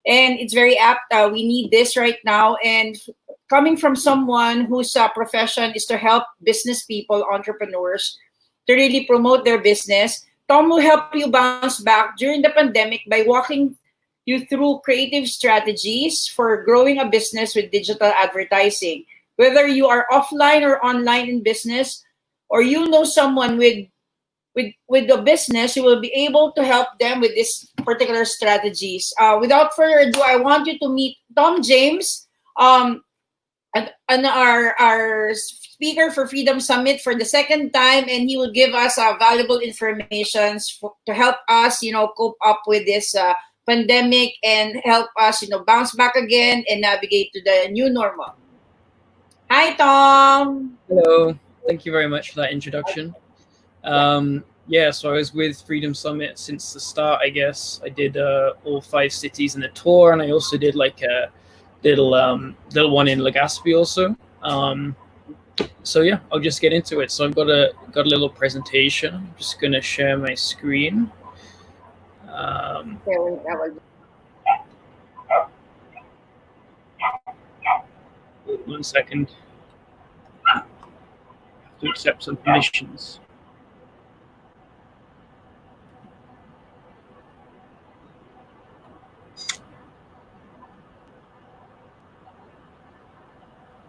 And it's very apt. We need this right now. And coming from someone whose profession is to help business people, entrepreneurs, to really promote their business, Tom will help you bounce back during the pandemic by walking you through creative strategies for growing a business with digital advertising. Whether you are offline or online in business, or you know someone with the business, you will be able to help them with these particular strategies. Without further ado, I want you to meet Tom James, and our speaker for Freedom Summit for the second time, and he will give us valuable information to help us, cope up with this pandemic and help us, bounce back again and navigate to the new normal. Hi, Tom. Hello. Thank you very much for that introduction. yeah, so I was with Freedom Summit since the start, I guess. I did all 5 cities in the tour, and I also did like a little one in Legazpi also. So yeah, I'll just get into it. So I've got a little presentation. I'm just gonna share my screen. One second. I have to accept some permissions.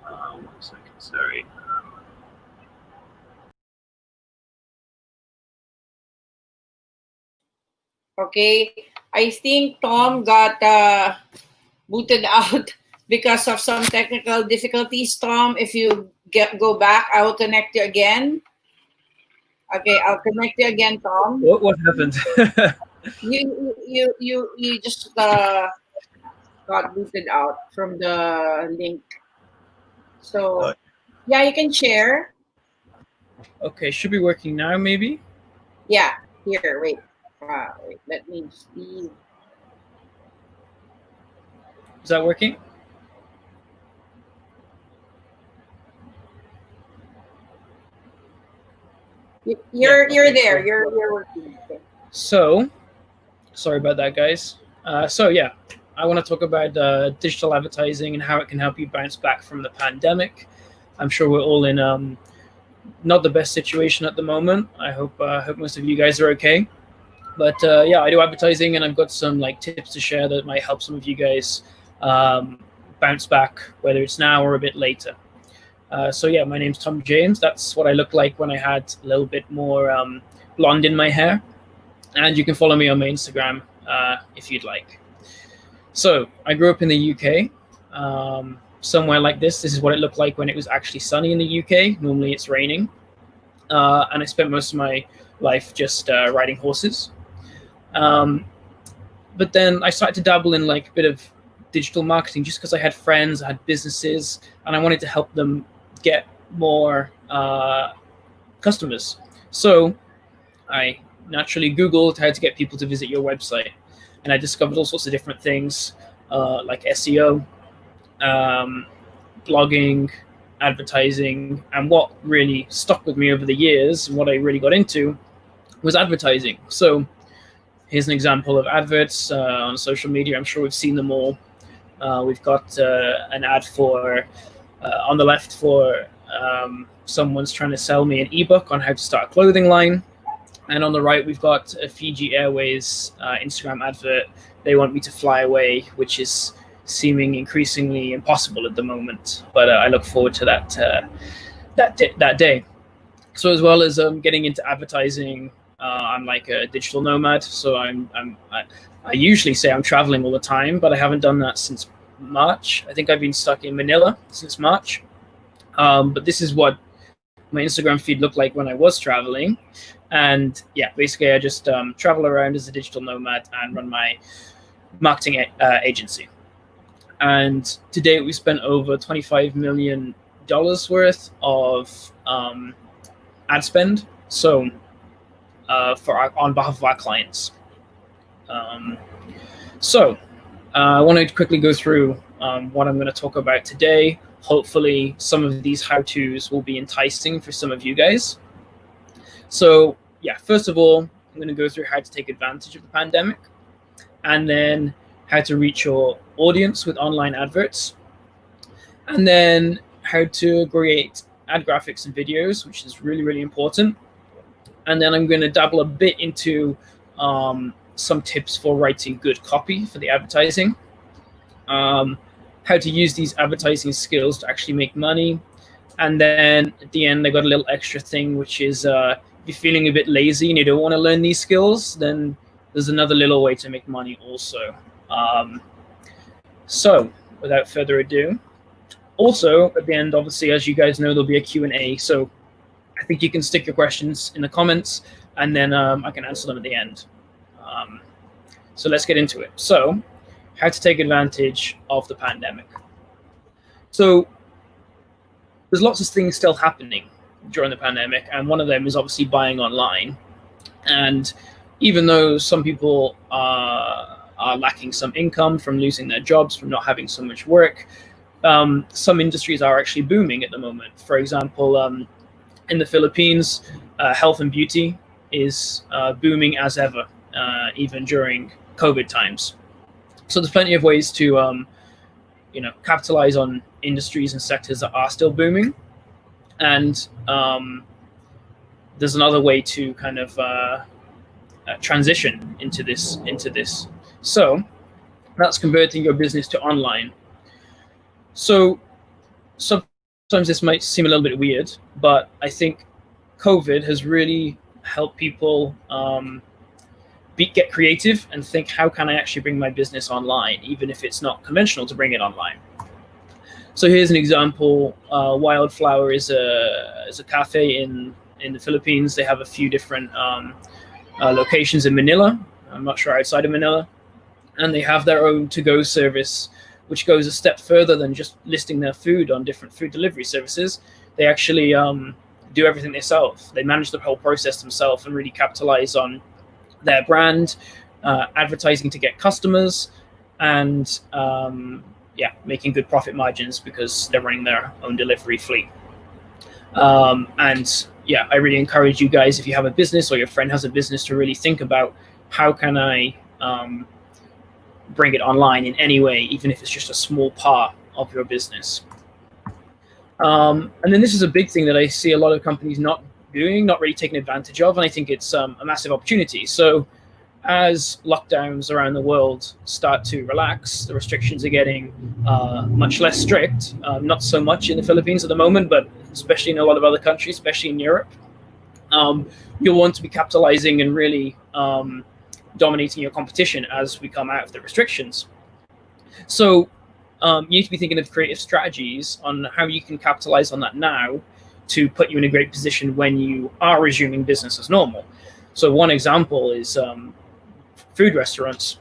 One second, sorry. Okay, I think Tom got booted out because of some technical difficulties. Tom, if you go back, I will connect you again. Okay, I'll connect you again, Tom. What happened? You just got booted out from the link. So yeah, you can share. Okay, should be working now, maybe. Yeah, here. Wait. Wait. Let me see. Is that working? You're there. You're working. Okay. So, sorry about that, guys. So yeah, I want to talk about digital advertising and how it can help you bounce back from the pandemic. I'm sure we're all in not the best situation at the moment. I hope most of you guys are okay. But yeah, I do advertising, and I've got some like tips to share that might help some of you guys bounce back, whether it's now or a bit later. So yeah, my name's Tom James. That's what I looked like when I had a little bit more blonde in my hair. And you can follow me on my Instagram if you'd like. So I grew up in the UK, somewhere like this. This is what it looked like when it was actually sunny in the UK. Normally it's raining. And I spent most of my life just riding horses. But then I started to dabble in like a bit of digital marketing just because I had friends, I had businesses, and I wanted to help them get more customers. So I naturally Googled how to get people to visit your website, and I discovered all sorts of different things like SEO, blogging, advertising, and what really stuck with me over the years and what I really got into was advertising. So here's an example of adverts on social media. I'm sure we've seen them all. We've got an ad for on the left for someone's trying to sell me an ebook on how to start a clothing line. And on the right, we've got a Fiji Airways Instagram advert. They want me to fly away, which is seeming increasingly impossible at the moment. But I look forward to that day. So as well as getting into advertising, I'm like a digital nomad. So I usually say I'm traveling all the time, but I haven't done that since March. I think I've been stuck in Manila since March. But this is what my Instagram feed looked like when I was traveling. And yeah, basically I just travel around as a digital nomad and run my marketing agency. And to date, we spent over $25 million worth of ad spend. So on behalf of our clients. So I want to quickly go through what I'm going to talk about today. Hopefully some of these how-tos will be enticing for some of you guys. So yeah, first of all, I'm going to go through how to take advantage of the pandemic, and then how to reach your audience with online adverts, and then how to create ad graphics and videos, which is really, really important. And then I'm going to dabble a bit into some tips for writing good copy for the advertising, how to use these advertising skills to actually make money. And then at the end, I got a little extra thing, which is if you're feeling a bit lazy and you don't want to learn these skills, then there's another little way to make money also. So without further ado, also at the end, obviously, as you guys know, there'll be a Q&A. So I think you can stick your questions in the comments, and then I can answer them at the end. So let's get into it. So how to take advantage of the pandemic. So there's lots of things still happening during the pandemic, and one of them is obviously buying online. And even though some people are lacking some income from losing their jobs, from not having so much work, some industries are actually booming at the moment. For example, in the Philippines, health and beauty is booming as ever, even during COVID times. So there's plenty of ways to capitalize on industries and sectors that are still booming. And there's another way to kind of transition into this. So that's converting your business to online. So sometimes this might seem a little bit weird, but I think COVID has really helped people get creative and think, how can I actually bring my business online, even if it's not conventional to bring it online. So here's an example. Wildflower is a cafe in the Philippines. They have a few different locations in Manila. I'm not sure outside of Manila. And they have their own to-go service, which goes a step further than just listing their food on different food delivery services. They actually do everything themselves. They manage the whole process themselves and really capitalize on their brand, advertising to get customers, and making good profit margins because they're running their own delivery fleet. I really encourage you guys, if you have a business or your friend has a business, to really think about, how can I bring it online in any way, even if it's just a small part of your business. And then this is a big thing that I see a lot of companies not doing, not really taking advantage of, and I think it's a massive opportunity. So as lockdowns around the world start to relax, the restrictions are getting much less strict, not so much in the Philippines at the moment, but especially in a lot of other countries, especially in Europe. You'll want to be capitalizing and really dominating your competition as we come out of the restrictions. So you need to be thinking of creative strategies on how you can capitalize on that now to put you in a great position when you are resuming business as normal. So one example is food restaurants,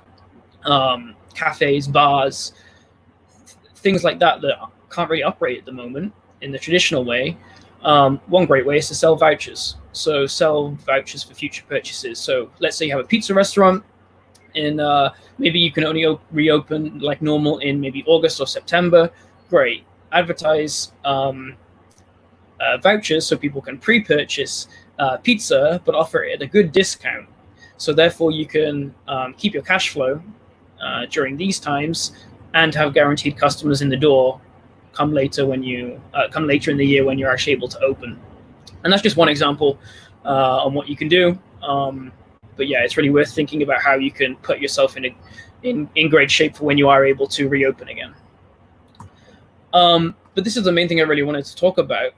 cafes, bars, things like that can't really operate at the moment in the traditional way. One great way is to sell vouchers. So sell vouchers for future purchases. So let's say you have a pizza restaurant, and maybe you can only reopen like normal in maybe August or September. Great. Advertise vouchers so people can pre-purchase pizza, but offer it at a good discount. So therefore you can keep your cash flow during these times and have guaranteed customers in the door come later in the year when you're actually able to open. And that's just one example on what you can do. But yeah, it's really worth thinking about how you can put yourself in great shape for when you are able to reopen again. But this is the main thing I really wanted to talk about,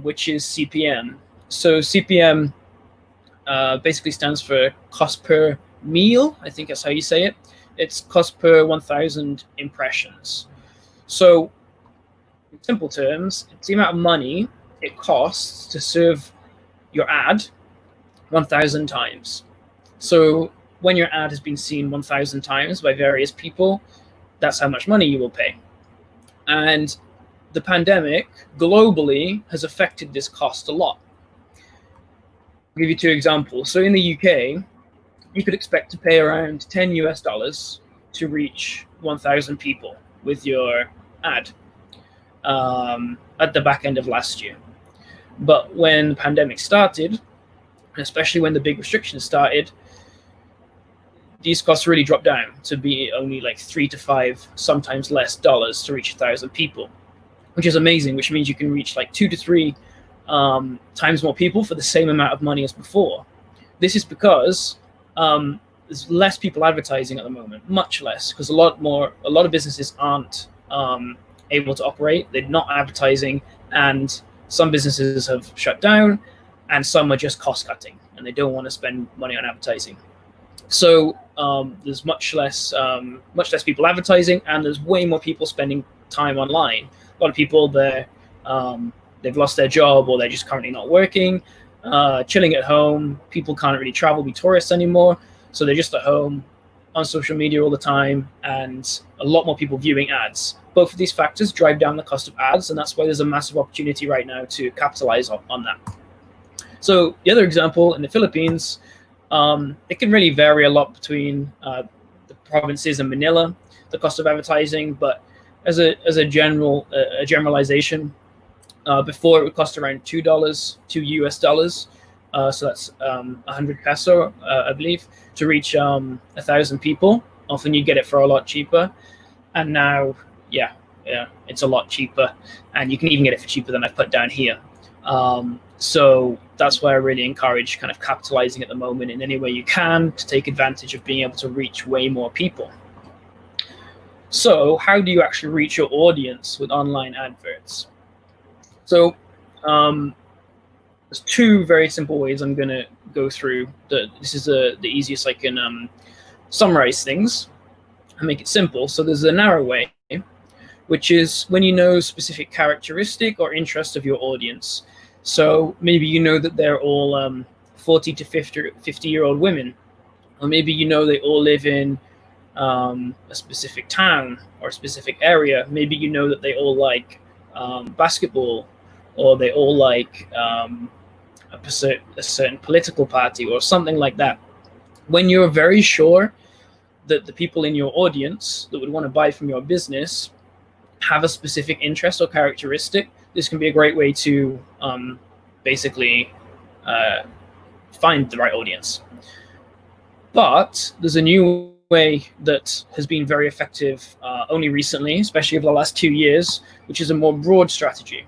which is CPM. So CPM basically stands for cost per meal. I think that's how you say it. It's cost per 1,000 impressions. So in simple terms, it's the amount of money it costs to serve your ad 1,000 times. So when your ad has been seen 1,000 times by various people, that's how much money you will pay. And the pandemic globally has affected this cost a lot. I'll give you two examples. So in the UK, you could expect to pay around $10 US to reach 1,000 people with your ad at the back end of last year. But when the pandemic started, especially when the big restrictions started, these costs really dropped down to be only like $3 to $5, sometimes less dollars to reach 1,000 people, which is amazing, which means you can reach like 2 to 3 times more people for the same amount of money as before. This is because there's less people advertising at the moment, much less, because a lot of businesses aren't able to operate. They're not advertising, and some businesses have shut down, and some are just cost cutting, and they don't want to spend money on advertising. So there's much less people advertising, and there's way more people spending time online. A lot of people they've lost their job, or they're just currently not working, chilling at home. People can't really travel, be tourists anymore, so they're just at home on social media all the time, and a lot more people viewing ads. Both of these factors drive down the cost of ads, and that's why there's a massive opportunity right now to capitalize on that. So the other example in the Philippines, It can really vary a lot between the provinces and Manila, the cost of advertising, but as a generalization, before it would cost around $2 US. So that's 100 peso, I believe, to reach 1,000 people. Often you get it for a lot cheaper, and now, yeah, it's a lot cheaper, and you can even get it for cheaper than I've put down here. So that's why I really encourage kind of capitalizing at the moment in any way you can to take advantage of being able to reach way more people. So how do you actually reach your audience with online adverts? So there's two very simple ways I'm going to go through. This is the easiest I can summarize things and make it simple. So there's a narrow way, which is when you know specific characteristic or interest of your audience. So maybe you know that they're all 40 to 50-year-old women, or maybe you know they all live in a specific town or a specific area. Maybe you know that they all like basketball, or they all like a certain political party or something like that. When you're very sure that the people in your audience that would want to buy from your business have a specific interest or characteristic, this can be a great way to basically find the right audience. But there's a new way that has been very effective only recently, especially over the last 2 years, which is a more broad strategy.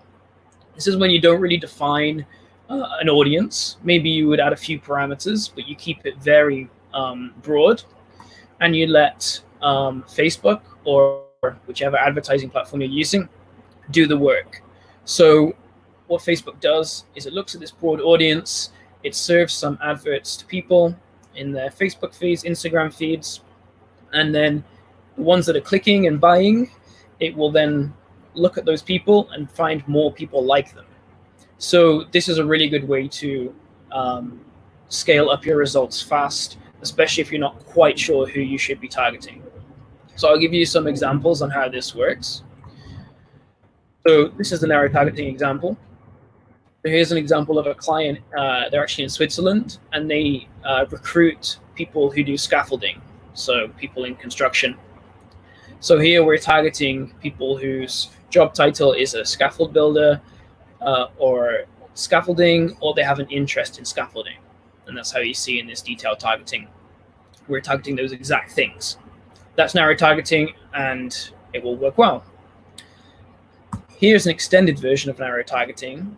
This is when you don't really define an audience. Maybe you would add a few parameters, but you keep it very broad, and you let Facebook or whichever advertising platform you're using do the work. So what Facebook does is it looks at this broad audience, it serves some adverts to people in their Facebook feeds, Instagram feeds, and then the ones that are clicking and buying, it will then look at those people and find more people like them. So this is a really good way to scale up your results fast, especially if you're not quite sure who you should be targeting. So I'll give you some examples on how this works. So this is the narrow targeting example. So here's an example of a client. They're actually in Switzerland, and they recruit people who do scaffolding, so people in construction. So here we're targeting people whose job title is a scaffold builder or scaffolding, or they have an interest in scaffolding. And that's how you see in this detailed targeting. We're targeting those exact things. That's narrow targeting, and it will work well. Here's an extended version of narrow targeting.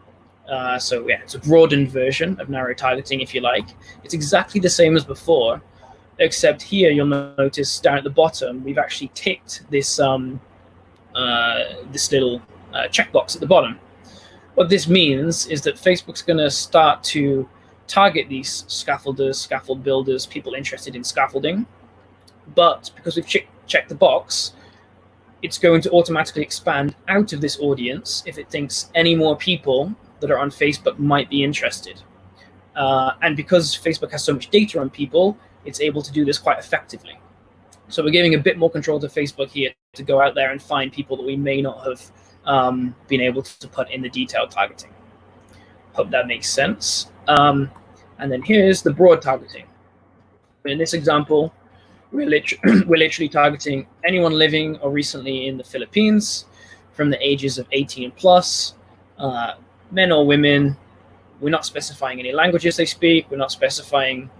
So yeah, it's a broadened version of narrow targeting, if you like. It's exactly the same as before, except here you'll notice down at the bottom, we've actually ticked this this little checkbox at the bottom. What this means is that Facebook's going to start to target these scaffolders, scaffold builders, people interested in scaffolding. But because we've checked the box, it's going to automatically expand out of this audience if it thinks any more people that are on Facebook might be interested. And because Facebook has so much data on people, it's able to do this quite effectively. So we're giving a bit more control to Facebook here to go out there and find people that we may not have been able to put in the detailed targeting. Hope that makes sense. And then here's the broad targeting. In this example, we're literally targeting anyone living or recently in the Philippines from the ages of 18 plus, men or women. We're not specifying any languages they speak. We're not specifying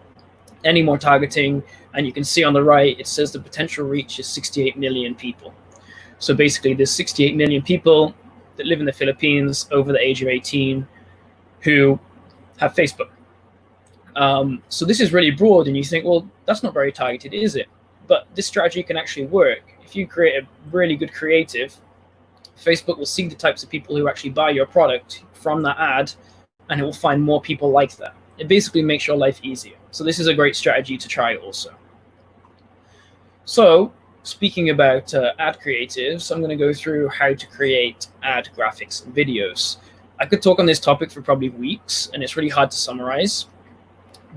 any more targeting. And you can see on the right, it says the potential reach is 68 million people. So basically there's 68 million people that live in the Philippines over the age of 18 who have Facebook. So this is really broad, and you think, well, that's not very targeted, is it? But this strategy can actually work. If you create a really good creative, Facebook will see the types of people who actually buy your product from that ad, and it will find more people like that. It basically makes your life easier. So this is a great strategy to try also. So speaking about ad creatives, I'm going to go through how to create ad graphics and videos. I could talk on this topic for probably weeks, and it's really hard to summarize.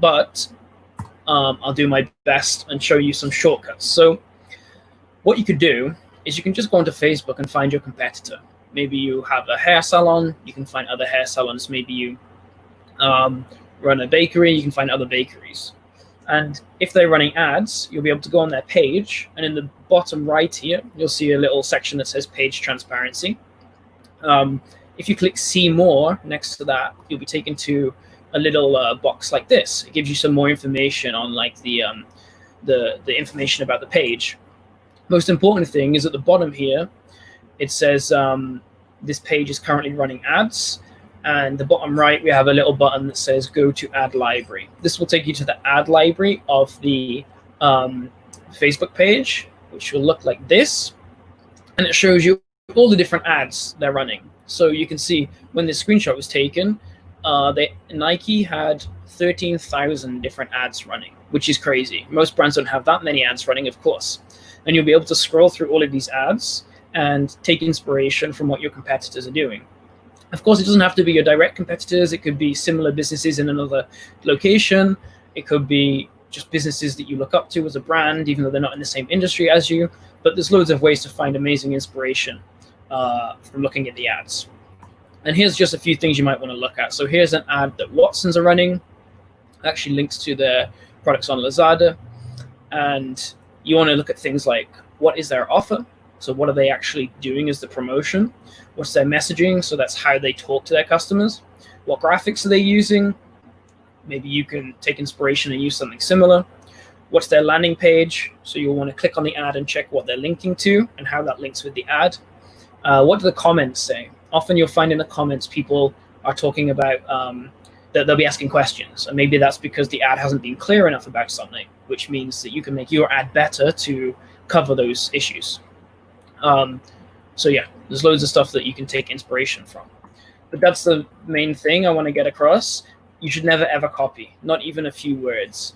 But I'll do my best and show you some shortcuts. So what you could do is you can just go onto Facebook and find your competitor. Maybe you have a hair salon, you can find other hair salons. Maybe you run a bakery, you can find other bakeries. And if they're running ads, you'll be able to go on their page, and in the bottom right here, you'll see a little section that says page transparency. If you click see more next to that, you'll be taken to a little box like this. It gives you some more information on like the information about the page. Most important thing is at the bottom here, it says this page is currently running ads. And the bottom right, we have a little button that says go to ad library. This will take you to the ad library of the Facebook page, which will look like this. And it shows you all the different ads they're running. So you can see when this screenshot was taken, Nike had 13,000 different ads running, which is crazy. Most brands don't have that many ads running, of course. And you'll be able to scroll through all of these ads and take inspiration from what your competitors are doing. Of course, it doesn't have to be your direct competitors. It could be similar businesses in another location. It could be just businesses that you look up to as a brand, even though they're not in the same industry as you. But there's loads of ways to find amazing inspiration from looking at the ads. And here's just a few things you might want to look at. So here's an ad that Watsons are running. It actually links to their products on Lazada. And you want to look at things like, what is their offer? So what are they actually doing as the promotion? What's their messaging? So that's how they talk to their customers. What graphics are they using? Maybe you can take inspiration and use something similar. What's their landing page? So you'll want to click on the ad and check what they're linking to and how that links with the ad. What do the comments say? Often you'll find in the comments people are talking about that they'll be asking questions. And maybe that's because the ad hasn't been clear enough about something, which means that you can make your ad better to cover those issues. So yeah, there's loads of stuff that you can take inspiration from. But that's the main thing I want to get across. You should never ever copy, not even a few words.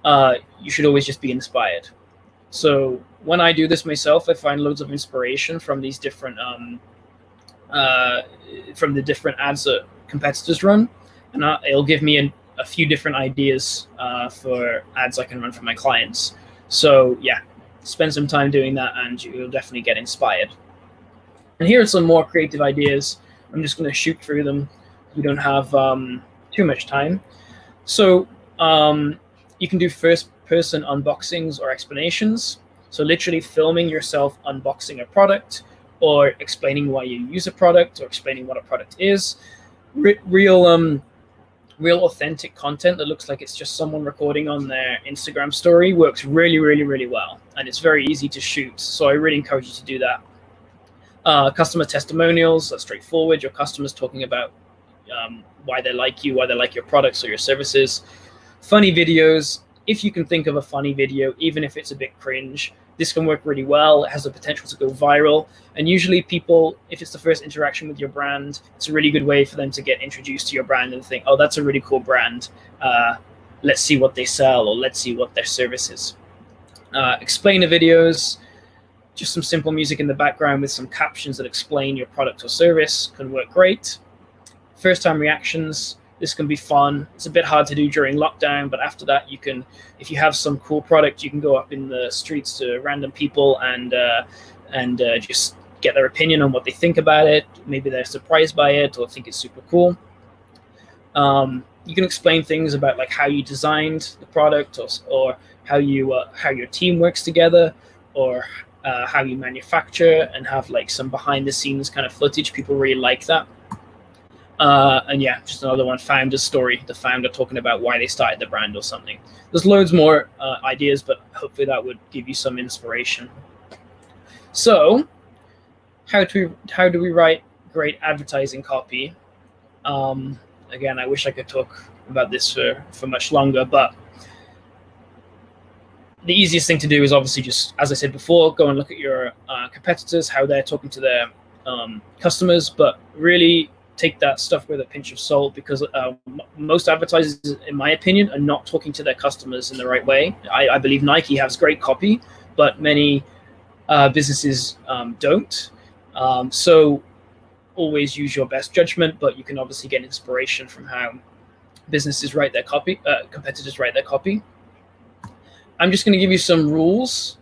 You should always just be inspired. So when I do this myself, I find loads of inspiration from these different from the different ads that competitors run, and it'll give me a few different ideas for ads I can run for my clients. So yeah, spend some time doing that and you'll definitely get inspired. And here are some more creative ideas. I'm just going to shoot through them. We don't have too much time. So you can do first-person unboxings or explanations. So literally filming yourself unboxing a product or explaining why you use a product or explaining what a product is. Real authentic content that looks like it's just someone recording on their Instagram story works really, really, really well. And it's very easy to shoot. So I really encourage you to do that. Customer testimonials, that's straightforward. Your customers talking about why they like you, why they like your products or your services. Funny videos. If you can think of a funny video, even if it's a bit cringe, this can work really well. It has the potential to go viral. And usually people, if it's the first interaction with your brand, it's a really good way for them to get introduced to your brand and think, oh, that's a really cool brand. Let's see what they sell, or let's see what their service is. Explainer videos, just some simple music in the background with some captions that explain your product or service can work great. First-time reactions. This can be fun. It's a bit hard to do during lockdown, but after that, you can, if you have some cool product, you can go up in the streets to random people and just get their opinion on what they think about it. Maybe they're surprised by it or think it's super cool. You can explain things about like how you designed the product, or how your team works together, or how you manufacture, and have like some behind-the-scenes kind of footage. People really like that. And yeah, just another one, founder story, the founder talking about why they started the brand or something. There's loads more ideas, but hopefully that would give you some inspiration. So how do we write great advertising copy? Again, I wish I could talk about this for much longer, but the easiest thing to do is obviously just, as I said before, go and look at your competitors, how they're talking to their customers, but really take that stuff with a pinch of salt, because most advertisers, in my opinion, are not talking to their customers in the right way. I believe Nike has great copy, but many businesses don't. So always use your best judgment, but you can obviously get inspiration from how businesses write their copy, competitors write their copy. I'm just going to give you some rules.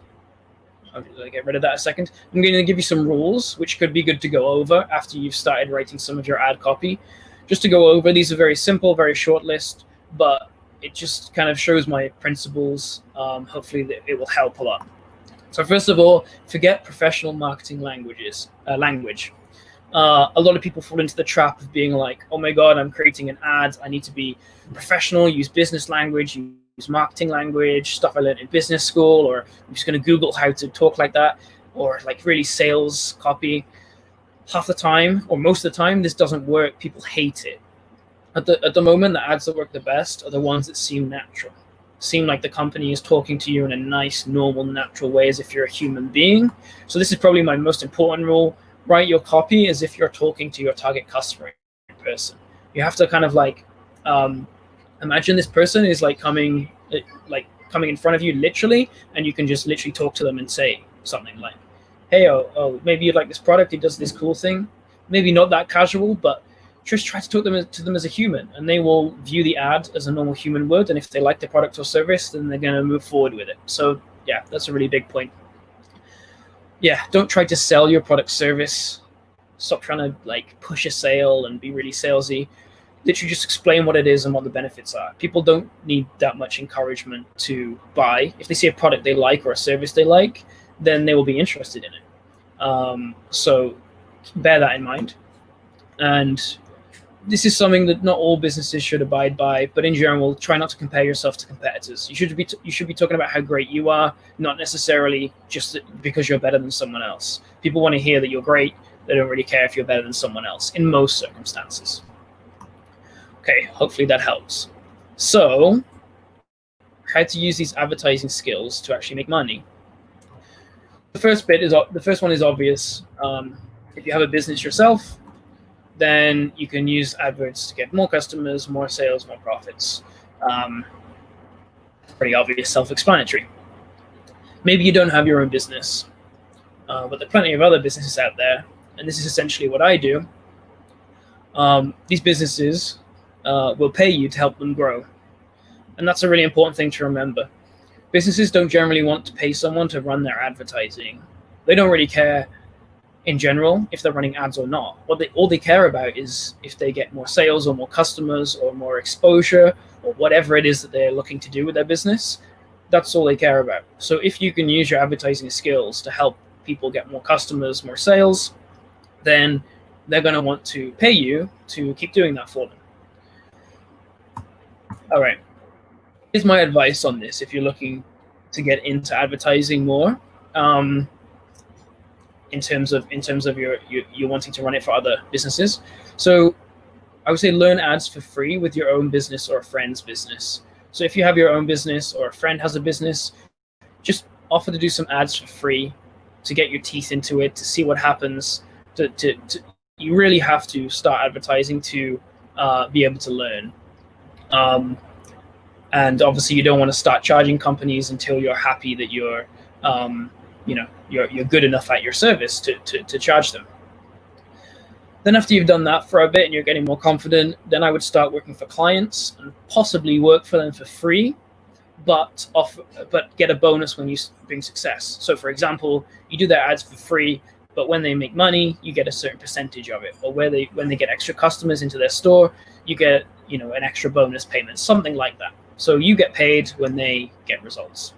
I'll get rid of that a second. I'm going to give you some rules, which could be good to go over after you've started writing some of your ad copy. Just to go over, these are very simple, very short list, but it just kind of shows my principles. Hopefully it will help a lot. So first of all, forget professional marketing language. A lot of people fall into the trap of being like, oh my God, I'm creating an ad. I need to be professional, use business language, use marketing language, stuff I learned in business school, or I'm just going to Google how to talk like that, or like really sales copy. Half the time, or most of the time, this doesn't work. People hate it. At the moment, the ads that work the best are the ones that seem natural. Seem like the company is talking to you in a nice, normal, natural way, as if you're a human being. So this is probably my most important rule. Write your copy as if you're talking to your target customer in person. You have to kind of like imagine this person is like coming in front of you literally, and you can just literally talk to them and say something like, hey, maybe you'd like this product. It does this cool thing. Maybe not that casual, but just try to talk to them as a human, and they will view the ad as a normal human would. And if they like the product or service, then they're going to move forward with it. So yeah, that's a really big point. Yeah, don't try to sell your product service. Stop trying to like push a sale and be really salesy. Literally just explain what it is and what the benefits are. People don't need that much encouragement to buy. If they see a product they like or a service they like, then they will be interested in it. So bear that in mind. And this is something that not all businesses should abide by, but in general, try not to compare yourself to competitors. You should be talking about how great you are, not necessarily just because you're better than someone else. People want to hear that you're great. They don't really care if you're better than someone else in most circumstances. Okay, hopefully that helps. So, how to use these advertising skills to actually make money. The first one is obvious. If you have a business yourself, then you can use adverts to get more customers, more sales, more profits. Pretty obvious, self-explanatory. Maybe you don't have your own business, but there are plenty of other businesses out there, and this is essentially what I do. These businesses will pay you to help them grow, and that's a really important thing to remember. Businesses don't generally want to pay someone to run their advertising. They don't really care in general if they're running ads or not. All they care about is if they get more sales or more customers or more exposure or whatever it is that they're looking to do with their business. That's all they care about. So if you can use your advertising skills to help people get more customers, more sales, then they're going to want to pay you to keep doing that for them. All right. Here's my advice on this if you're looking to get into advertising more. In terms of you're wanting to run it for other businesses. So I would say learn ads for free with your own business or a friend's business. So if you have your own business or a friend has a business, just offer to do some ads for free to get your teeth into it, to see what happens. You really have to start advertising to be able to learn. And obviously you don't want to start charging companies until you're happy that you're good enough at your service to charge them. Then after you've done that for a bit and you're getting more confident, then I would start working for clients and possibly work for them for free, but get a bonus when you bring success. So for example, you do their ads for free, but when they make money, you get a certain percentage of it. Or when they get extra customers into their store, you get an extra bonus payment, something like that. So you get paid when they get results.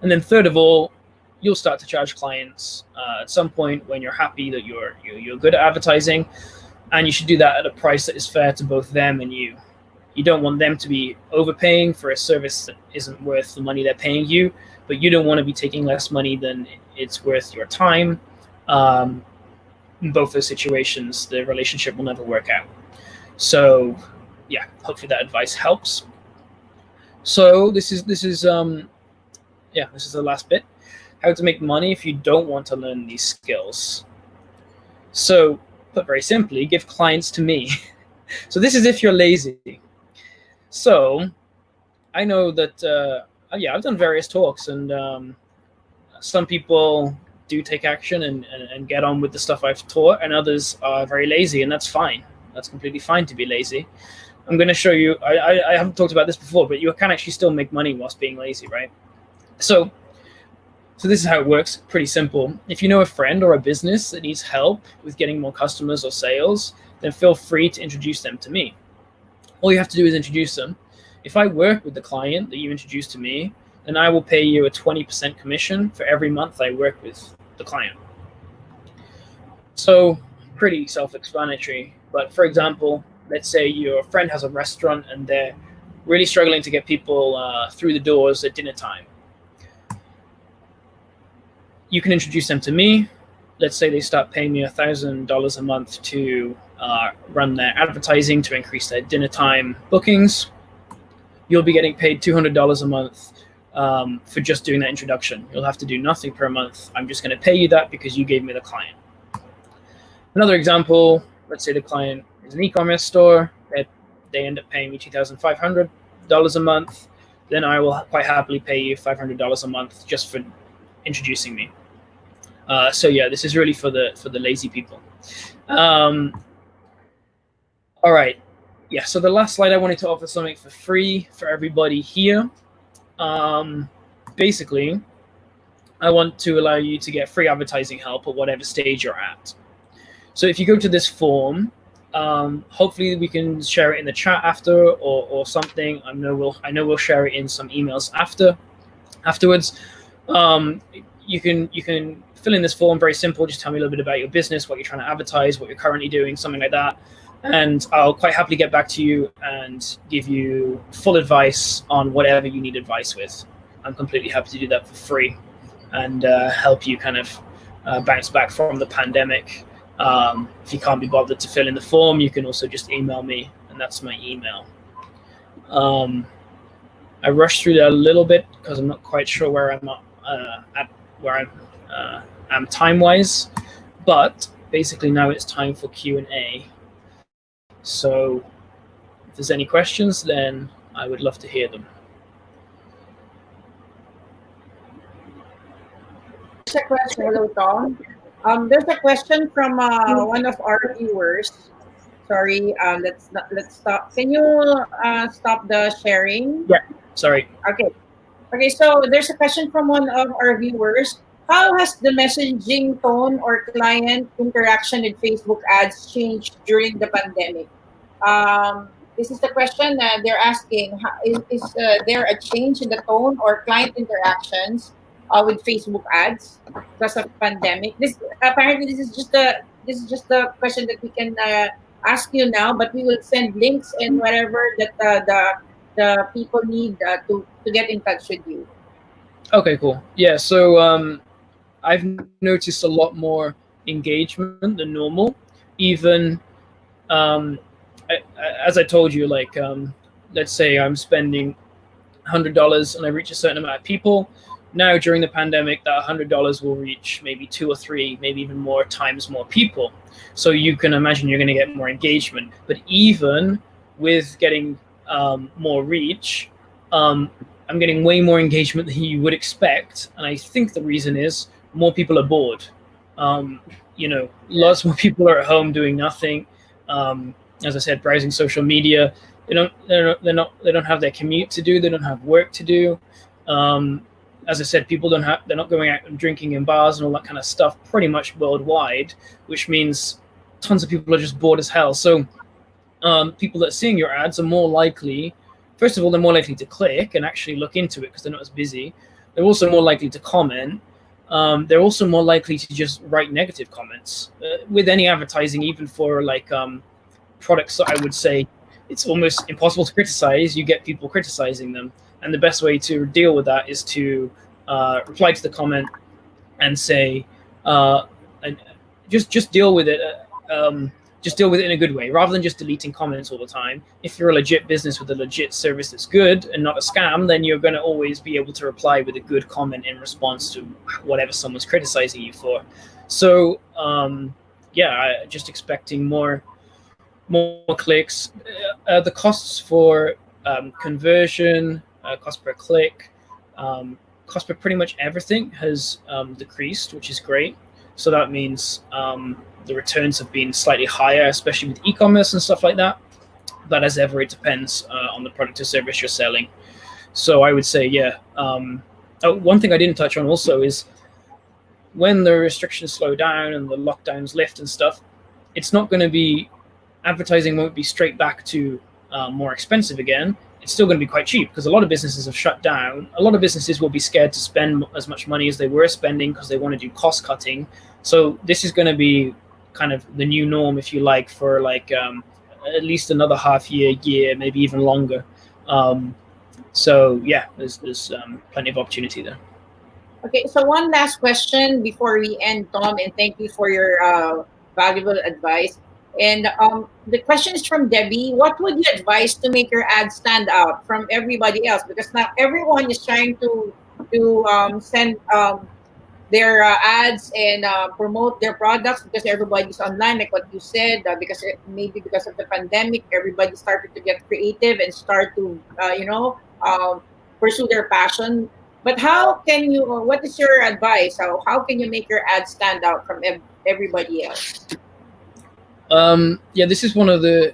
And then third of all, you'll start to charge clients at some point when you're happy that you're good at advertising, and you should do that at a price that is fair to both them and you. You don't want them to be overpaying for a service that isn't worth the money they're paying you, but you don't want to be taking less money than it's worth your time. In both those situations, the relationship will never work out. So yeah, hopefully that advice helps. So this is the last bit. How to make money if you don't want to learn these skills. So, put very simply, give clients to me. So this is if you're lazy. So, I know that, I've done various talks, and some people do take action and get on with the stuff I've taught, and others are very lazy, and that's fine. That's completely fine to be lazy. I'm going to show you, I haven't talked about this before, but you can actually still make money whilst being lazy, right? So this is how it works, pretty simple. If you know a friend or a business that needs help with getting more customers or sales, then feel free to introduce them to me. All you have to do is introduce them. If I work with the client that you introduced to me, then I will pay you a 20% commission for every month I work with the client. So pretty self-explanatory. But for example, let's say your friend has a restaurant and they're really struggling to get people through the doors at dinner time. You can introduce them to me. Let's say they start paying me $1,000 a month to run their advertising to increase their dinner time bookings. You'll be getting paid $200 a month for just doing that introduction. You'll have to do nothing per month. I'm just going to pay you that because you gave me the client. Another example, let's say the client is an e-commerce store. They end up paying me $2,500 a month. Then I will quite happily pay you $500 a month just for introducing me. So yeah, this is really for the lazy people. All right. Yeah, so the last slide, I wanted to offer something for free for everybody here. Basically, I want to allow you to get free advertising help at whatever stage you're at. So if you go to this form, hopefully we can share it in the chat after or something. I know we'll share it in some emails afterwards. You can fill in this form, very simple. Just tell me a little bit about your business, what you're trying to advertise, what you're currently doing, something like that. And I'll quite happily get back to you and give you full advice on whatever you need advice with. I'm completely happy to do that for free and help you kind of bounce back from the pandemic. If you can't be bothered to fill in the form, you can also just email me, and that's my email. I rushed through that a little bit because I'm not quite sure where I'm at where I'm time-wise, but basically now it's time for Q&A. So if there's any questions, then I would love to hear them. There's a question. Hello, Tom. There's a question from one of our viewers. Sorry, let's stop. Can you stop the sharing? Yeah, sorry. Okay, so there's a question from one of our viewers. How has the messaging tone or client interaction with Facebook ads changed during the pandemic? This is the question they're asking. Is there a change in the tone or client interactions with Facebook ads because of pandemic? This is just the question that we can ask you now, but we will send links and whatever that the people need to get in touch with you. Okay, cool. Yeah, so I've noticed a lot more engagement than normal. Even as I told you, like let's say I'm spending $100 and I reach a certain amount of people. Now during the pandemic, that $100 will reach maybe 2 or 3, maybe even more times more people. So you can imagine you're going to get more engagement. But even with getting more reach, I'm getting way more engagement than you would expect. And I think the reason is more people are bored. Lots more people are at home doing nothing. As I said, browsing social media. They don't have their commute to do. They don't have work to do. As I said, they're not going out and drinking in bars and all that kind of stuff pretty much worldwide, which means tons of people are just bored as hell. So people that are seeing your ads are more likely, first of all, they're more likely to click and actually look into it because they're not as busy. They're also more likely to comment. They're also more likely to just write negative comments. With any advertising, even for like products that I would say it's almost impossible to criticize, you get people criticizing them. And the best way to deal with that is to reply to the comment and say, just deal with it. Just deal with it in a good way, rather than just deleting comments all the time. If you're a legit business with a legit service that's good and not a scam, then you're going to always be able to reply with a good comment in response to whatever someone's criticizing you for. So, just expecting more clicks. The costs for conversion, cost per click, cost per pretty much everything has decreased, which is great. So that means the returns have been slightly higher, especially with e-commerce and stuff like that. But as ever, it depends on the product or service you're selling. So I would say, one thing I didn't touch on also is when the restrictions slow down and the lockdowns lift and stuff, it's not going to be, advertising won't be straight back to more expensive again, it's still going to be quite cheap because a lot of businesses have shut down. A lot of businesses will be scared to spend as much money as they were spending because they want to do cost cutting. So this is going to be kind of the new norm, if you like, for like at least another half year, maybe even longer. So yeah, there's plenty of opportunity there. Okay, so one last question before we end, Tom, and thank you for your valuable advice. And the question is from Debbie. What would you advise to make your ad stand out from everybody else? Because now everyone is trying to send their ads and promote their products because everybody's online, like what you said. Maybe because of the pandemic, everybody started to get creative and start to pursue their passion. But how can you? What is your advice? How can you make your ad stand out from everybody else? Yeah, this is one of the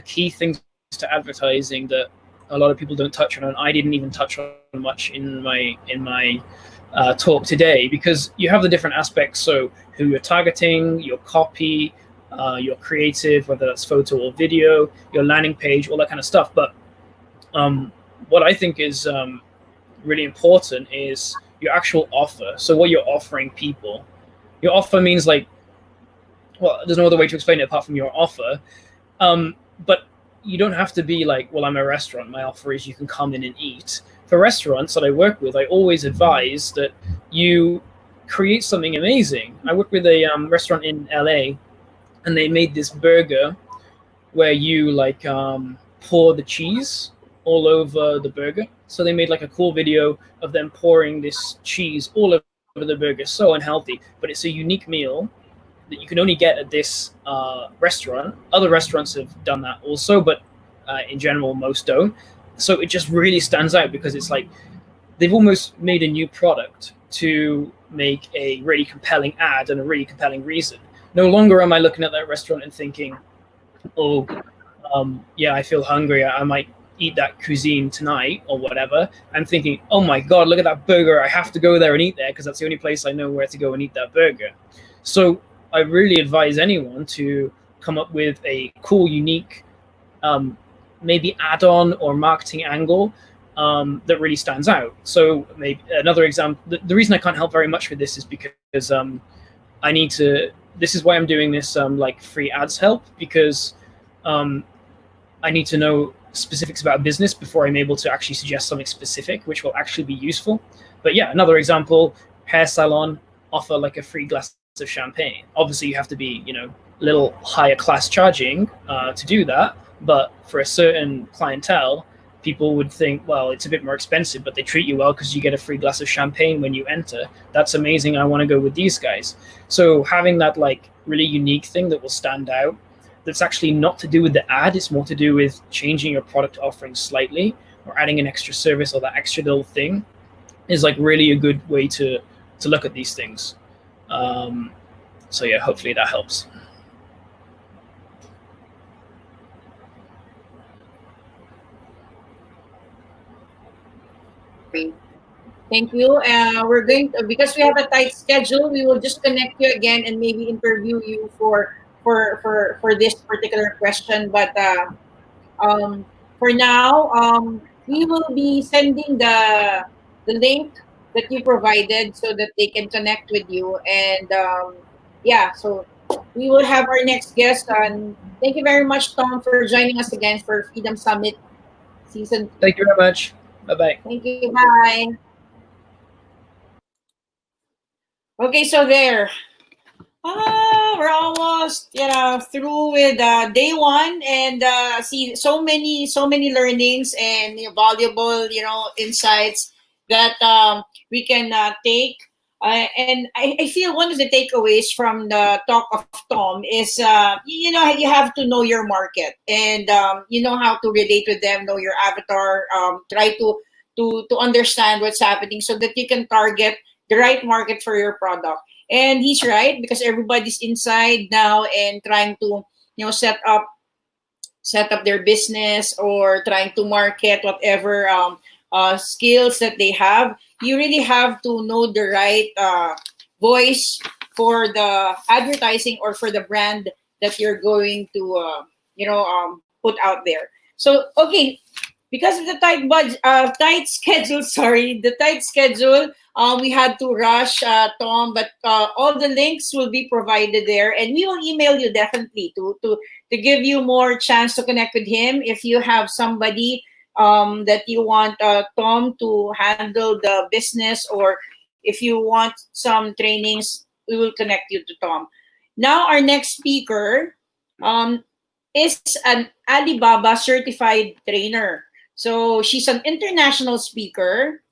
key things to advertising that a lot of people don't touch on, and I didn't even touch on much in my talk today, because you have the different aspects. So who you're targeting, your copy, your creative, whether that's photo or video, your landing page, all that kind of stuff. But what I think is really important is your actual offer. So what you're offering people. Your offer means like, well, there's no other way to explain it apart from your offer. But you don't have to be like, well, I'm a restaurant. My offer is you can come in and eat. For restaurants that I work with, I always advise that you create something amazing. I work with a restaurant in LA, and they made this burger where you like pour the cheese all over the burger. So they made like a cool video of them pouring this cheese all over the burger. So unhealthy, but it's a unique meal that you can only get at this restaurant. Other restaurants have done that also, but in general, most don't. So it just really stands out because it's like they've almost made a new product to make a really compelling ad and a really compelling reason. No longer am I looking at that restaurant and thinking, oh, yeah, I feel hungry. I might eat that cuisine tonight or whatever. I'm thinking, oh my God, look at that burger. I have to go there and eat there because that's the only place I know where to go and eat that burger. So I really advise anyone to come up with a cool, unique, maybe add-on or marketing angle that really stands out. So maybe another example, the reason I can't help very much with this is because I need to, this is why I'm doing this like free ads help, because I need to know specifics about business before I'm able to actually suggest something specific, which will actually be useful. But yeah, another example, hair salon offer like a free glass of champagne. Obviously you have to be, a little higher class charging to do that. But for a certain clientele, people would think, well, it's a bit more expensive, but they treat you well because you get a free glass of champagne when you enter. That's amazing. I want to go with these guys. So having that like really unique thing that will stand out, that's actually not to do with the ad, it's more to do with changing your product offering slightly or adding an extra service or that extra little thing, is like really a good way to look at these things. So yeah, hopefully that helps. Thank you. We're going to, because we have a tight schedule, we will just connect you again and maybe interview you for this particular question. But for now, we will be sending the link that you provided so that they can connect with you. And yeah, so we will have our next guest. And thank you very much, Tom, for joining us again for Freedom Summit Season 2. Thank you very much. Bye-bye. Thank you. Bye. Okay, so there. We're almost through with day one, and see so many learnings and valuable insights that we can take. And I feel one of the takeaways from the talk of Tom is you have to know your market, and you know how to relate with them, know your avatar, try to understand what's happening so that you can target the right market for your product. And he's right, because everybody's inside now and trying to set up their business or trying to market whatever skills that they have. You really have to know the right voice for the advertising or for the brand that you're going to put out there. So okay, because of the tight schedule, we had to rush, Tom. But all the links will be provided there, and we will email you definitely to give you more chance to connect with him if you have somebody that you want Tom to handle the business, or if you want some trainings, we will connect you to Tom. Now, our next speaker is an Alibaba certified trainer. So she's an international speaker,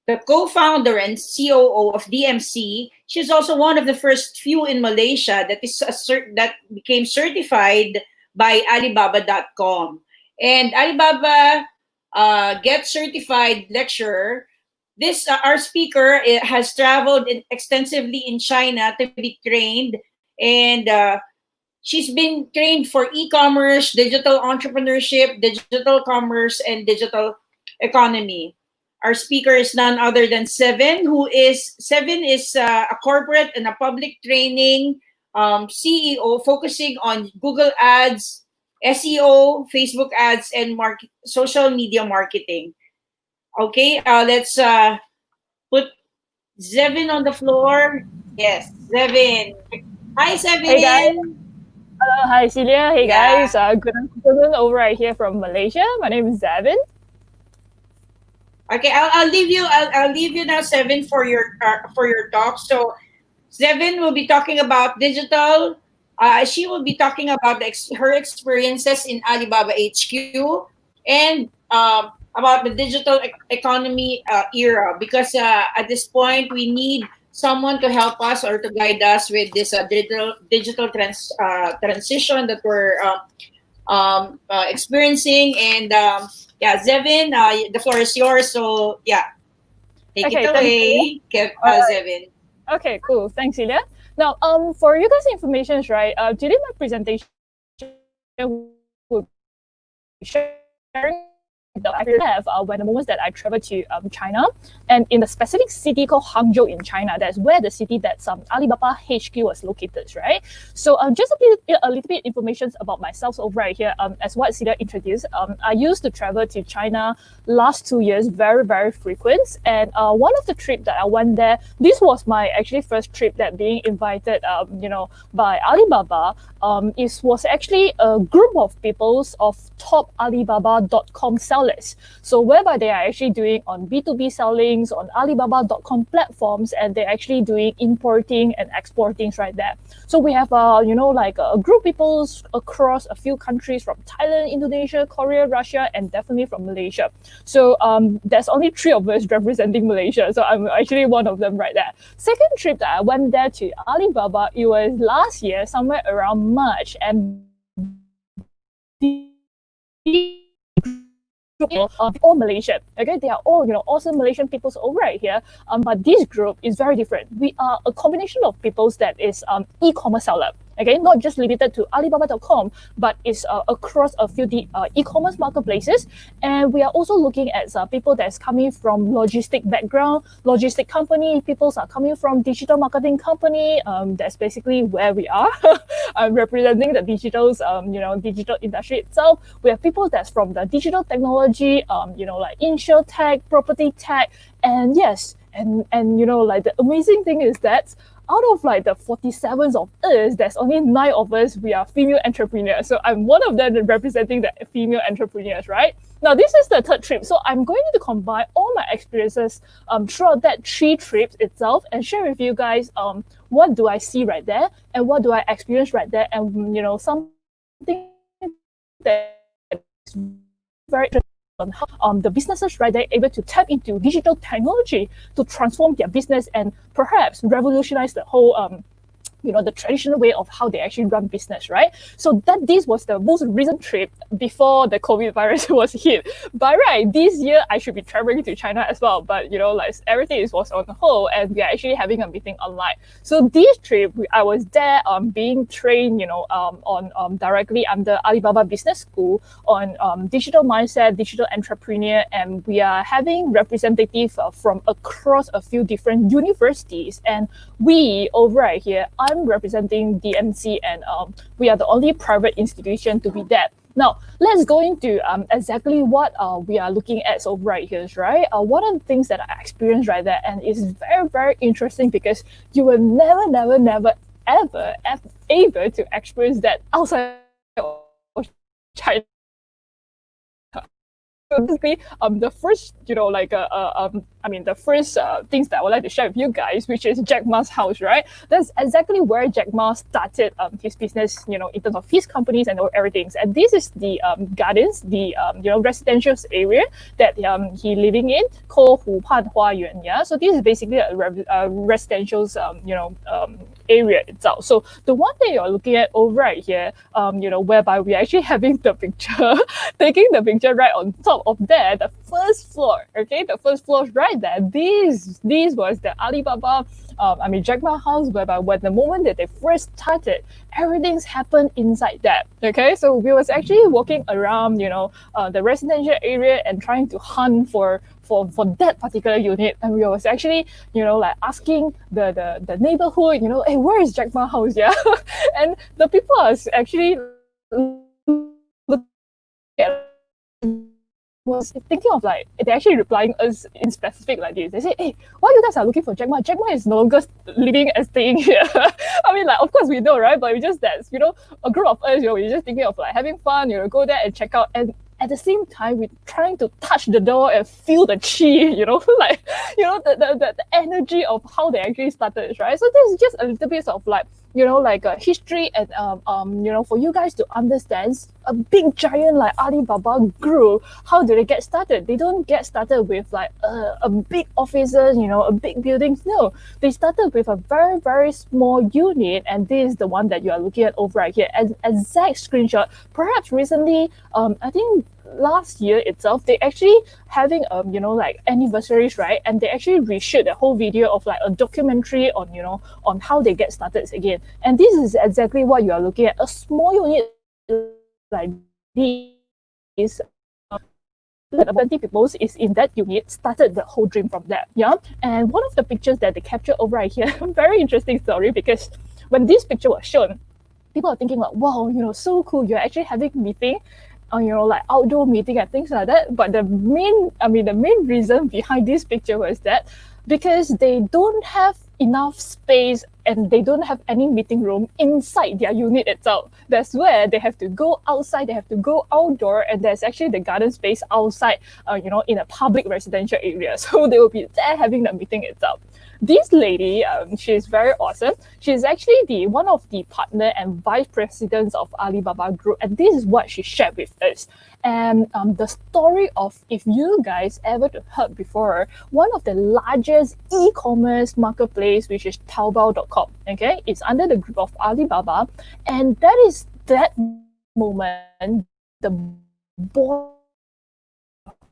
the co-founder and COO of DMC. She's also one of the first few in Malaysia that became certified by Alibaba.com. And Alibaba Get Certified lecturer. This our speaker has traveled extensively in China to be trained, and she's been trained for e-commerce, digital entrepreneurship, digital commerce, and digital economy. Our speaker is none other than Seven, Seven is a corporate and a public training CEO focusing on Google Ads, SEO, Facebook ads, and social media marketing. Okay, let's put Zevin on the floor. Yes, Zevin. Hi, Zevin. Hey guys. Hi Celia. Hey Yeah. guys. Good afternoon over right here from Malaysia. My name is Zevin. Okay, I'll leave you. I'll leave you now, Zevin, for your talk. So, Zevin will be talking about digital. She will be talking about her experiences in Alibaba HQ and about the digital economy era. Because at this point, we need someone to help us or to guide us with this digital transition that we're experiencing. And yeah, Zevin, the floor is yours. So yeah, take Okay, it away, Zevin. Okay, cool. Thanks, Celia. Now, for you guys' information, right? Today my presentation will be sharing I have when the moments that I traveled to China, and in the specific city called Hangzhou in China. That's where the city that Alibaba HQ was located, right? So just a little bit information about myself over right here. As what Celia introduced, I used to travel to China last 2 years, very, very frequent. And one of the trip that I went there, this was my actually first trip that being invited, by Alibaba. Was actually a group of peoples of top Alibaba.com sellers. So whereby they are actually doing on B2B sellings on Alibaba.com platforms, and they're actually doing importing and exporting right there. So we have a group of people across a few countries from Thailand, Indonesia, Korea, Russia, and definitely from Malaysia. So there's only 3 of us representing Malaysia. So I'm actually one of them right there. Second trip that I went there to Alibaba, it was last year, somewhere around March, and all Malaysian. Okay, they are all awesome Malaysian peoples over right here. But this group is very different. We are a combination of peoples that is e-commerce seller. Okay, not just limited to Alibaba.com, but it's across a few e-commerce marketplaces. And we are also looking at people that's coming from logistic background, logistic company. People are coming from digital marketing company. That's basically where we are. I'm representing the digital industry itself. We have people that's from the digital technology, like insure tech, property tech, and yes, and the amazing thing is that out of the 47 of us, there's only 9 of us, we are female entrepreneurs. So I'm one of them representing the female entrepreneurs, right? Now, this is the third trip. So I'm going to combine all my experiences throughout that 3 trips itself and share with you guys what do I see right there and what do I experience right there, and something that is very interesting on how the businesses right there able to tap into digital technology to transform their business and perhaps revolutionize the whole the traditional way of how they actually run business, right? So this was the most recent trip before the COVID virus was hit. But right, this year I should be traveling to China as well. But everything was on hold, and we are actually having a meeting online. So this trip, I was there being trained, on directly under Alibaba Business School on digital mindset, digital entrepreneur, and we are having representatives from across a few different universities. And we over right here, I'm representing DMC, and we are the only private institution to be there. Now, let's go into exactly what we are looking at over right here, right? One of the things that I experienced right there, and it's very, very interesting because you will never, never, never, ever, able to experience that outside of China. So basically, the first, the first things that I would like to share with you guys, which is Jack Ma's house, right? That's exactly where Jack Ma started his business, in terms of his companies and everything. And this is the gardens, the residential area that he living in, called Hu Pan Hua Yuan. Yeah, so this is basically a residential, area itself. So the one that you're looking at over right here, whereby we're actually having the picture, taking the picture right on top of that, the first floor, okay, the first floor is right there. This was the Alibaba, Jack Ma house, whereby when the moment that they first started, everything's happened inside that. Okay, so we was actually walking around, the residential area and trying to hunt for that particular unit, and we was actually, like asking the neighborhood, hey, where is Jack Ma house? Yeah, and the people are actually looking at, was thinking of like, they're actually replying us in specific like this. They say, hey, why you guys are looking for Jack Ma? Jack Ma is no longer living and staying here. I mean, like, of course we know, right? But we just, that's, a group of us, we're just thinking of like having fun, go there and check out. And at the same time, we're trying to touch the door and feel the chi, like, the energy of how they actually started, right? So this is just a little bit of like, like a history and, for you guys to understand a big giant like Alibaba Group, how do they get started? They don't get started with like a big offices, a big buildings. No, they started with a very, very small unit, and this is the one that you are looking at over right here. As exact screenshot, perhaps recently, I think last year itself, they actually having like anniversaries, right? And they actually reshoot the whole video of like a documentary on on how they get started again. And this is exactly what you are looking at, a small unit like this. 20 people is in that unit, started the whole dream from there. Yeah, and one of the pictures that they captured over right here, very interesting story, because when this picture was shown, people are thinking like, wow, so cool, you're actually having meeting, like outdoor meeting and things like that. But the main reason behind this picture was that because they don't have enough space and they don't have any meeting room inside their unit itself. That's where they have to go outside, they have to go outdoor, and there's actually the garden space outside, in a public residential area. So they will be there having the meeting itself. This lady, she's very awesome. She's actually one of the partner and vice presidents of Alibaba Group, and this is what she shared with us. And the story of, if you guys ever heard before, one of the largest e-commerce marketplace, which is Taobao.com, okay? It's under the group of Alibaba, and that is that moment, the born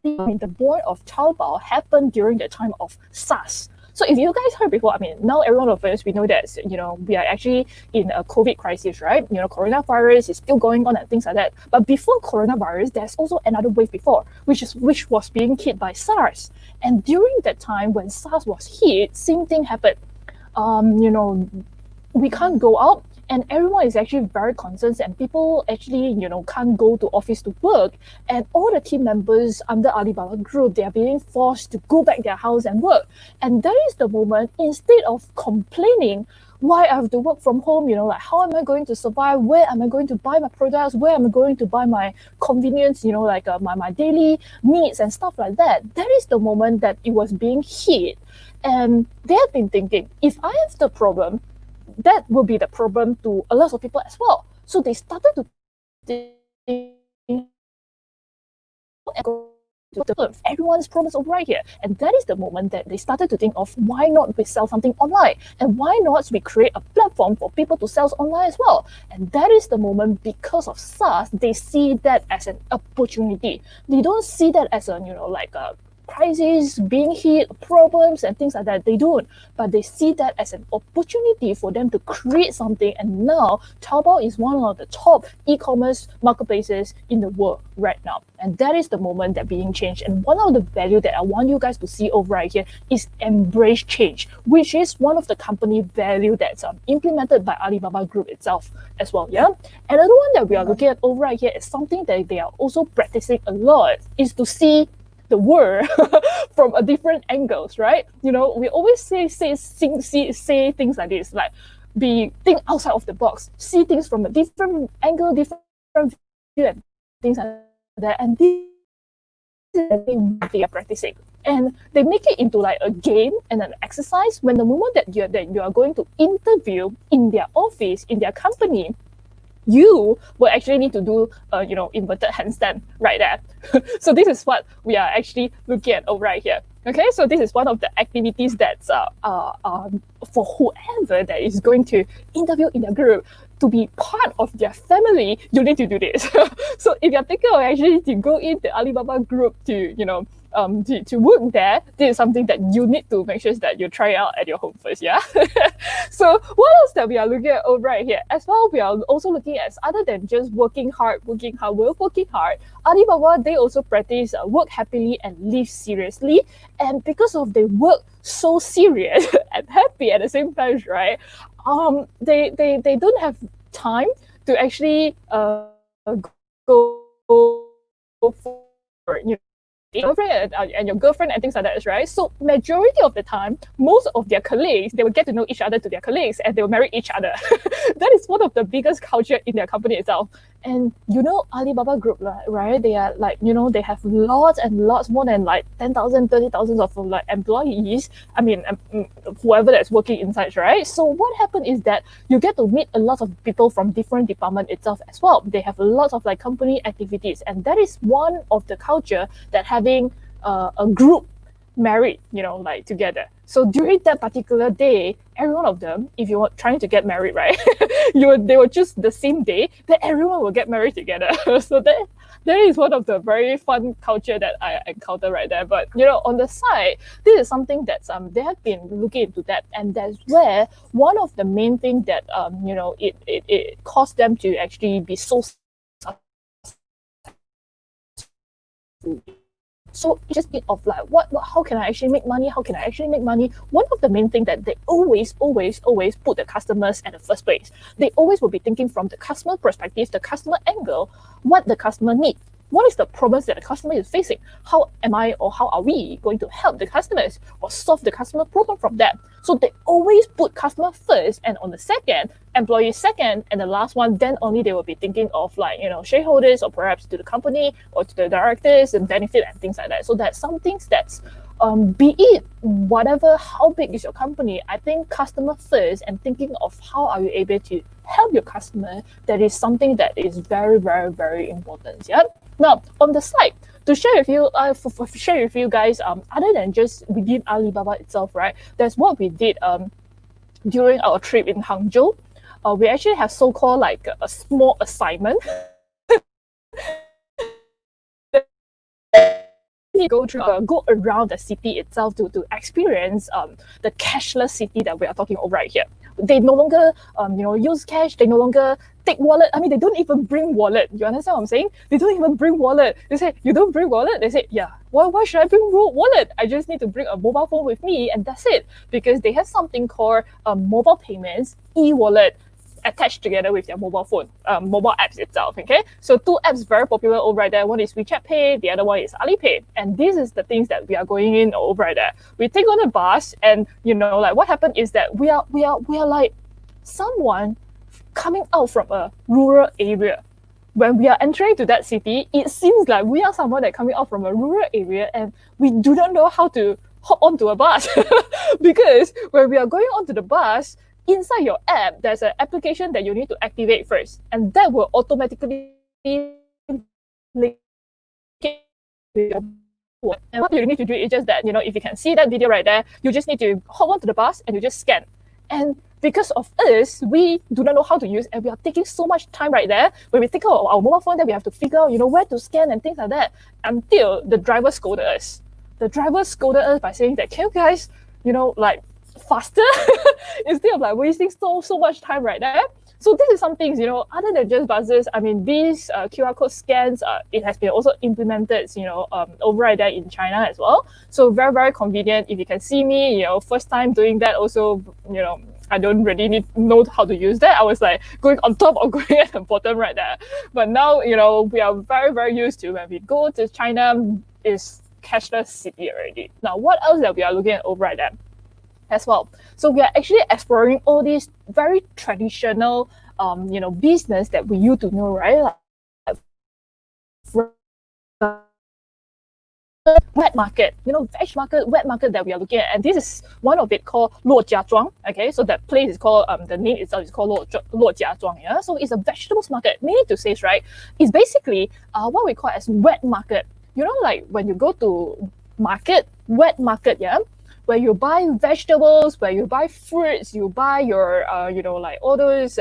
of Taobao happened during the time of SARS. So if you guys heard before, now every one of us, we know that, we are actually in a COVID crisis, right? Coronavirus is still going on and things like that. But before coronavirus, there's also another wave before, which was being hit by SARS. And during that time when SARS was hit, same thing happened. We can't go out, and everyone is actually very concerned, and people actually, can't go to office to work. And all the team members under Alibaba Group, they are being forced to go back their house and work. And that is the moment, instead of complaining, why I have to work from home, like how am I going to survive? Where am I going to buy my products? Where am I going to buy my convenience, like my daily needs and stuff like that? That is the moment that it was being hit. And they have been thinking, if I have the problem, that will be the problem to a lot of people as well. So they started to think everyone's problems over right here. And that is the moment that they started to think of, why not we sell something online? And why not we create a platform for people to sell online as well? And that is the moment, because of SaaS, they see that as an opportunity. They don't see that as a, like a crisis, being hit, problems, and things like that. They don't, but they see that as an opportunity for them to create something. And now Taobao is one of the top e-commerce marketplaces in the world right now. And that is the moment that being changed. And one of the value that I want you guys to see over right here is embrace change, which is one of the company value that's implemented by Alibaba Group itself as well. Yeah. Another one that we are looking at over right here is something that they are also practicing a lot, is to see the world from a different angles, right? You know, we always say things like this, like think outside of the box, see things from a different angle, different view, and things like that. And this is the thing they are practicing, and they make it into like a game and an exercise. When the moment that you are going to interview in their office, in their company, you will actually need to do inverted handstand right there. So this is what we are actually looking at over right here. Okay, so this is one of the activities that's for whoever that is going to interview in a group to be part of their family. You need to do this. So if you're thinking of actually to go into Alibaba Group to to work there, this is something that you need to make sure that you try out at your home first. Yeah. So what else that we are looking at over right here as well? We are also looking at, other than just working hard. Alibaba, they also practice work happily and live seriously. And because of they work so serious and happy at the same time, right? They don't have time to actually go for girlfriend and your girlfriend and things like that, right? So majority of the time, most of their colleagues, they will get to know each other to their colleagues, and they will marry each other. That is one of the biggest culture in their company itself. And Alibaba Group, right? They are they have lots and lots, more than 10,000, 30,000 of employees. I mean, whoever that's working inside, right? So what happened is that you get to meet a lot of people from different department itself as well. They have a lot of company activities, and that is one of the culture that having a group married, together. So during that particular day, every one of them, if you are trying to get married, right, they will choose the same day that everyone will get married together. So that is one of the very fun culture that I encounter right there. But on the side, this is something that they have been looking into that, and that's where one of the main thing that it caused them to actually be so So just think of how can I actually make money? How can I actually make money? One of the main things that they always put the customers at the first place. They always will be thinking from the customer perspective, the customer angle, what the customer needs. What is the problems that the customer is facing? How am I or how are we going to help the customers or solve the customer problem from that? So they always put customer first, and on the second, employee second, and the last one, then only they will be thinking of shareholders, or perhaps to the company or to the directors and benefit and things like that. So that's some things that's be it whatever, how big is your company, I think customer first and thinking of how are you able to help your customer, that is something that is very, very, very important. Yeah. Now on the side, to share with you, share with you guys, other than just within Alibaba itself, right? That's what we did during our trip in Hangzhou. We actually have so-called a small assignment. Go around the city itself to experience the cashless city that we are talking about right here. They no longer use cash. They no longer take wallet. I mean, they don't even bring wallet. You understand what I'm saying? They don't even bring wallet. They say, you don't bring wallet? They say, yeah. Why should I bring wallet? I just need to bring a mobile phone with me, and that's it. Because they have something called mobile payments, e-wallet, attached together with their mobile phone, mobile apps itself. Okay, so two apps very popular over there. One is WeChat Pay, the other one is Alipay. And this is the things that we are going in over there. We take on a bus, and what happened is that we are like someone coming out from a rural area. When we are entering to that city, it seems like we are someone that coming out from a rural area, and we do not know how to hop onto a bus. Because when we are going onto the bus, inside your app, there's an application that you need to activate first, and that will automatically link it with your phone. And what you need to do is just that, if you can see that video right there, you just need to hop onto the bus and you just scan. And because of us, we do not know how to use, and we are taking so much time right there. When we take out our mobile phone, that we have to figure out, where to scan and things like that, until the driver scolded us. the driver scolded us by saying that, can you guys, like faster instead of like wasting so much time right there. So this is some things, other than just buses. I mean, these QR code scans, it has been also implemented, over there in China as well. So very, very convenient. If you can see me, first time doing that also, I don't really know how to use that. I was like going on top or going at the bottom right there. But now, we are very, very used to when we go to China, is cashless city already. Now, what else that we are looking at over right there as well? So we are actually exploring all these very traditional, business that we used to know, right? Like wet market, veg market, wet market that we are looking at, and this is one of it called Luojiazhuang. Okay, so that place is called the name itself is called Luojiazhuang. Yeah, so it's a vegetables market. Meaning to say, right, it's basically what we call as wet market. Like when you go to market, wet market, yeah, where you buy vegetables, where you buy fruits, you buy your like all those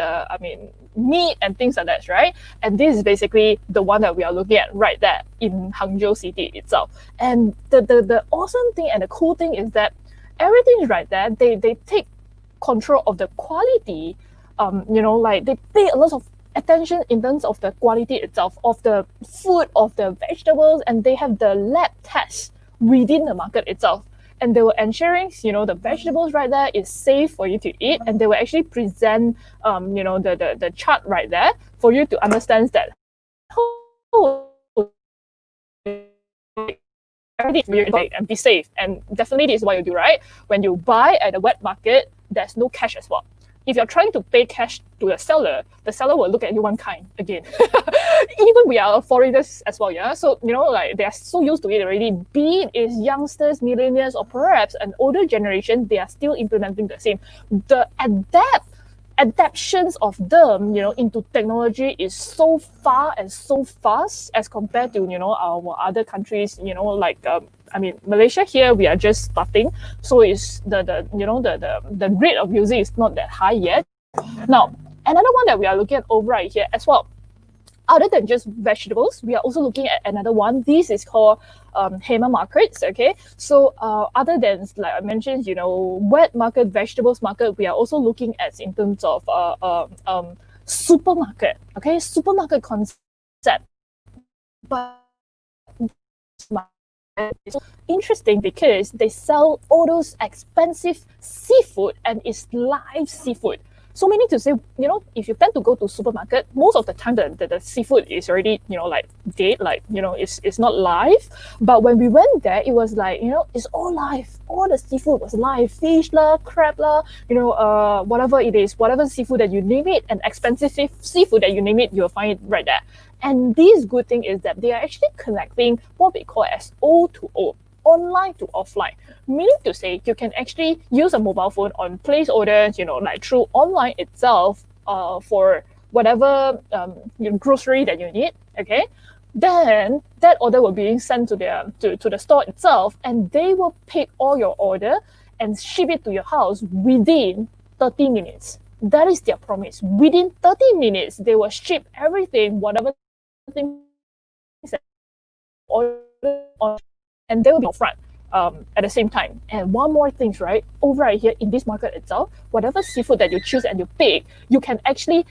meat and things like that, right? And this is basically the one that we are looking at right there in Hangzhou city itself. And the awesome thing and the cool thing is that everything is right there. They take control of the quality. Like they pay a lot of attention in terms of the quality itself of the food, of the vegetables, and they have the lab tests within the market itself. And they were ensuring, the vegetables right there is safe for you to eat, and they will actually present, the chart right there for you to understand that everything and be safe. And definitely this is what you do, right? When you buy at the wet market, there's no cash as well. If you're trying to pay cash to the seller will look at you one kind again. Even we are foreigners as well, yeah? So, like they are so used to it already. Be it is youngsters, millennials, or perhaps an older generation, they are still implementing the same. The adaptations of them, into technology is so far and so fast as compared to, our other countries, like Malaysia here, we are just starting. So it's the rate of using is not that high yet. Now, another one that we are looking at over right here as well, other than just vegetables, we are also looking at another one. This is called Hema markets. Okay, so other than, like I mentioned, wet market, vegetables market, we are also looking at in terms of supermarket. Okay, supermarket concept, but it's interesting because they sell all those expensive seafood and it's live seafood. So meaning to say, if you tend to go to supermarket, most of the time the seafood is already, like dead, like, it's not live. But when we went there, it was like, it's all live. All the seafood was live. Fish lah, crab lah, whatever it is, whatever seafood that you name it, and expensive seafood that you name it, you'll find it right there. And this good thing is that they are actually connecting what we call as O to O, online to offline. Meaning to say, you can actually use a mobile phone on place orders, like through online itself, for whatever grocery that you need. Okay, then that order will be sent to the store itself, and they will pick all your order and ship it to your house within 30 minutes. That is their promise. Within 30 minutes, they will ship everything, whatever things that order on, and they will be upfront at the same time. And one more thing, right? Over right here in this market itself, whatever seafood that you choose and you pick, you can actually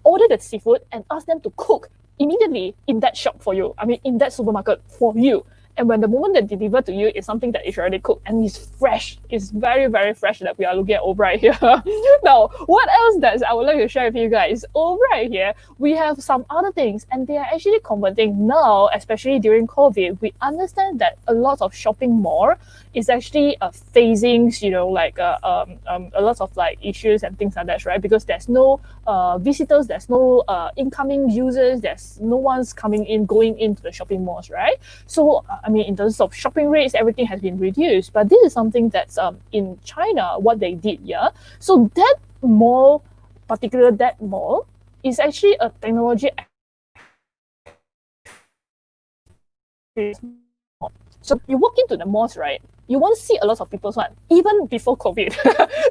order the seafood and ask them to cook immediately in that shop for you. In that supermarket for you. And when the moment they deliver to you is something that is already cooked and it's fresh, it's very, very fresh that we are looking at over right here. Now, what else does I would like to share with you guys? Over right here, we have some other things, and they are actually converting now, especially during COVID. We understand that a lot of shopping mall is actually facing, a lot of like issues and things like that, right? Because there's no visitors, there's no incoming users, there's no one's going into the shopping malls, right? So in terms of shopping rates, everything has been reduced. But this is something that's in China, what they did, yeah? So that mall is actually a technology. So you walk into the malls, right? You won't see a lot of people, even before COVID.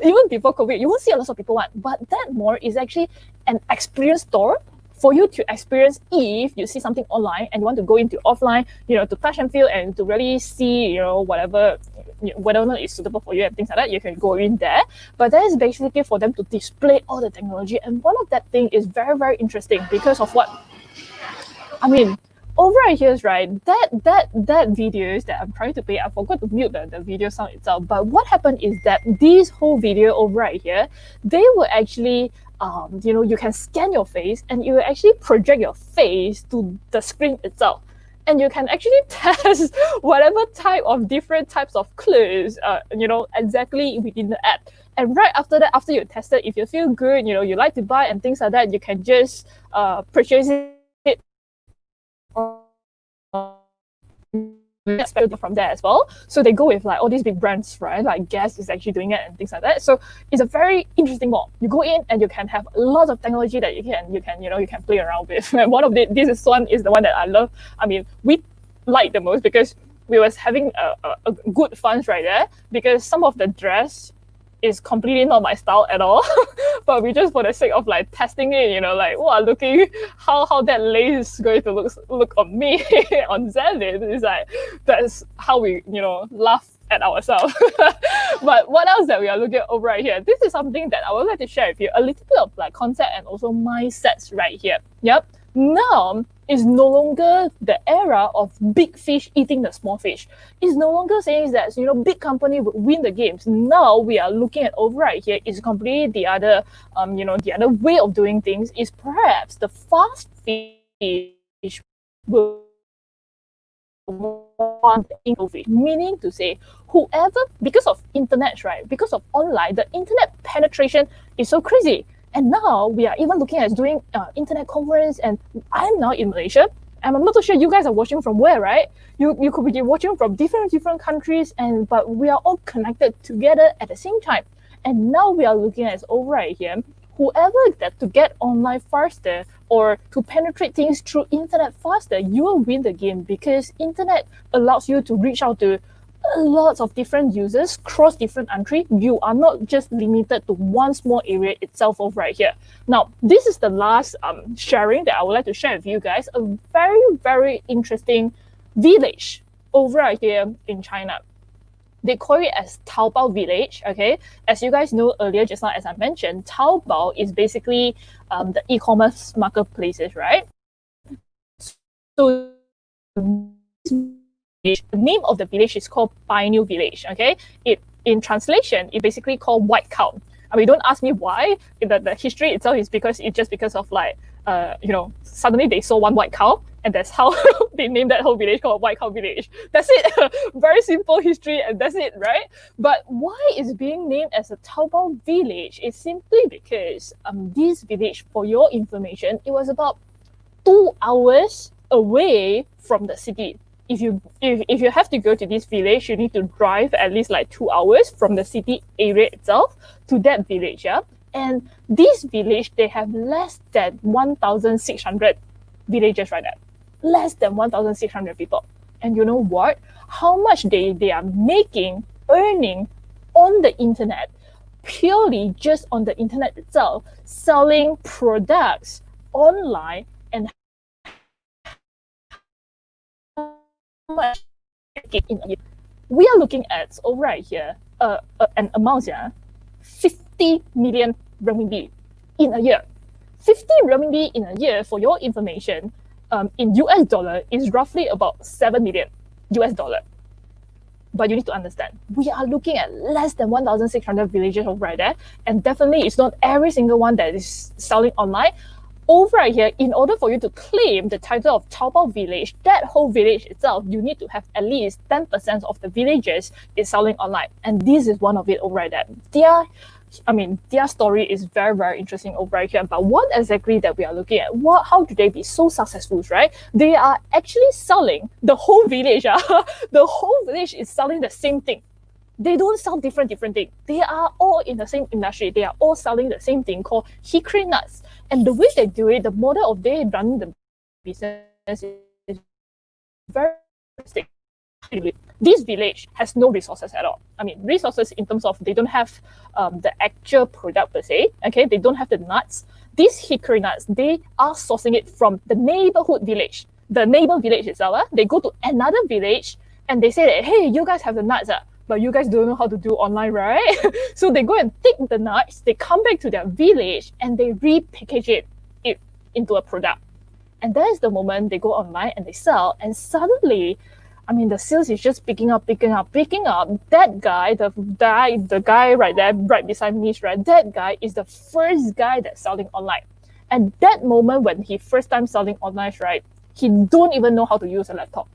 You won't see a lot of people. But that mall is actually an experience store for you to experience if you see something online and you want to go into offline, to touch and feel and to really see, whatever, whether or not it's suitable for you and things like that, you can go in there. But that is basically for them to display all the technology. And one of that thing is very, very interesting because of what, over here, right, that videos that I'm trying to play, I forgot to mute the video sound itself. But what happened is that this whole video over right here, they will actually, you can scan your face and you will actually project your face to the screen itself. And you can actually test whatever type of different types of clothes, exactly within the app. And right after that, after you test it, if you feel good, you like to buy and things like that, you can just purchase it from there as well. So they go with like all these big brands, right? Like Guess is actually doing it and things like that. So it's a very interesting mall. You go in and you can have lots of technology that you can play around with. And one of this one is the one that I love. We like the most because we was having a good fun right there, because some of the dress is completely not my style at all. But we just, for the sake of like testing it, looking how that lace is going to look on me on Zenith. It's like, that's how we, laugh at ourselves. But what else that we are looking at over right here? This is something that I would like to share with you, a little bit of like concept and also mindsets right here. Yep. Now is no longer the era of big fish eating the small fish. It's no longer saying that big company would win the games. Now we are looking at over right here is completely the other the other way of doing things is perhaps the fast fish will want fish. Meaning to say, whoever, because of internet, right? Because of online, the internet penetration is so crazy. And now we are even looking at doing internet conference, and I'm now in Malaysia, and I'm not so sure you guys are watching from where, right? You could be watching from different countries, but we are all connected together at the same time. And now we are looking at over right here, whoever that to get online faster or to penetrate things through internet faster, you will win the game, because internet allows you to reach out to lots of different users cross different countries. You are not just limited to one small area itself over right here. Now, this is the last sharing that I would like to share with you guys. A very, very interesting village over right here in China. They call it as Taobao village, okay? As you guys know earlier, just now as I mentioned, Taobao is basically the e-commerce marketplaces, right? So the name of the village is called Pioneer Village, okay? It, in translation, it basically called White Cow. Don't ask me why. The history itself is because of like, suddenly they saw one white cow, and that's how they named that whole village called White Cow Village. That's it. Very simple history, and that's it, right? But why it's being named as a Taobao village is simply because this village, for your information, it was about 2 hours away from the city. If you have to go to this village, you need to drive at least like 2 hours from the city area itself to that village, yeah? And this village, they have less than 1,600 villagers right now. Less than 1,600 people. And you know what? How much they are earning on the internet, purely just on the internet itself, selling products online, and much in a year. We are looking at over right here an amount, 50 million renminbi in a year. 50 renminbi in a year, for your information, in US dollar is roughly about 7 million US dollar. But you need to understand, we are looking at less than 1,600 villages over right there, and definitely it's not every single one that is selling online. Over right here, in order for you to claim the title of Taobao village, that whole village itself, you need to have at least 10% of the villagers is selling online. And this is one of it over right there. Their story is very, very interesting over right here. But what exactly that we are looking at? How do they be so successful, right? They are actually selling the whole village. The whole village is selling the same thing. They don't sell different things. They are all in the same industry. They are all selling the same thing called hickory nuts. And the way they do it, the model of they running the business is very interesting. This village has no resources at all. Resources in terms of they don't have the actual product per se. Okay, they don't have the nuts. these hickory nuts, they are sourcing it from the neighborhood village. The neighbor village itself, they go to another village and they say that, hey, you guys have the nuts, but you guys don't know how to do online, right? So they go and take the nuts, they come back to their village and they repackage it into a product. And that is the moment they go online and they sell, and suddenly, I mean, the sales is just picking up. That guy, the guy right there, right beside me, right, that guy is the first guy that's selling online. And that moment when he first time selling online, right, he don't even know how to use a laptop.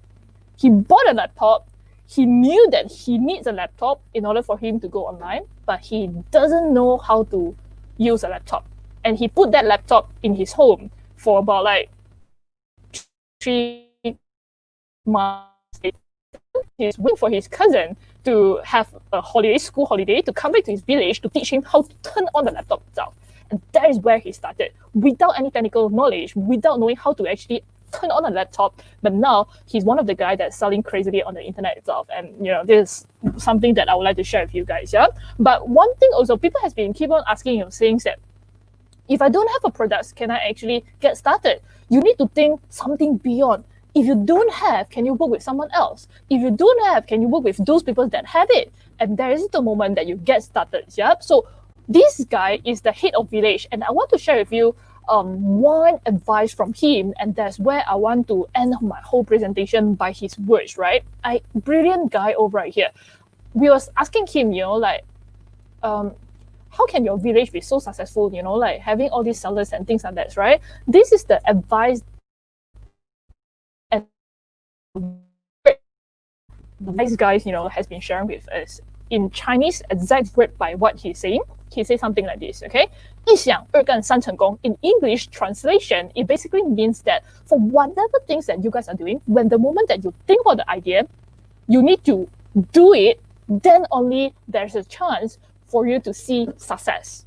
He bought a laptop. He knew that he needs a laptop in order for him to go online, but he doesn't know how to use a laptop. And he put that laptop in his home for about like 3 months. He's waiting for his cousin to have a holiday, school holiday, to come back to his village to teach him how to turn on the laptop itself. And that is where he started, without any technical knowledge, without knowing how to actually turn on a laptop. But now he's one of the guys that's selling crazily on the internet itself. And this is something that I would like to share with you guys. Yeah. But one thing also, people has been keep on asking, saying that if I don't have a product, can I actually get started? You need to think something beyond. If you don't have, can you work with someone else? If you don't have, can you work with those people that have it? And there is the moment that you get started. Yeah. So this guy is the head of village, and I want to share with you one advice from him, and that's where I want to end my whole presentation by his words. Right? Brilliant guy over right here. We was asking him, how can your village be so successful? Like having all these sellers and things like that, right? This is the advice. These guys, has been sharing with us in Chinese, exact word by what he's saying. He says something like this, okay? 一想二干三成功. In English translation, it basically means that for whatever things that you guys are doing, when the moment that you think about the idea, you need to do it, then only there's a chance for you to see success.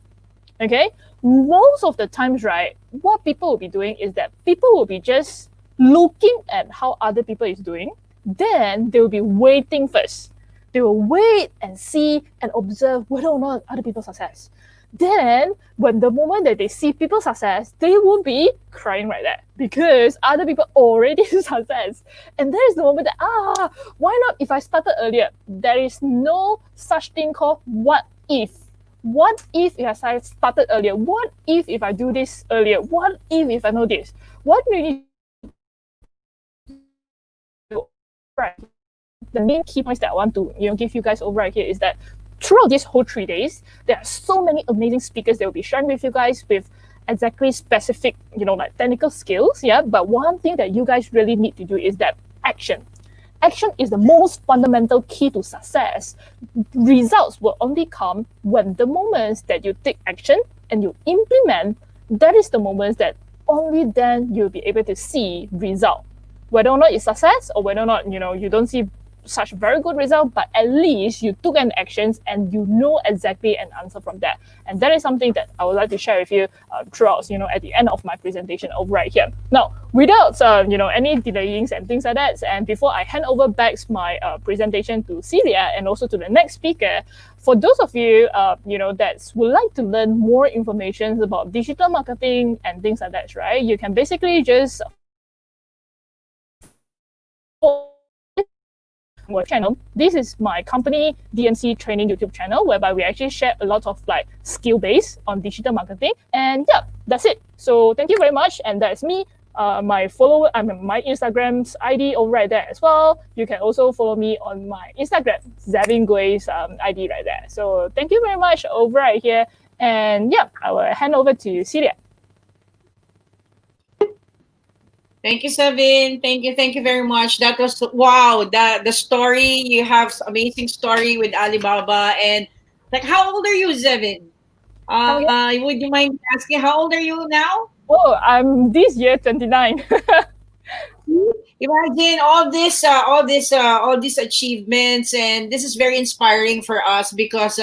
Okay? Most of the times, right, what people will be doing is that people will be just looking at how other people is doing, then they will be waiting first. They will wait and see and observe whether or not other people success. Then, when the moment that they see people success, they will be crying right there because other people already success. And there is the moment that, why not if I started earlier? There is no such thing called what if. What if I started earlier? What if I do this earlier? What if I know this? What really right. The main key points that I want to give you guys over right here is that throughout this whole 3 days, there are so many amazing speakers that will be sharing with you guys with exactly specific, like technical skills. Yeah. But one thing that you guys really need to do is that action. Action is the most fundamental key to success. Results will only come when the moments that you take action and you implement, that is the moments that only then you'll be able to see result. Whether or not it's success or whether or not, you don't see such very good result, but at least you took an actions and you know exactly an answer from that. And that is something that I would like to share with you throughout, at the end of my presentation over right here. Now, without, any delayings and things like that, and before I hand over back my presentation to Celia and also to the next speaker, for those of you, that would like to learn more information about digital marketing and things like that, right? You can basically just channel. This is my company DMC training YouTube channel, whereby we actually share a lot of skill base on digital marketing. And yeah, that's it. So thank you very much. And that's me. My follower, my Instagram's ID over right there as well. You can also follow me on my Instagram, Zavin Gui's ID right there. So thank you very much over right here. And yeah, I will hand over to Celia. Thank you, Savin. Thank you very much. That was wow. The story, you have amazing story with Alibaba. And how old are you, Savin? Would you mind asking how old are you now? Oh, I'm this year 29. Imagine all these achievements, and this is very inspiring for us because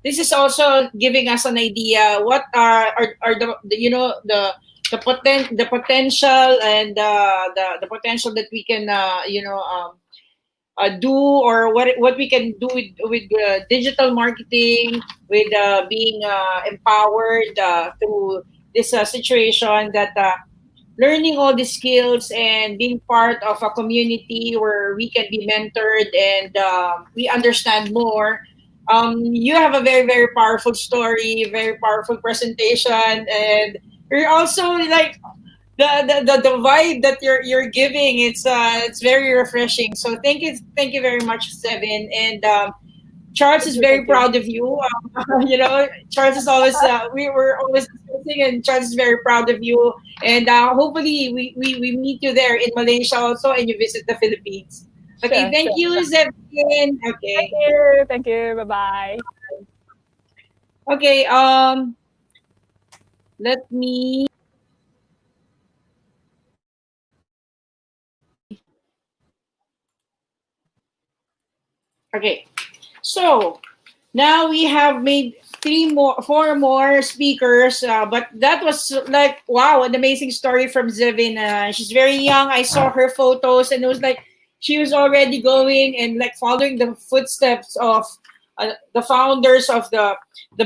this is also giving us an idea what are the potential and the potential that we can do, or what we can do with digital marketing, with being empowered through this situation that learning all the skills and being part of a community where we can be mentored and we understand more. You have a very, very powerful story, very powerful presentation, and you're also like the vibe that you're giving. It's very refreshing. So thank you very much, Seven. And Charles is very Thank you. proud of you. Charles is always we were always discussing, and Charles is very proud of you. And hopefully we meet you there in Malaysia also, and you visit the Philippines. Okay, Sure, thank sure. you, Zebin. Thank Okay, you. Thank you. Bye bye. okay. Let me. Okay, so now we have made four more speakers, but that was like, wow, an amazing story from Zevin. She's very young. I saw her photos, and it was like she was already going and like following the footsteps of the founders of the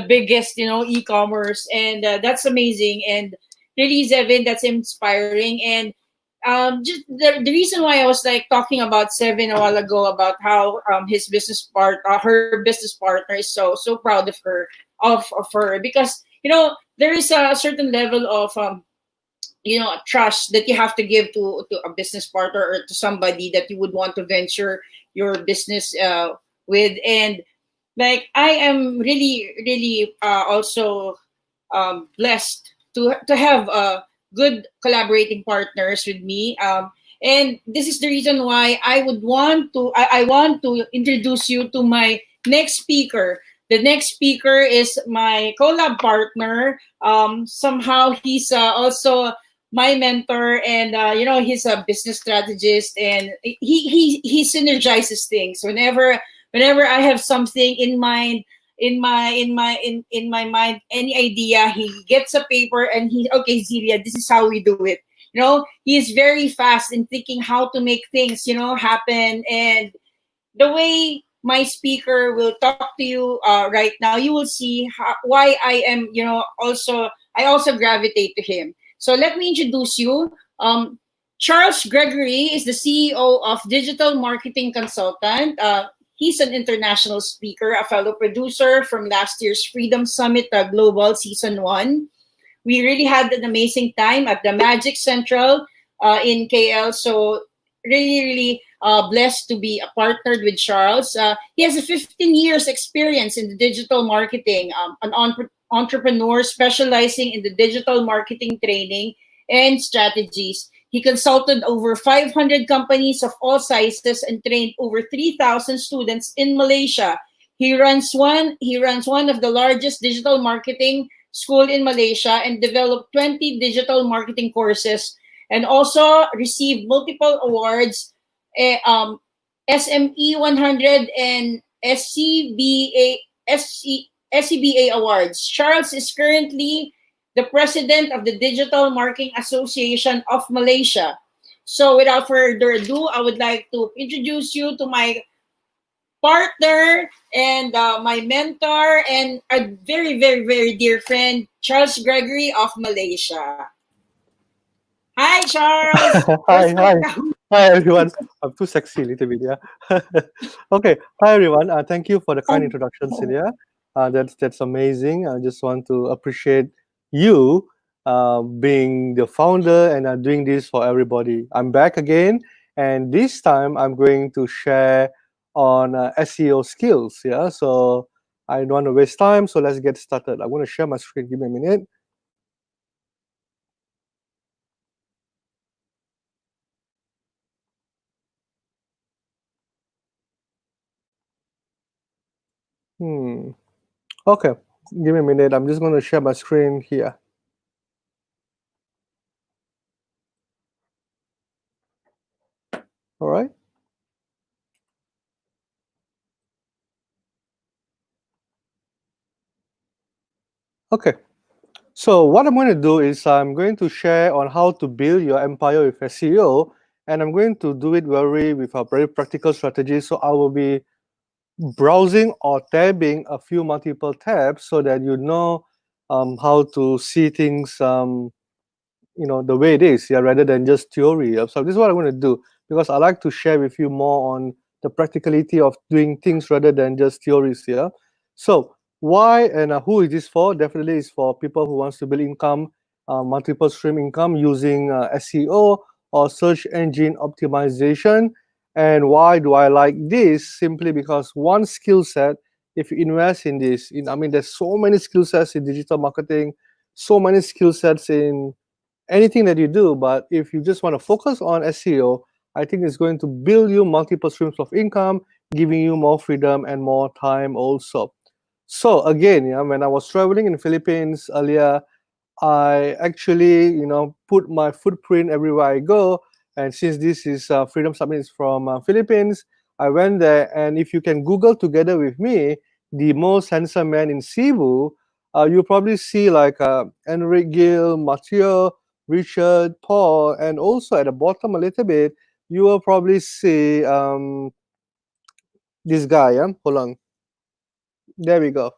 biggest, e-commerce, and that's amazing. And really, Zevin, that's inspiring. And just the reason why I was like talking about Seven a while ago about how her business partner is so proud of her, because there is a certain level of trust that you have to give to a business partner or to somebody that you would want to venture your business with. And like I am really really also blessed to have good collaborating partners with me. And this is the reason why I want to introduce you to my next speaker. The next speaker is my collab partner. Somehow he's also my mentor, and he's a business strategist, and he synergizes things whenever I have something in mind in my mind, any idea, he gets a paper and okay, Zelia, this is how we do it. He is very fast in thinking how to make things happen. And the way my speaker will talk to you right now, you will see why I am I also gravitate to him. So let me introduce you. Charles Gregory is the CEO of Digital Marketing Consultant. He's an international speaker, a fellow producer from last year's Freedom Summit Global Season 1. We really had an amazing time at the Magic Central in KL. So really, really blessed to be partnered with Charles. He has a 15 years experience in the digital marketing, an entrepreneur specializing in the digital marketing training and strategies. He consulted over 500 companies of all sizes and trained over 3,000 students in Malaysia. He runs one of the largest digital marketing school in Malaysia and developed 20 digital marketing courses, and also received multiple awards, SME 100 and SCBA awards. Charles is currently the president of the Digital Marketing Association of Malaysia. So without further ado, I would like to introduce you to my partner and my mentor and a very, very, very dear friend, Charles Gregory of Malaysia. Hi, Charles. Hi, hi everyone. I'm too sexy a little bit, yeah. Okay, hi everyone. Thank you for the kind introduction, Celia. That's amazing. I just want to appreciate you being the founder and doing this for everybody. I'm back again, and this time I'm going to share on SEO skills. Yeah, so I don't want to waste time, so let's get started. I'm going to share my screen. Give me a minute. Okay, give me a minute. I'm just going to share my screen here. All right. Okay. So what I'm going to do is I'm going to share on how to build your empire with SEO, and I'm going to do it with a very practical strategy. So I will be browsing or tabbing a few multiple tabs so that you know how to see things, the way it is, yeah, rather than just theory. So this is what I'm going to do, because I like to share with you more on the practicality of doing things rather than just theories here. So why and who is this for? Definitely is for people who wants to build income, multiple stream income using SEO or search engine optimization. And why do I like this? Simply because one skill set, if you invest in this, I mean, there's so many skill sets in digital marketing, so many skill sets in anything that you do. But if you just want to focus on SEO, I think it's going to build you multiple streams of income, giving you more freedom and more time also. So again, yeah, when I was traveling in the Philippines earlier, I actually, put my footprint everywhere I go. And since this is Freedom Summit is from Philippines, I went there. And if you can Google together with me, the most handsome man in Cebu, you'll probably see like Enrique Gill, Mathieu, Richard, Paul, and also at the bottom a little bit, you will probably see this guy. Yeah, hold on. There we go.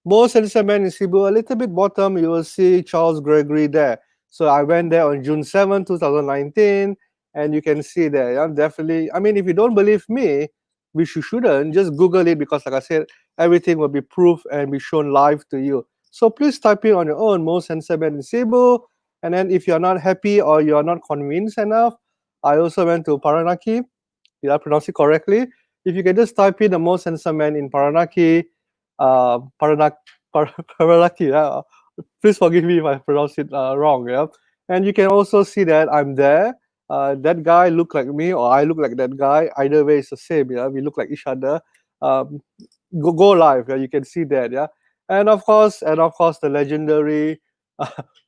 Most handsome man in Cebu, a little bit bottom, you will see Charles Gregory there. So I went there on June 7, 2019, and you can see there. Yeah, definitely. I mean, if you don't believe me, which you shouldn't, just Google it, because like I said, everything will be proof and be shown live to you. So please type in on your own, most handsome man in Cebu. And then if you're not happy or you're not convinced enough, I also went to Paranaki. Did I pronounce it correctly? If you can just type in the most handsome man in Paranaki, Paranak, Paranaki, yeah. Please forgive me if I pronounce it wrong. Yeah, and you can also see that I'm there. That guy look like me, or I look like that guy. Either way, it's the same. Yeah, we look like each other. Um, go live. Yeah, you can see that. Yeah, and of course, the legendary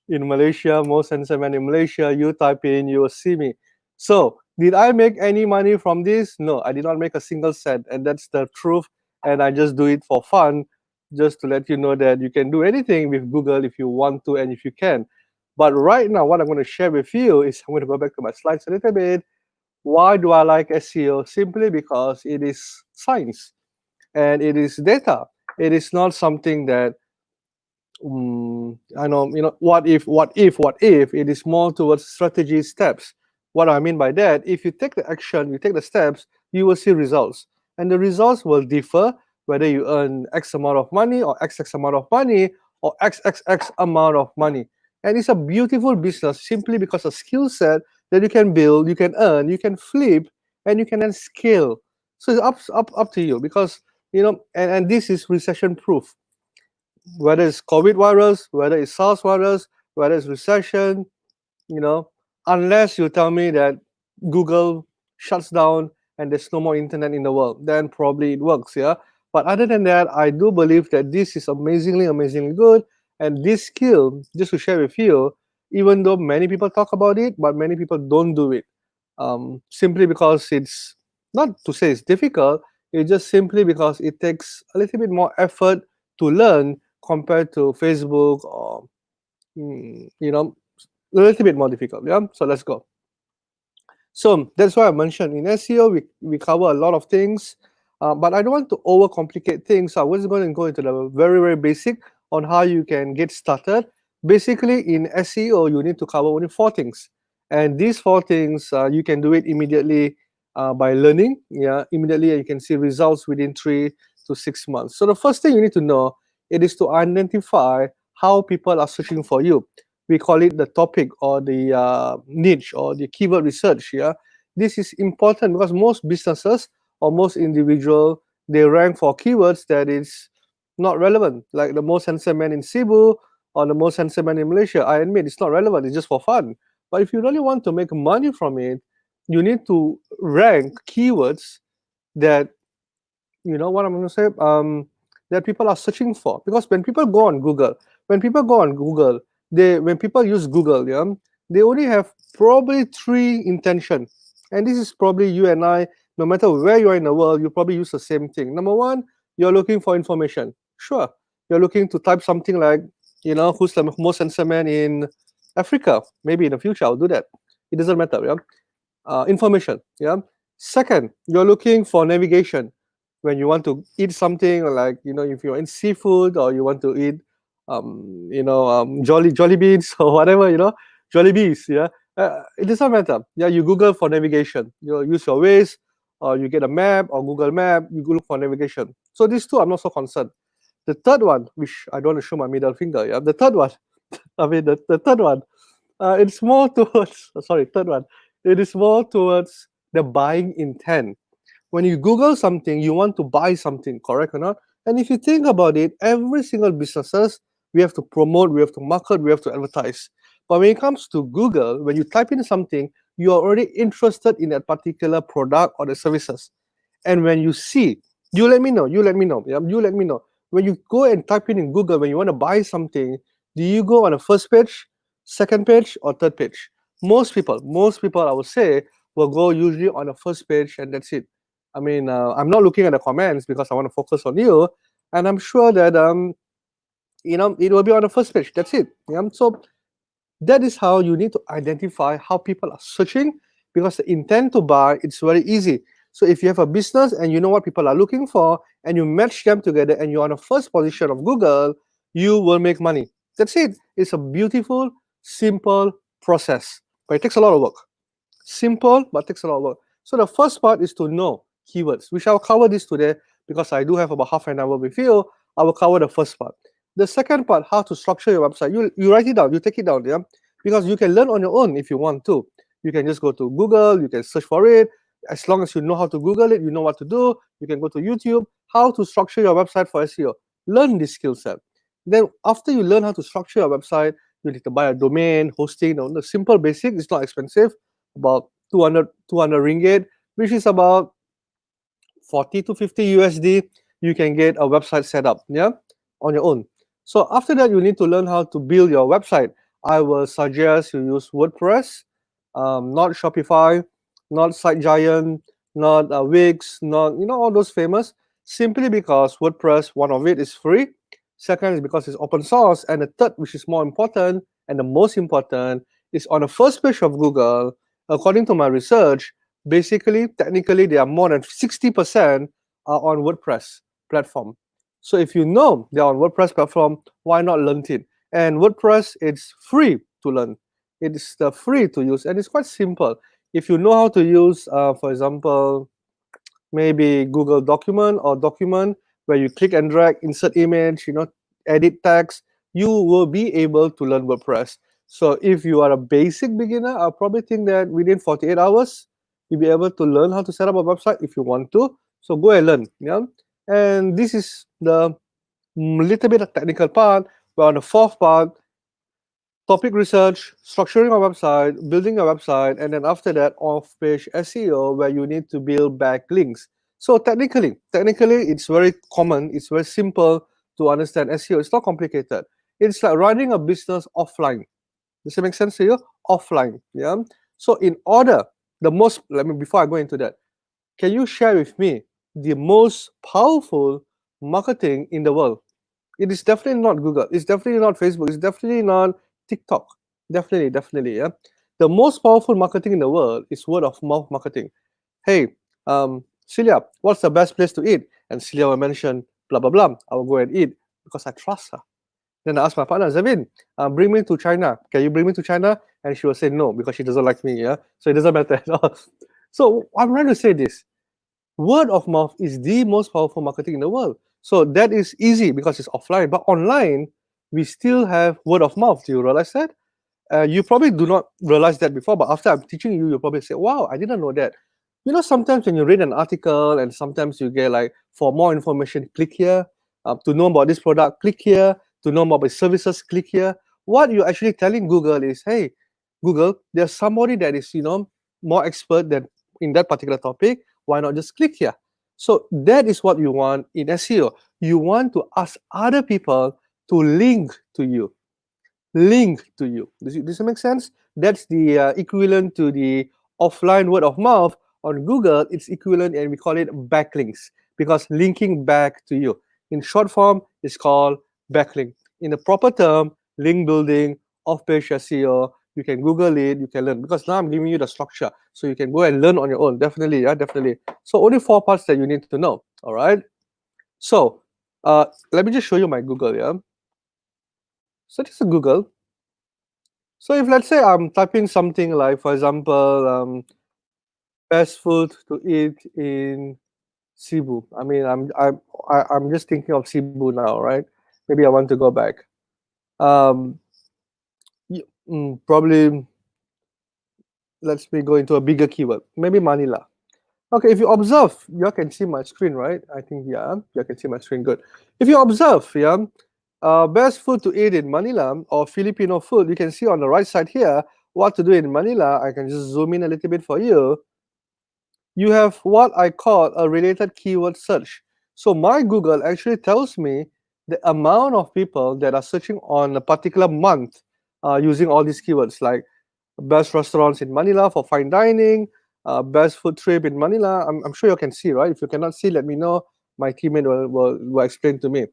in Malaysia, most handsome man in Malaysia. You type in, you will see me. So, did I make any money from this? No, I did not make a single cent, and that's the truth. And I just do it for fun, just to let you know that you can do anything with Google if you want to and if you can. But right now, what I'm going to share with you is, I'm going to go back to my slides a little bit. Why do I like SEO? Simply because it is science and it is data. It is not something that I know, what if. It is more towards strategy steps. What I mean by that, if you take the action, you take the steps, you will see results. And the results will differ whether you earn X amount of money or XX amount of money or XXX amount of money. And it's a beautiful business simply because a skill set that you can build, you can earn, you can flip, and you can then scale. So it's up to you, because and this is recession proof, whether it's COVID virus, whether it's SARS virus, whether it's recession, you know, unless you tell me that Google shuts down and there's no more internet in the world, then probably it works, yeah. But other than that, I do believe that this is amazingly, amazingly good. And this skill, just to share with you, even though many people talk about it, but many people don't do it, simply because it's not to say it's difficult. It's just simply because it takes a little bit more effort to learn compared to Facebook or a little bit more difficult. Yeah, so let's go. So that's why I mentioned in SEO we cover a lot of things, but I don't want to overcomplicate things. So I was going to go into the very, very basic on how you can get started. Basically, in SEO, you need to cover only 4 things, and these 4 things you can do it immediately by learning. Yeah, immediately you can see results within 3 to 6 months. So the first thing you need to know, it is to identify how people are searching for you. We call it the topic or the niche or the keyword research. Yeah, this is important because most businesses or most individual, they rank for keywords that is not relevant, like the most handsome man in Cebu or the most handsome man in Malaysia. I admit it's not relevant, it's just for fun. But if you really want to make money from it, you need to rank keywords that, what I'm going to say, that people are searching for. Because when people go on Google, when people use Google, yeah, they only have probably 3 intention. And this is probably you and I, no matter where you are in the world, you probably use the same thing. Number 1, you're looking for information. Sure, you're looking to type something like, who's the most handsome man in Africa. Maybe in the future I'll do that. It doesn't matter. Yeah, information. Yeah. Second, you're looking for navigation. When you want to eat something, like if you're in seafood or you want to eat Jolly beans or whatever, Jolly bees. Yeah, it doesn't matter. Yeah, you Google for navigation. You use your Waze, or you get a map or Google Map. You go look for navigation. So these two, I'm not so concerned. The third one, which I don't want to show my middle finger. Yeah, the third one. the third one. It's more towards. Sorry, third one. It is more towards the buying intent. When you Google something, you want to buy something, correct or not? And if you think about it, every single businesses, we have to promote, we have to market, we have to advertise. But when it comes to Google, when you type in something, you are already interested in that particular product or the services. And when you see, you let me know, yeah, you let me know. When you go and type in Google, when you want to buy something, do you go on the first page, second page, or third page? Most people, I would say, will go usually on the first page, and that's it. I mean, I'm not looking at the comments because I want to focus on you, and I'm sure that it will be on the first page. That's it. Yeah. So that is how you need to identify how people are searching, because the intent to buy, it's very easy. So if you have a business and you know what people are looking for and you match them together and you're on the first position of Google, you will make money. That's it. It's a beautiful, simple process, but it takes a lot of work. Simple, but takes a lot of work. So the first part is to know keywords. We shall cover this today because I do have about half an hour with you. I will cover the first part. The second part, how to structure your website. You write it down, you take it down, yeah? Because you can learn on your own if you want to. You can just go to Google, you can search for it. As long as you know how to Google it, you know what to do. You can go to YouTube, how to structure your website for SEO. Learn this skill set. Then after you learn how to structure your website, you need to buy a domain, hosting, the simple basic, it's not expensive, about 200 ringgit, which is about 40 to 50 USD. You can get a website set up, yeah, on your own. So after that, you need to learn how to build your website. I will suggest you use WordPress, not Shopify, not SiteGiant, not Wix, not all those famous. Simply because WordPress, one of it is free. Second is because it's open source, and the third, which is more important and the most important, is on the first page of Google. According to my research, basically, technically, there are more than 60% are on WordPress platform. So if you know they're on WordPress platform, why not learn it? And WordPress, it's free to learn. It's free to use, and it's quite simple. If you know how to use, for example, maybe Google Document or Document, where you click and drag, insert image, edit text, you will be able to learn WordPress. So if you are a basic beginner, I'll probably think that within 48 hours, you'll be able to learn how to set up a website if you want to. So go and learn. Yeah. And this is the little bit of technical part. But on the fourth part, topic research, structuring a website, building a website, and then after that, off-page SEO, where you need to build backlinks. So technically, it's very common. It's very simple to understand SEO. It's not complicated. It's like running a business offline. Does it make sense to you? Offline, yeah. So in order, before I go into that, can you share with me the most powerful marketing in the world? It is definitely not Google. It's definitely not Facebook. It's definitely not TikTok. Definitely, yeah. The most powerful marketing in the world is word of mouth marketing. Hey, Celia, what's the best place to eat? And Celia will mention blah blah blah. I will go and eat because I trust her. Then I ask my partner, Zavin, bring me to China. Can you bring me to China? And she will say no because she doesn't like me. Yeah, so it doesn't matter at all. So I'm trying to say this: word of mouth is the most powerful marketing in the world. So that is easy because it's offline. But online, we still have word of mouth. Do you realize that? You probably do not realize that before, but after I'm teaching you, you'll probably say, wow, I didn't know that. Sometimes when you read an article and sometimes you get like, for more information, click here. To know about this product, click here. To know more about services, click here. What you're actually telling Google is, hey, Google, there's somebody that is, more expert than in that particular topic. Why not just click here? So that is what you want in SEO. You want to ask other people to link to you. Does it make sense? That's the equivalent to the offline word of mouth. On Google, it's equivalent, and we call it backlinks, because linking back to you. In short form, it's called backlink. In the proper term, link building, off-page SEO, you can Google it, you can learn. Because now I'm giving you the structure, so you can go and learn on your own. Definitely, yeah, definitely. So only 4 parts that you need to know, all right? So let me just show you my Google, yeah? So just Google. So if let's say I'm typing something like, for example, best food to eat in Cebu. I mean, I'm just thinking of Cebu now, right? Maybe I want to go back. Um, Probably let's me go into a bigger keyword. Maybe Manila. Okay, if you observe, you can see my screen, right? I think yeah, you can see my screen good. If you observe, yeah, best food to eat in Manila or Filipino food, you can see on the right side here what to do in Manila. I can just zoom in a little bit for you. You have what I call a related keyword search. So my Google actually tells me the amount of people that are searching on a particular month using all these keywords like best restaurants in Manila for fine dining, best food trip in Manila. I'm sure you can see, right? If you cannot see, let me know. My teammate will explain to me.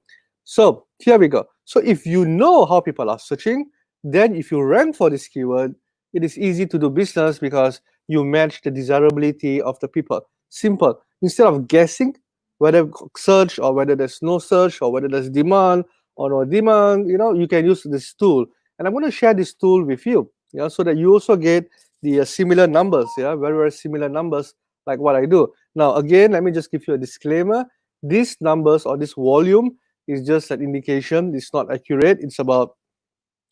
So here we go. So if you know how people are searching, then if you rank for this keyword, it is easy to do business because you match the desirability of the people. Simple. Instead of guessing whether search or whether there's no search or whether there's demand or no demand, you can use this tool. And I'm going to share this tool with you, so that you also get the similar numbers, very, very similar numbers like what I do. Now, again, let me just give you a disclaimer. These numbers or this volume is just an indication. It's not accurate. It's about,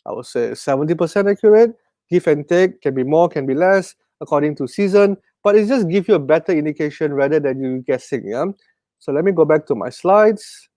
I would say, 70% accurate. Give and take, can be more, can be less, according to season. But it just gives you a better indication rather than you guessing. Yeah. So let me go back to my slides.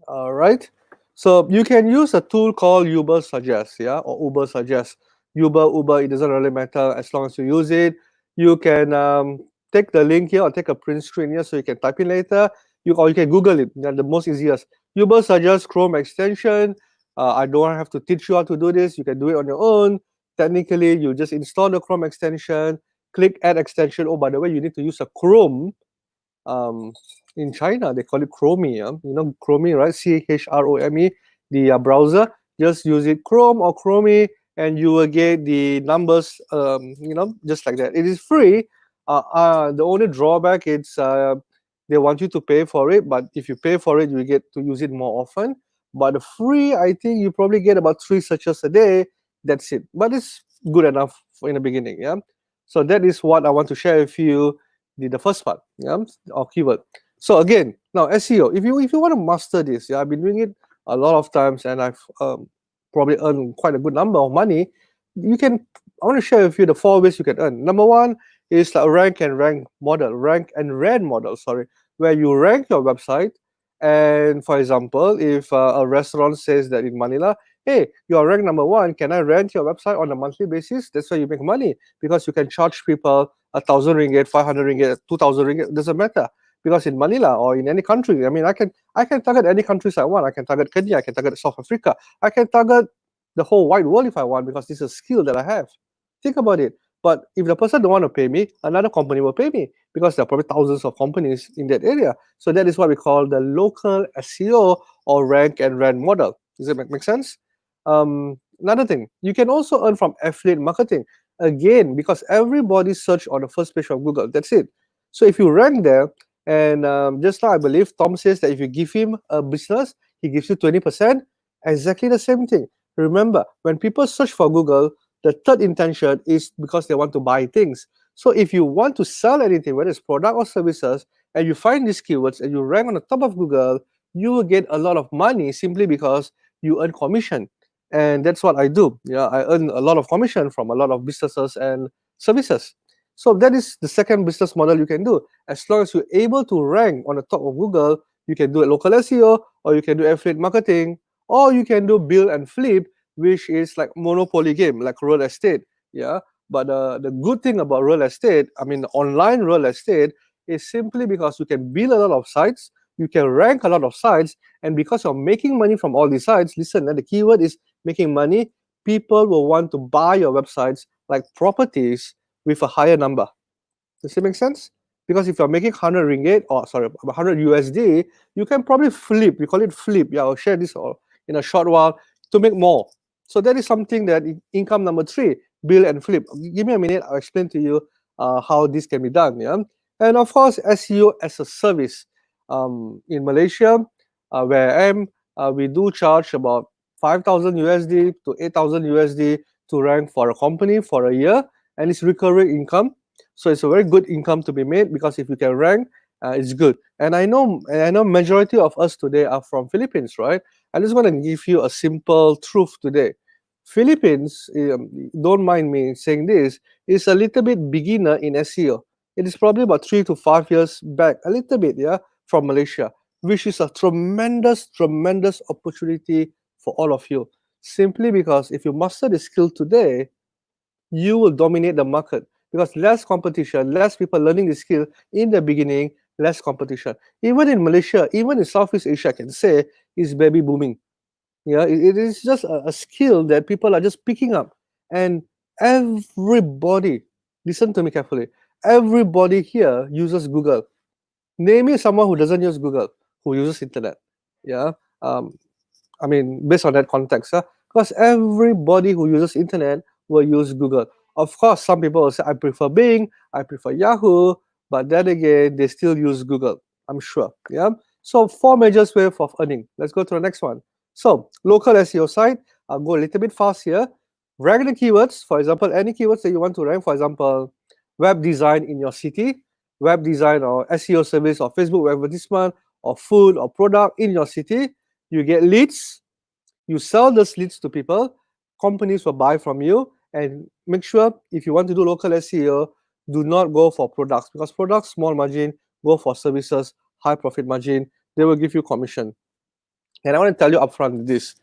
All right. So you can use a tool called Uber Suggest, or Uber Suggest. Uber, it doesn't really matter as long as you use it. You can take the link here or take a print screen here so you can type in later. Or you can Google it. The most easiest. Uber Suggest Chrome extension. I don't have to teach you how to do this. You can do it on your own. Technically, you just install the Chrome extension, click Add Extension. Oh, by the way, you need to use a Chrome. In China, they call it Chrome. Chrome, right? Chrome, the browser. Just use it Chrome or Chrome, and you will get the numbers. Just like that. It is free. The only drawback is they want you to pay for it. But if you pay for it, you get to use it more often. But the free, I think you probably get about 3 searches a day. That's it. But it's good enough in the beginning. Yeah. So that is what I want to share with you. The first part, or keyword. So again, now SEO. If you want to master this, I've been doing it a lot of times, and I've probably earned quite a good number of money. I want to share with you the 4 ways you can earn. Number one is a rank and rand model. Sorry, where you rank your website. And for example, if a restaurant says that in Manila, hey, you are ranked number 1, can I rent your website on a monthly basis? That's why you make money, because you can charge people 1,000 ringgit, 500 ringgit, 2,000 ringgit. Doesn't matter, because in Manila or in any country, I mean, I can target any countries I want. I can target Kenya, I can target South Africa, I can target the whole wide world if I want, because this is a skill that I have. Think about it. But if the person don't want to pay me, another company will pay me, because there are probably thousands of companies in that area. So that is what we call the local SEO or rank and rent model. Does it make sense? Another thing, you can also earn from affiliate marketing. Again, because everybody search on the first page of Google. That's it. So if you rank there, and just now I believe Tom says that if you give him a business, he gives you 20%. Exactly the same thing. Remember, when people search for Google, the third intention is because they want to buy things. So if you want to sell anything, whether it's product or services, and you find these keywords and you rank on the top of Google, you will get a lot of money simply because you earn commission. And that's what I do. I earn a lot of commission from a lot of businesses and services. So that is the second business model you can do. As long as you're able to rank on the top of Google, you can do a local SEO, or you can do affiliate marketing, or you can do build and flip, which is like monopoly game, like real estate. But the good thing about real estate, I mean online real estate, is simply because you can build a lot of sites, you can rank a lot of sites, and because you're making money from all these sites, listen, the keyword is making money, people will want to buy your websites like properties with a higher number. Does it make sense? Because if you're making 100 ringgit, or sorry, 100 USD, you can probably flip. We call it flip. I'll share this in a short while to make more. So that is something that income number 3, build and flip. Give me a minute. I'll explain to you how this can be done. And of course, SEO as a service. In Malaysia, where I am, We do charge about 5,000 USD to 8,000 USD to rank for a company for a year, and it's recurring income. So it's a very good income to be made, because if you can rank, it's good. And I know majority of us today are from Philippines, right? I just want to give you a simple truth today. Philippines, don't mind me saying this, is a little bit beginner in SEO. It is probably about 3 to 5 years back, a little bit, yeah, from Malaysia, which is a tremendous, tremendous opportunity for all of you. Simply because if you master the skill today, you will dominate the market, because less competition, less people learning the skill in the beginning, less competition. Even in Malaysia, even in Southeast Asia, I can say is baby booming. Yeah, it is just a skill that people are just picking up, and everybody, listen to me carefully. Everybody here uses Google. Name me someone who doesn't use Google, who uses internet. Yeah, um, I mean, based on that context, because everybody who uses internet will use Google. Of course, some people will say, I prefer Bing, I prefer Yahoo, but then again, they still use Google, I'm sure. Yeah. So 4 major ways of earning. Let's go to the next one. So local SEO site, I'll go a little bit fast here. Rank the keywords. For example, any keywords that you want to rank, for example, web design in your city, web design or SEO service or Facebook advertisement or food or product in your city. You get leads, you sell those leads to people, companies will buy from you, and make sure if you want to do local SEO, do not go for products, because products, small margin, go for services, high profit margin, they will give you commission. And I want to tell you upfront this,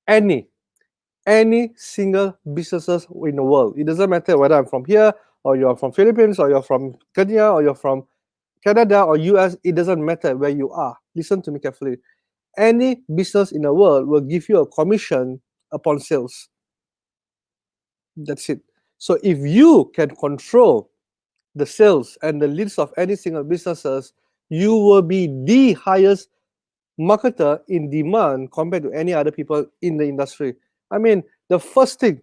any single businesses in the world, it doesn't matter whether I'm from here, or you're from Philippines, or you're from Kenya, or you're from Canada or US, it doesn't matter where you are. Listen to me carefully. Any business in the world will give you a commission upon sales. That's it. So if you can control the sales and the leads of any single businesses, you will be the highest marketer in demand compared to any other people in the industry. I mean, the first thing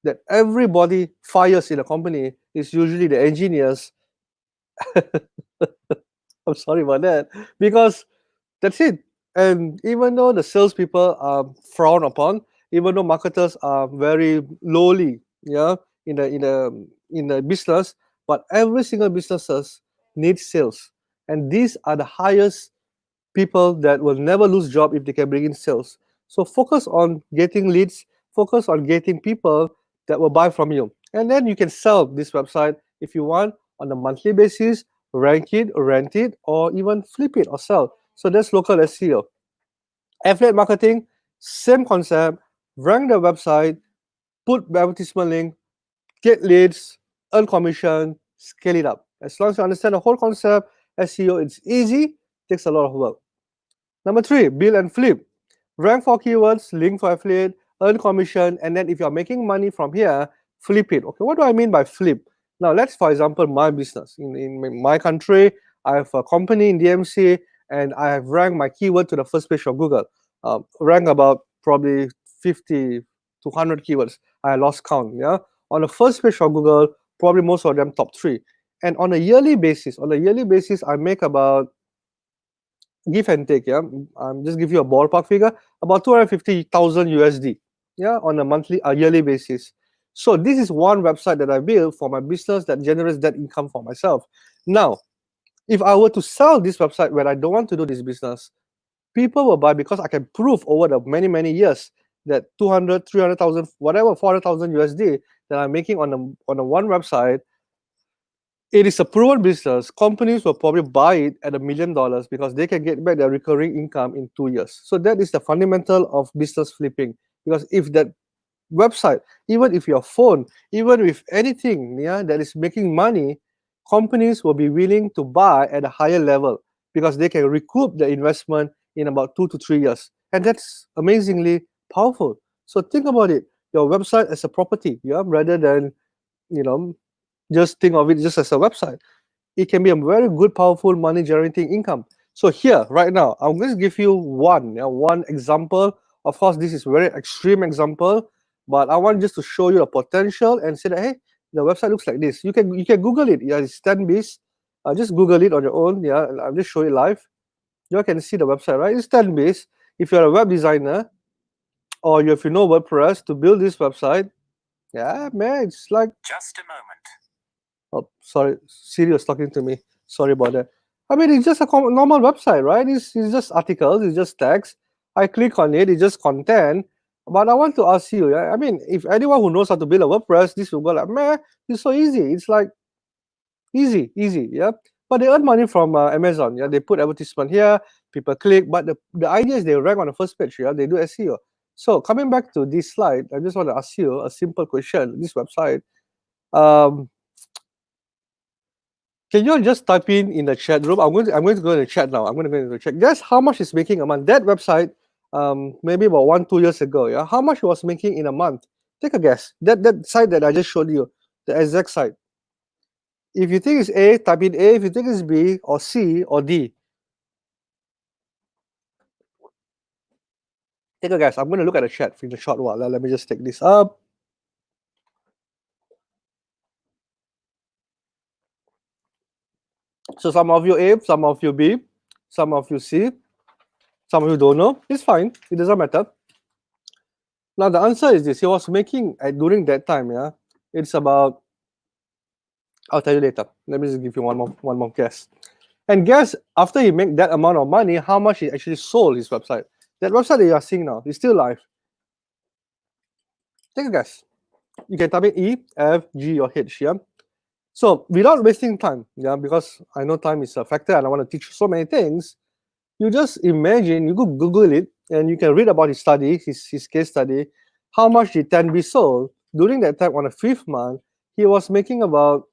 that everybody fires in a company is usually the engineers. I'm sorry about that, because that's it. And even though the salespeople are frowned upon, even though marketers are very lowly, yeah, in the business, but every single businesses needs sales, and these are the highest people that will never lose job if they can bring in sales. So focus on getting leads, focus on getting people that will buy from you, and then you can sell this website if you want on a monthly basis, rank it, rent it, or even flip it or sell. So that's local SEO. Affiliate marketing, same concept. Rank the website, put advertisement link, get leads, earn commission, scale it up. As long as you understand the whole concept, SEO, it's easy, takes a lot of work. Number 3, build and flip. Rank for keywords, link for affiliate, earn commission, and then if you're making money from here, flip it. Okay, what do I mean by flip? Now, let's, for example, my business. In my country, I have a company in DMC, and I have ranked my keyword to the first page of Google. Rank about probably 50 to 100 keywords. I lost count, yeah? On the first page of Google, probably most of them top 3. And on a yearly basis, I make about, give and take, yeah, just give you a ballpark figure, about 250,000 USD, yeah, on a yearly basis. So this is one website that I built for my business that generates that income for myself. Now, if I were to sell this website when I don't want to do this business, people will buy because I can prove over the many, many years that 200, 300,000, whatever, 400,000 USD that I'm making on a one website, it is a proven business. Companies will probably buy it at $1 million because they can get back their recurring income in 2 years. So that is the fundamental of business flipping. Because if that website, even if your phone, even with anything, yeah, that is making money, companies will be willing to buy at a higher level because they can recoup the investment in about 2 to 3 years. And that's amazingly powerful. So think about it. Your website as a property, yeah, rather than, you know, just think of it just as a website. It can be a very good, powerful money generating income. So here, right now, I'm going to give you one example. Of course, this is a very extreme example, but I want just to show you the potential and say that, hey, the website looks like this. You can Google it. Yeah, it's 10biz. Just Google it on your own. Yeah, I'll just show you live. You can see the website, right? It's 10biz. if you're a web designer or if you know WordPress to build this website, yeah, man, it's like Just a moment. oh, sorry, Siri was talking to me. Sorry about that. I mean, it's just a normal website, right? It's just articles, it's just text. I click on it, it's just content. But I want to ask you, I mean, if anyone who knows how to build a WordPress, this will go like, man, it's so easy. It's like easy, yeah. But they earn money from Amazon, yeah. They put advertisement here, people click, but the idea is they rank on the first page, yeah. They do SEO. So coming back to this slide, I just want to ask you a simple question. This website, um, can you just type in the chat room? I'm going to go in the chat now. I'm going to go into the chat. Guess how much is making a month? That website, maybe about 1-2 years ago, yeah. How much it was making in a month? Take a guess. That site that I just showed you, the exact site. If you think it's A, type in A. If you think it's B or C or D, take a guess. I'm going to look at the chat in a short while. Let me just take this up. So some of you A, some of you B, some of you C, some of you don't know. It's fine. It doesn't matter. Now the answer is this. He was making during that time, yeah. It's about. I'll tell you later. Let me just give you one more guess. And guess after he made that amount of money, how much he actually sold his website. That website that you are seeing now is still live. Take a guess. You can type in E, F, G, or H, yeah. So without wasting time, yeah, because I know time is a factor and I want to teach you so many things, you just imagine, you go Google it and you can read about his study, his case study, how much did 10B sold. During that time on the 5th month, he was making about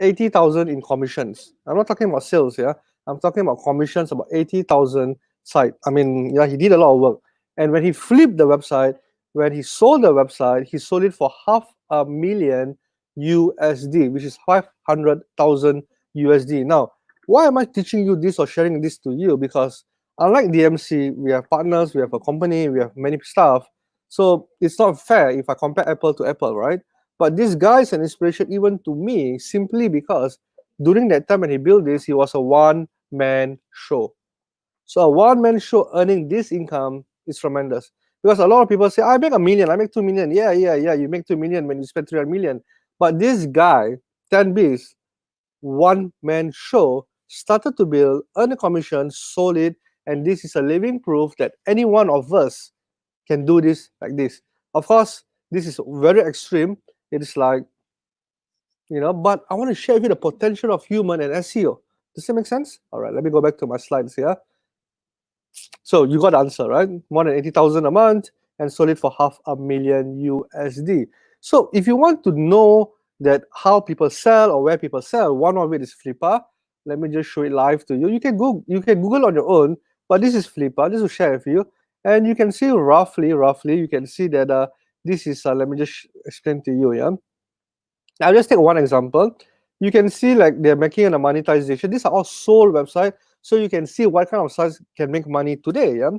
80,000 in commissions. I'm not talking about sales, yeah. I'm talking about commissions, about 80,000 site. I mean, yeah, he did a lot of work. And when he flipped the website, when he sold the website, he sold it for $500,000 USD, which is 500,000 USD. Now, why am I teaching you this or sharing this to you? Because unlike DMC, we have partners, we have a company, we have many staff. So it's not fair if I compare Apple to Apple, right? But this guy is an inspiration even to me simply because during that time when he built this, he was a one-man show. So a one-man show earning this income is tremendous. Because a lot of people say, I make $1 million, I make 2 million. Yeah, you make 2 million when you spend 300 million. But this guy, 10Bs, one-man show, started to build, earn a commission, sold it, and this is a living proof that any one of us can do this like this. Of course, this is very extreme. It is like, but I want to share with you the potential of human and SEO. Does that make sense? All right, let me go back to my slides here. So you got the answer, right? More than 80,000 a month and sold it for $500,000 USD. So if you want to know that how people sell or where people sell, one of it is Flippa. Let me just show it live to you. You can Google on your own, but this is Flippa. This will share with you. And you can see roughly, you can see that this is, let me just explain to you, yeah? I'll just take one example. You can see like they're making a monetization. These are all sold websites, so you can see what kind of sites can make money today. Yeah?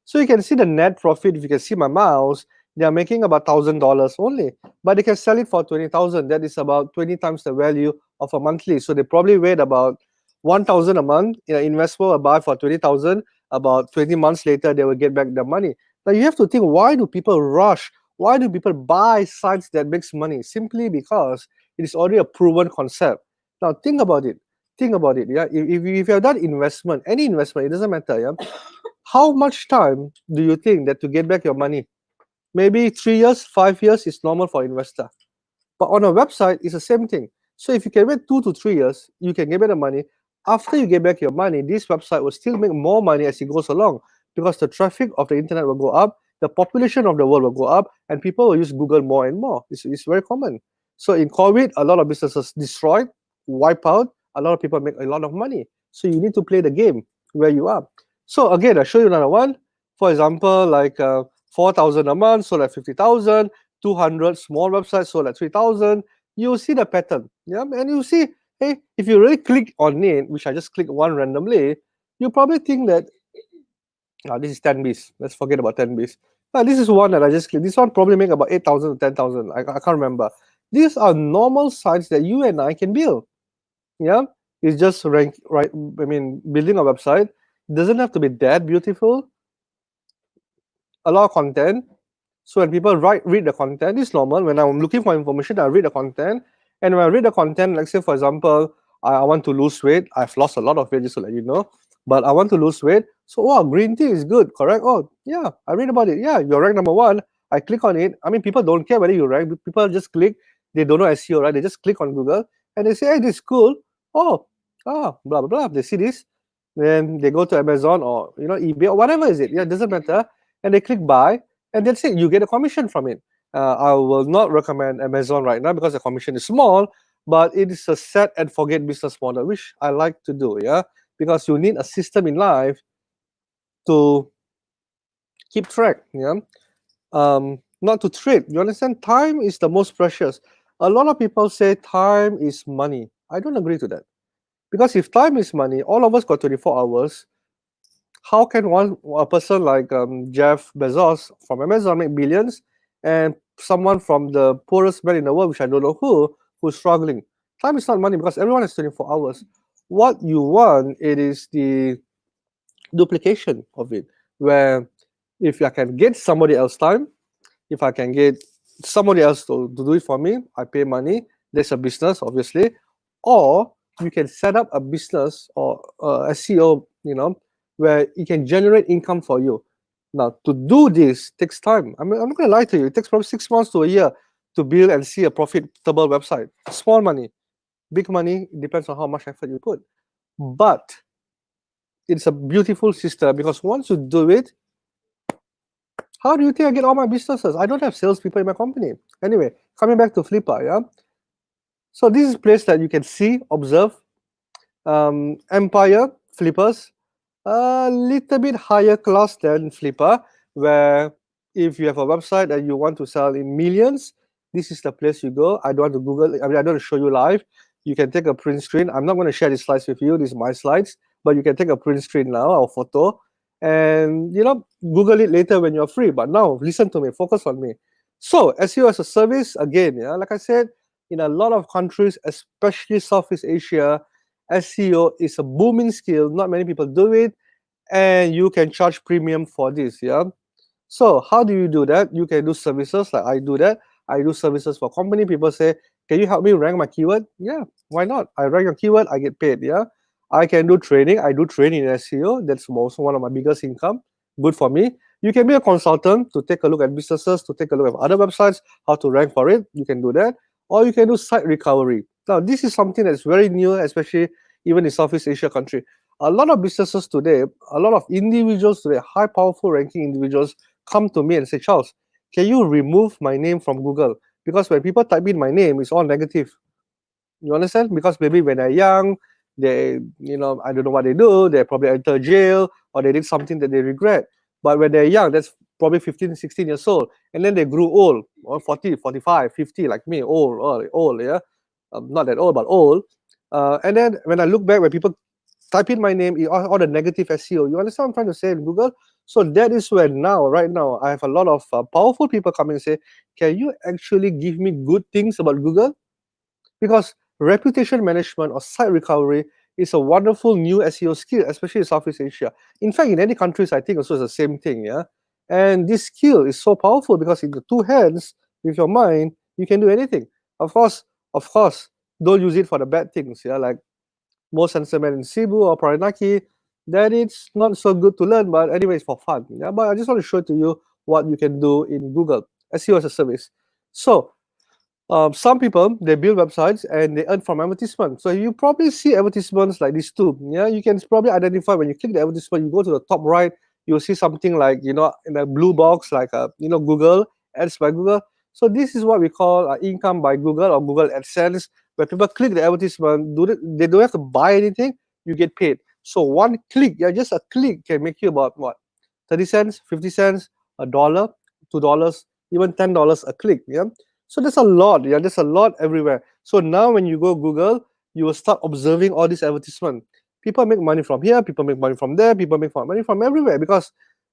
So you can see the net profit. If you can see my mouse, they are making about $1,000 only, but they can sell it for 20,000. That is about 20 times the value of a monthly. So they probably wait about 1,000 a month. Investor will buy for 20,000. About 20 months later, they will get back the money. Now you have to think: why do people rush? Why do people buy sites that makes money? Simply because it is already a proven concept. Now think about it. Yeah. If you have done investment, any investment, it doesn't matter. Yeah. How much time do you think that to get back your money? Maybe 3 years, 5 years is normal for investor. But on a website, it's the same thing. So if you can wait 2 to 3 years, you can get back the money. After you get back your money, this website will still make more money as it goes along because the traffic of the internet will go up, the population of the world will go up, and people will use Google more and more. It's very common. So in COVID, a lot of businesses destroyed, wipe out. A lot of people make a lot of money. So you need to play the game where you are. So again, I'll show you another one. For example, like 4,000 a month, so like 50,000. 200 small websites sold at 3,000. You see the pattern, yeah, and you see, hey, if you really click on it, which I just click one randomly, you probably think that, this is 10Bs. Let's forget about 10Bs. This is one that I just clicked. This one probably make about 8,000 to 10,000. I can't remember. These are normal sites that you and I can build. Yeah, it's just rank right. I mean, building a website doesn't have to be that beautiful. a lot of content. So when people read the content, it's normal. When I'm looking for information, I read the content. And when I read the content, like say for example, I want to lose weight. I've lost a lot of weight, just to let you know. But I want to lose weight. So wow, green tea is good, correct? Oh yeah, I read about it. Yeah, you're ranked number one. I click on it. I mean, people don't care whether you rank. People just click. They don't know SEO, right? They just click on Google and they say, hey, this is cool. Oh, blah blah blah. They see this, then they go to Amazon or eBay or whatever is it. Yeah, it doesn't matter. And they click buy, and that's it. You get a commission from it. I will not recommend Amazon right now because the commission is small, but it is a set and forget business model, which I like to do. Yeah, because you need a system in life to keep track. Yeah, not to trade. You understand? Time is the most precious. A lot of people say time is money. I don't agree to that because if time is money, all of us got 24 hours. How can a person like Jeff Bezos from Amazon make billions, and someone from the poorest man in the world, which I don't know who's struggling? Time is not money because everyone has 24 hours. What you want, it is the duplication of it, where if I can get somebody else time, if I can get somebody else to do it for me, I pay money. There's a business, obviously, or you can set up a business or SEO, where it can generate income for you. Now, to do this takes time. I'm not going to lie to you. It takes probably 6 months to a year to build and see a profitable website. Small money, big money, it depends on how much effort you put. But it's a beautiful system because once you do it, how do you think I get all my businesses? I don't have salespeople in my company. Anyway, coming back to Flipper, yeah. So this is a place that you can see, observe. Empire, Flippers, a little bit higher class than Flipper, where if you have a website and you want to sell in millions, this is the place you go. I don't want to Google it. I mean, I don't want to show you live. You can take a print screen. I'm not going to share these slides with you. These are my slides, but you can take a print screen now or photo and, Google it later when you're free. But now, listen to me, focus on me. So, SEO as a service, again, yeah, like I said, in a lot of countries, especially Southeast Asia, SEO is a booming skill. Not many people do it, and you can charge premium for this. Yeah. So how do you do that? You can do services like I do that. I do services for company. People say, "Can you help me rank my keyword?" Yeah, why not? I rank your keyword, I get paid. Yeah. I can do training. I do training in SEO. That's also one of my biggest income. Good for me. You can be a consultant to take a look at businesses, to take a look at other websites, how to rank for it. You can do that. Or you can do site recovery. Now, this is something that's very new, especially even in Southeast Asia country. A lot of businesses today, a lot of individuals today, high powerful ranking individuals come to me and say, Charles, can you remove my name from Google? Because when people type in my name, it's all negative. You understand? Because maybe when they're young, they, I don't know what they do, they probably enter jail or they did something that they regret. But when they're young, that's probably 15, 16 years old. And then they grew old, or 40, 45, 50, like me, old, yeah? Not that old, but old. And then when I look back, when people type in my name, all the negative SEO, you understand what I'm trying to say in Google? So that is where right now, I have a lot of powerful people coming and say, can you actually give me good things about Google? Because reputation management or site recovery is a wonderful new SEO skill, especially in Southeast Asia. In fact, in any countries, I think also it's the same thing, yeah? And this skill is so powerful because in the two hands, with your mind, you can do anything. Of course, don't use it for the bad things, yeah? Like most handsome man in Cebu or Paranaki, that it's not so good to learn, but anyway, it's for fun. Yeah, but I just want to show to you what you can do in Google, SEO as a service. So some people, they build websites and they earn from advertisement. So you probably see advertisements like this too. Yeah, you can probably identify when you click the advertisement, you go to the top right, you'll see something like, in a blue box, like, Google, ads by Google. So this is what we call income by Google or Google AdSense, where people click the advertisement, they don't have to buy anything, you get paid. So one click, yeah, just a click can make you about what? 30 cents, 50 cents, $1, $2, even $10 a click, yeah? So there's a lot, yeah, there's a lot everywhere. So now when you go Google, you will start observing all these advertisements. People make money from here, people make money from there, people make money from everywhere because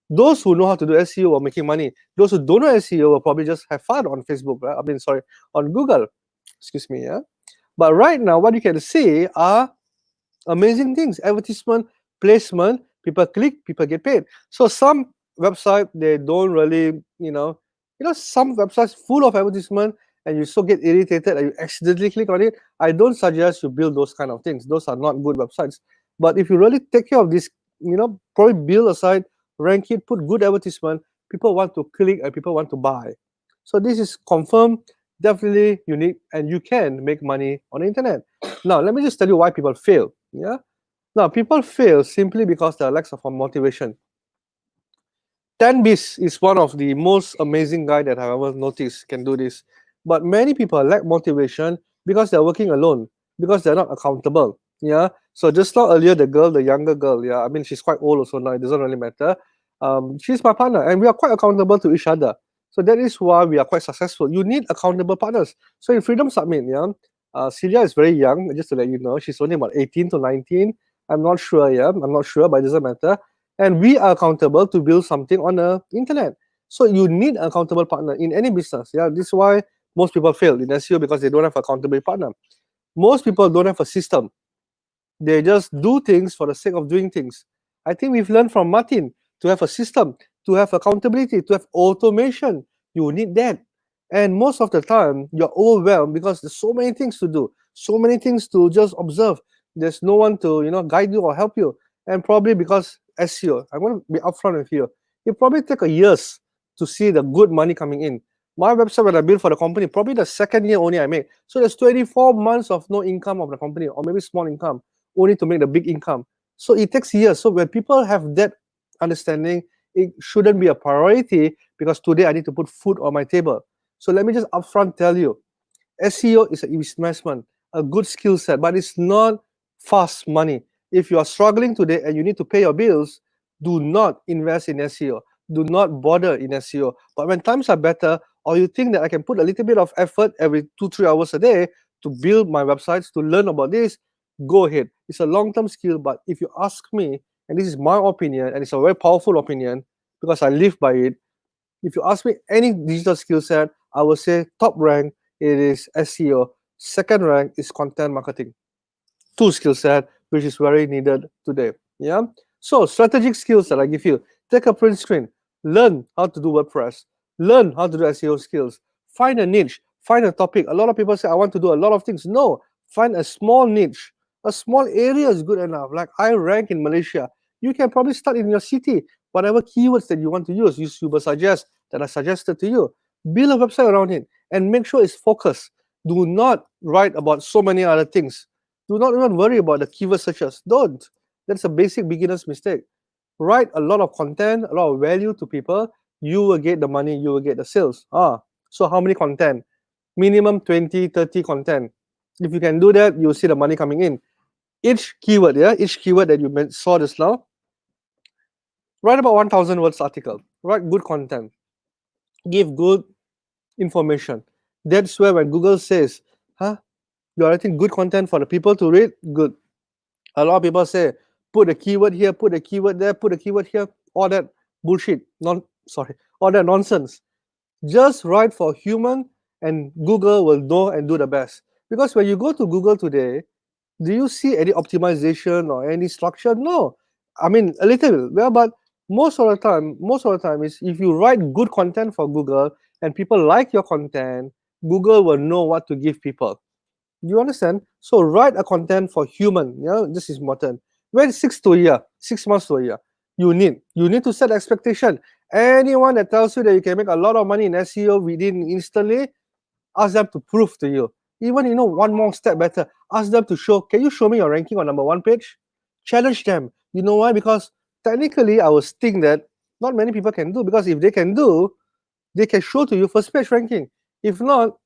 those who know how to do SEO are making money. Those who don't know SEO will probably just have fun on Facebook, right? On Google. Excuse me, yeah. But right now, what you can see are amazing things. Advertisement, placement, people click, people get paid. So some website, they don't really, some websites full of advertisement and you so get irritated and you accidentally click on it. I don't suggest you build those kind of things. Those are not good websites. But if you really take care of this, probably build a site, rank it, put good advertisement, people want to click and people want to buy. So this is confirmed, definitely unique, and you can make money on the internet. Now, let me just tell you why people fail. Yeah. Now, people fail simply because there are lacks of motivation. 10bis is one of the most amazing guy that I've ever noticed can do this. But many people lack motivation because they're working alone, because they're not accountable. Yeah. So just now earlier, the younger girl, yeah, I mean, she's quite old also now, it doesn't really matter. She's my partner and we are quite accountable to each other. So that is why we are quite successful. You need accountable partners. So in Freedom Summit, yeah, Celia is very young, just to let you know. She's only about 18 to 19. I'm not sure, yeah. I'm not sure, but it doesn't matter. And we are accountable to build something on the internet. So you need an accountable partner in any business. Yeah, this is why most people fail in SEO, because they don't have an accountable partner. Most people don't have a system. They just do things for the sake of doing things. I think we've learned from Martin to have a system, to have accountability, to have automation. You need that. And most of the time, you're overwhelmed because there's so many things to do, so many things to just observe. There's no one to, guide you or help you. And probably because SEO, I'm going to be upfront with you, it probably take a years to see the good money coming in. My website, when I built for the company, probably the second year only I make. So there's 24 months of no income of the company, or maybe small income, only to make the big income. So it takes years. So when people have that understanding, it shouldn't be a priority, because today I need to put food on my table. So let me just upfront tell you, SEO is an investment, a good skill set, but it's not fast money. If you are struggling today and you need to pay your bills, do not invest in SEO. Do not bother in SEO. But when times are better, or you think that I can put a little bit of effort every 2-3 hours a day to build my websites, to learn about this, go ahead. It's a long-term skill, but if you ask me, and this is my opinion, and it's a very powerful opinion because I live by it, if you ask me any digital skill set, I will say top rank, it is SEO. Second rank is content marketing. Two skill set, which is very needed today. Yeah. So strategic skills that I give you: take a print screen, learn how to do WordPress, learn how to do SEO skills, find a niche, find a topic. A lot of people say I want to do a lot of things. No, find a small niche. A small area is good enough. Like I rank in Malaysia. You can probably start in your city. Whatever keywords that you want to use, YouTuber suggest that I suggested to you. Build a website around it and make sure it's focused. Do not write about so many other things. Do not even worry about the keyword searches. Don't. That's a basic beginner's mistake. Write a lot of content, a lot of value to people. You will get the money, you will get the sales. So how many content? Minimum 20, 30 content. If you can do that, you'll see the money coming in. Each keyword that you saw just now, write about 1,000 words article. Write good content. Give good information. That's where when Google says, you're writing good content for the people to read, good. A lot of people say, put a keyword here, put a keyword there, put a keyword here, all that bullshit. All that nonsense. Just write for human and Google will know and do the best. Because when you go to Google today, do you see any optimization or any structure? No. I mean, a little, yeah, but most of the time is if you write good content for Google and people like your content, Google will know what to give people. Do you understand? So write a content for human. Yeah, this is important. Wait 6 months to a year. You need to set expectation. Anyone that tells you that you can make a lot of money in SEO within instantly, ask them to prove to you. Even one more step better, ask them to show. Can you show me your ranking on #1 page? Challenge them. You know why? Because technically, I was think that not many people can do. Because if they can do, they can show to you first page ranking. If not,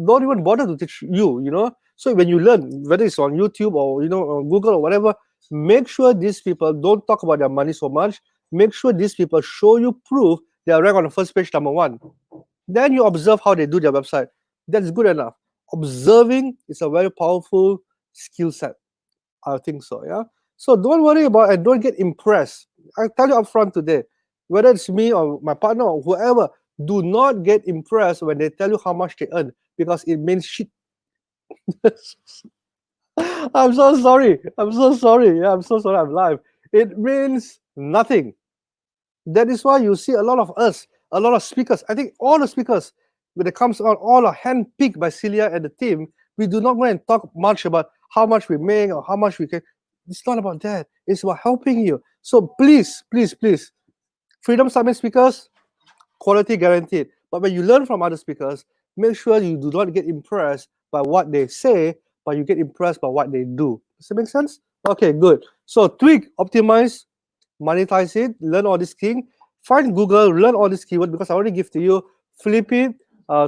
don't even bother to teach you. So when you learn, whether it's on YouTube or on Google or whatever, make sure these people don't talk about their money so much. Make sure these people show you proof they are ranked on the first page #1. Then you observe how they do their website. That's good enough. Observing is a very powerful skill set. I think so, yeah. So don't worry about and don't get impressed. I tell you upfront today, whether it's me or my partner or whoever, do not get impressed when they tell you how much they earn, because it means shit. I'm so sorry. Yeah, I'm so sorry. I'm live. It means nothing. That is why you see a lot of us, a lot of speakers. I think all the speakers, when it comes out, all are handpicked by Celia and the team. We do not go and talk much about how much we make or how much we can. It's not about that. It's about helping you. So please, please, please, Freedom Summit speakers, quality guaranteed. But when you learn from other speakers, make sure you do not get impressed by what they say, but you get impressed by what they do. Does that make sense? Okay, good. So tweak, optimize, monetize it, learn all this thing. Find Google, learn all this keyword because I already give to you. Flip it.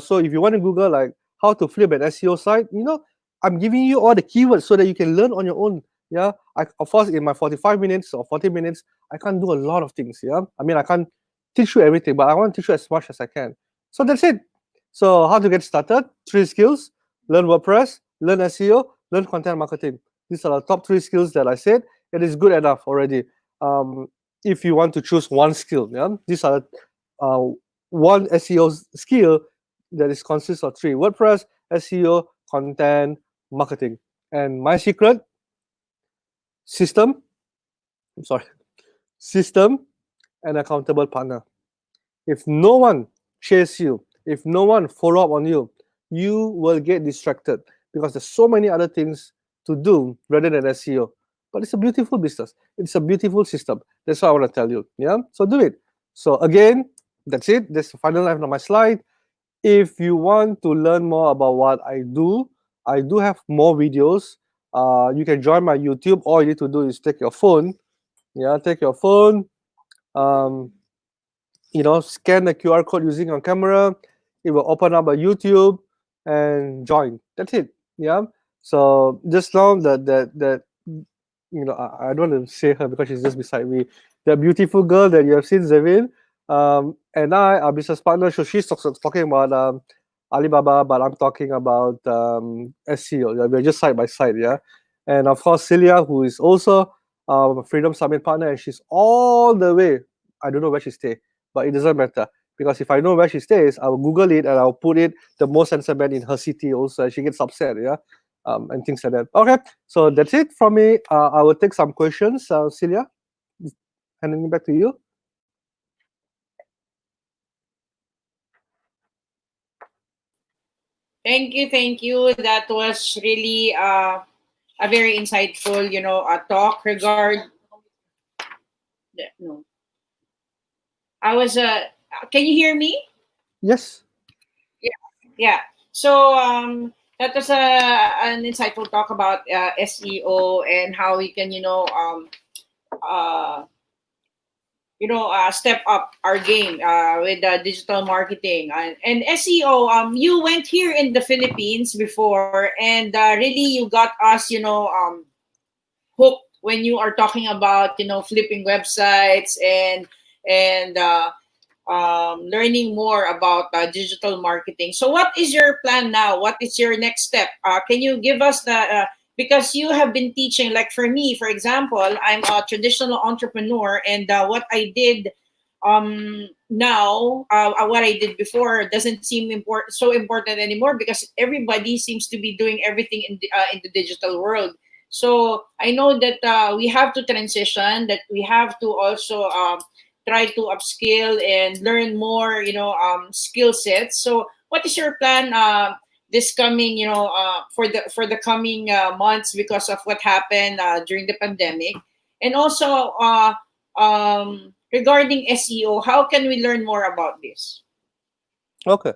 So if you want to Google like how to flip an SEO site, I'm giving you all the keywords so that you can learn on your own. Yeah, of course, in my 45 minutes or 40 minutes, I can't do a lot of things. Yeah, I mean, I can't teach you everything, but I want to teach you as much as I can. So that's it. So how to get started? 3 skills: learn WordPress, learn SEO, learn content marketing. These are the top 3 skills that I said. It is good enough already. If you want to choose one skill, yeah, these are one SEO skill that is consists of 3: WordPress, SEO, content marketing. And my secret: system, I'm sorry, system and accountable partner. If no one chase you, if no one follow up on you, you will get distracted because there's so many other things to do rather than SEO. But it's a beautiful business. It's a beautiful system. That's what I want to tell you. Yeah. So do it. So again, that's it. That's the final line of my slide. If you want to learn more about what I do have more videos. You can join my YouTube. All you need to do is take your phone. Yeah, take your phone. Um, scan the QR code using your camera. It will open up a YouTube and join. That's it. Yeah. So just now that I don't want to say her because she's just beside me. The beautiful girl that you have seen, Zevin, and I are business partners. So she's talking about Alibaba, but I'm talking about SEO. Yeah, we're just side by side. Yeah. And of course, Celia, who is also a Freedom Summit partner, and she's all the way. I don't know where she stays, but it doesn't matter because if I know where she stays, I'll Google it and I'll put it the most censored band in her city also, and she gets upset, yeah, and things like that. Okay, so that's it from me. I will take some questions. Celia, handing it back to you. Thank you, thank you. That was really a very insightful, talk regard. No, I was. Can you hear me? Yes. Yeah. So that was an insightful talk about SEO and how we can, uh, step up our game with digital marketing and SEO. You went here in the Philippines before, and really you got us, hooked when you are talking about, flipping websites and learning more about digital marketing. So, what is your plan now? What is your next step? Can you give us the because you have been teaching, like for me, for example, I'm a traditional entrepreneur, and what I did now, what I did before doesn't seem so important anymore because everybody seems to be doing everything in the digital world. So I know that we have to transition, that we have to also try to upskill and learn more, skill sets. So what is your plan this coming, for the coming months because of what happened during the pandemic? And also regarding SEO, how can we learn more about this? Okay.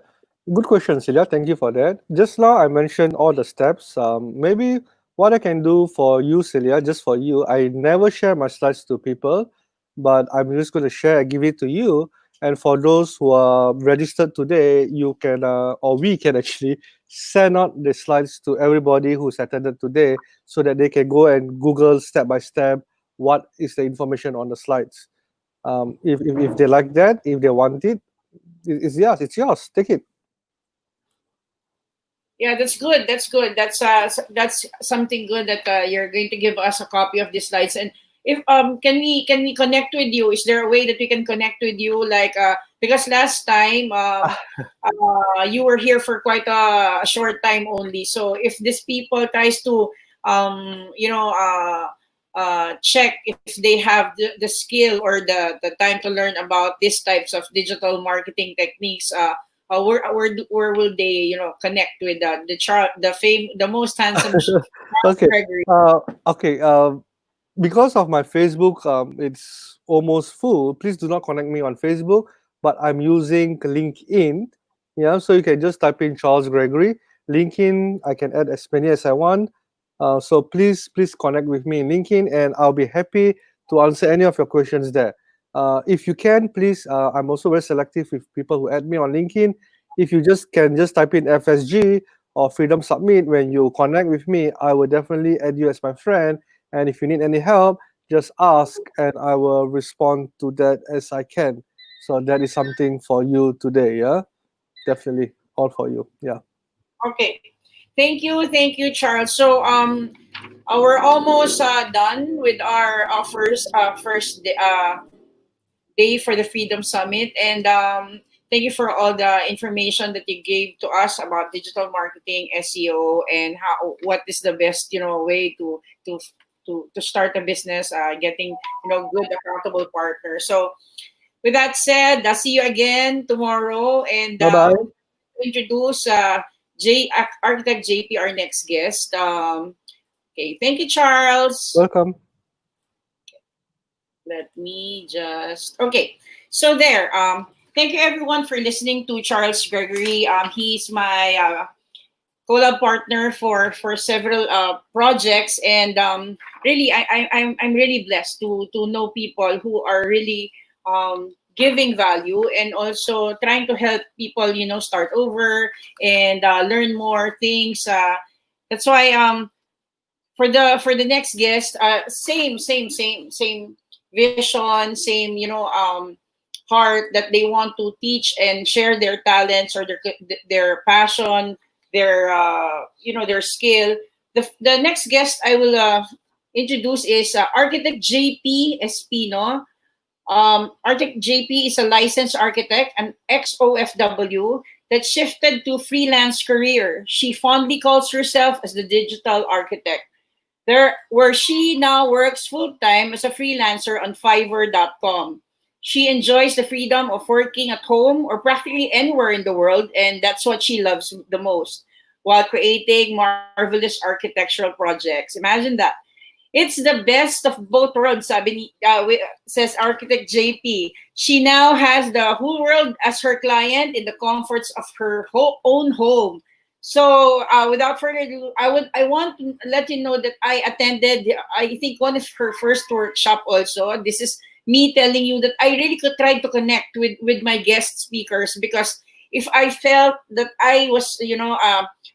Good question, Celia. Thank you for that. Just now I mentioned all the steps. Maybe what I can do for you, Celia, just for you, I never share my slides to people, but I'm just going to share, give it to you. And for those who are registered today, you can, or we can actually send out the slides to everybody who's attended today so that they can go and Google step by step what is the information on the slides. If they like that, if they want it, it's yours. It's yours. Take it. Yeah, that's good. That's good. That's something good that you're going to give us a copy of the slides. And if can we connect with you? Is there a way that we can connect with you? Like because last time you were here for quite a short time only. So if these people tries to check if they have the skill or the time to learn about these types of digital marketing techniques. Where will they connect with the most handsome Charles Okay. Gregory? Okay. Because of my Facebook, it's almost full. Please do not connect me on Facebook, but I'm using LinkedIn. Yeah, so you can just type in Charles Gregory. LinkedIn, I can add as many as I want. So please connect with me in LinkedIn, and I'll be happy to answer any of your questions there. If you can, please. I'm also very selective with people who add me on LinkedIn. If you just type in FSG or Freedom Submit when you connect with me, I will definitely add you as my friend. And if you need any help, just ask and I will respond to that as I can. So that is something for you today, yeah? Definitely all for you. Yeah. Okay. Thank you, Charles. So we're almost done with our first day for the Freedom Summit, and thank you for all the information that you gave to us about digital marketing, SEO, and how what is the best way to start a business, getting good accountable partner. So with that said, I'll see you again tomorrow, and Bye bye. introduce Architect JP, our next guest. Okay, thank you, Charles. Welcome. Let me just So there. Thank you everyone for listening to Charles Gregory. He's my collab partner for several projects, and really I'm really blessed to know people who are really giving value and also trying to help people start over and learn more things. That's why for the next guest, same vision, same heart that they want to teach and share their talents or their passion, their their skill. The next guest I will introduce is Architect JP Espino. Architect JP is a licensed architect, an ex-OFW that shifted to freelance career. She fondly calls herself as the digital architect, where she now works full-time as a freelancer on Fiverr.com. She enjoys the freedom of working at home or practically anywhere in the world, and that's what she loves the most, while creating marvelous architectural projects. Imagine that. It's the best of both worlds, says Architect JP. She now has the whole world as her client in the comforts of her own home. So, without further ado, I want to let you know that I attended, I think, one of her first workshop also. This is me telling you that I really could try to connect with my guest speakers, because if I felt that I was,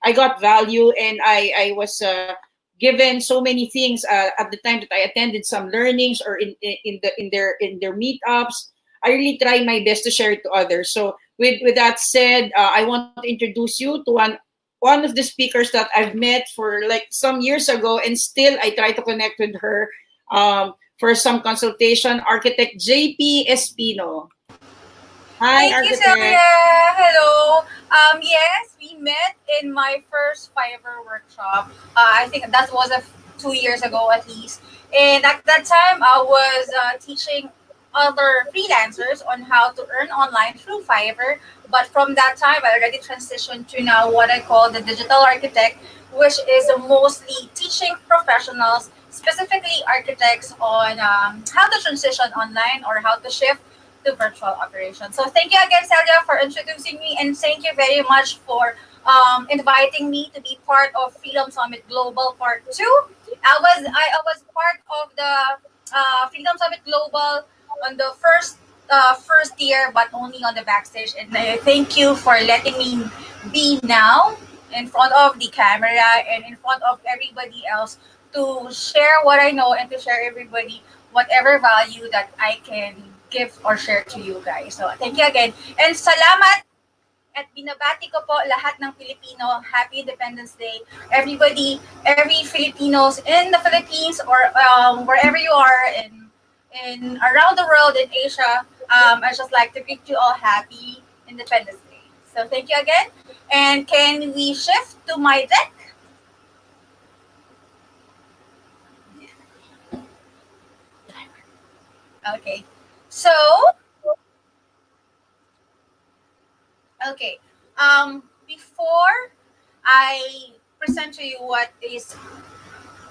I got value and I was given so many things at the time that I attended some learnings or in their meetups. I really try my best to share it to others. So with that said, I want to introduce you to one of the speakers that I've met for like some years ago, and still I try to connect with her for some consultation. Architect JP Espino. Hi, Thank you, Architect. Sylvia. Hello. Yes, we met in my first Fiverr workshop. I think that was 2 years ago at least. And at that time, I was teaching other freelancers on how to earn online through Fiverr. But from that time, I already transitioned to now what I call the digital architect, which is mostly teaching professionals, specifically architects, on how to transition online or how to shift to virtual operations. So thank you again, Celia, for introducing me, and thank you very much for inviting me to be part of Freedom Summit Global Part 2. I was part of the Freedom Summit Global on the first year, but only on the backstage. And I thank you for letting me be now in front of the camera and in front of everybody else to share what I know and to share everybody whatever value that I can give or share to you guys. So thank you again. And salamat at binabati ko po lahat ng Pilipino. Happy Independence Day. Everybody, every Filipinos in the Philippines or wherever you are in around the world in Asia, I just like to greet you all happy Independence Day. So thank you again. And can we shift to my deck? Okay. So, okay. Before I present to you what is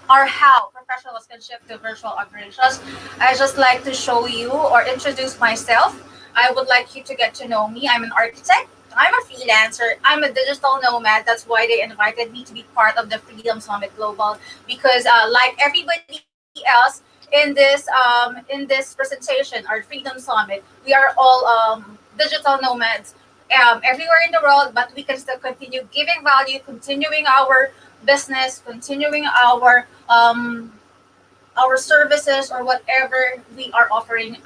or how professionals can shift to virtual operations, I just like to show you or introduce myself. I would like you to get to know me. I'm an architect. I'm a freelancer. I'm a digital nomad. That's why they invited me to be part of the Freedom Summit Global because, like everybody else in this presentation or Freedom Summit, we are all digital nomads everywhere in the world, but we can still continue giving value, continuing our business, continuing our services or whatever we are offering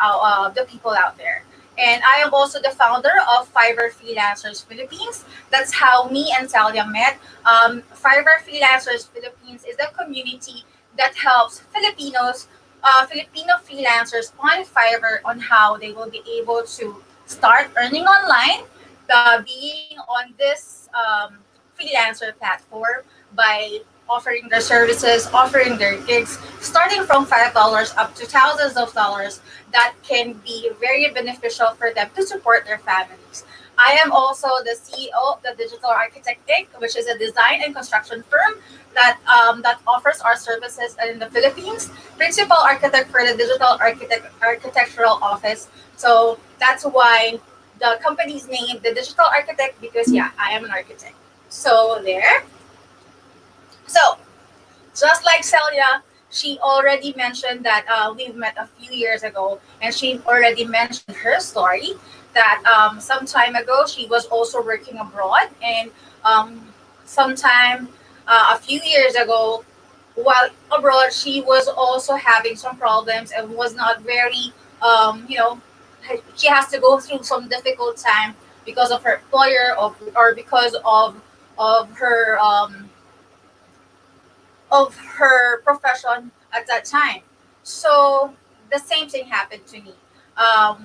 the people out there. And I am also the founder of Fiverr Freelancers Philippines. That's how me and Talia met. Fiverr Freelancers Philippines is a community that helps Filipino freelancers on Fiverr on how they will be able to start earning online, being on this freelancer platform by offering their services, offering their gigs, starting from $5 up to thousands of dollars that can be very beneficial for them to support their families. I am also the CEO of the Digital Architect Inc., which is a design and construction firm that offers our services in the Philippines. Principal architect for the Digital Architectural Office. So that's why the company's name, the Digital Architect, because yeah, I am an architect. So there. So, just like Celia, she already mentioned that we've met a few years ago, and she already mentioned her story that some time ago she was also working abroad, and sometime a few years ago, while abroad, she was also having some problems and was not very, you know, she has to go through some difficult time because of her employer or because of her profession at that time. So the same thing happened to me.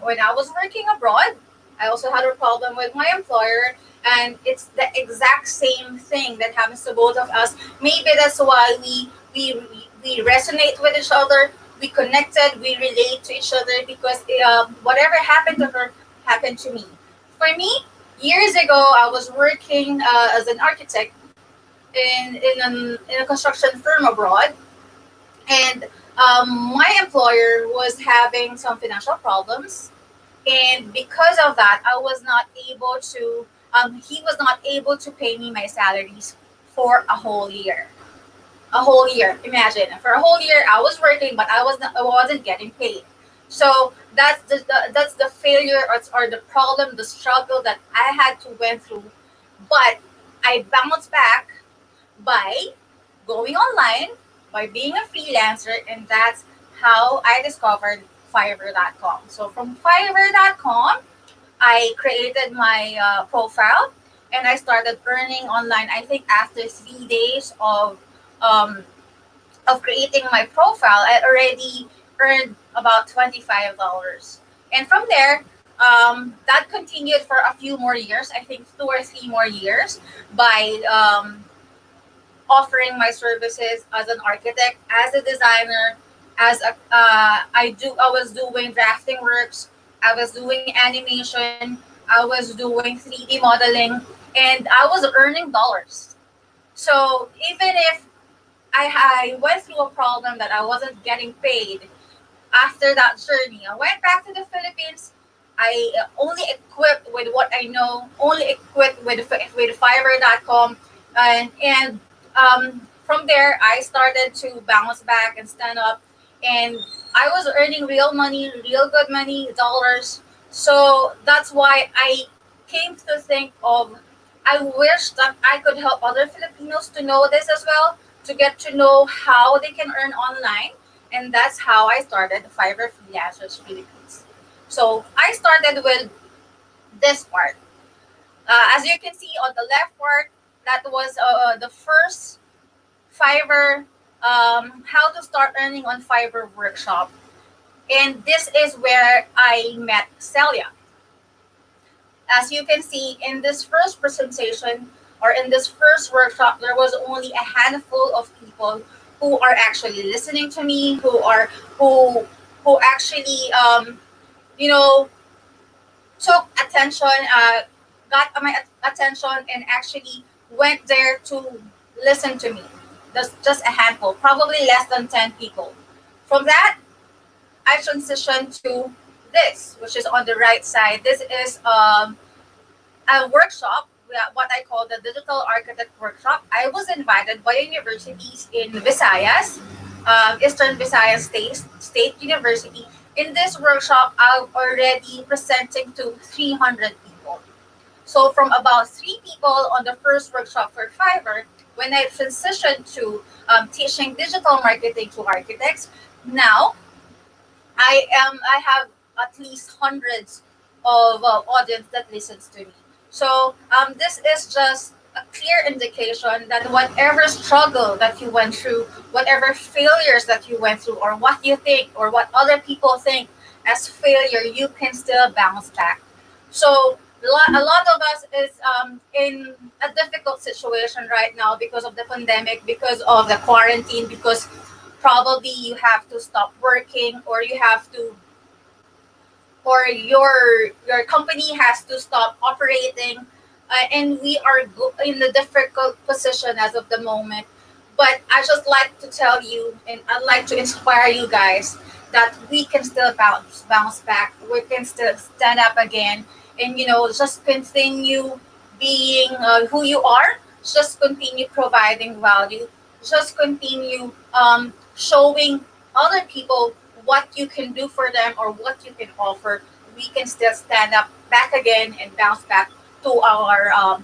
When I was working abroad, I also had a problem with my employer, and it's the exact same thing that happens to both of us. Maybe that's why we resonate with each other. We connected. We relate to each other because whatever happened to her happened to me. For me, years ago, I was working as an architect in a construction firm abroad, and my employer was having some financial problems, and because of that, I was not able to. He was not able to pay me my salaries for a whole year. A whole year. Imagine for a whole year I was working, but I wasn't getting paid. So that's the failure or the problem, the struggle that I had to went through. But I bounced back by going online, by being a freelancer, and that's how I discovered Fiverr.com. So from Fiverr.com, I created my profile and I started earning online. I think after 3 days um, of creating my profile, I already earned about $25. And from there, that continued for a few more years. I think 2 or 3 more years by offering my services as an architect, as a designer, as a I was doing drafting works, I was doing animation, I was doing 3D modeling, and I was earning dollars. So even if I went through a problem that I wasn't getting paid, after that journey, I went back to the Philippines. I only equipped with what I know, only equipped with Fiverr.com, and from there I started to bounce back and stand up, and I was earning real money, real good money, dollars. So that's why I came to think of. I wish that I could help other Filipinos to know this as well, to get to know how they can earn online, and that's how I started Fiverr Freelancers Philippines. So I started with this part. As you can see on the left part, that was the first Fiverr, how to start earning on Fiverr workshop. And this is where I met Celia. As you can see in this first presentation or in this first workshop, there was only a handful of people who are actually listening to me, who who actually, you know, took attention, got my attention, and actually went there to listen to me. Just a handful, probably less than 10 people. From that, I transitioned to this, which is on the right side. This is a workshop, what I call the Digital Architect Workshop. I was invited by universities in Visayas, Eastern Visayas State University. In this workshop, I'm already presenting to 300 people. So from about 3 people on the first workshop for Fiverr, when I transitioned to teaching digital marketing to architects, now I have at least hundreds of audience that listens to me. So this is just a clear indication that whatever struggle that you went through, whatever failures that you went through, or what you think or what other people think as failure, you can still bounce back. So a lot of us is in a difficult situation right now because of the pandemic, because of the quarantine, because probably you have to stop working, or you have to, or your company has to stop operating, and we are in a difficult position as of the moment. But I just like to tell you, and I'd like to inspire you guys, that we can still bounce back. We can still stand up again, and just continue being who you are. Just continue providing value. Just continue showing other people what you can do for them or what you can offer. We can still stand up back again and bounce back to our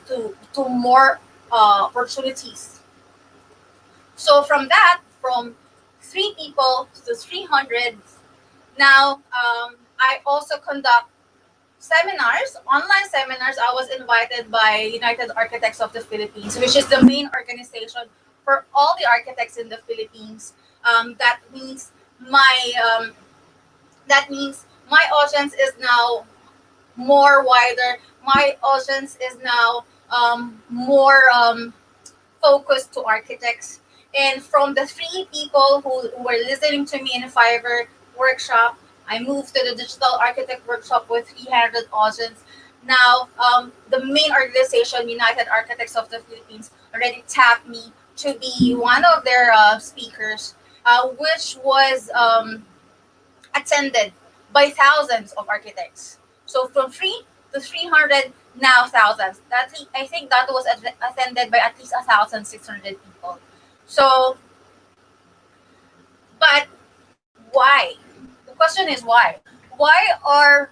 to more opportunities. So from that, from 3 people to 300, now I also conduct seminars, online seminars. I was invited by United Architects of the Philippines, which is the main organization for all the architects in the Philippines. That means my audience is now more wider. My audience is now more focused to architects. And from the 3 people who were listening to me in a Fiverr workshop, I moved to the Digital Architect Workshop with 300 audience. Now, the main organization, United Architects of the Philippines, already tapped me to be one of their speakers, which was attended by thousands of architects. So from 3 to 300, now thousands. I think that was attended by at least 1,600 people. So, but why? The question is why? Why are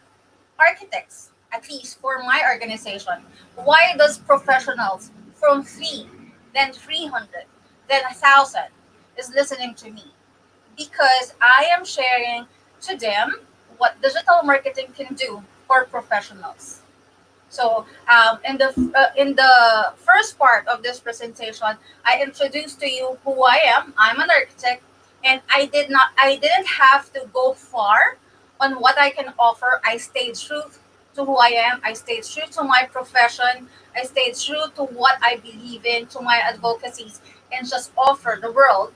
architects, at least for my organization, why does professionals from 3, then 300, then 1,000 is listening to me? Because I am sharing to them what digital marketing can do for professionals. So in the first part of this presentation, I introduced to you who I am. I'm an architect, and I didn't have to go far on what I can offer. I stayed true to who I am. I stayed true to my profession. I stayed true to what I believe in, to my advocacies, and just offer the world,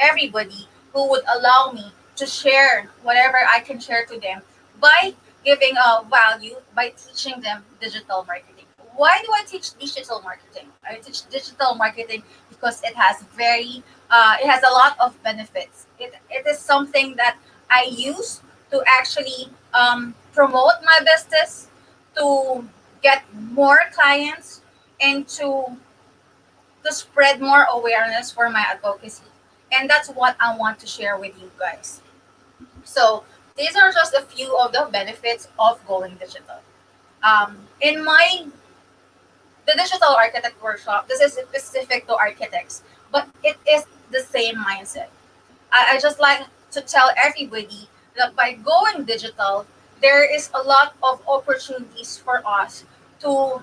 everybody, who would allow me to share whatever I can share to them by giving value, by teaching them digital marketing. Why do I teach digital marketing? I teach digital marketing because it has a lot of benefits. It is something that I use to actually promote my business, to get more clients, and to spread more awareness for my advocacy. And that's what I want to share with you guys. So these are just a few of the benefits of going digital. In the digital architect workshop, this is specific to architects, but it is the same mindset. I just like to tell everybody that by going digital, there is a lot of opportunities for us to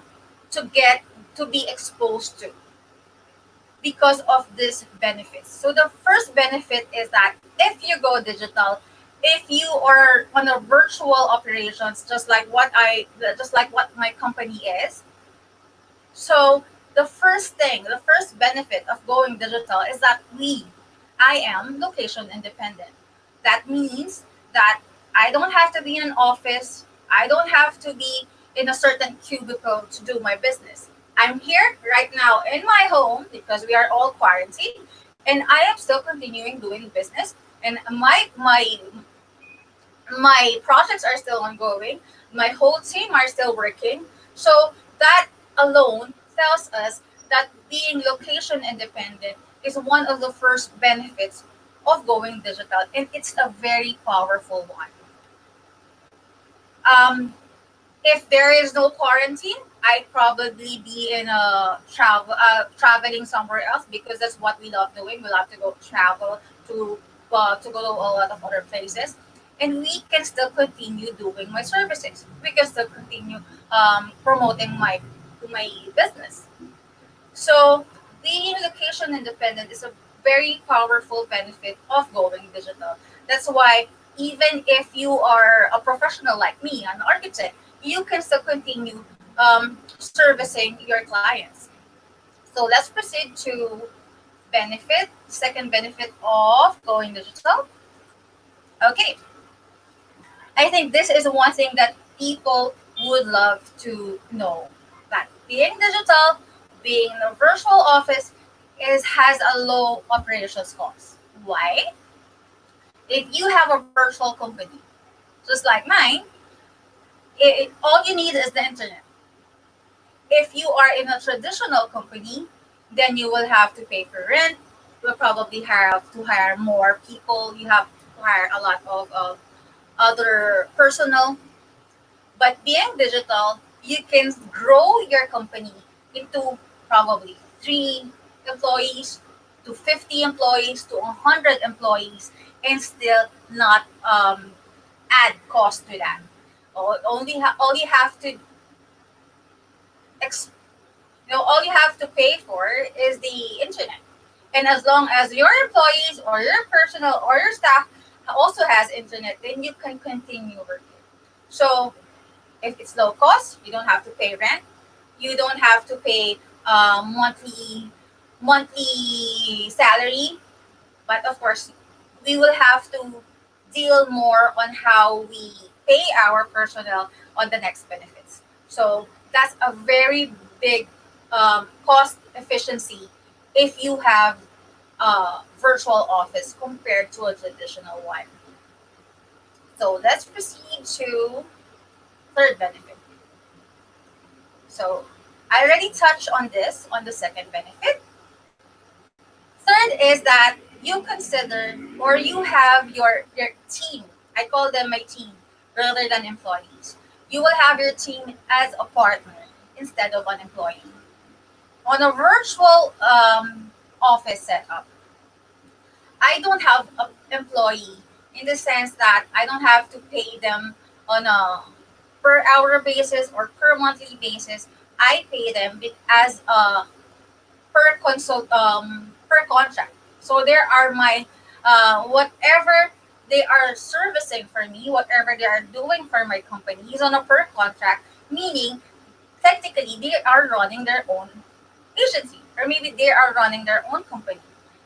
get to be exposed to because of these benefits. So the first benefit is that if you go digital, if you are on a virtual operations, just like what my company is. So the first benefit of going digital is that I am location independent. That means that I don't have to be in an office. I don't have to be in a certain cubicle to do my business. I'm here right now in my home because we are all quarantined, and I am still continuing doing business. And my projects are still ongoing. My whole team are still working. So that alone tells us that being location independent is one of the first benefits of going digital, and it's a very powerful one. Um, if there is no quarantine, I'd probably be in a traveling somewhere else because that's what we love doing. We love to go travel to go to a lot of other places, and we can still continue doing my services. We can still continue promoting my business. So being location independent is a very powerful benefit of going digital. That's why even if you are a professional like me, an architect, you can still continue servicing your clients. So let's proceed to second benefit of going digital. Okay, I think this is one thing that people would love to know, that being digital, being in a virtual office has a low operations cost. Why? If you have a virtual company, just like mine, all you need is the internet. If you are in a traditional company, then you will have to pay for rent. You will probably have to hire more people. You have to hire a lot of other personnel. But being digital, you can grow your company into probably 3 employees to 50 employees to 100 employees and still not add cost to that. All you have to ex- all you have to pay for is the internet. And as long as your employees or your personnel or your staff also has internet, then you can continue working. So if it's low cost, you don't have to pay rent. You don't have to pay monthly salary. But of course, we will have to deal more on how we pay our personnel on the next benefits. So that's a very big cost efficiency if you have a virtual office compared to a traditional one. So let's proceed to third benefit. So I already touched on this on the second benefit. Third is that you consider or you have your team. I call them my team rather than employees. You will have your team as a partner instead of an employee. On a virtual office setup, I don't have an employee in the sense that I don't have to pay them on a per hour basis or per monthly basis. I pay them as a per contract. So there are my whatever they are servicing for me, whatever they are doing for my company is on a per contract, meaning technically they are running their own agency or maybe they are running their own company.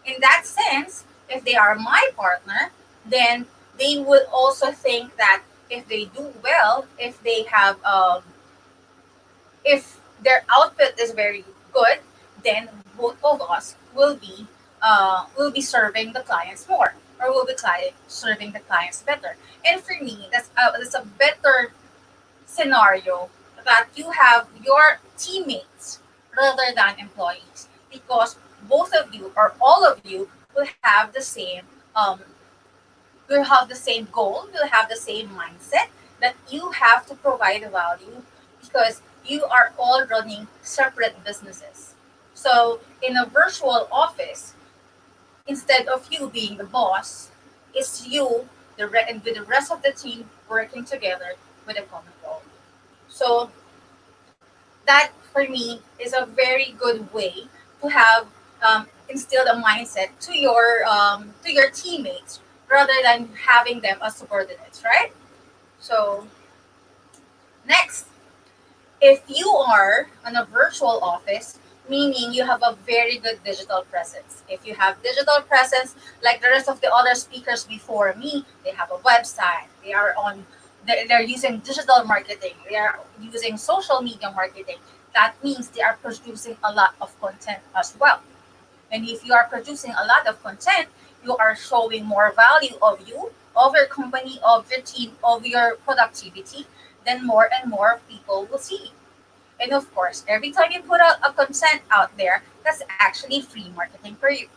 In that sense, if they are my partner, then they would also think that if they do well, if they have if their output is very good, then both of us will be serving the clients more, or will be serving the clients better. And for me, that's a better scenario that you have your teammates rather than employees, because both of you or all of you um, will have the same goal, will have the same mindset that you have to provide value because you are all running separate businesses. So in a virtual office, instead of you being the boss, it's you and with the rest of the team working together with a common goal. So that for me is a very good way to have instilled a mindset to your teammates rather than having them as subordinates, right? So next, if you are in a virtual office, meaning you have a very good digital presence. If you have digital presence, like the rest of the other speakers before me, they have a website, they're using digital marketing, they are using social media marketing. That means they are producing a lot of content as well. And if you are producing a lot of content, you are showing more value of you, of your company, of your team, of your productivity, then more and more people will see. And of course, every time you put out a content out there, that's actually free marketing for you.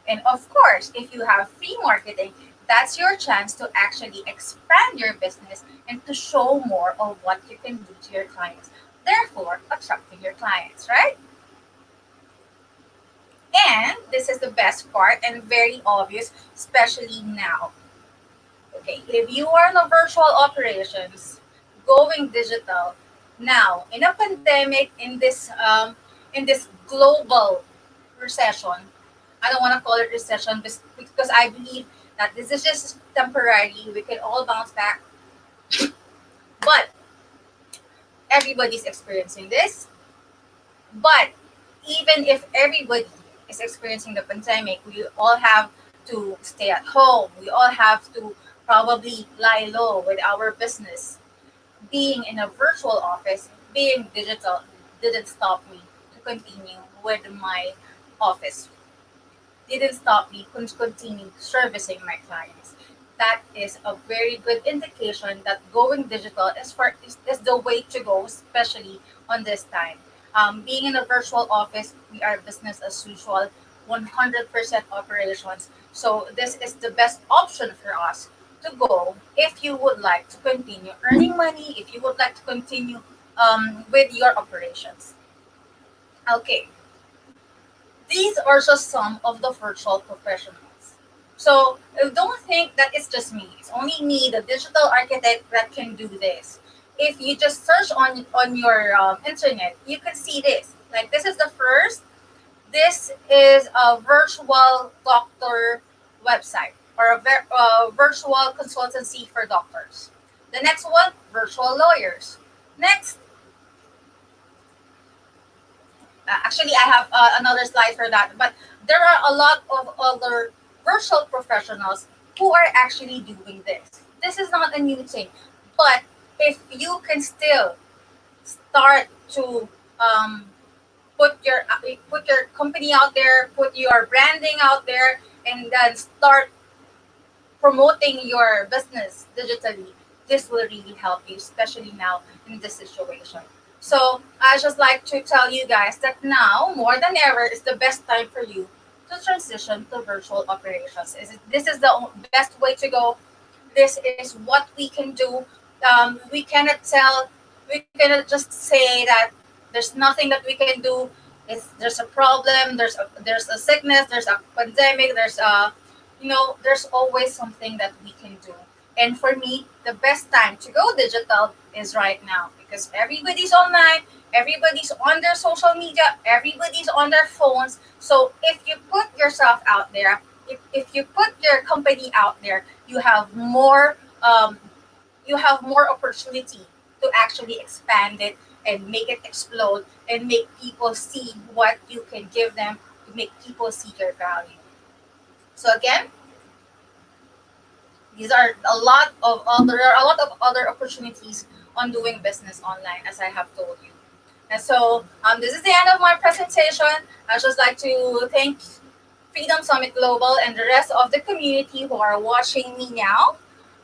And of course, if you have free marketing, that's your chance to actually expand your business and to show more of what you can do to your clients, therefore attracting your clients, right? And this is the best part and very obvious, especially now. Okay, if you are in a virtual operations, going digital, now in a pandemic, in this global recession, I don't want to call it recession because I believe that this is just temporary. We can all bounce back, but everybody's experiencing this. But even if everybody is experiencing the pandemic, we all have to stay at home. We all have to probably lie low with our business. Being in a virtual office, being digital, didn't stop me to continue with my office. Didn't stop me from continuing servicing my clients. That is a very good indication that going digital is the way to go, especially on this time. Being in a virtual office, we are business as usual, 100% operations. So this is the best option for us to go if you would like to continue earning money, if you would like to continue with your operations. Okay, these are just some of the virtual professionals. So don't think that it's just me. It's only me, the digital architect, that can do this. If you just search on your internet, you can see this. Like this is the first. This is a virtual doctor website or a virtual consultancy for doctors. The next one, virtual lawyers. Next, actually, I have another slide for that. But there are a lot of other virtual professionals who are actually doing this. This is not a new thing. But if you can still start to um, put your company out there, put your branding out there, and then start promoting your business digitally, this will really help you, especially now in this situation. So I just like to tell you guys that now more than ever is the best time for you to transition to virtual operations. This is the best way to go. This is what we can do. We cannot just say that there's nothing that we can do. There's a problem, there's a sickness, there's a pandemic, there's always something that we can do. And for me, the best time to go digital is right now because everybody's online, everybody's on their social media, everybody's on their phones. So if you put yourself out there, if you put your company out there, you have more opportunity to actually expand it and make it explode and make people see what you can give them to make people see your value. So again, there are a lot of other opportunities on doing business online, as I have told you. And so this is the end of my presentation. I just like to thank Freedom Summit Global and the rest of the community who are watching me now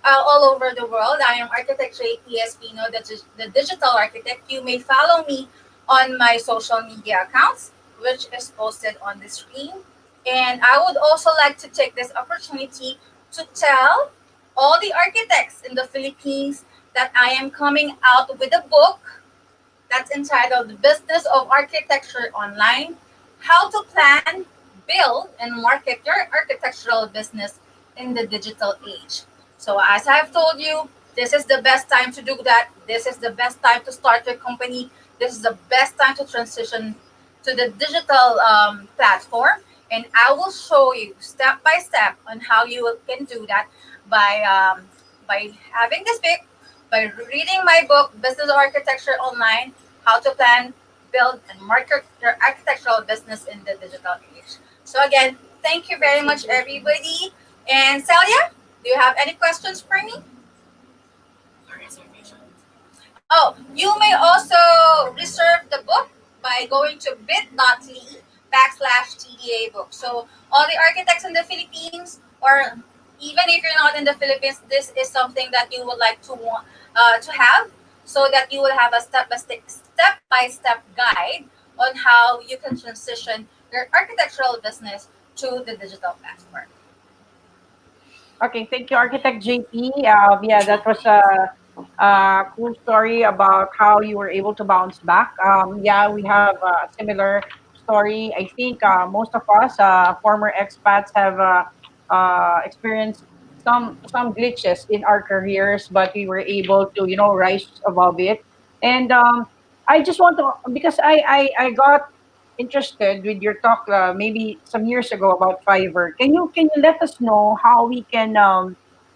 all over the world. I am Architect Ray Espino, the digital architect. You may follow me on my social media accounts, which is posted on the screen. And I would also like to take this opportunity to tell all the architects in the Philippines that I am coming out with a book that's entitled The Business of Architecture Online: How to Plan, Build, and Market Your Architectural Business in the Digital Age. So as I've told you, this is the best time to do that. This is the best time to start your company. This is the best time to transition to the digital platform. And I will show you step by step on how you can do that by having this book, by reading my book, Business Architecture Online: How to Plan, build and market your architectural business in the digital age. So again, thank you very much, everybody. And Celia, do you have any questions for me? Oh, you may also reserve the book by going to bit.ly/TDA book. So all the architects in the Philippines, or even if you're not in the Philippines, this is something that you would like to have, so that you will have a step-by-step guide on how you can transition your architectural business to the digital platform. Okay, thank you, Architect JP. Yeah, that was a cool story about how you were able to bounce back. Yeah, we have a similar story. I think most of us, former expats, have experienced some glitches in our careers, but we were able to, rise above it. And I just want to, because I got interested with your talk maybe some years ago about Fiverr. Can you let us know how we can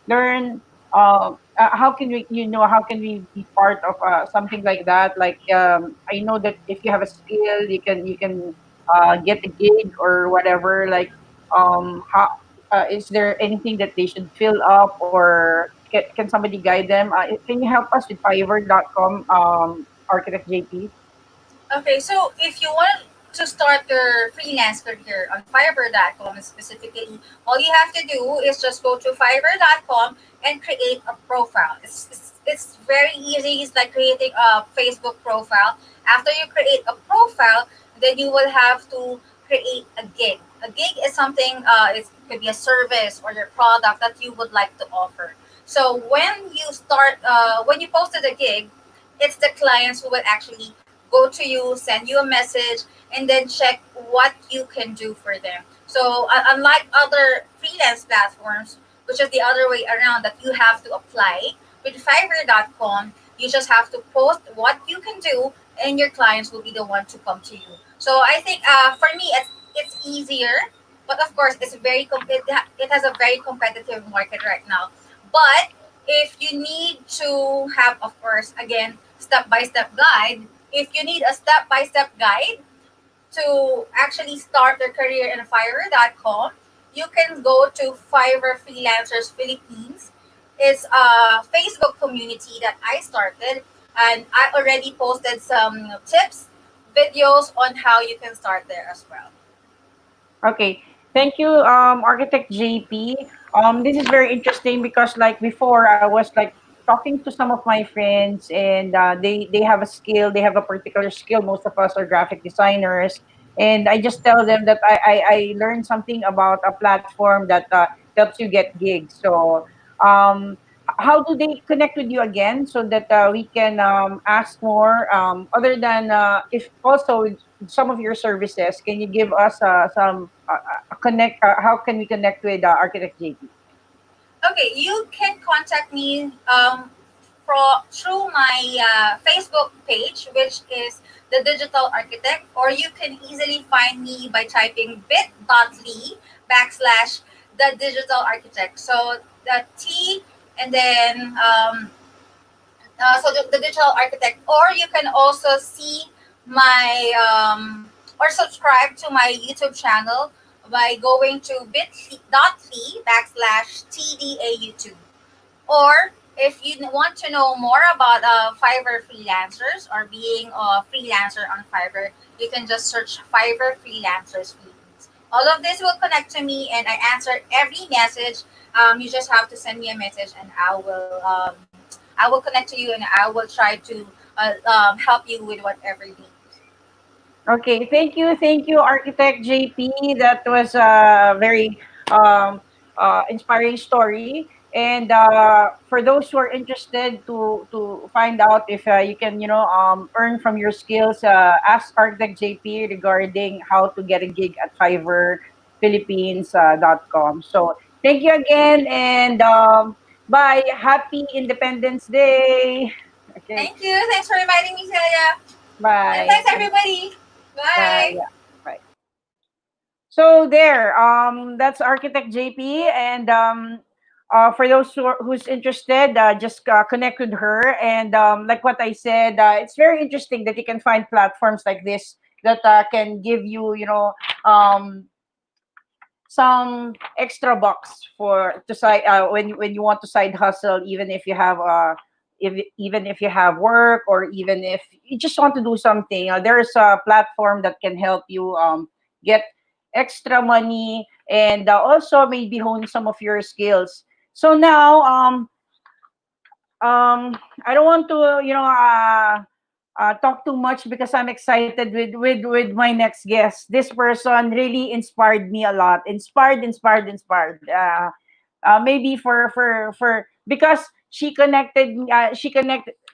learn how can we be part of something like that? Like I know that if you have a skill, you can get a gig or whatever. Like how is there anything that they should fill up, or can somebody guide them? Can you help us with Fiverr.com, Architect JP? Okay, so if you want to start your freelance career on Fiverr.com specifically, all you have to do is just go to Fiverr.com and create a profile. It's very easy. It's like creating a Facebook profile. After you create a profile, then you will have to create a gig. A gig is something, it could be a service or your product that you would like to offer. So when you posted a gig, it's the clients who will actually go to you, send you a message, and then check what you can do for them. So unlike other freelance platforms, which is the other way around, that you have to apply, with Fiverr.com, you just have to post what you can do, and your clients will be the one to come to you. So I think for me, it's easier, but of course, it has a very competitive market right now. But if you need to have, of course, again, step-by-step guide, if you need a step-by-step guide to actually start your career in Fiverr.com, you can go to Fiverr Freelancers Philippines. It's a Facebook community that I started, and I already posted some tips, videos on how you can start there as well. Okay. Thank you, Architect JP. This is very interesting because like before I was like talking to some of my friends, and they have a skill, they have a particular skill. Most of us are graphic designers. And I just tell them that I learned something about a platform that helps you get gigs. So um, how do they connect with you again so that we can ask more other than if also some of your services, can you give us some connect? How can we connect with Architect JP? Okay, you can contact me through my Facebook page, which is the Digital Architect, or you can easily find me by typing bit.ly/ the Digital Architect. So the T, and then the Digital Architect, or you can also see my or subscribe to my YouTube channel by going to bit.ly/ TDA YouTube. Or if you want to know more about Fiverr freelancers or being a freelancer on Fiverr, you can just search Fiverr freelancers. All of this will connect to me, and I answer every message. You just have to send me a message, and I will connect to you, and I will try to help you with whatever you need. Okay, thank you, Architect JP. That was a very um, inspiring story. And for those who are interested to find out if you can, earn from your skills, ask Architect JP regarding how to get a gig at Fiverr Philippines .com. So thank you again, and bye. Happy Independence Day. Okay, Thank you. Thanks for inviting me, Celia. And bye. thanks, everybody. Bye. Bye. Yeah, bye. So there, that's Architect JP, and for those who's interested, just connect with her. And like what I said, it's very interesting that you can find platforms like this that can give you, some extra bucks for to side when you want to side hustle, even if you have even if you have work, or even if you just want to do something. There's a platform that can help you get extra money, and also maybe hone some of your skills. So now, I don't want to, talk too much because I'm excited with my next guest. This person really inspired me a lot. Inspired. Maybe for because she connected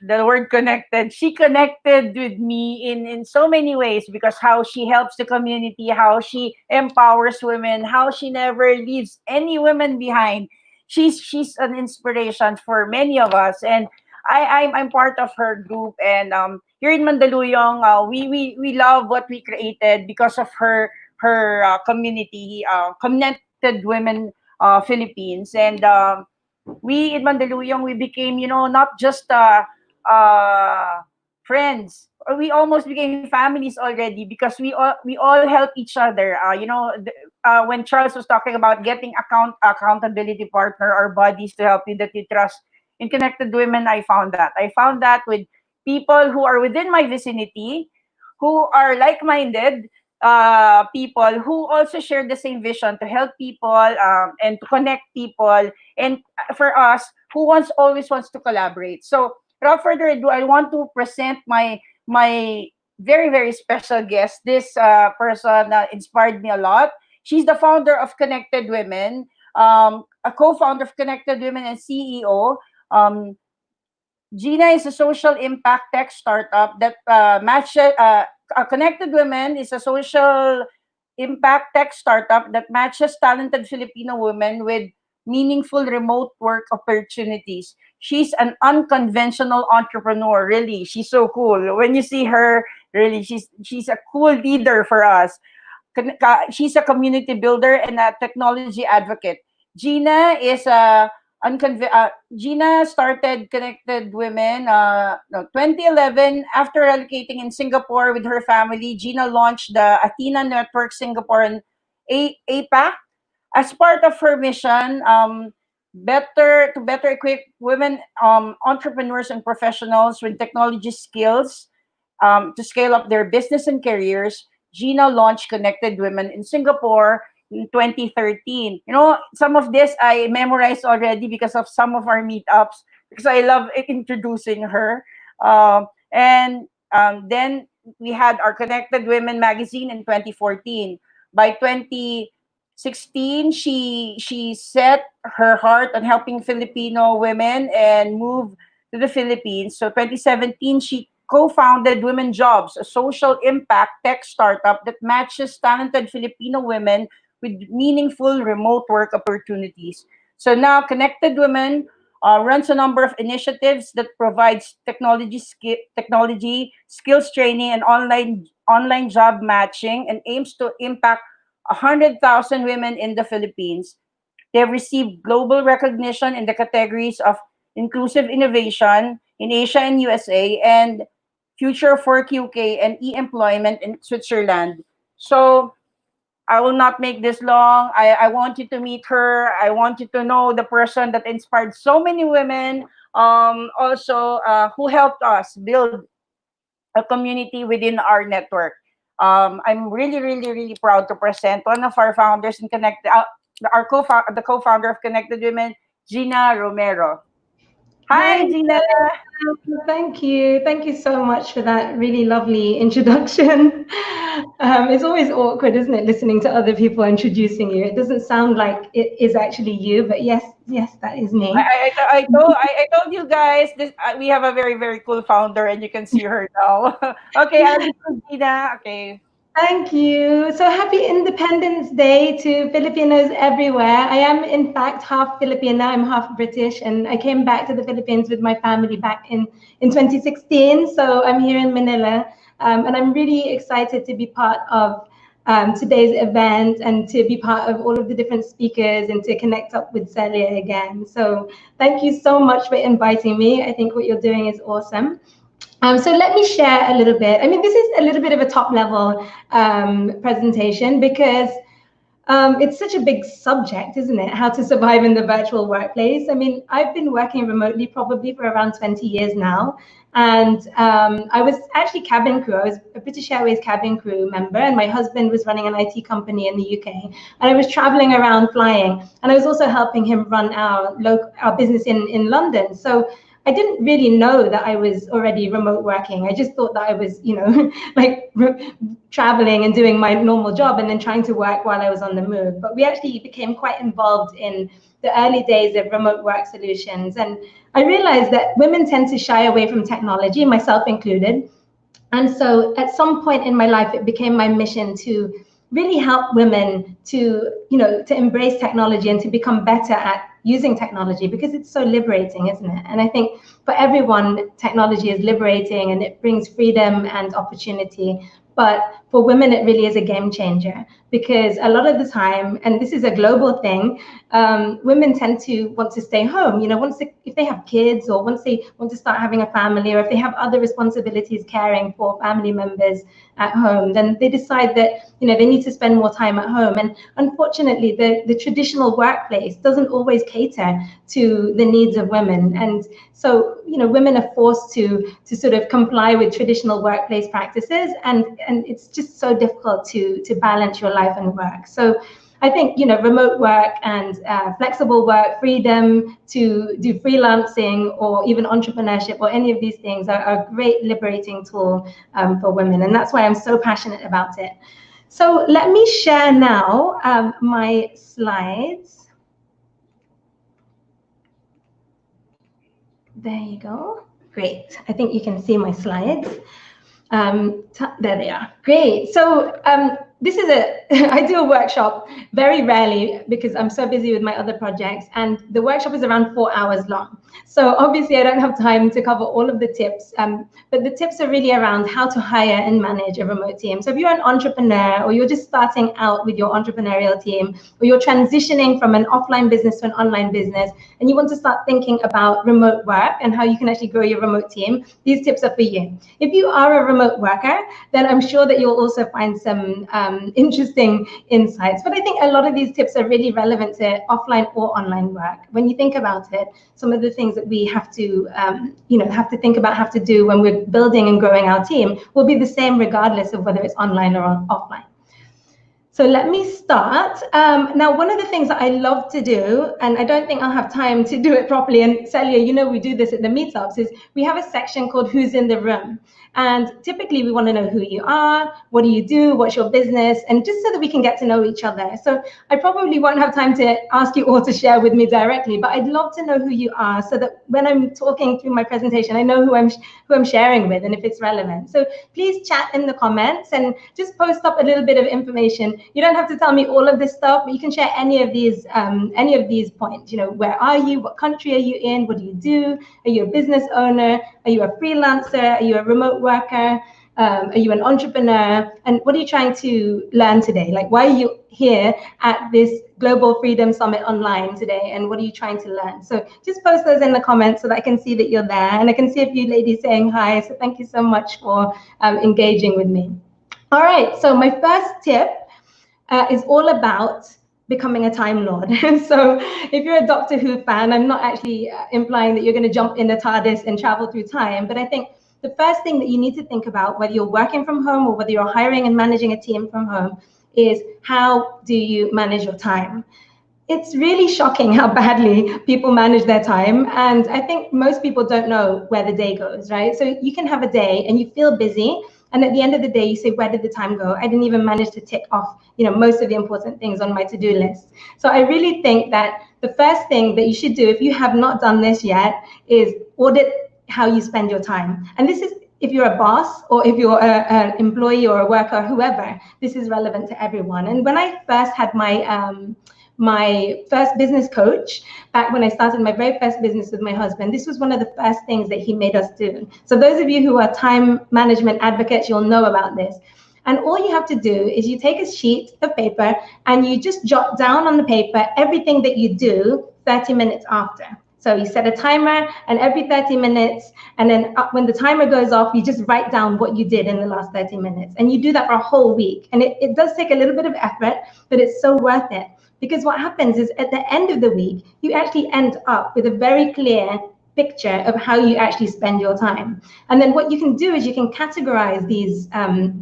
the word connected. She connected with me in so many ways, because how she helps the community, how she empowers women, how she never leaves any women behind. She's an inspiration for many of us, and I'm part of her group. And here in Mandaluyong, we love what we created because of her community, connected women, Philippines. And we in Mandaluyong, we became, not just friends. We almost became families already, because we all help each other. When Charles was talking about getting accountability partner or buddies to help you that you trust in connected women, I found that with people who are within my vicinity, who are like-minded people, who also share the same vision to help people, and to connect people, and for us who always wants to collaborate. So without further ado, I want to present my very very special guest. This person inspired me a lot. She's the founder of Connected Women, a co-founder of Connected Women and CEO. Um, Gina is a social impact tech startup that matches. Connected Women is a social impact tech startup that matches talented Filipino women with meaningful remote work opportunities. She's an unconventional entrepreneur. Really, she's so cool. When you see her, really, she's a cool leader for us. She's a community builder and a technology advocate. Gina is a Gina started Connected Women no, 2011 after relocating in Singapore with her family. Gina launched the Athena Network Singapore and APAC as part of her mission, better equip women, entrepreneurs and professionals with technology skills, to scale up their business and careers. Gina launched Connected Women in Singapore in 2013. Some of this I memorized already because of some of our meetups, because I love introducing her. And then we had our Connected Women magazine in 2014. By 2016, she set her heart on helping Filipino women and move to the Philippines. So 2017, she co-founded Women Jobs, a social impact tech startup that matches talented Filipino women with meaningful remote work opportunities. So now Connected Women runs a number of initiatives that provides technology, skills training, and online job matching, and aims to impact 100,000 women in the Philippines. They have received global recognition in the categories of inclusive innovation in Asia and USA, and future of work UK, and e-employment in Switzerland. So I will not make this long. I want you to meet her. I want you to know the person that inspired so many women, also who helped us build a community within our network. I'm really, really, really proud to present one of our founders in the co-founder of Connected Women, Gina Romero. Hi, Hi, Gina. thank you. Thank you so much for that really lovely introduction. It's always awkward, isn't it, listening to other people introducing you? It doesn't sound like it is actually you, but yes, yes, that is me. I told you guys this. We have a very very cool founder, and you can see her now. Okay, I'll be Gina. Okay. Thank you. So happy Independence Day to Filipinos everywhere. I am, in fact, half Filipina. I'm half British, and I came back to the Philippines with my family back in 2016. So I'm here in Manila, and I'm really excited to be part of today's event and to be part of all of the different speakers and to connect up with Celia again. So thank you so much for inviting me. I think what you're doing is awesome. So let me share a little bit. I mean, this is a little bit of a top level presentation because it's such a big subject, isn't it? How to survive in the virtual workplace. I mean, I've been working remotely probably for around 20 years now. And I was actually cabin crew. I was a British Airways cabin crew member, and my husband was running an IT company in the UK. And I was traveling around flying, and I was also helping him run our business in London. So I didn't really know that I was already remote working. I just thought that I was, like traveling and doing my normal job and then trying to work while I was on the move. But we actually became quite involved in the early days of remote work solutions. And I realized that women tend to shy away from technology, myself included. And so at some point in my life, it became my mission to really help women to embrace technology and to become better at using technology, because it's so liberating, isn't it? And I think for everyone, technology is liberating and it brings freedom and opportunity. But for women, it really is a game changer, because a lot of the time, and this is a global thing, women tend to want to stay home. If they have kids, or once they want to start having a family, or if they have other responsibilities caring for family members at home, then they decide that they need to spend more time at home. And unfortunately, the traditional workplace doesn't always cater to the needs of women. And so women are forced to sort of comply with traditional workplace practices, and it's just so difficult to balance your life and work. So I think remote work and flexible work, freedom to do freelancing or even entrepreneurship or any of these things are a great liberating tool for women, and that's why I'm so passionate about it. So let me share now my slides. There you go. Great. I think you can see my slides. There they are. Great. So this is I do a workshop very rarely because I'm so busy with my other projects, and the workshop is around 4 hours long. So obviously I don't have time to cover all of the tips, but the tips are really around how to hire and manage a remote team. So if you're an entrepreneur, or you're just starting out with your entrepreneurial team, or you're transitioning from an offline business to an online business, and you want to start thinking about remote work and how you can actually grow your remote team, these tips are for you. If you are a remote worker, then I'm sure that you'll also find some interesting insights. But I think a lot of these tips are really relevant to offline or online work. When you think about it, some of the things that we have to think about, have to do when we're building and growing our team will be the same regardless of whether it's online or offline. So let me start. Now, one of the things that I love to do, and I don't think I'll have time to do it properly, and Celia, we do this at the meetups, is we have a section called Who's in the Room. And typically we want to know who you are, what do you do, what's your business, and just so that we can get to know each other. So I probably won't have time to ask you all to share with me directly, but I'd love to know who you are so that when I'm talking through my presentation, I know who I'm sharing with and if it's relevant. So please chat in the comments and just post up a little bit of information. You don't have to tell me all of this stuff, but you can share any of these points. Where are you? What country are you in? What do you do? Are you a business owner? Are you a freelancer? Are you a remote worker? Are you an entrepreneur? And what are you trying to learn today? Like, why are you here at this Global Freedom Summit online today? And what are you trying to learn? So just post those in the comments so that I can see that you're there. And I can see a few ladies saying hi. So thank you so much for engaging with me. All right, so my first tip is all about becoming a Time Lord. So if you're a Doctor Who fan, I'm not actually implying that you're going to jump in the TARDIS and travel through time, but I think the first thing that you need to think about, whether you're working from home or whether you're hiring and managing a team from home, is how do you manage your time? It's really shocking how badly people manage their time. And I think most people don't know where the day goes, right? So you can have a day and you feel busy, and at the end of the day, you say, where did the time go? I didn't even manage to tick off, most of the important things on my to-do list. So I really think that the first thing that you should do, if you have not done this yet, is audit how you spend your time. And this is, if you're a boss or if you're an employee or a worker, whoever, this is relevant to everyone. And when I first had my first business coach, back when I started my very first business with my husband, this was one of the first things that he made us do. So those of you who are time management advocates, you'll know about this. And all you have to do is you take a sheet of paper and you just jot down on the paper everything that you do 30 minutes after. So you set a timer, and every 30 minutes, and then when the timer goes off, you just write down what you did in the last 30 minutes. And you do that for a whole week. And it does take a little bit of effort, but it's so worth it. Because what happens is at the end of the week, you actually end up with a very clear picture of how you actually spend your time. And then what you can do is you can categorize these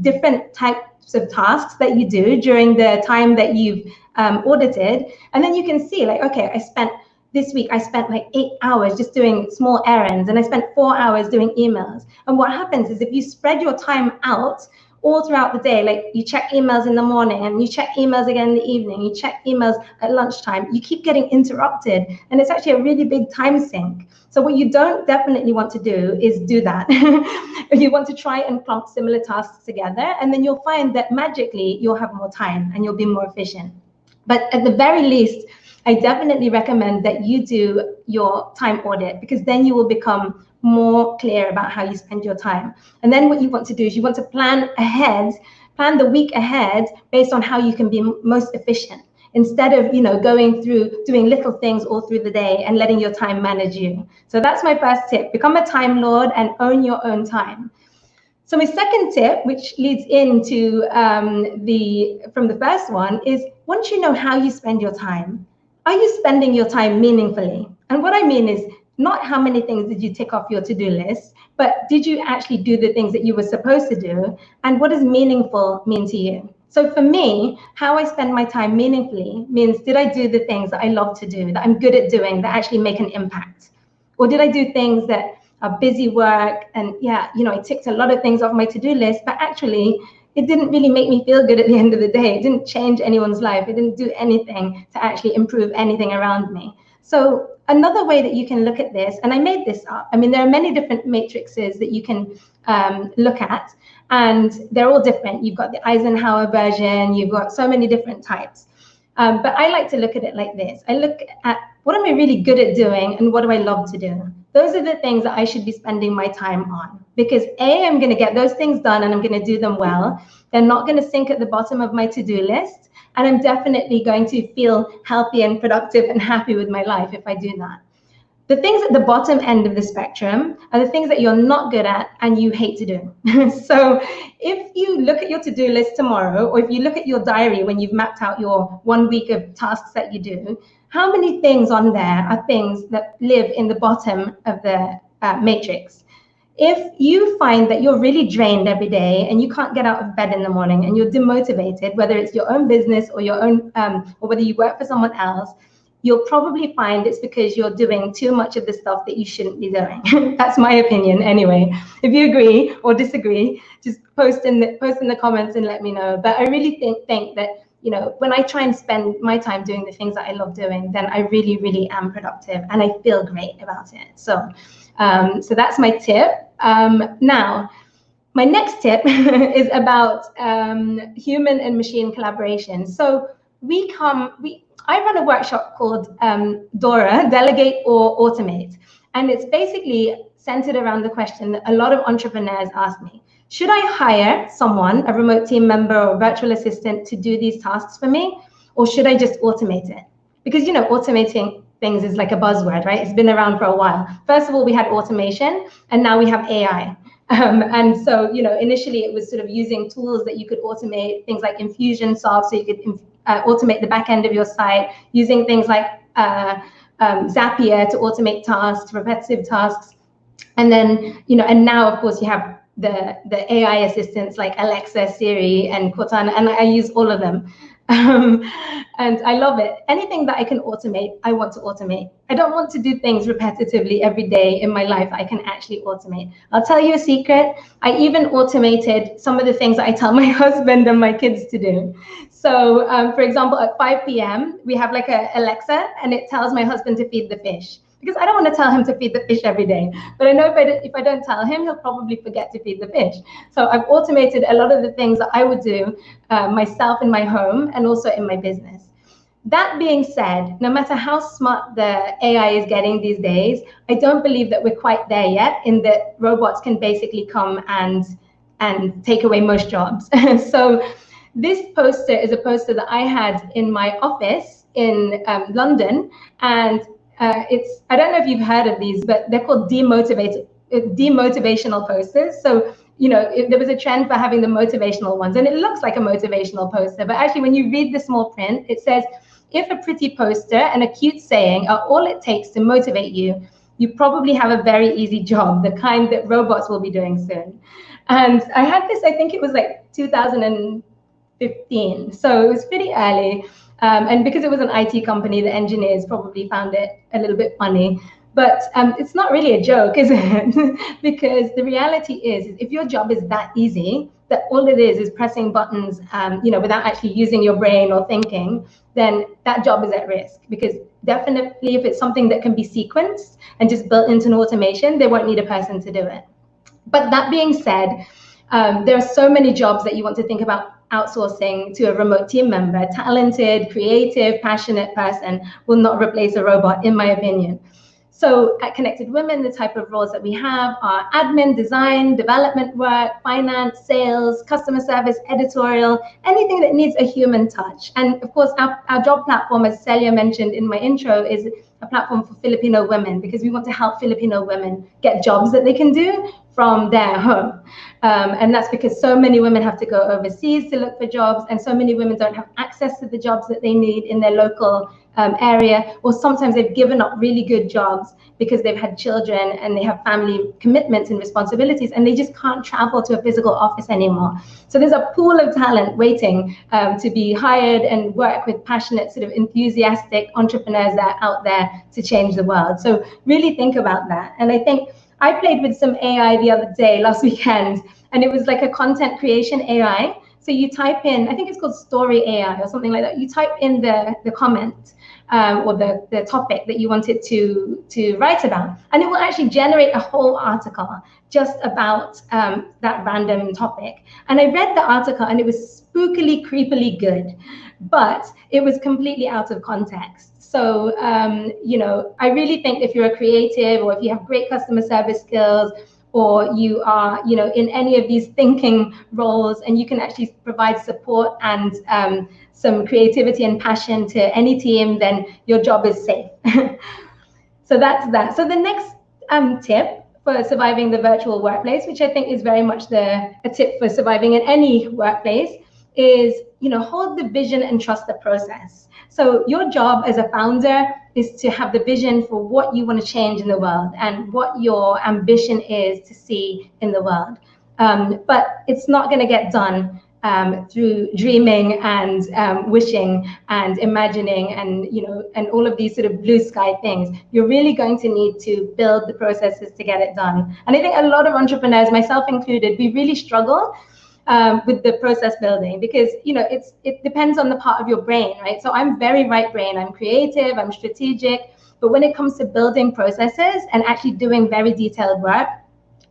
different types of tasks that you do during the time that you've audited. And then you can see like, okay, this week I spent like 8 hours just doing small errands, and I spent 4 hours doing emails. And what happens is if you spread your time out all throughout the day, like you check emails in the morning and you check emails again in the evening, you check emails at lunchtime, you keep getting interrupted, and it's actually a really big time sink. So what you don't definitely want to do is do that. You want to try and clump similar tasks together, and then you'll find that magically you'll have more time and you'll be more efficient. But at the very least, I definitely recommend that you do your time audit, because then you will become more clear about how you spend your time. And then what you want to do is you want to plan the week ahead based on how you can be most efficient, instead of going through doing little things all through the day and letting your time manage you. So that's my first tip. Become a time lord and own your own time. So my second tip, which leads into from the first one, is once you know how you spend your time, are you spending your time meaningfully? And what I mean is not how many things did you tick off your to-do list, but did you actually do the things that you were supposed to do? And what does meaningful mean to you? So for me, how I spend my time meaningfully means, did I do the things that I love to do, that I'm good at doing, that actually make an impact? Or did I do things that are busy work and I ticked a lot of things off my to-do list, but actually it didn't really make me feel good at the end of the day. It didn't change anyone's life. It didn't do anything to actually improve anything around me. So another way that you can look at this, and I made this up, I mean, there are many different matrices that you can look at, and they're all different. You've got the Eisenhower version, you've got so many different types. But I like to look at it like this. I look at what am I really good at doing and what do I love to do? Those are the things that I should be spending my time on, because A, I'm going to get those things done and I'm going to do them well. They're not going to sink at the bottom of my to-do list. And I'm definitely going to feel healthy and productive and happy with my life if I do that. The things at the bottom end of the spectrum are the things that you're not good at and you hate to do. So if you look at your to-do list tomorrow, or if you look at your diary when you've mapped out your 1 week of tasks that you do, how many things on there are things that live in the bottom of the matrix? If you find that you're really drained every day and you can't get out of bed in the morning and you're demotivated, whether it's your own business or your own, or whether you work for someone else, you'll probably find it's because you're doing too much of the stuff that you shouldn't be doing. That's my opinion anyway. If you agree or disagree, just post in the comments and let me know. But I really think that, when I try and spend my time doing the things that I love doing, then I really, really am productive and I feel great about it. So that's my tip. Now, my next tip is about human and machine collaboration. So I run a workshop called DORA, Delegate or Automate. And it's basically centered around the question that a lot of entrepreneurs ask me. Should I hire someone, a remote team member or virtual assistant, to do these tasks for me? Or should I just automate it? Because, automating things is like a buzzword, right? It's been around for a while. First of all, we had automation, and now we have AI. And so, initially it was sort of using tools that you could automate, things like Infusionsoft, so you could automate the back end of your site, using things like Zapier to automate tasks, repetitive tasks. And then, and now, of course, you have the AI assistants like Alexa, Siri, and Cortana, and I use all of them. And I love it. Anything that I can automate, I want to automate. I don't want to do things repetitively every day in my life. I can actually automate. I'll tell you a secret. I even automated some of the things that I tell my husband and my kids to do. So, for example, at 5 p.m., we have like a Alexa, and it tells my husband to feed the fish. Because I don't want to tell him to feed the fish every day. But I know if I don't tell him, he'll probably forget to feed the fish. So I've automated a lot of the things that I would do myself in my home and also in my business. That being said, no matter how smart the AI is getting these days, I don't believe that we're quite there yet in that robots can basically come and and take away most jobs. So this poster is a poster that I had in my office in London, and it's, I don't know if you've heard of these, but they're called demotivational posters. So, you know, there was a trend for having the motivational ones, and it looks like a motivational poster, but actually when you read the small print, it says, if a pretty poster and a cute saying are all it takes to motivate you, you probably have a very easy job, the kind that robots will be doing soon. And I had this, I think it was like 2015, so it was pretty early. And because it was an IT company, the engineers probably found it a little bit funny. But it's not really a joke, is it? Because the reality is if your job is that easy, that all it is pressing buttons, you know, without actually using your brain or thinking, then that job is at risk. Because definitely if it's something that can be sequenced and just built into an automation, they won't need a person to do it. But that being said, there are so many jobs that you want to think about outsourcing to a remote team member. Talented, creative, passionate person will not replace a robot, in my opinion. So at Connected Women, the type of roles that we have are admin, design, development work, finance, sales, customer service, editorial, anything that needs a human touch. And of course, our job platform, as Celia mentioned in my intro, is a platform for Filipino women, because we want to help Filipino women get jobs that they can do from their home. And that's because so many women have to go overseas to look for jobs, and so many women don't have access to the jobs that they need in their local area, or sometimes they've given up really good jobs because they've had children and they have family commitments and responsibilities, and they just can't travel to a physical office anymore. So there's a pool of talent waiting to be hired and work with passionate, sort of enthusiastic entrepreneurs that are out there to change the world. So really think about that. And I think I played with some AI the other day, last weekend, and it was like a content creation AI. So you type in, I think it's called Story AI or something like that. You type in the comment or the topic that you want it to write about, and it will actually generate a whole article just about that random topic. And I read the article, and it was spookily, creepily good, but it was completely out of context. So, you know, I really think if you're a creative, or if you have great customer service skills, or you are, you know, in any of these thinking roles, and you can actually provide support and some creativity and passion to any team, then your job is safe. So that's that. So the next tip for surviving the virtual workplace, which I think is very much a tip for surviving in any workplace, is, you know, hold the vision and trust the process. So your job as a founder is to have the vision for what you want to change in the world and what your ambition is to see in the world. But it's not going to get done through dreaming and wishing and imagining and, you know, and all of these sort of blue sky things. You're really going to need to build the processes to get it done. And I think a lot of entrepreneurs, myself included, we really struggle with the process building, because, you know, it depends on the part of your brain, right? So I'm very right brain. I'm creative, I'm strategic, but when it comes to building processes and actually doing very detailed work,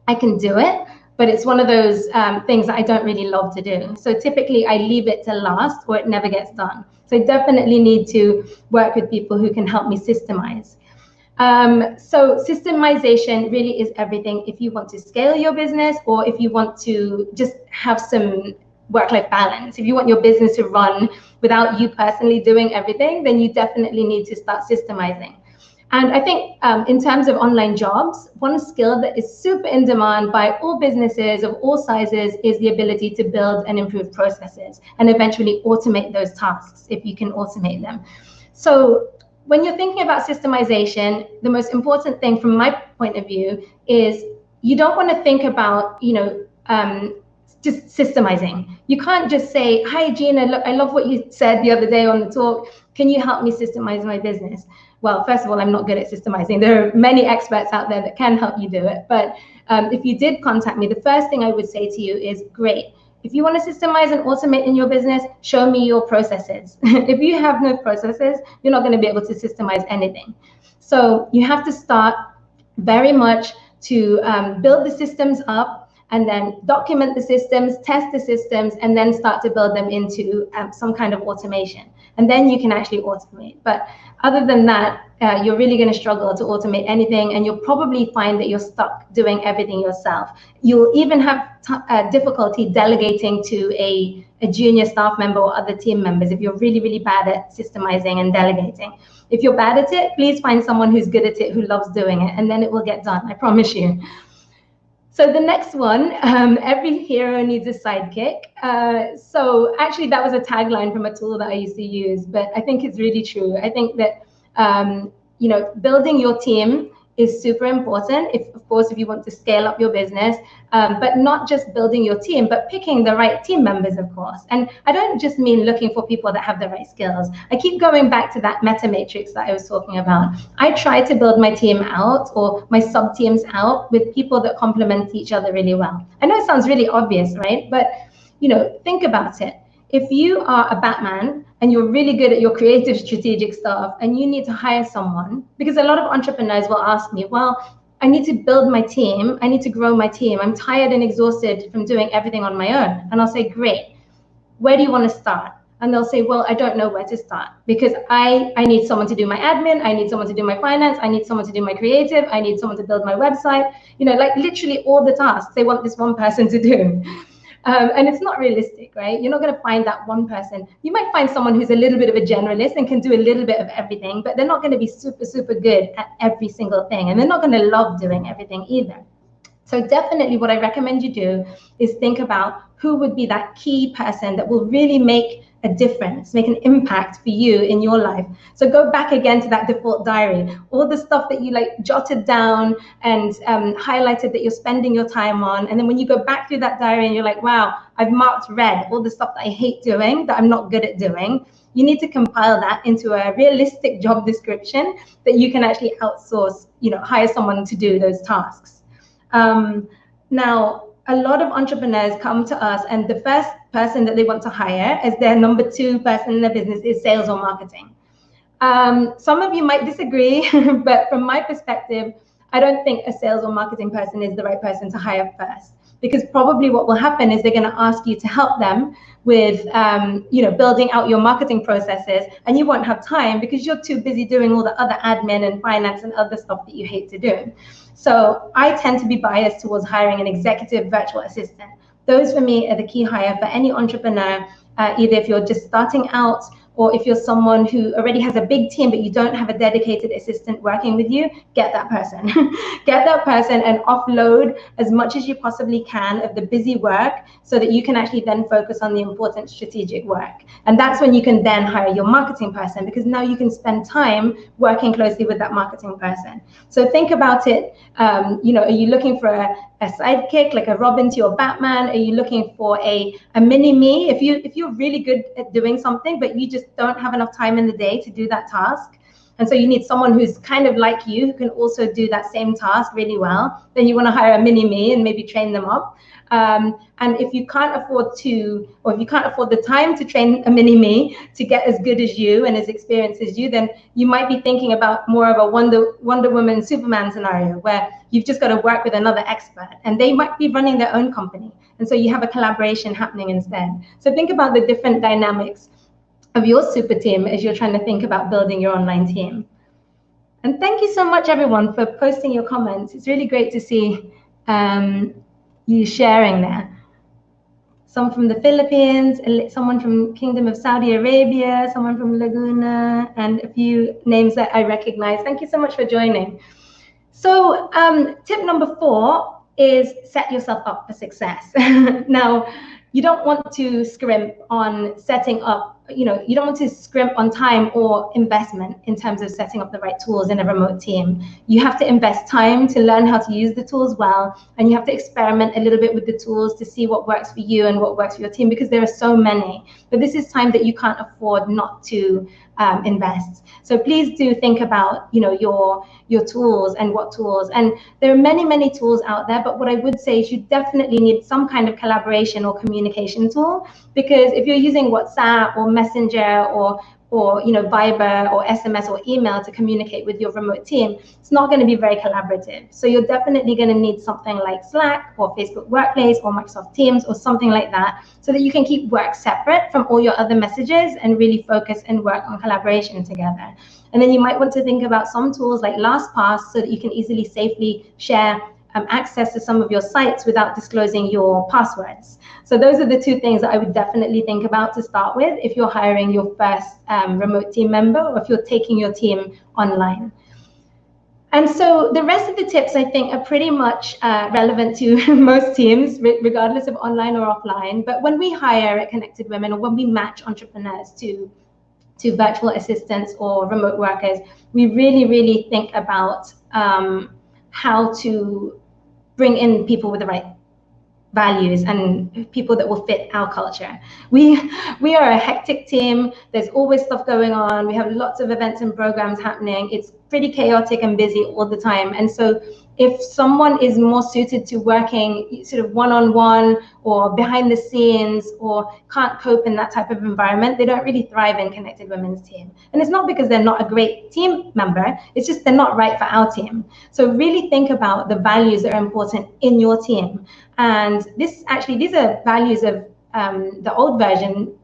I can do it, but it's one of those things that I don't really love to do. So typically I leave it to last, or it never gets done. So I definitely need to work with people who can help me systemize. So systemization really is everything if you want to scale your business, or if you want to just have some work-life balance. If you want your business to run without you personally doing everything, then you definitely need to start systemizing. And I think in terms of online jobs, one skill that is super in demand by all businesses of all sizes is the ability to build and improve processes and eventually automate those tasks if you can automate them. So when you're thinking about systemization, the most important thing from my point of view is you don't want to think about, you know, just systemizing. You can't just say, hi, Gina, look, I love what you said the other day on the talk. Can you help me systemize my business? Well, first of all, I'm not good at systemizing. There are many experts out there that can help you do it. But if you did contact me, the first thing I would say to you is, great. If you want to systemize and automate in your business, show me your processes. If you have no processes, you're not going to be able to systemize anything. So you have to start very much to build the systems up, and then document the systems, test the systems, and then start to build them into some kind of automation. and then you can actually automate. But other than that, you're really going to struggle to automate anything, and you'll probably find that you're stuck doing everything yourself. You'll even have difficulty delegating to a junior staff member or other team members if you're really, really bad at systemizing and delegating. If you're bad at it, please find someone who's good at it, who loves doing it, and then it will get done, I promise you. So the next one, every hero needs a sidekick. So actually that was a tagline from a tool that I used to use, but I think it's really true. I think that, you know, building your team is super important, of course, if you want to scale up your business, but not just building your team, but picking the right team members, of course. And I don't just mean looking for people that have the right skills. I keep going back to that meta matrix that I was talking about. I try to build my team out, or my sub teams out, with people that complement each other really well. I know it sounds really obvious, right? But, you know, think about it. If you are a Batman and you're really good at your creative strategic stuff and you need to hire someone, because a lot of entrepreneurs will ask me, well, I need to build my team, I need to grow my team, I'm tired and exhausted from doing everything on my own. And I'll say, great, where do you want to start? And they'll say, well, I don't know where to start, because I need someone to do my admin, I need someone to do my finance, I need someone to do my creative, I need someone to build my website, you know, like literally all the tasks they want this one person to do. And it's not realistic, right? You're not going to find that one person. You might find someone who's a little bit of a generalist and can do a little bit of everything, but they're not going to be super, super good at every single thing. And they're not going to love doing everything either. So definitely what I recommend you do is think about who would be that key person that will really make a difference, make an impact for you in your life. So go back again to that default diary, all the stuff that you like jotted down and highlighted that you're spending your time on. And then when you go back through that diary and you're like, wow, I've marked red all the stuff that I hate doing, that I'm not good at doing, you need to compile that into a realistic job description that you can actually outsource, you know, hire someone to do those tasks. Now, a lot of entrepreneurs come to us and the first person that they want to hire as their number 2 person in their business is sales or marketing. Some of you might disagree, but from my perspective, I don't think a sales or marketing person is the right person to hire first, because probably what will happen is they're going to ask you to help them with, you know, building out your marketing processes, and you won't have time because you're too busy doing all the other admin and finance and other stuff that you hate to do. So I tend to be biased towards hiring an executive virtual assistant. Those for me are the key hire for any entrepreneur, either if you're just starting out or if you're someone who already has a big team but you don't have a dedicated assistant working with you, get that person. Get that person and offload as much as you possibly can of the busy work so that you can actually then focus on the important strategic work. And that's when you can then hire your marketing person, because now you can spend time working closely with that marketing person. So think about it, you know, are you looking for a sidekick, like a Robin to your Batman? Are you looking for a mini-me? If you're really good at doing something, but you just don't have enough time in the day to do that task, and so you need someone who's kind of like you, who can also do that same task really well, then you want to hire a mini-me and maybe train them up. And if you can't afford to, or if you can't afford the time to train a mini-me to get as good as you and as experienced as you, then you might be thinking about more of a Wonder Woman, Superman scenario, where you've just got to work with another expert, and they might be running their own company. And so you have a collaboration happening instead. So think about the different dynamics of your super team as you're trying to think about building your online team. And thank you so much, everyone, for posting your comments. It's really great to see you sharing there. Some from the Philippines, someone from Kingdom of Saudi Arabia, someone from Laguna, and a few names that I recognize. Thank you so much for joining. So tip number 4 is set yourself up for success. Now, you don't want to scrimp on setting up, you know, you don't want to scrimp on time or investment in terms of setting up the right tools in a remote team. You have to invest time to learn how to use the tools well, and you have to experiment a little bit with the tools to see what works for you and what works for your team, because there are so many. But this is time that you can't afford not to invest. So please do think about, you know, your tools and what tools. And there are many, many tools out there, but what I would say is you definitely need some kind of collaboration or communication tool, because if you're using WhatsApp or Messenger or or Viber or SMS or email to communicate with your remote team, it's not going to be very collaborative. So you're definitely going to need something like Slack or Facebook Workplace or Microsoft Teams or something like that, so that you can keep work separate from all your other messages and really focus and work on collaboration together. And then you might want to think about some tools like LastPass, so that you can easily, safely share access to some of your sites without disclosing your passwords. So those are the two things that I would definitely think about to start with if you're hiring your first remote team member, or if you're taking your team online. And so the rest of the tips, I think, are pretty much relevant to most teams, regardless of online or offline. But when we hire at Connected Women, or when we match entrepreneurs to virtual assistants or remote workers, we really, really think about how to bring in people with the right values and people that will fit our culture. We are a hectic team. There's always stuff going on. We have lots of events and programs happening. It's pretty chaotic and busy all the time. And so if someone is more suited to working sort of one-on-one or behind the scenes, or can't cope in that type of environment, they don't really thrive in Connected Women's team. And it's not because they're not a great team member, it's just they're not right for our team. So really think about the values that are important in your team. And these are values of the old version,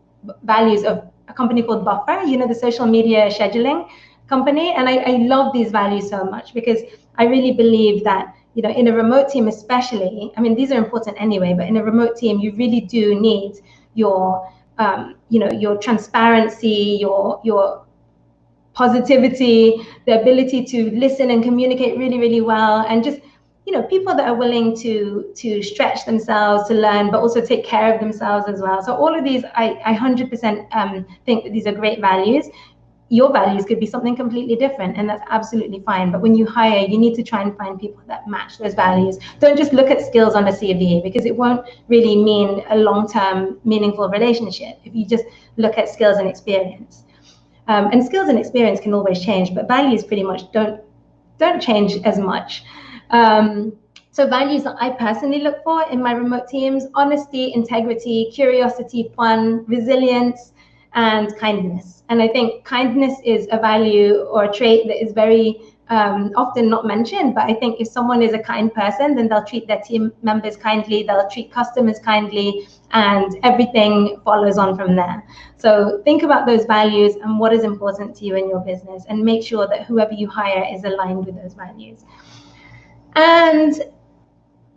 values of a company called Buffer, the social media scheduling company. And I love these values so much, because I really believe that, in a remote team especially, I mean, these are important anyway, but in a remote team, you really do need your, your transparency, your positivity, the ability to listen and communicate really, really well, and just, people that are willing to stretch themselves, to learn, but also take care of themselves as well. So all of these, I 100% think that these are great values. Your values could be something completely different, and that's absolutely fine. But when you hire, you need to try and find people that match those values. Don't just look at skills on a CV, because it won't really mean a long-term, meaningful relationship if you just look at skills and experience. And skills and experience can always change, but values pretty much don't change as much. So values that I personally look for in my remote teams: honesty, integrity, curiosity, fun, resilience, and kindness. And I think kindness is a value or a trait that is very often not mentioned, but I think if someone is a kind person, then they'll treat their team members kindly, they'll treat customers kindly, and everything follows on from there. So think about those values and what is important to you in your business, and make sure that whoever you hire is aligned with those values. And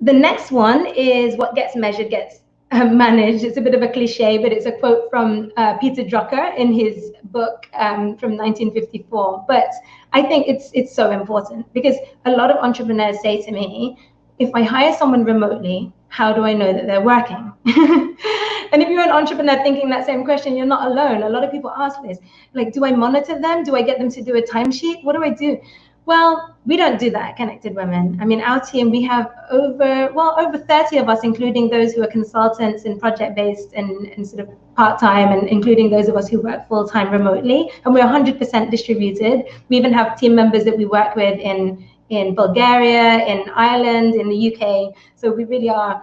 the next one is what gets measured gets managed. It's a bit of a cliche, but it's a quote from Peter Drucker in his book from 1954. But I think it's so important, because a lot of entrepreneurs say to me, if I hire someone remotely, how do I know that they're working? And if you're an entrepreneur thinking that same question, you're not alone. A lot of people ask this, like, do I monitor them? Do I get them to do a timesheet? What do I do? Well, we don't do that at Connected Women. I mean, our team, we have over 30 of us, including those who are consultants and project-based and sort of part-time, and including those of us who work full-time remotely. And we're 100% distributed. We even have team members that we work with in Bulgaria, in Ireland, in the UK. So we really are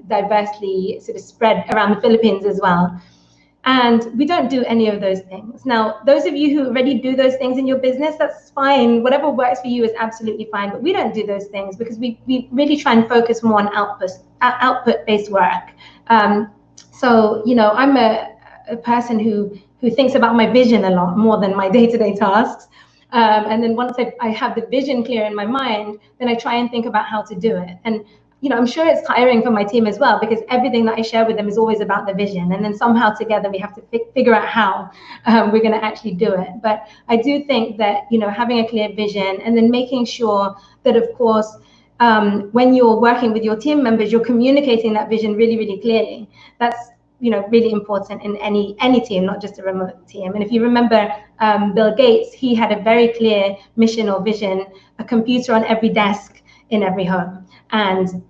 diversely sort of spread around the Philippines as well. And we don't do any of those things. Now, those of you who already do those things in your business, that's fine. Whatever works for you is absolutely fine. But we don't do those things, because we really try and focus more on output-based work. So, I'm a person who thinks about my vision a lot more than my day-to-day tasks. And then once I have the vision clear in my mind, then I try and think about how to do it. And I'm sure it's tiring for my team as well, because everything that I share with them is always about the vision. And then somehow together we have to figure out how we're going to actually do it. But I do think that, having a clear vision, and then making sure that, of course, when you're working with your team members, you're communicating that vision really, really clearly. That's, really important in any team, not just a remote team. And if you remember Bill Gates, he had a very clear mission or vision: a computer on every desk in every home. And,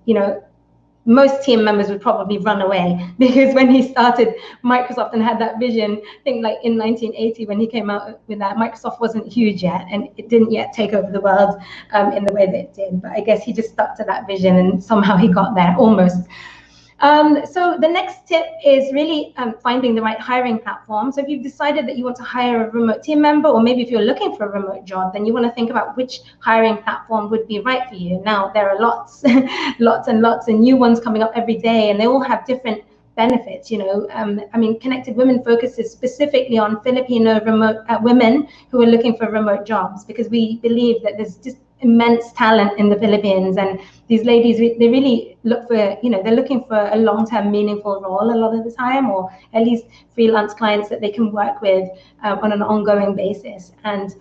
most team members would probably run away, because when he started Microsoft and had that vision, I think like in 1980, when he came out with that, Microsoft wasn't huge yet, and it didn't yet take over the world in the way that it did. But I guess he just stuck to that vision, and somehow he got there almost. So the next tip is really finding the right hiring platform. So if you've decided that you want to hire a remote team member, or maybe if you're looking for a remote job, then you want to think about which hiring platform would be right for you. Now, there are lots, lots and lots and new ones coming up every day, and they all have different benefits. I mean, Connected Women focuses specifically on Filipino remote women who are looking for remote jobs, because we believe that there's just immense talent in the Philippines, and these ladies, they really look for, they're looking for a long-term meaningful role a lot of the time, or at least freelance clients that they can work with on an ongoing basis. And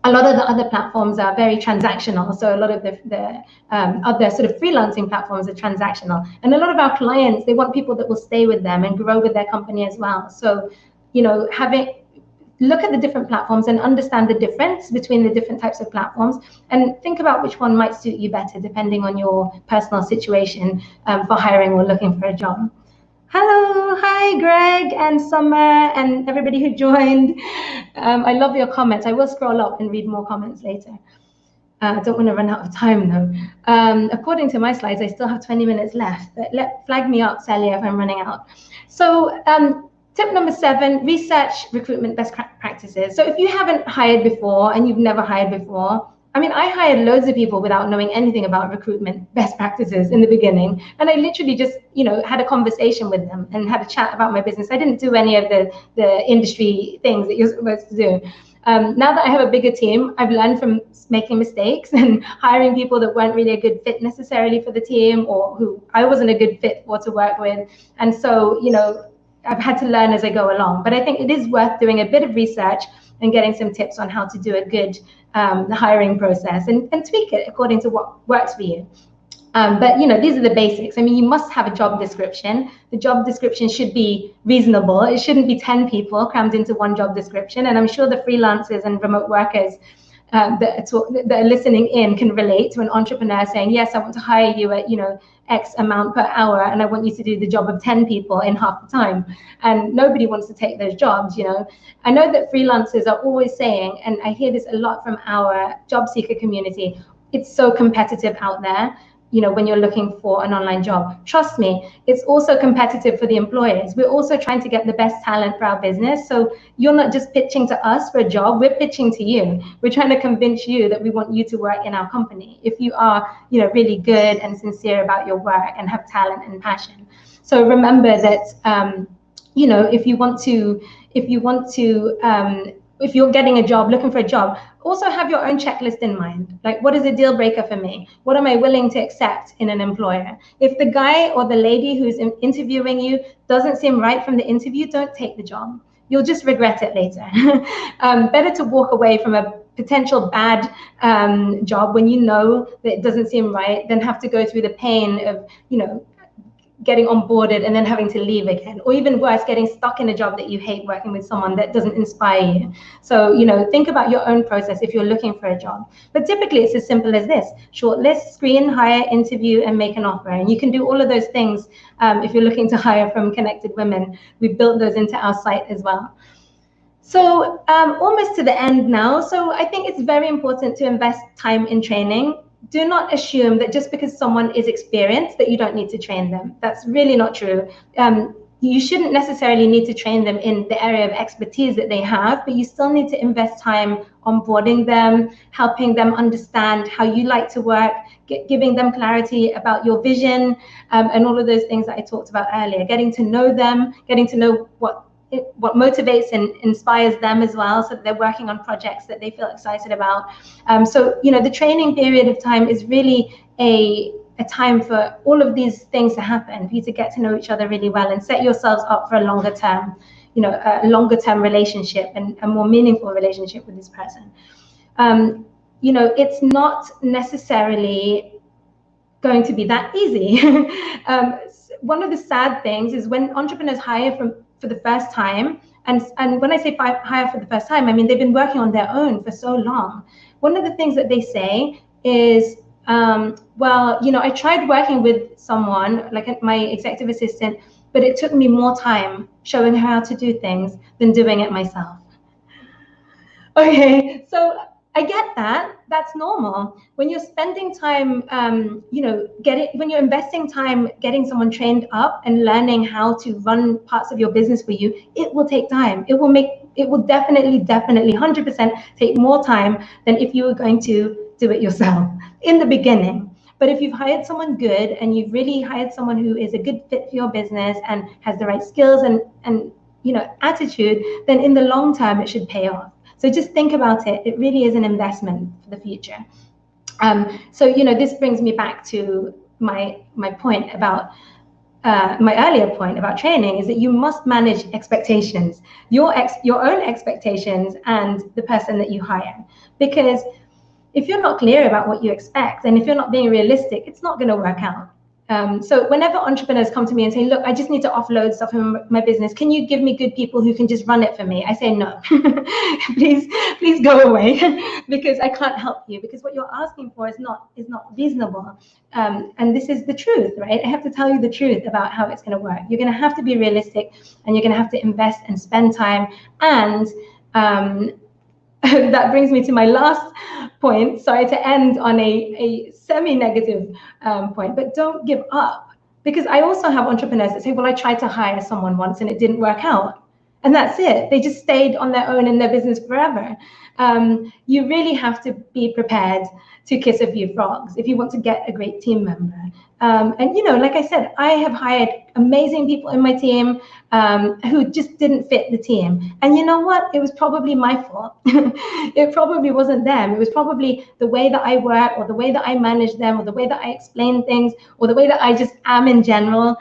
a lot of the other platforms are very transactional. So a lot of the other sort of freelancing platforms are transactional. And a lot of our clients, they want people that will stay with them and grow with their company as well. So, look at the different platforms and understand the difference between the different types of platforms, and think about which one might suit you better depending on your personal situation for hiring or looking for a job. Hello, hi Greg and Summer and everybody who joined. I love your comments. I will scroll up and read more comments later. I don't want to run out of time though. According to my slides, I still have 20 minutes left, but flag me up, Sally, if I'm running out. So tip number 7, research recruitment best practices. So if you haven't hired before and you've never hired before, I mean, I hired loads of people without knowing anything about recruitment best practices in the beginning. And I literally just, had a conversation with them and had a chat about my business. I didn't do any of the industry things that you're supposed to do. Now that I have a bigger team, I've learned from making mistakes and hiring people that weren't really a good fit necessarily for the team, or who I wasn't a good fit for to work with. And so, I've had to learn as I go along. But I think it is worth doing a bit of research and getting some tips on how to do a good hiring process and tweak it according to what works for you. But these are the basics. I mean, you must have a job description. The job description should be reasonable. It shouldn't be 10 people crammed into one job description. And I'm sure the freelancers and remote workers that are listening in can relate to an entrepreneur saying, yes, I want to hire you at X amount per hour, and I want you to do the job of 10 people in half the time. And nobody wants to take those jobs. I know that freelancers are always saying, and I hear this a lot from our job seeker community, it's so competitive out there. When you're looking for an online job, trust me, it's also competitive for the employers. We're also trying to get the best talent for our business. So you're not just pitching to us for a job, we're pitching to you. We're trying to convince you that we want you to work in our company if you are, really good and sincere about your work and have talent and passion. So remember that, if you're getting a job, looking for a job, also have your own checklist in mind. Like, what is a deal breaker for me? What am I willing to accept in an employer? If the guy or the lady who's interviewing you doesn't seem right from the interview, don't take the job. You'll just regret it later. Better to walk away from a potential bad job when you know that it doesn't seem right than have to go through the pain of, getting onboarded and then having to leave again, or even worse, getting stuck in a job that you hate, working with someone that doesn't inspire you. So, think about your own process if you're looking for a job. But typically it's as simple as this: shortlist, screen, hire, interview, and make an offer. And you can do all of those things if you're looking to hire from Connected Women. We've built those into our site as well. So almost to the end now. So I think it's very important to invest time in training. Do not assume that just because someone is experienced that you don't need to train them. That's really not true. You shouldn't necessarily need to train them in the area of expertise that they have, but you still need to invest time onboarding them, helping them understand how you like to work, giving them clarity about your vision, and all of those things that I talked about earlier. Getting to know them, getting to know what motivates and inspires them as well, so that they're working on projects that they feel excited about. So, the training period of time is really a time for all of these things to happen, for you to get to know each other really well and set yourselves up for a longer term, relationship and a more meaningful relationship with this person. It's not necessarily going to be that easy. One of the sad things is when entrepreneurs hire for the first time, and when I say hire for the first time, I mean they've been working on their own for so long. One of the things that they say is, I tried working with someone, like my executive assistant, but it took me more time showing her how to do things than doing it myself. Okay, so I get that. That's normal. When you're spending time, when you're investing time getting someone trained up and learning how to run parts of your business for you, it will take time. It will definitely, 100% take more time than if you were going to do it yourself in the beginning. But if you've hired someone good and you've really hired someone who is a good fit for your business and has the right skills and attitude, then in the long term it should pay off. So just think about it. It really is an investment for the future. This brings me back to my point about my earlier point about training, is that you must manage expectations, your own expectations and the person that you hire. Because if you're not clear about what you expect and if you're not being realistic, it's not going to work out. So whenever entrepreneurs come to me and say, look, I just need to offload stuff in my business, can you give me good people who can just run it for me? I say, no, please go away because I can't help you, because what you're asking for is not reasonable. And this is the truth, right? I have to tell you the truth about how it's going to work. You're going to have to be realistic and you're going to have to invest and spend time. And that brings me to my last point. Sorry to end on a semi-negative point, but don't give up. Because I also have entrepreneurs that say, well, I tried to hire someone once and it didn't work out. And that's it. They just stayed on their own in their business forever. You really have to be prepared to kiss a few frogs if you want to get a great team member. Like I said, I have hired amazing people in my team who just didn't fit the team. And you know what? It was probably my fault. It probably wasn't them. It was probably the way that I work or the way that I manage them or the way that I explain things or the way that I just am in general.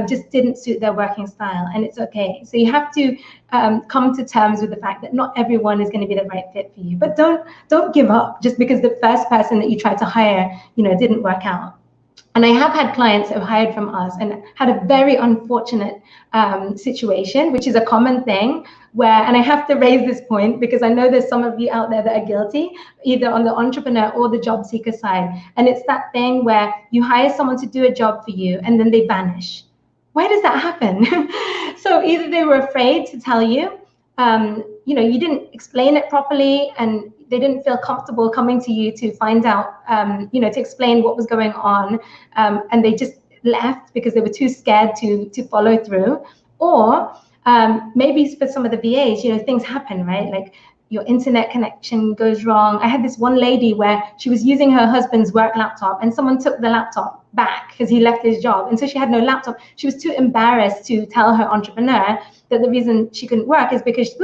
Just didn't suit their working style, and it's okay. So you have to come to terms with the fact that not everyone is going to be the right fit for you. But don't give up just because the first person that you tried to hire, didn't work out. And I have had clients who have hired from us and had a very unfortunate situation, which is a common thing and I have to raise this point because I know there's some of you out there that are guilty, either on the entrepreneur or the job seeker side. And it's that thing where you hire someone to do a job for you and then they vanish. Why does that happen? So either they were afraid to tell you, you didn't explain it properly and they didn't feel comfortable coming to you to find out, to explain what was going on, and they just left because they were too scared to follow through. Or maybe for some of the VAs, things happen, right? Like your internet connection goes wrong. I had this one lady where she was using her husband's work laptop and someone took the laptop back because he left his job. And so she had no laptop. She was too embarrassed to tell her entrepreneur that the reason she couldn't work is because,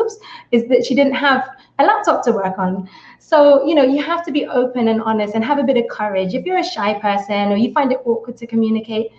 is that she didn't have a laptop to work on. So, you have to be open and honest and have a bit of courage. If you're a shy person or you find it awkward to communicate,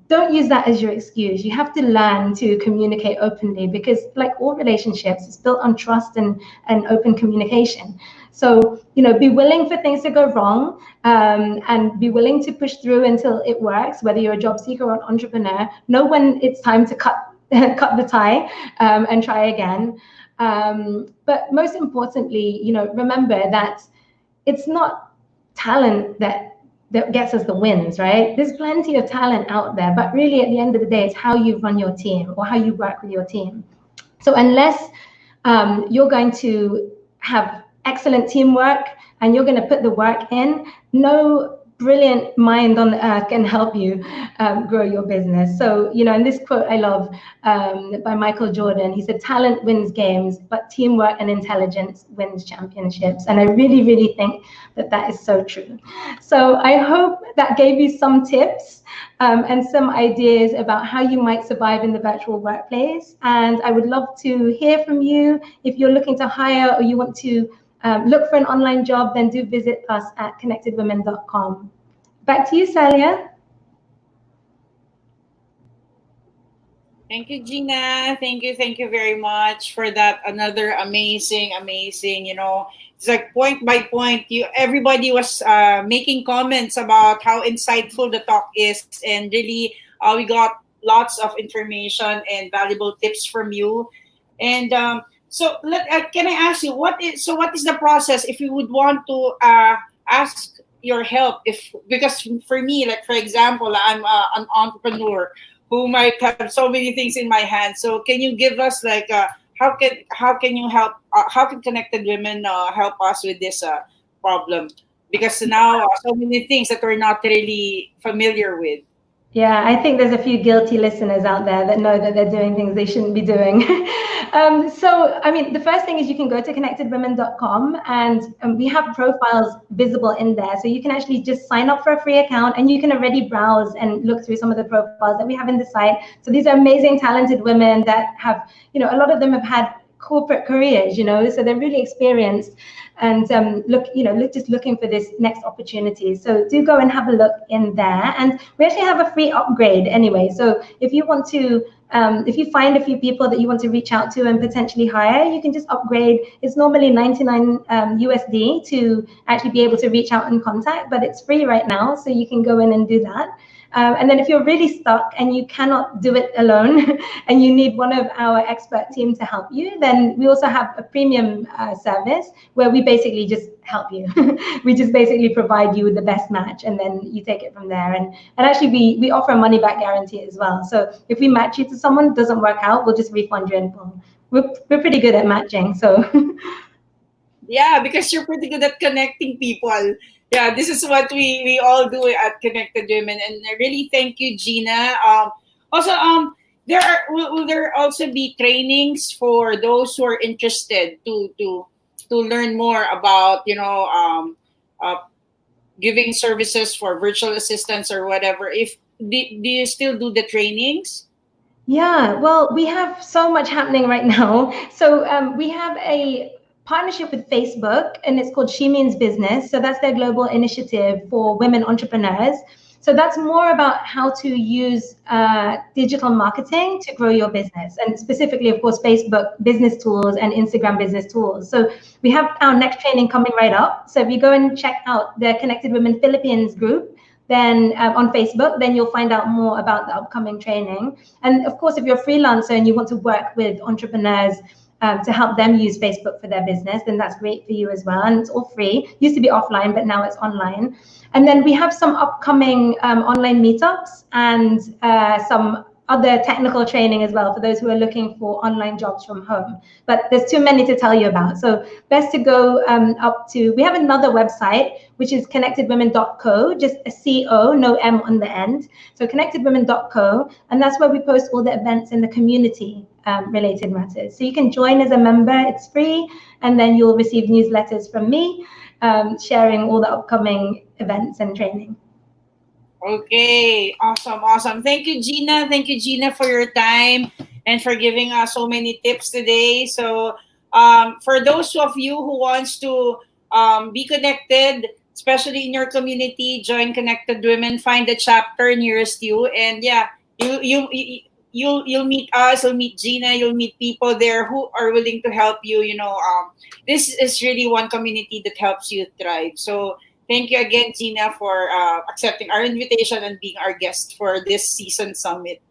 don't use that as your excuse. You have to learn to communicate openly because, like all relationships, it's built on trust and open communication. So, be willing for things to go wrong and be willing to push through until it works, whether you're a job seeker or an entrepreneur. Know when it's time to cut the tie and try again. But most importantly, remember that it's not talent that gets us the wins, right? There's plenty of talent out there, but really at the end of the day, it's how you run your team or how you work with your team. So unless you're going to have excellent teamwork and you're going to put the work in, no brilliant mind on earth can help you grow your business. So, and this quote I love by Michael Jordan, he said, talent wins games, but teamwork and intelligence wins championships. And I really, really think that is so true. So I hope that gave you some tips and some ideas about how you might survive in the virtual workplace. And I would love to hear from you. If you're looking to hire or you want to look for an online job, then do visit us at connectedwomen.com. Back to you, Salia. Thank you, Gina. Thank you very much for that. Another amazing. It's like point by point. Everybody was making comments about how insightful the talk is, and really, we got lots of information and valuable tips from you. And so, can I ask you what is the process if you would want to ask your help? Because for me, like for example, I'm an entrepreneur who might have so many things in my hands. So can you give us like how can you help? How can Connected Women help us with this problem because now so many things that we're not really familiar with. Yeah, I think there's a few guilty listeners out there that know that they're doing things they shouldn't be doing. So, I mean, the first thing is you can go to connectedwomen.com and we have profiles visible in there. So you can actually just sign up for a free account and you can already browse and look through some of the profiles that we have in the site. So these are amazing, talented women that have, you know, a lot of them have had corporate careers, you know, so they're really experienced and just looking for this next opportunity. So do go and have a look in there. And we actually have a free upgrade anyway. So if you want to, if you find a few people that you want to reach out to and potentially hire, you can just upgrade. It's normally 99 USD to actually be able to reach out and contact, but it's free right now. So you can go in and do that. And then if you're really stuck and you cannot do it alone and you need one of our expert team to help you, then we also have a premium service where we basically just help you. We just basically provide you with the best match and then you take it from there. And actually we offer a money back guarantee as well. So if we match you to someone, it doesn't work out, we'll just refund you in full. We're pretty good at matching, so. Yeah, because you're pretty good at connecting people. Yeah, this is what we all do at Connected Women, and I really thank you, Gina. Also, will there also be trainings for those who are interested to learn more about giving services for virtual assistants or whatever? If do you still do the trainings? Yeah, well, we have so much happening right now. So we have a partnership with Facebook, and it's called She Means Business. So that's their global initiative for women entrepreneurs. So that's more about how to use digital marketing to grow your business, and specifically, of course, Facebook business tools and Instagram business tools. So we have our next training coming right up. So if you go and check out the Connected Women Philippines group, then on Facebook, then you'll find out more about the upcoming training. And of course, if you're a freelancer and you want to work with entrepreneurs to help them use Facebook for their business, then that's great for you as well. And it's all free. Used to be offline, but now it's online. And then we have some upcoming online meetups and some other technical training as well for those who are looking for online jobs from home. But there's too many to tell you about. So best to go up to, we have another website, which is connectedwomen.co, just a C-O, no M on the end. So connectedwomen.co, and that's where we post all the events in the community related matters. So you can join as a member, it's free, and then you'll receive newsletters from me sharing all the upcoming events and training. Okay, awesome. Thank you, Gina. Thank you, Gina, for your time and for giving us so many tips today. So, for those of you who wants to be connected, especially in your community, join Connected Women. Find the chapter nearest you, and yeah, you'll meet us. You'll meet Gina. You'll meet people there who are willing to help you. This is really one community that helps you thrive. So. Thank you again, Gina, for accepting our invitation and being our guest for this season summit.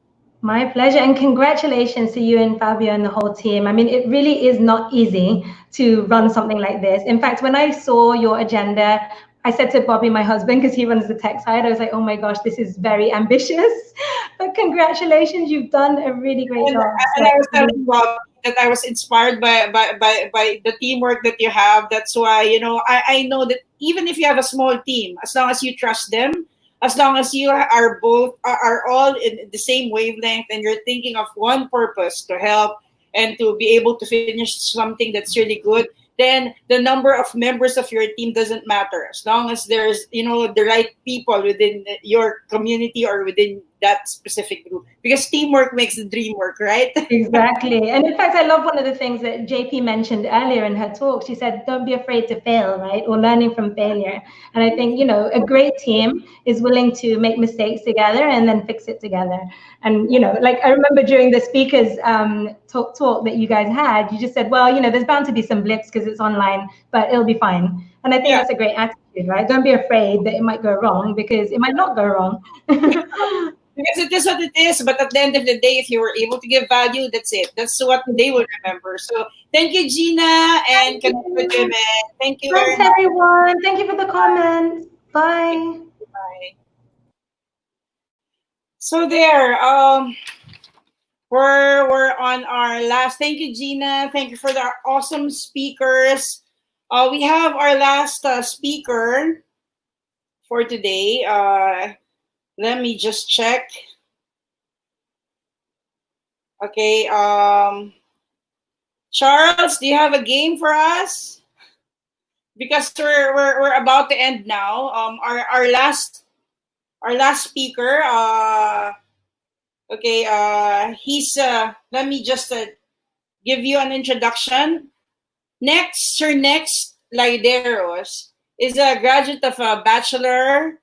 My pleasure, and congratulations to you and Fabio and the whole team. I mean, it really is not easy to run something like this. In fact, when I saw your agenda, I said to Bobby, my husband, because he runs the tech side, I was like, oh my gosh, this is very ambitious. But congratulations, you've done a really great job. And I was telling Bob that I was inspired by the teamwork that you have. That's why, I know that even if you have a small team, as long as you trust them, as long as you are all in the same wavelength and you're thinking of one purpose to help and to be able to finish something that's really good, then the number of members of your team doesn't matter. As long as there's, the right people within your community or within that specific group. Because teamwork makes the dream work, right? Exactly. And in fact, I love one of the things that JP mentioned earlier in her talk. She said, don't be afraid to fail, right? Or learning from failure. And I think, a great team is willing to make mistakes together and then fix it together. And, like I remember during the speakers talk that you guys had, you just said, well, there's bound to be some blips because it's online, but it'll be fine. And I think that's a great attitude, right? Don't be afraid that it might go wrong because it might not go wrong. Because it is what it is, but at the end of the day, if you were able to give value, that's it. That's what they will remember. So thank you, Gina, and Connected Women. Thank you very much. Thanks, everyone. Thank you for the comments. Bye. Bye. So there, we're on our last. Thank you, Gina. Thank you for the awesome speakers. We have our last speaker for today. Let me just check. Okay. Charles, do you have a game for us? Because we're about to end now. Our last speaker. Okay. He's. Let me just give you an introduction. Sir Next Laideros is a graduate of a bachelor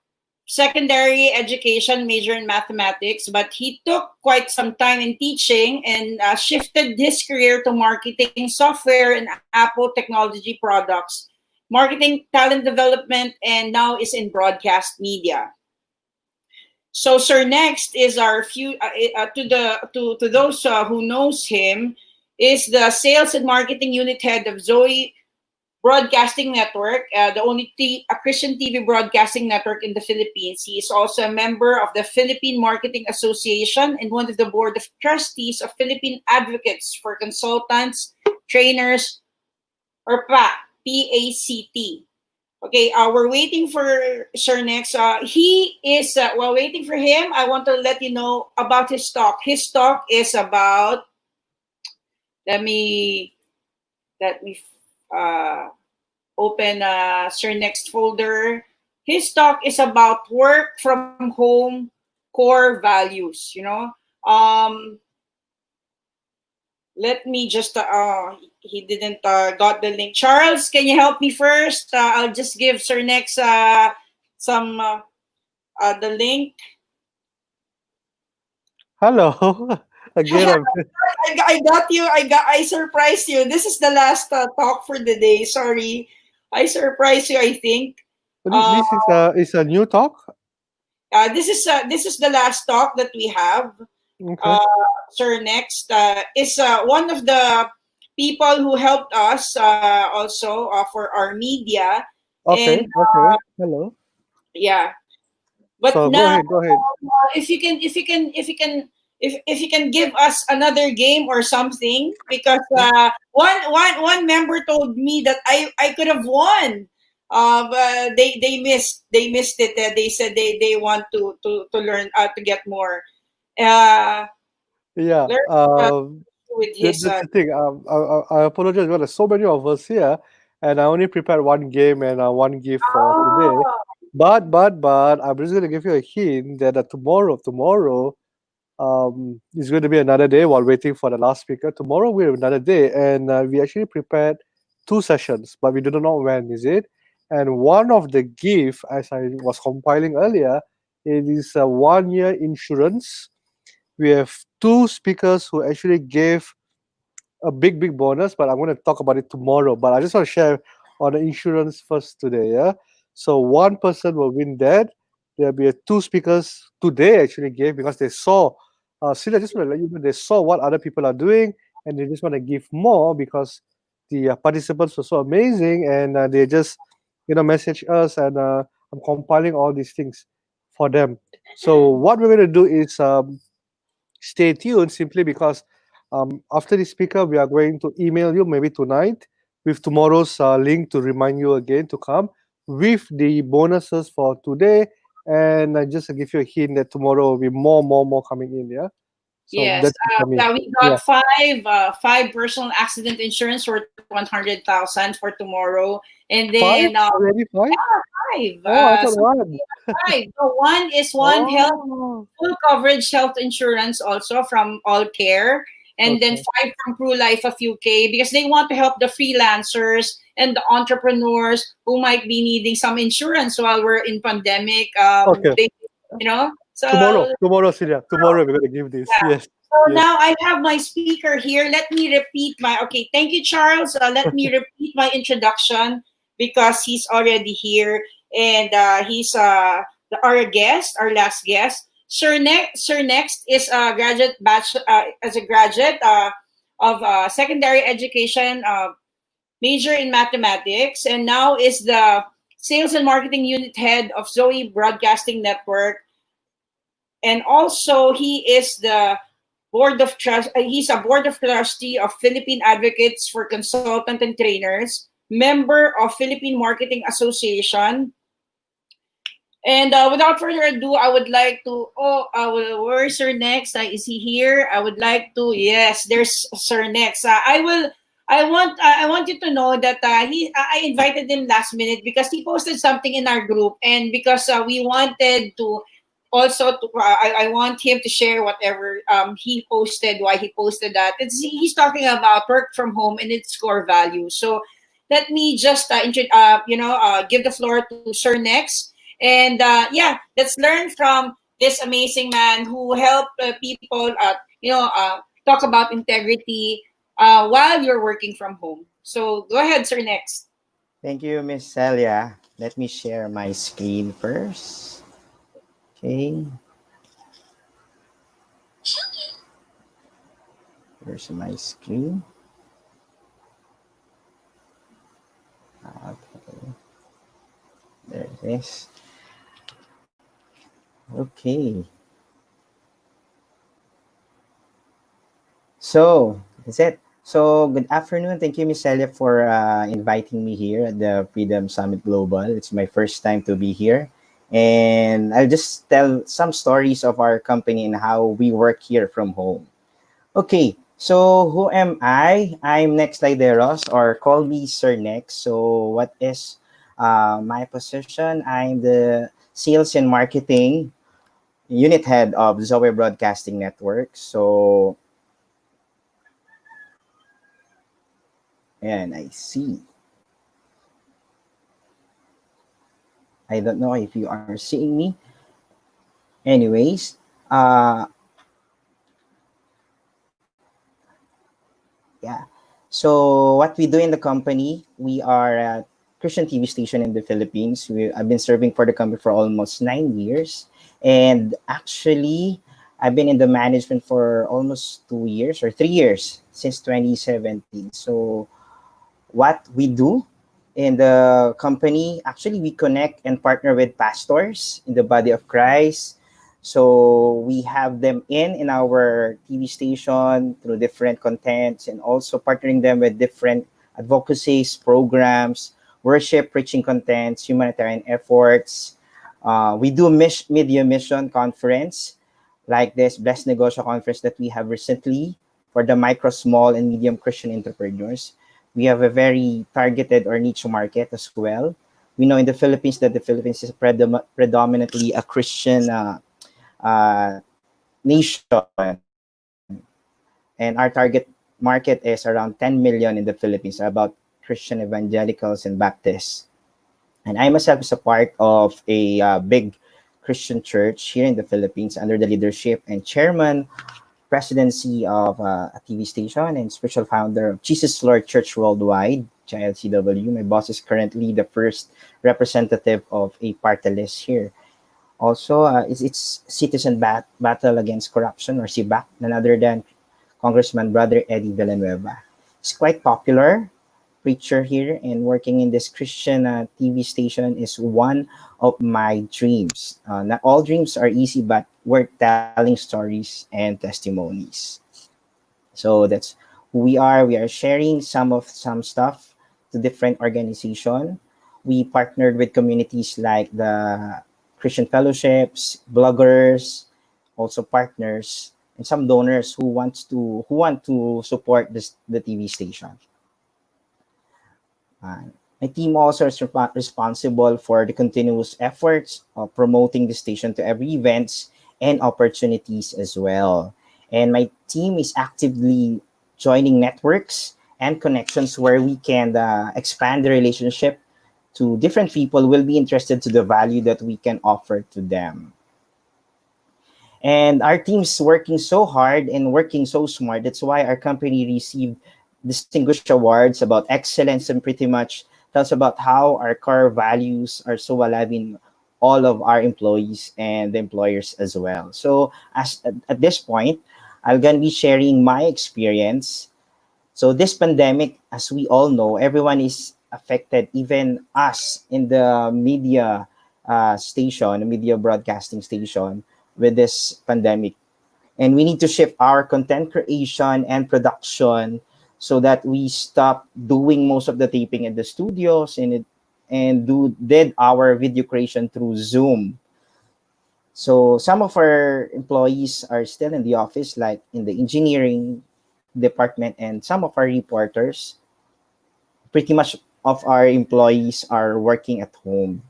secondary education major in mathematics, but he took quite some time in teaching and shifted his career to marketing software and Apple technology products, marketing, talent development, and now is in broadcast media. So Sir Next is our to those who knows him, is the sales and marketing unit head of Zoe Broadcasting Network, the only a Christian TV broadcasting network in the Philippines. He is also a member of the Philippine Marketing Association and one of the board of trustees of Philippine Advocates for Consultants, Trainers, or PACT. Okay, we're waiting for Sir Next. He is, while waiting for him, I want to let you know about his talk. His talk is about, let me open Sir Next folder. His talk is about work from home core values, let me just, he didn't got the link. Charles, can you help me first? I'll just give Sir Next some, the link. Hello. Again, I got you. I surprised you. This is the last talk for the day. Sorry. I surprised you, I think. This is a new talk. This is the last talk that we have. Okay. Sir Next is one of the people who helped us also for our media. Okay. And Okay. Hello. yeah, but So now go ahead. if you can give us another game or something, because one member told me that I could have won. But they missed it. They said they want to learn to get more. Yeah. Learn with his. That's the thing. I apologize. Well, there's so many of us here, and I only prepared one game and one gift for today. But I'm just going to give you a hint that tomorrow is going to be another day while waiting for the last speaker. Tomorrow we have another day, and we actually prepared 2 sessions, but we do not know when is it. And one of the gift, as I was compiling earlier, it is a 1-year insurance. We have 2 speakers who actually gave a big bonus, but I'm going to talk about it tomorrow. But I just want to share on the insurance first today. Yeah. So one person will win that. There'll be 2 speakers today actually gave because they saw. Celia, just want to let you know they saw what other people are doing and they just want to give more because the participants were so amazing and they just message us and I'm compiling all these things for them. So what we're going to do is stay tuned simply because after the speaker, we are going to email you maybe tonight with tomorrow's link to remind you again to come with the bonuses for today. And just to give you a hint that tomorrow will be more coming in. Yeah. So Yes. that's it for me. Yeah, we got five personal accident insurance worth 100,000 for tomorrow, and then 5 already 5. Yeah, 5. Oh, I thought 1. 5. So one is one health full coverage health insurance also from All Care, and then 5 from Crew Life of UK because they want to help the freelancers and the entrepreneurs who might be needing some insurance while we're in pandemic. Okay. So Tomorrow, Celia. Tomorrow we're going to give this. Yes. So now I have my speaker here. Let me repeat thank you, Charles. Let me repeat my introduction because he's already here and he's our guest, our last guest. Sir Next is a graduate as a graduate of secondary education, major in mathematics, and now is the sales and marketing unit head of Zoe Broadcasting Network. And also he is the he's a board of trustee of Philippine Advocates for Consultant and Trainers, member of Philippine Marketing Association. And without further ado, I would like to. Where's Sir Next? Is he here? I would like to. Yes, there's Sir Next. I will. I want you to know that I invited him last minute because he posted something in our group, and because we wanted to also to. I want him to share whatever he posted, why he posted that. He's talking about work from home and its core value. So let me just give the floor to Sir Next. And yeah, let's learn from this amazing man who helped people, talk about integrity while you're working from home. So go ahead, Sir Next. Thank you, Miss Celia. Let me share my screen first. Okay. Here's my screen. Okay. There it is. Okay. So, that's it. So, good afternoon. Thank you, Miss Celia, for inviting me here at the Freedom Summit Global. It's my first time to be here. And I'll just tell some stories of our company and how we work here from home. Okay, so who am I? I'm Next Lideros, or call me Sir Next. So, what is my position? I'm the sales and marketing unit head of Zoe Broadcasting Network. So, and I see. I don't know if you are seeing me. Anyways, yeah. So what we do in the company, we are a Christian TV station in the Philippines. I've been serving for the company for almost 9 years. And actually, I've been in the management for almost 2 years or 3 years since 2017. So what we do in the company, actually we connect and partner with pastors in the body of Christ. So we have them in our TV station through different contents, and also partnering them with different advocacies, programs, worship, preaching contents, humanitarian efforts. We do media mission conference like this Blessed Negosyo conference that we have recently for the micro, small, and medium Christian entrepreneurs. We have a very targeted or niche market as well. We know in the Philippines that the Philippines is predominantly a Christian nation, and our target market is around 10 million in the Philippines, about Christian evangelicals and Baptists. And I myself is a part of a big Christian church here in the Philippines under the leadership and chairman presidency of a TV station and spiritual founder of Jesus Lord Church Worldwide, JLCW. My boss is currently the first representative of a party list here. Also, it's Citizen Battle Against Corruption, or CBAC, none other than Congressman Brother Eddie Villanueva. He's quite popular preacher here, and working in this Christian TV station is one of my dreams. Not all dreams are easy, but worth telling stories and testimonies. So that's who we are. We are sharing some stuff to different organizations. We partnered with communities like the Christian fellowships, bloggers, also partners, and some donors who want to support the TV station. My team also is responsible for the continuous efforts of promoting the station to every events and opportunities as well. And my team is actively joining networks and connections where we can expand the relationship to different people who will be interested to the value that we can offer to them. And our team's working so hard and working so smart. That's why our company received distinguished awards about excellence, and pretty much tells about how our core values are so alive in all of our employees and the employers as well. So at this point, I'm going to be sharing my experience. So this pandemic, as we all know, everyone is affected, even us in the media station, media broadcasting station, with this pandemic. And we need to shift our content creation and production so that we stopped doing most of the taping at the studios and did our video creation through Zoom. So some of our employees are still in the office, like in the engineering department, and some of our reporters, pretty much of our employees are working at home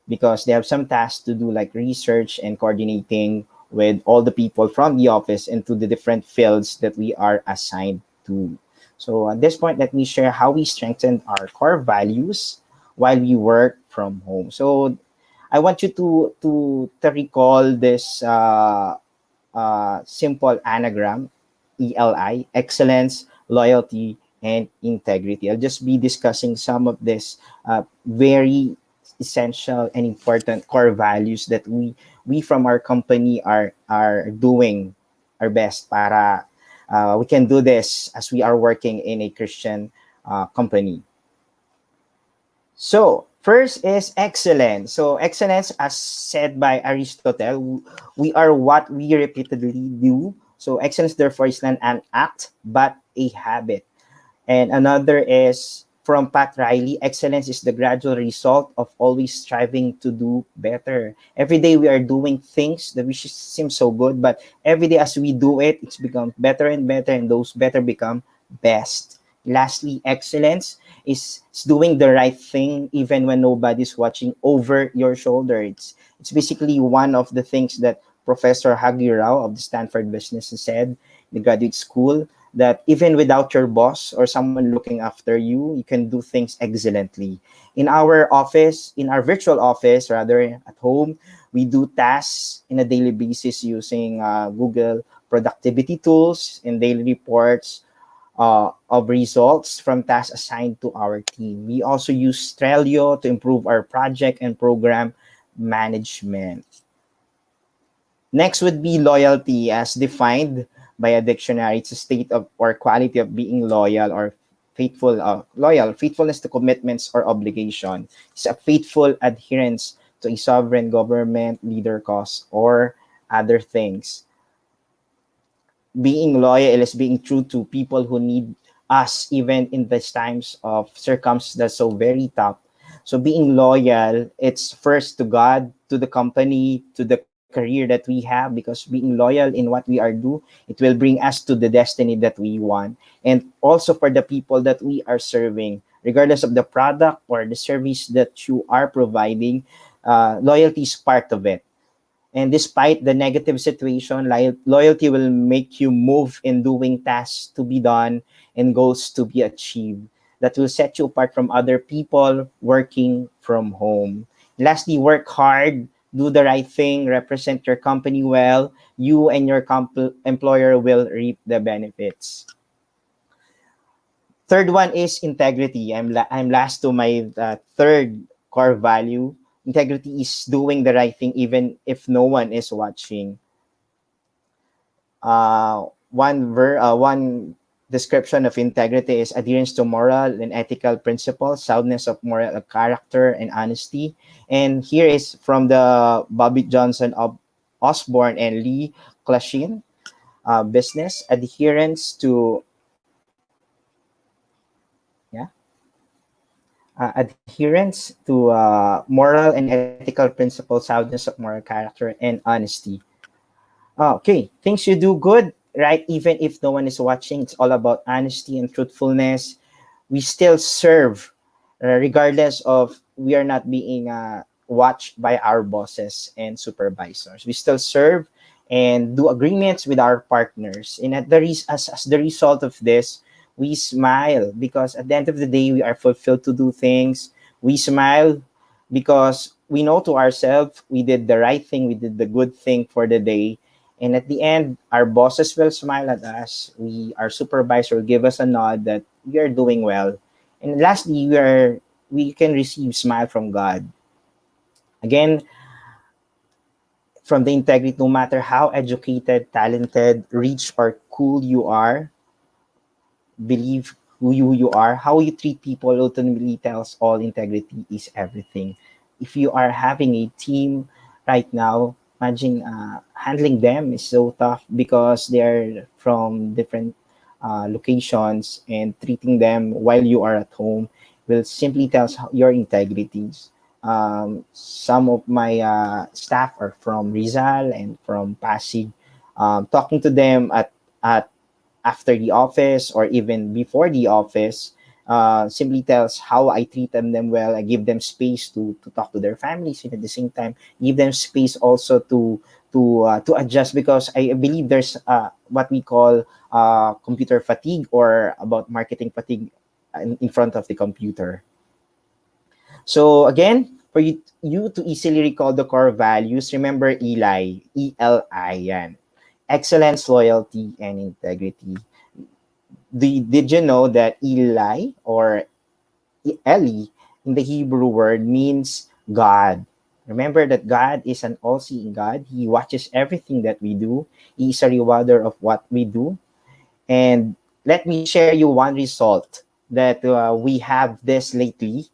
because they have some tasks to do, like research and coordinating with all the people from the office into the different fields that we are assigned to. So at this point, let me share how we strengthen our core values while we work from home. So I want you to recall this simple anagram, ELI: excellence, loyalty, and integrity. I'll just be discussing some of this very essential and important core values that we from our company are doing our best para we can do this as we are working in a Christian company. So, first is excellence. So, excellence, as said by Aristotle, we are what we repeatedly do. So, excellence, therefore, is not an act, but a habit. And another is from Pat Riley: excellence is the gradual result of always striving to do better. Every day we are doing things that we seem so good, but every day as we do it, it's become better and better, and those better become best. Lastly, excellence is doing the right thing even when nobody's watching over your shoulder. It's basically one of the things that Professor Hagi Rao of the Stanford Business said in the graduate school, that even without your boss or someone looking after you, you can do things excellently. In our office, in our virtual office, rather at home, we do tasks in a daily basis using Google productivity tools and daily reports of results from tasks assigned to our team. We also use Trello to improve our project and program management. Next would be loyalty, as defined by a dictionary. It's a state of or quality of being loyal or faithful. Loyal, faithfulness to commitments or obligation. It's a faithful adherence to a sovereign government, leader, cause, or other things. Being loyal is being true to people who need us even in these times of circumstances that's so very tough. So being loyal, it's first to God, to the company, to the career that we have, because being loyal in what we are do, it will bring us to the destiny that we want. And also for the people that we are serving, regardless of the product or the service that you are providing, loyalty is part of it. And despite the negative situation, loyalty will make you move in doing tasks to be done and goals to be achieved. That will set you apart from other people working from home. Lastly, work hard, do the right thing, represent your company well. You and your employer will reap the benefits. Third one is integrity. I'm last to my third core value. Integrity is doing the right thing even if no one is watching. One description of integrity is adherence to moral and ethical principles, soundness of moral character, and honesty. And here is from the Bobby Johnson of Osborne and Lee Clashin business: adherence to adherence to moral and ethical principles, soundness of moral character, and honesty. Okay, things you do good, right? Even if no one is watching, it's all about honesty and truthfulness. We still serve, regardless of we are not being watched by our bosses and supervisors. We still serve and do agreements with our partners. And as the result of this, we smile because at the end of the day, we are fulfilled to do things. We smile because we know to ourselves we did the right thing, we did the good thing for the day. And at the end, our bosses will smile at us. Our supervisor will give us a nod that we are doing well. And lastly, we can receive smile from God. Again, from the integrity, no matter how educated, talented, rich, or cool you are, believe who you are, how you treat people ultimately tells all. Integrity is everything. If you are having a team right now, imagine handling them is so tough because they're from different locations and treating them while you are at home will simply tell your integrities. Some of my staff are from Rizal and from Pasig. Talking to them at after the office or even before the office simply tells how I treat them well. I give them space to talk to their families, and at the same time give them space also to adjust, because I believe there's what we call computer fatigue, or about marketing fatigue in front of the computer. So again, for you to easily recall the core values, remember ELI, ELI yan. Excellence, loyalty, and integrity. Did you know that Eli or Eli in the Hebrew word means God? Remember that God is an all-seeing God. He watches everything that we do. He is a rewarder of what we do. And let me share you one result that we have this lately.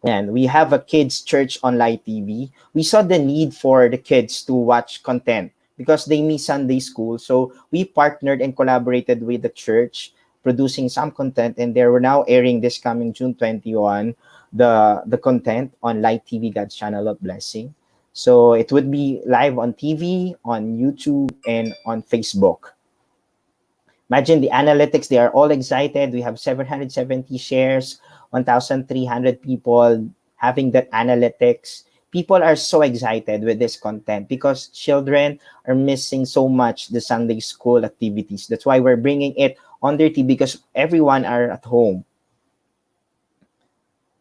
And we have a kids church on live TV. We saw the need for the kids to watch content because they miss Sunday school. So we partnered and collaborated with the church, producing some content, and they were now airing this coming June 21 the content on live TV, God's channel of blessing. So it would be live on TV, on YouTube, and on Facebook. Imagine the analytics, they are all excited. We have 770 shares, 1,300 people having that analytics. People are so excited with this content because children are missing so much the Sunday school activities. That's why we're bringing it on their TV, because everyone are at home.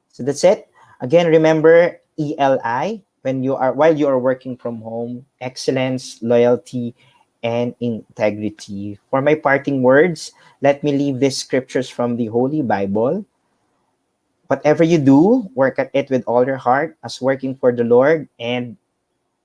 So that's it. Again, remember ELI while you are working from home: excellence, loyalty, and integrity. For my parting words, let me leave these scriptures from the Holy Bible. Whatever you do, work at it with all your heart as working for the Lord and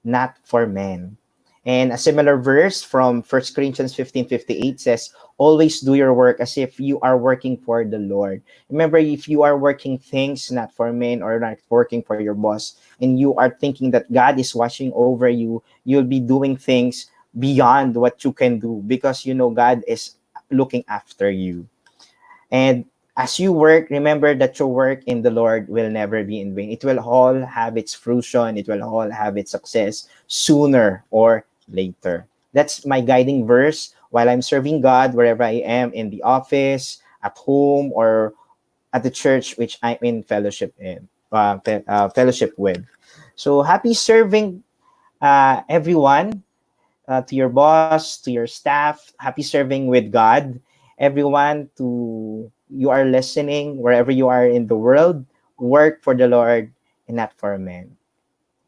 not for men. And a similar verse from 1 Corinthians 15:58 says, always do your work as if you are working for the Lord. Remember, if you are working things not for men or not working for your boss, and you are thinking that God is watching over you, you'll be doing things beyond what you can do, because you know God is looking after you. And as you work, remember that your work in the Lord will never be in vain. It will all have its fruition. It will all have its success sooner or later. That's my guiding verse while I'm serving God wherever I am, in the office, at home, or at the church which I'm in fellowship with. So happy serving, everyone, to your boss, to your staff. Happy serving with God. Everyone, to you are listening, wherever you are in the world, work for the Lord and not for men.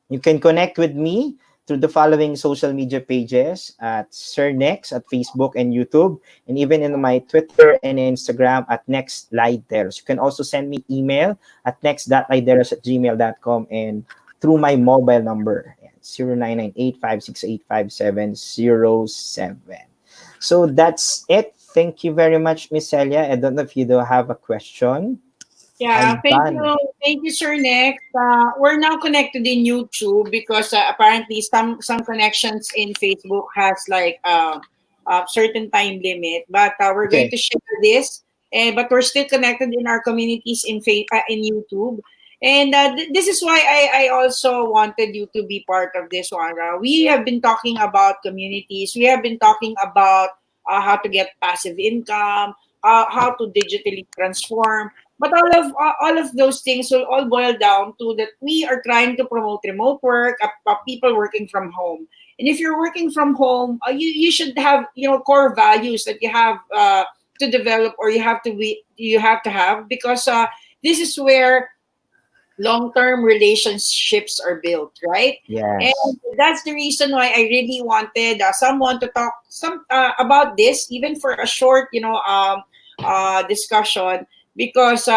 You can connect with me through the following social media pages at Sir Nex at Facebook and YouTube, and even in my Twitter and Instagram at nextlideteros. You can also send me email at next.lideteros@gmail.com, and through my mobile number, 0998-568-5707. So that's it. Thank you very much, Miss Celia. I don't know if you do have a question. Yeah, I'm done. thank you, Sir Nick. We're now connected in YouTube because apparently some connections in Facebook has like a certain time limit. But we're going Okay. to share this, but we're still connected in our communities in YouTube. And this is why I also wanted you to be part of this one. We have been talking about communities. We have been talking about how to get passive income, how to digitally transform, but all of those things will all boil down to that we are trying to promote remote work, people working from home. And if you're working from home, you should have core values that you have to develop, or you have to have, because this is where long-term relationships are built, right? And Yes. that's the reason why I really wanted someone to talk about this, even for a short, discussion, because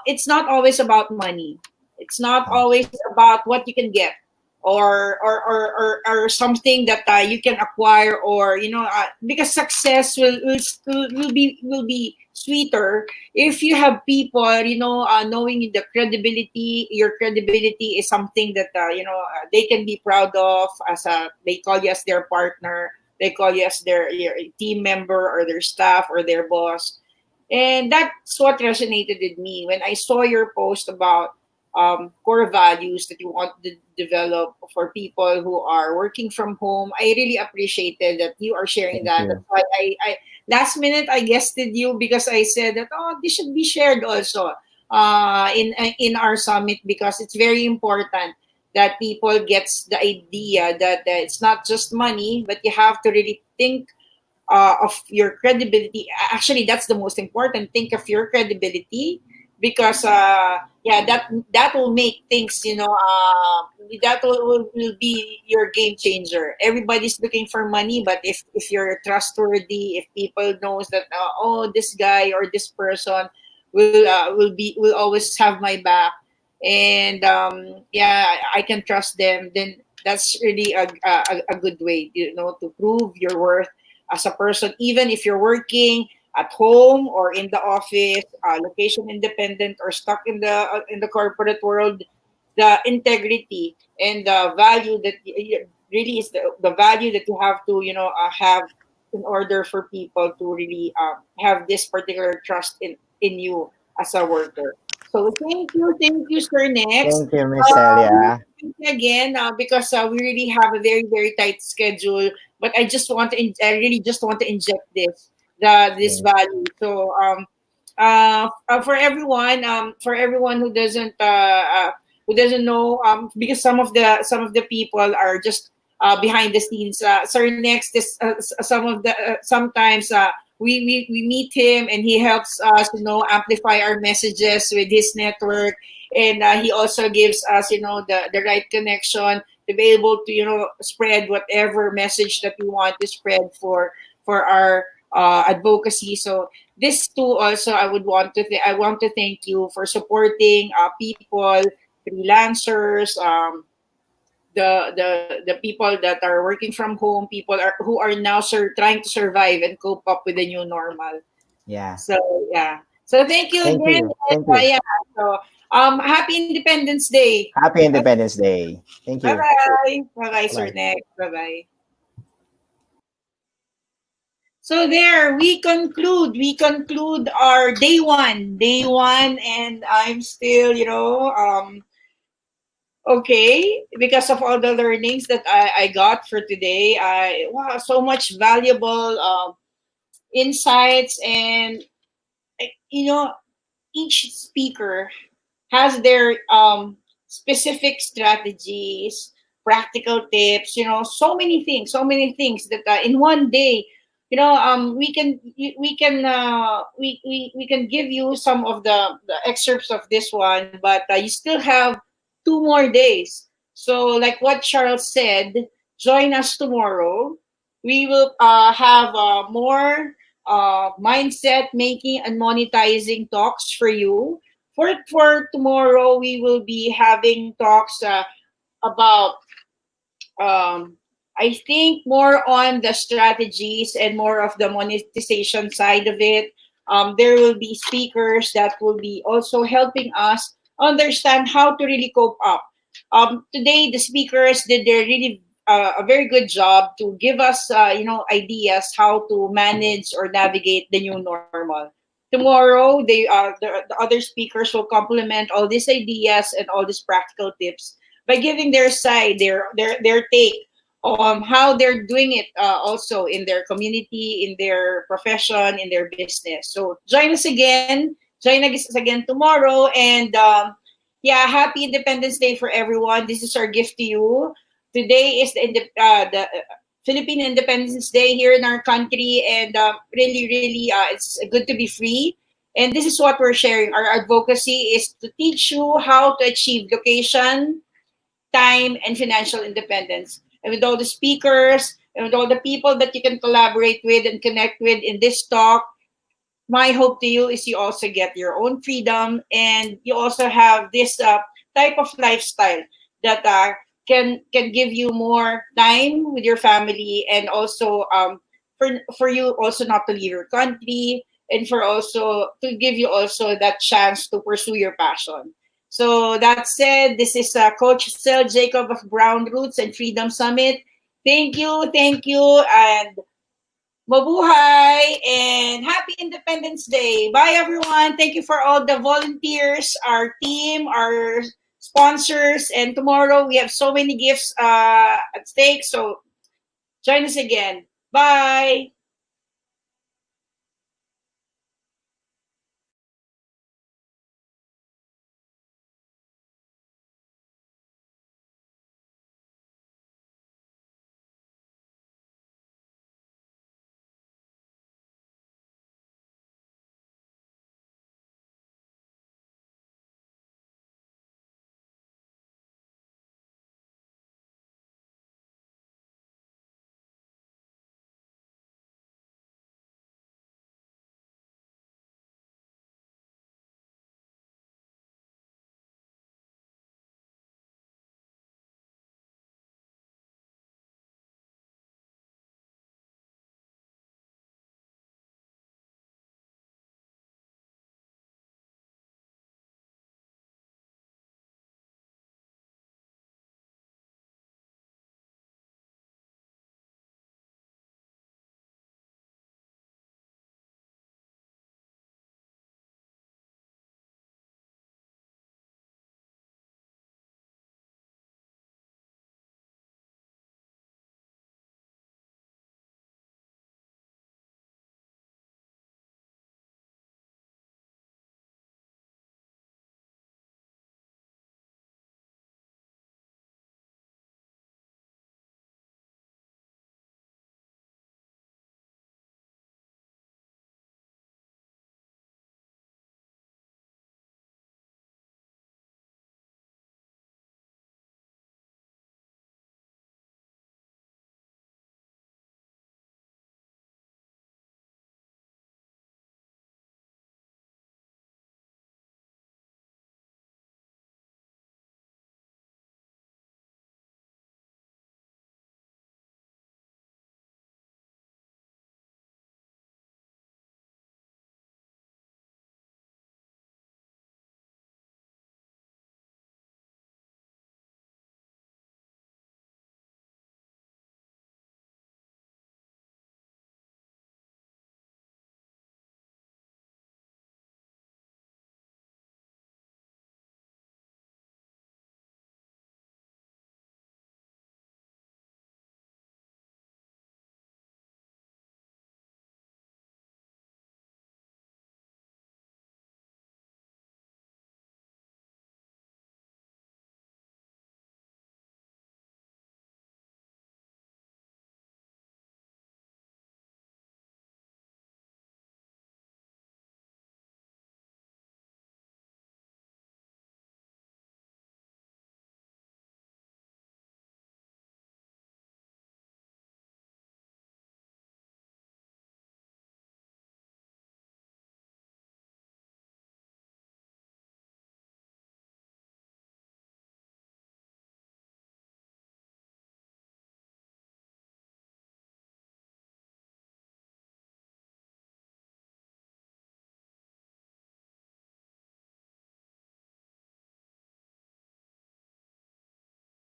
it's not always about money. It's not always about what you can get, or something that you can acquire, or because success will be sweeter if you have people, knowing your credibility is something that they can be proud of, as they call you as their partner, They call you as their your team member or their staff or their boss. And that's what resonated with me when I saw your post about core values that you want to develop for people who are working from home. I really appreciated that you are sharing Thank that. That's you. why I last minute I guested you because I said that this should be shared also in our summit because it's very important that people gets the idea that it's not just money, but you have to really think of your credibility. Actually, that's the most important. Think of your credibility because yeah, that will make things that will be your game changer. Everybody's looking for money, but if you're trustworthy, if people knows that this guy or this person will always have my back, and yeah, I can trust them, then that's really a good way, to prove your worth as a person, even if you're working at home or in the office, location independent or stuck in the corporate world. The integrity and the value that really is the value that you have to have in order for people to really have this particular trust in you as a worker. So thank you, sir. Next, Thank you, Miss Celia. thank you again because we really have a very very tight schedule. But I really just want to inject this Yes. value. So for everyone who doesn't know, because some of the people are just behind the scenes. Sir Next is some of the sometimes we meet him and he helps us amplify our messages with his network, and he also gives us the right connection to be able to spread whatever message that we want to spread for our advocacy. So this too also I want to thank you for supporting people, freelancers, the people that are working from home, people who are now trying to survive and cope up with the new normal. Yeah. So yeah. So thank you Thank again. you. And, Thank you. yeah. So happy Independence Day. Happy Independence Day. Thank Bye you. bye. Bye bye, Bye Sir bye. Next. Bye bye. So there we conclude our day one, and I'm still okay because of all the learnings that I got for today. Wow, so much valuable insights, and you know each speaker has their specific strategies, practical tips, so many things that in one day, we can give you some of the excerpts of this one, but you still have 2 more days. So, like what Charles said, join us tomorrow. We will have more mindset making and monetizing talks for you. For tomorrow, we will be having talks about I think more on the strategies and more of the monetization side of it. There will be speakers that will be also helping us understand how to really cope up. Today, the speakers did their really a very good job to give us ideas how to manage or navigate the new normal. Tomorrow, the other speakers will complement all these ideas and all these practical tips by giving their side, their take on how they're doing it also in their community, in their profession, in their business. So join us again. Join us again tomorrow. And yeah, happy Independence Day for everyone. This is our gift to you. Today is the Philippine Independence Day here in our country, and really, really, it's good to be free. And this is what we're sharing. Our advocacy is to teach you how to achieve location, time, and financial independence. And with all the speakers and with all the people that you can collaborate with and connect with in this talk, my hope to you is you also get your own freedom, and you also have this type of lifestyle that can give you more time with your family, and also for you also not to leave your country, and for also to give you also that chance to pursue your passion. So that said, this is Coach Sel Jacob of Brown Roots and Freedom Summit. Thank you, and mabuhay, and happy Independence Day. Bye, everyone. Thank you for all the volunteers, our team, our sponsors, and tomorrow we have so many gifts at stake. So join us again. Bye.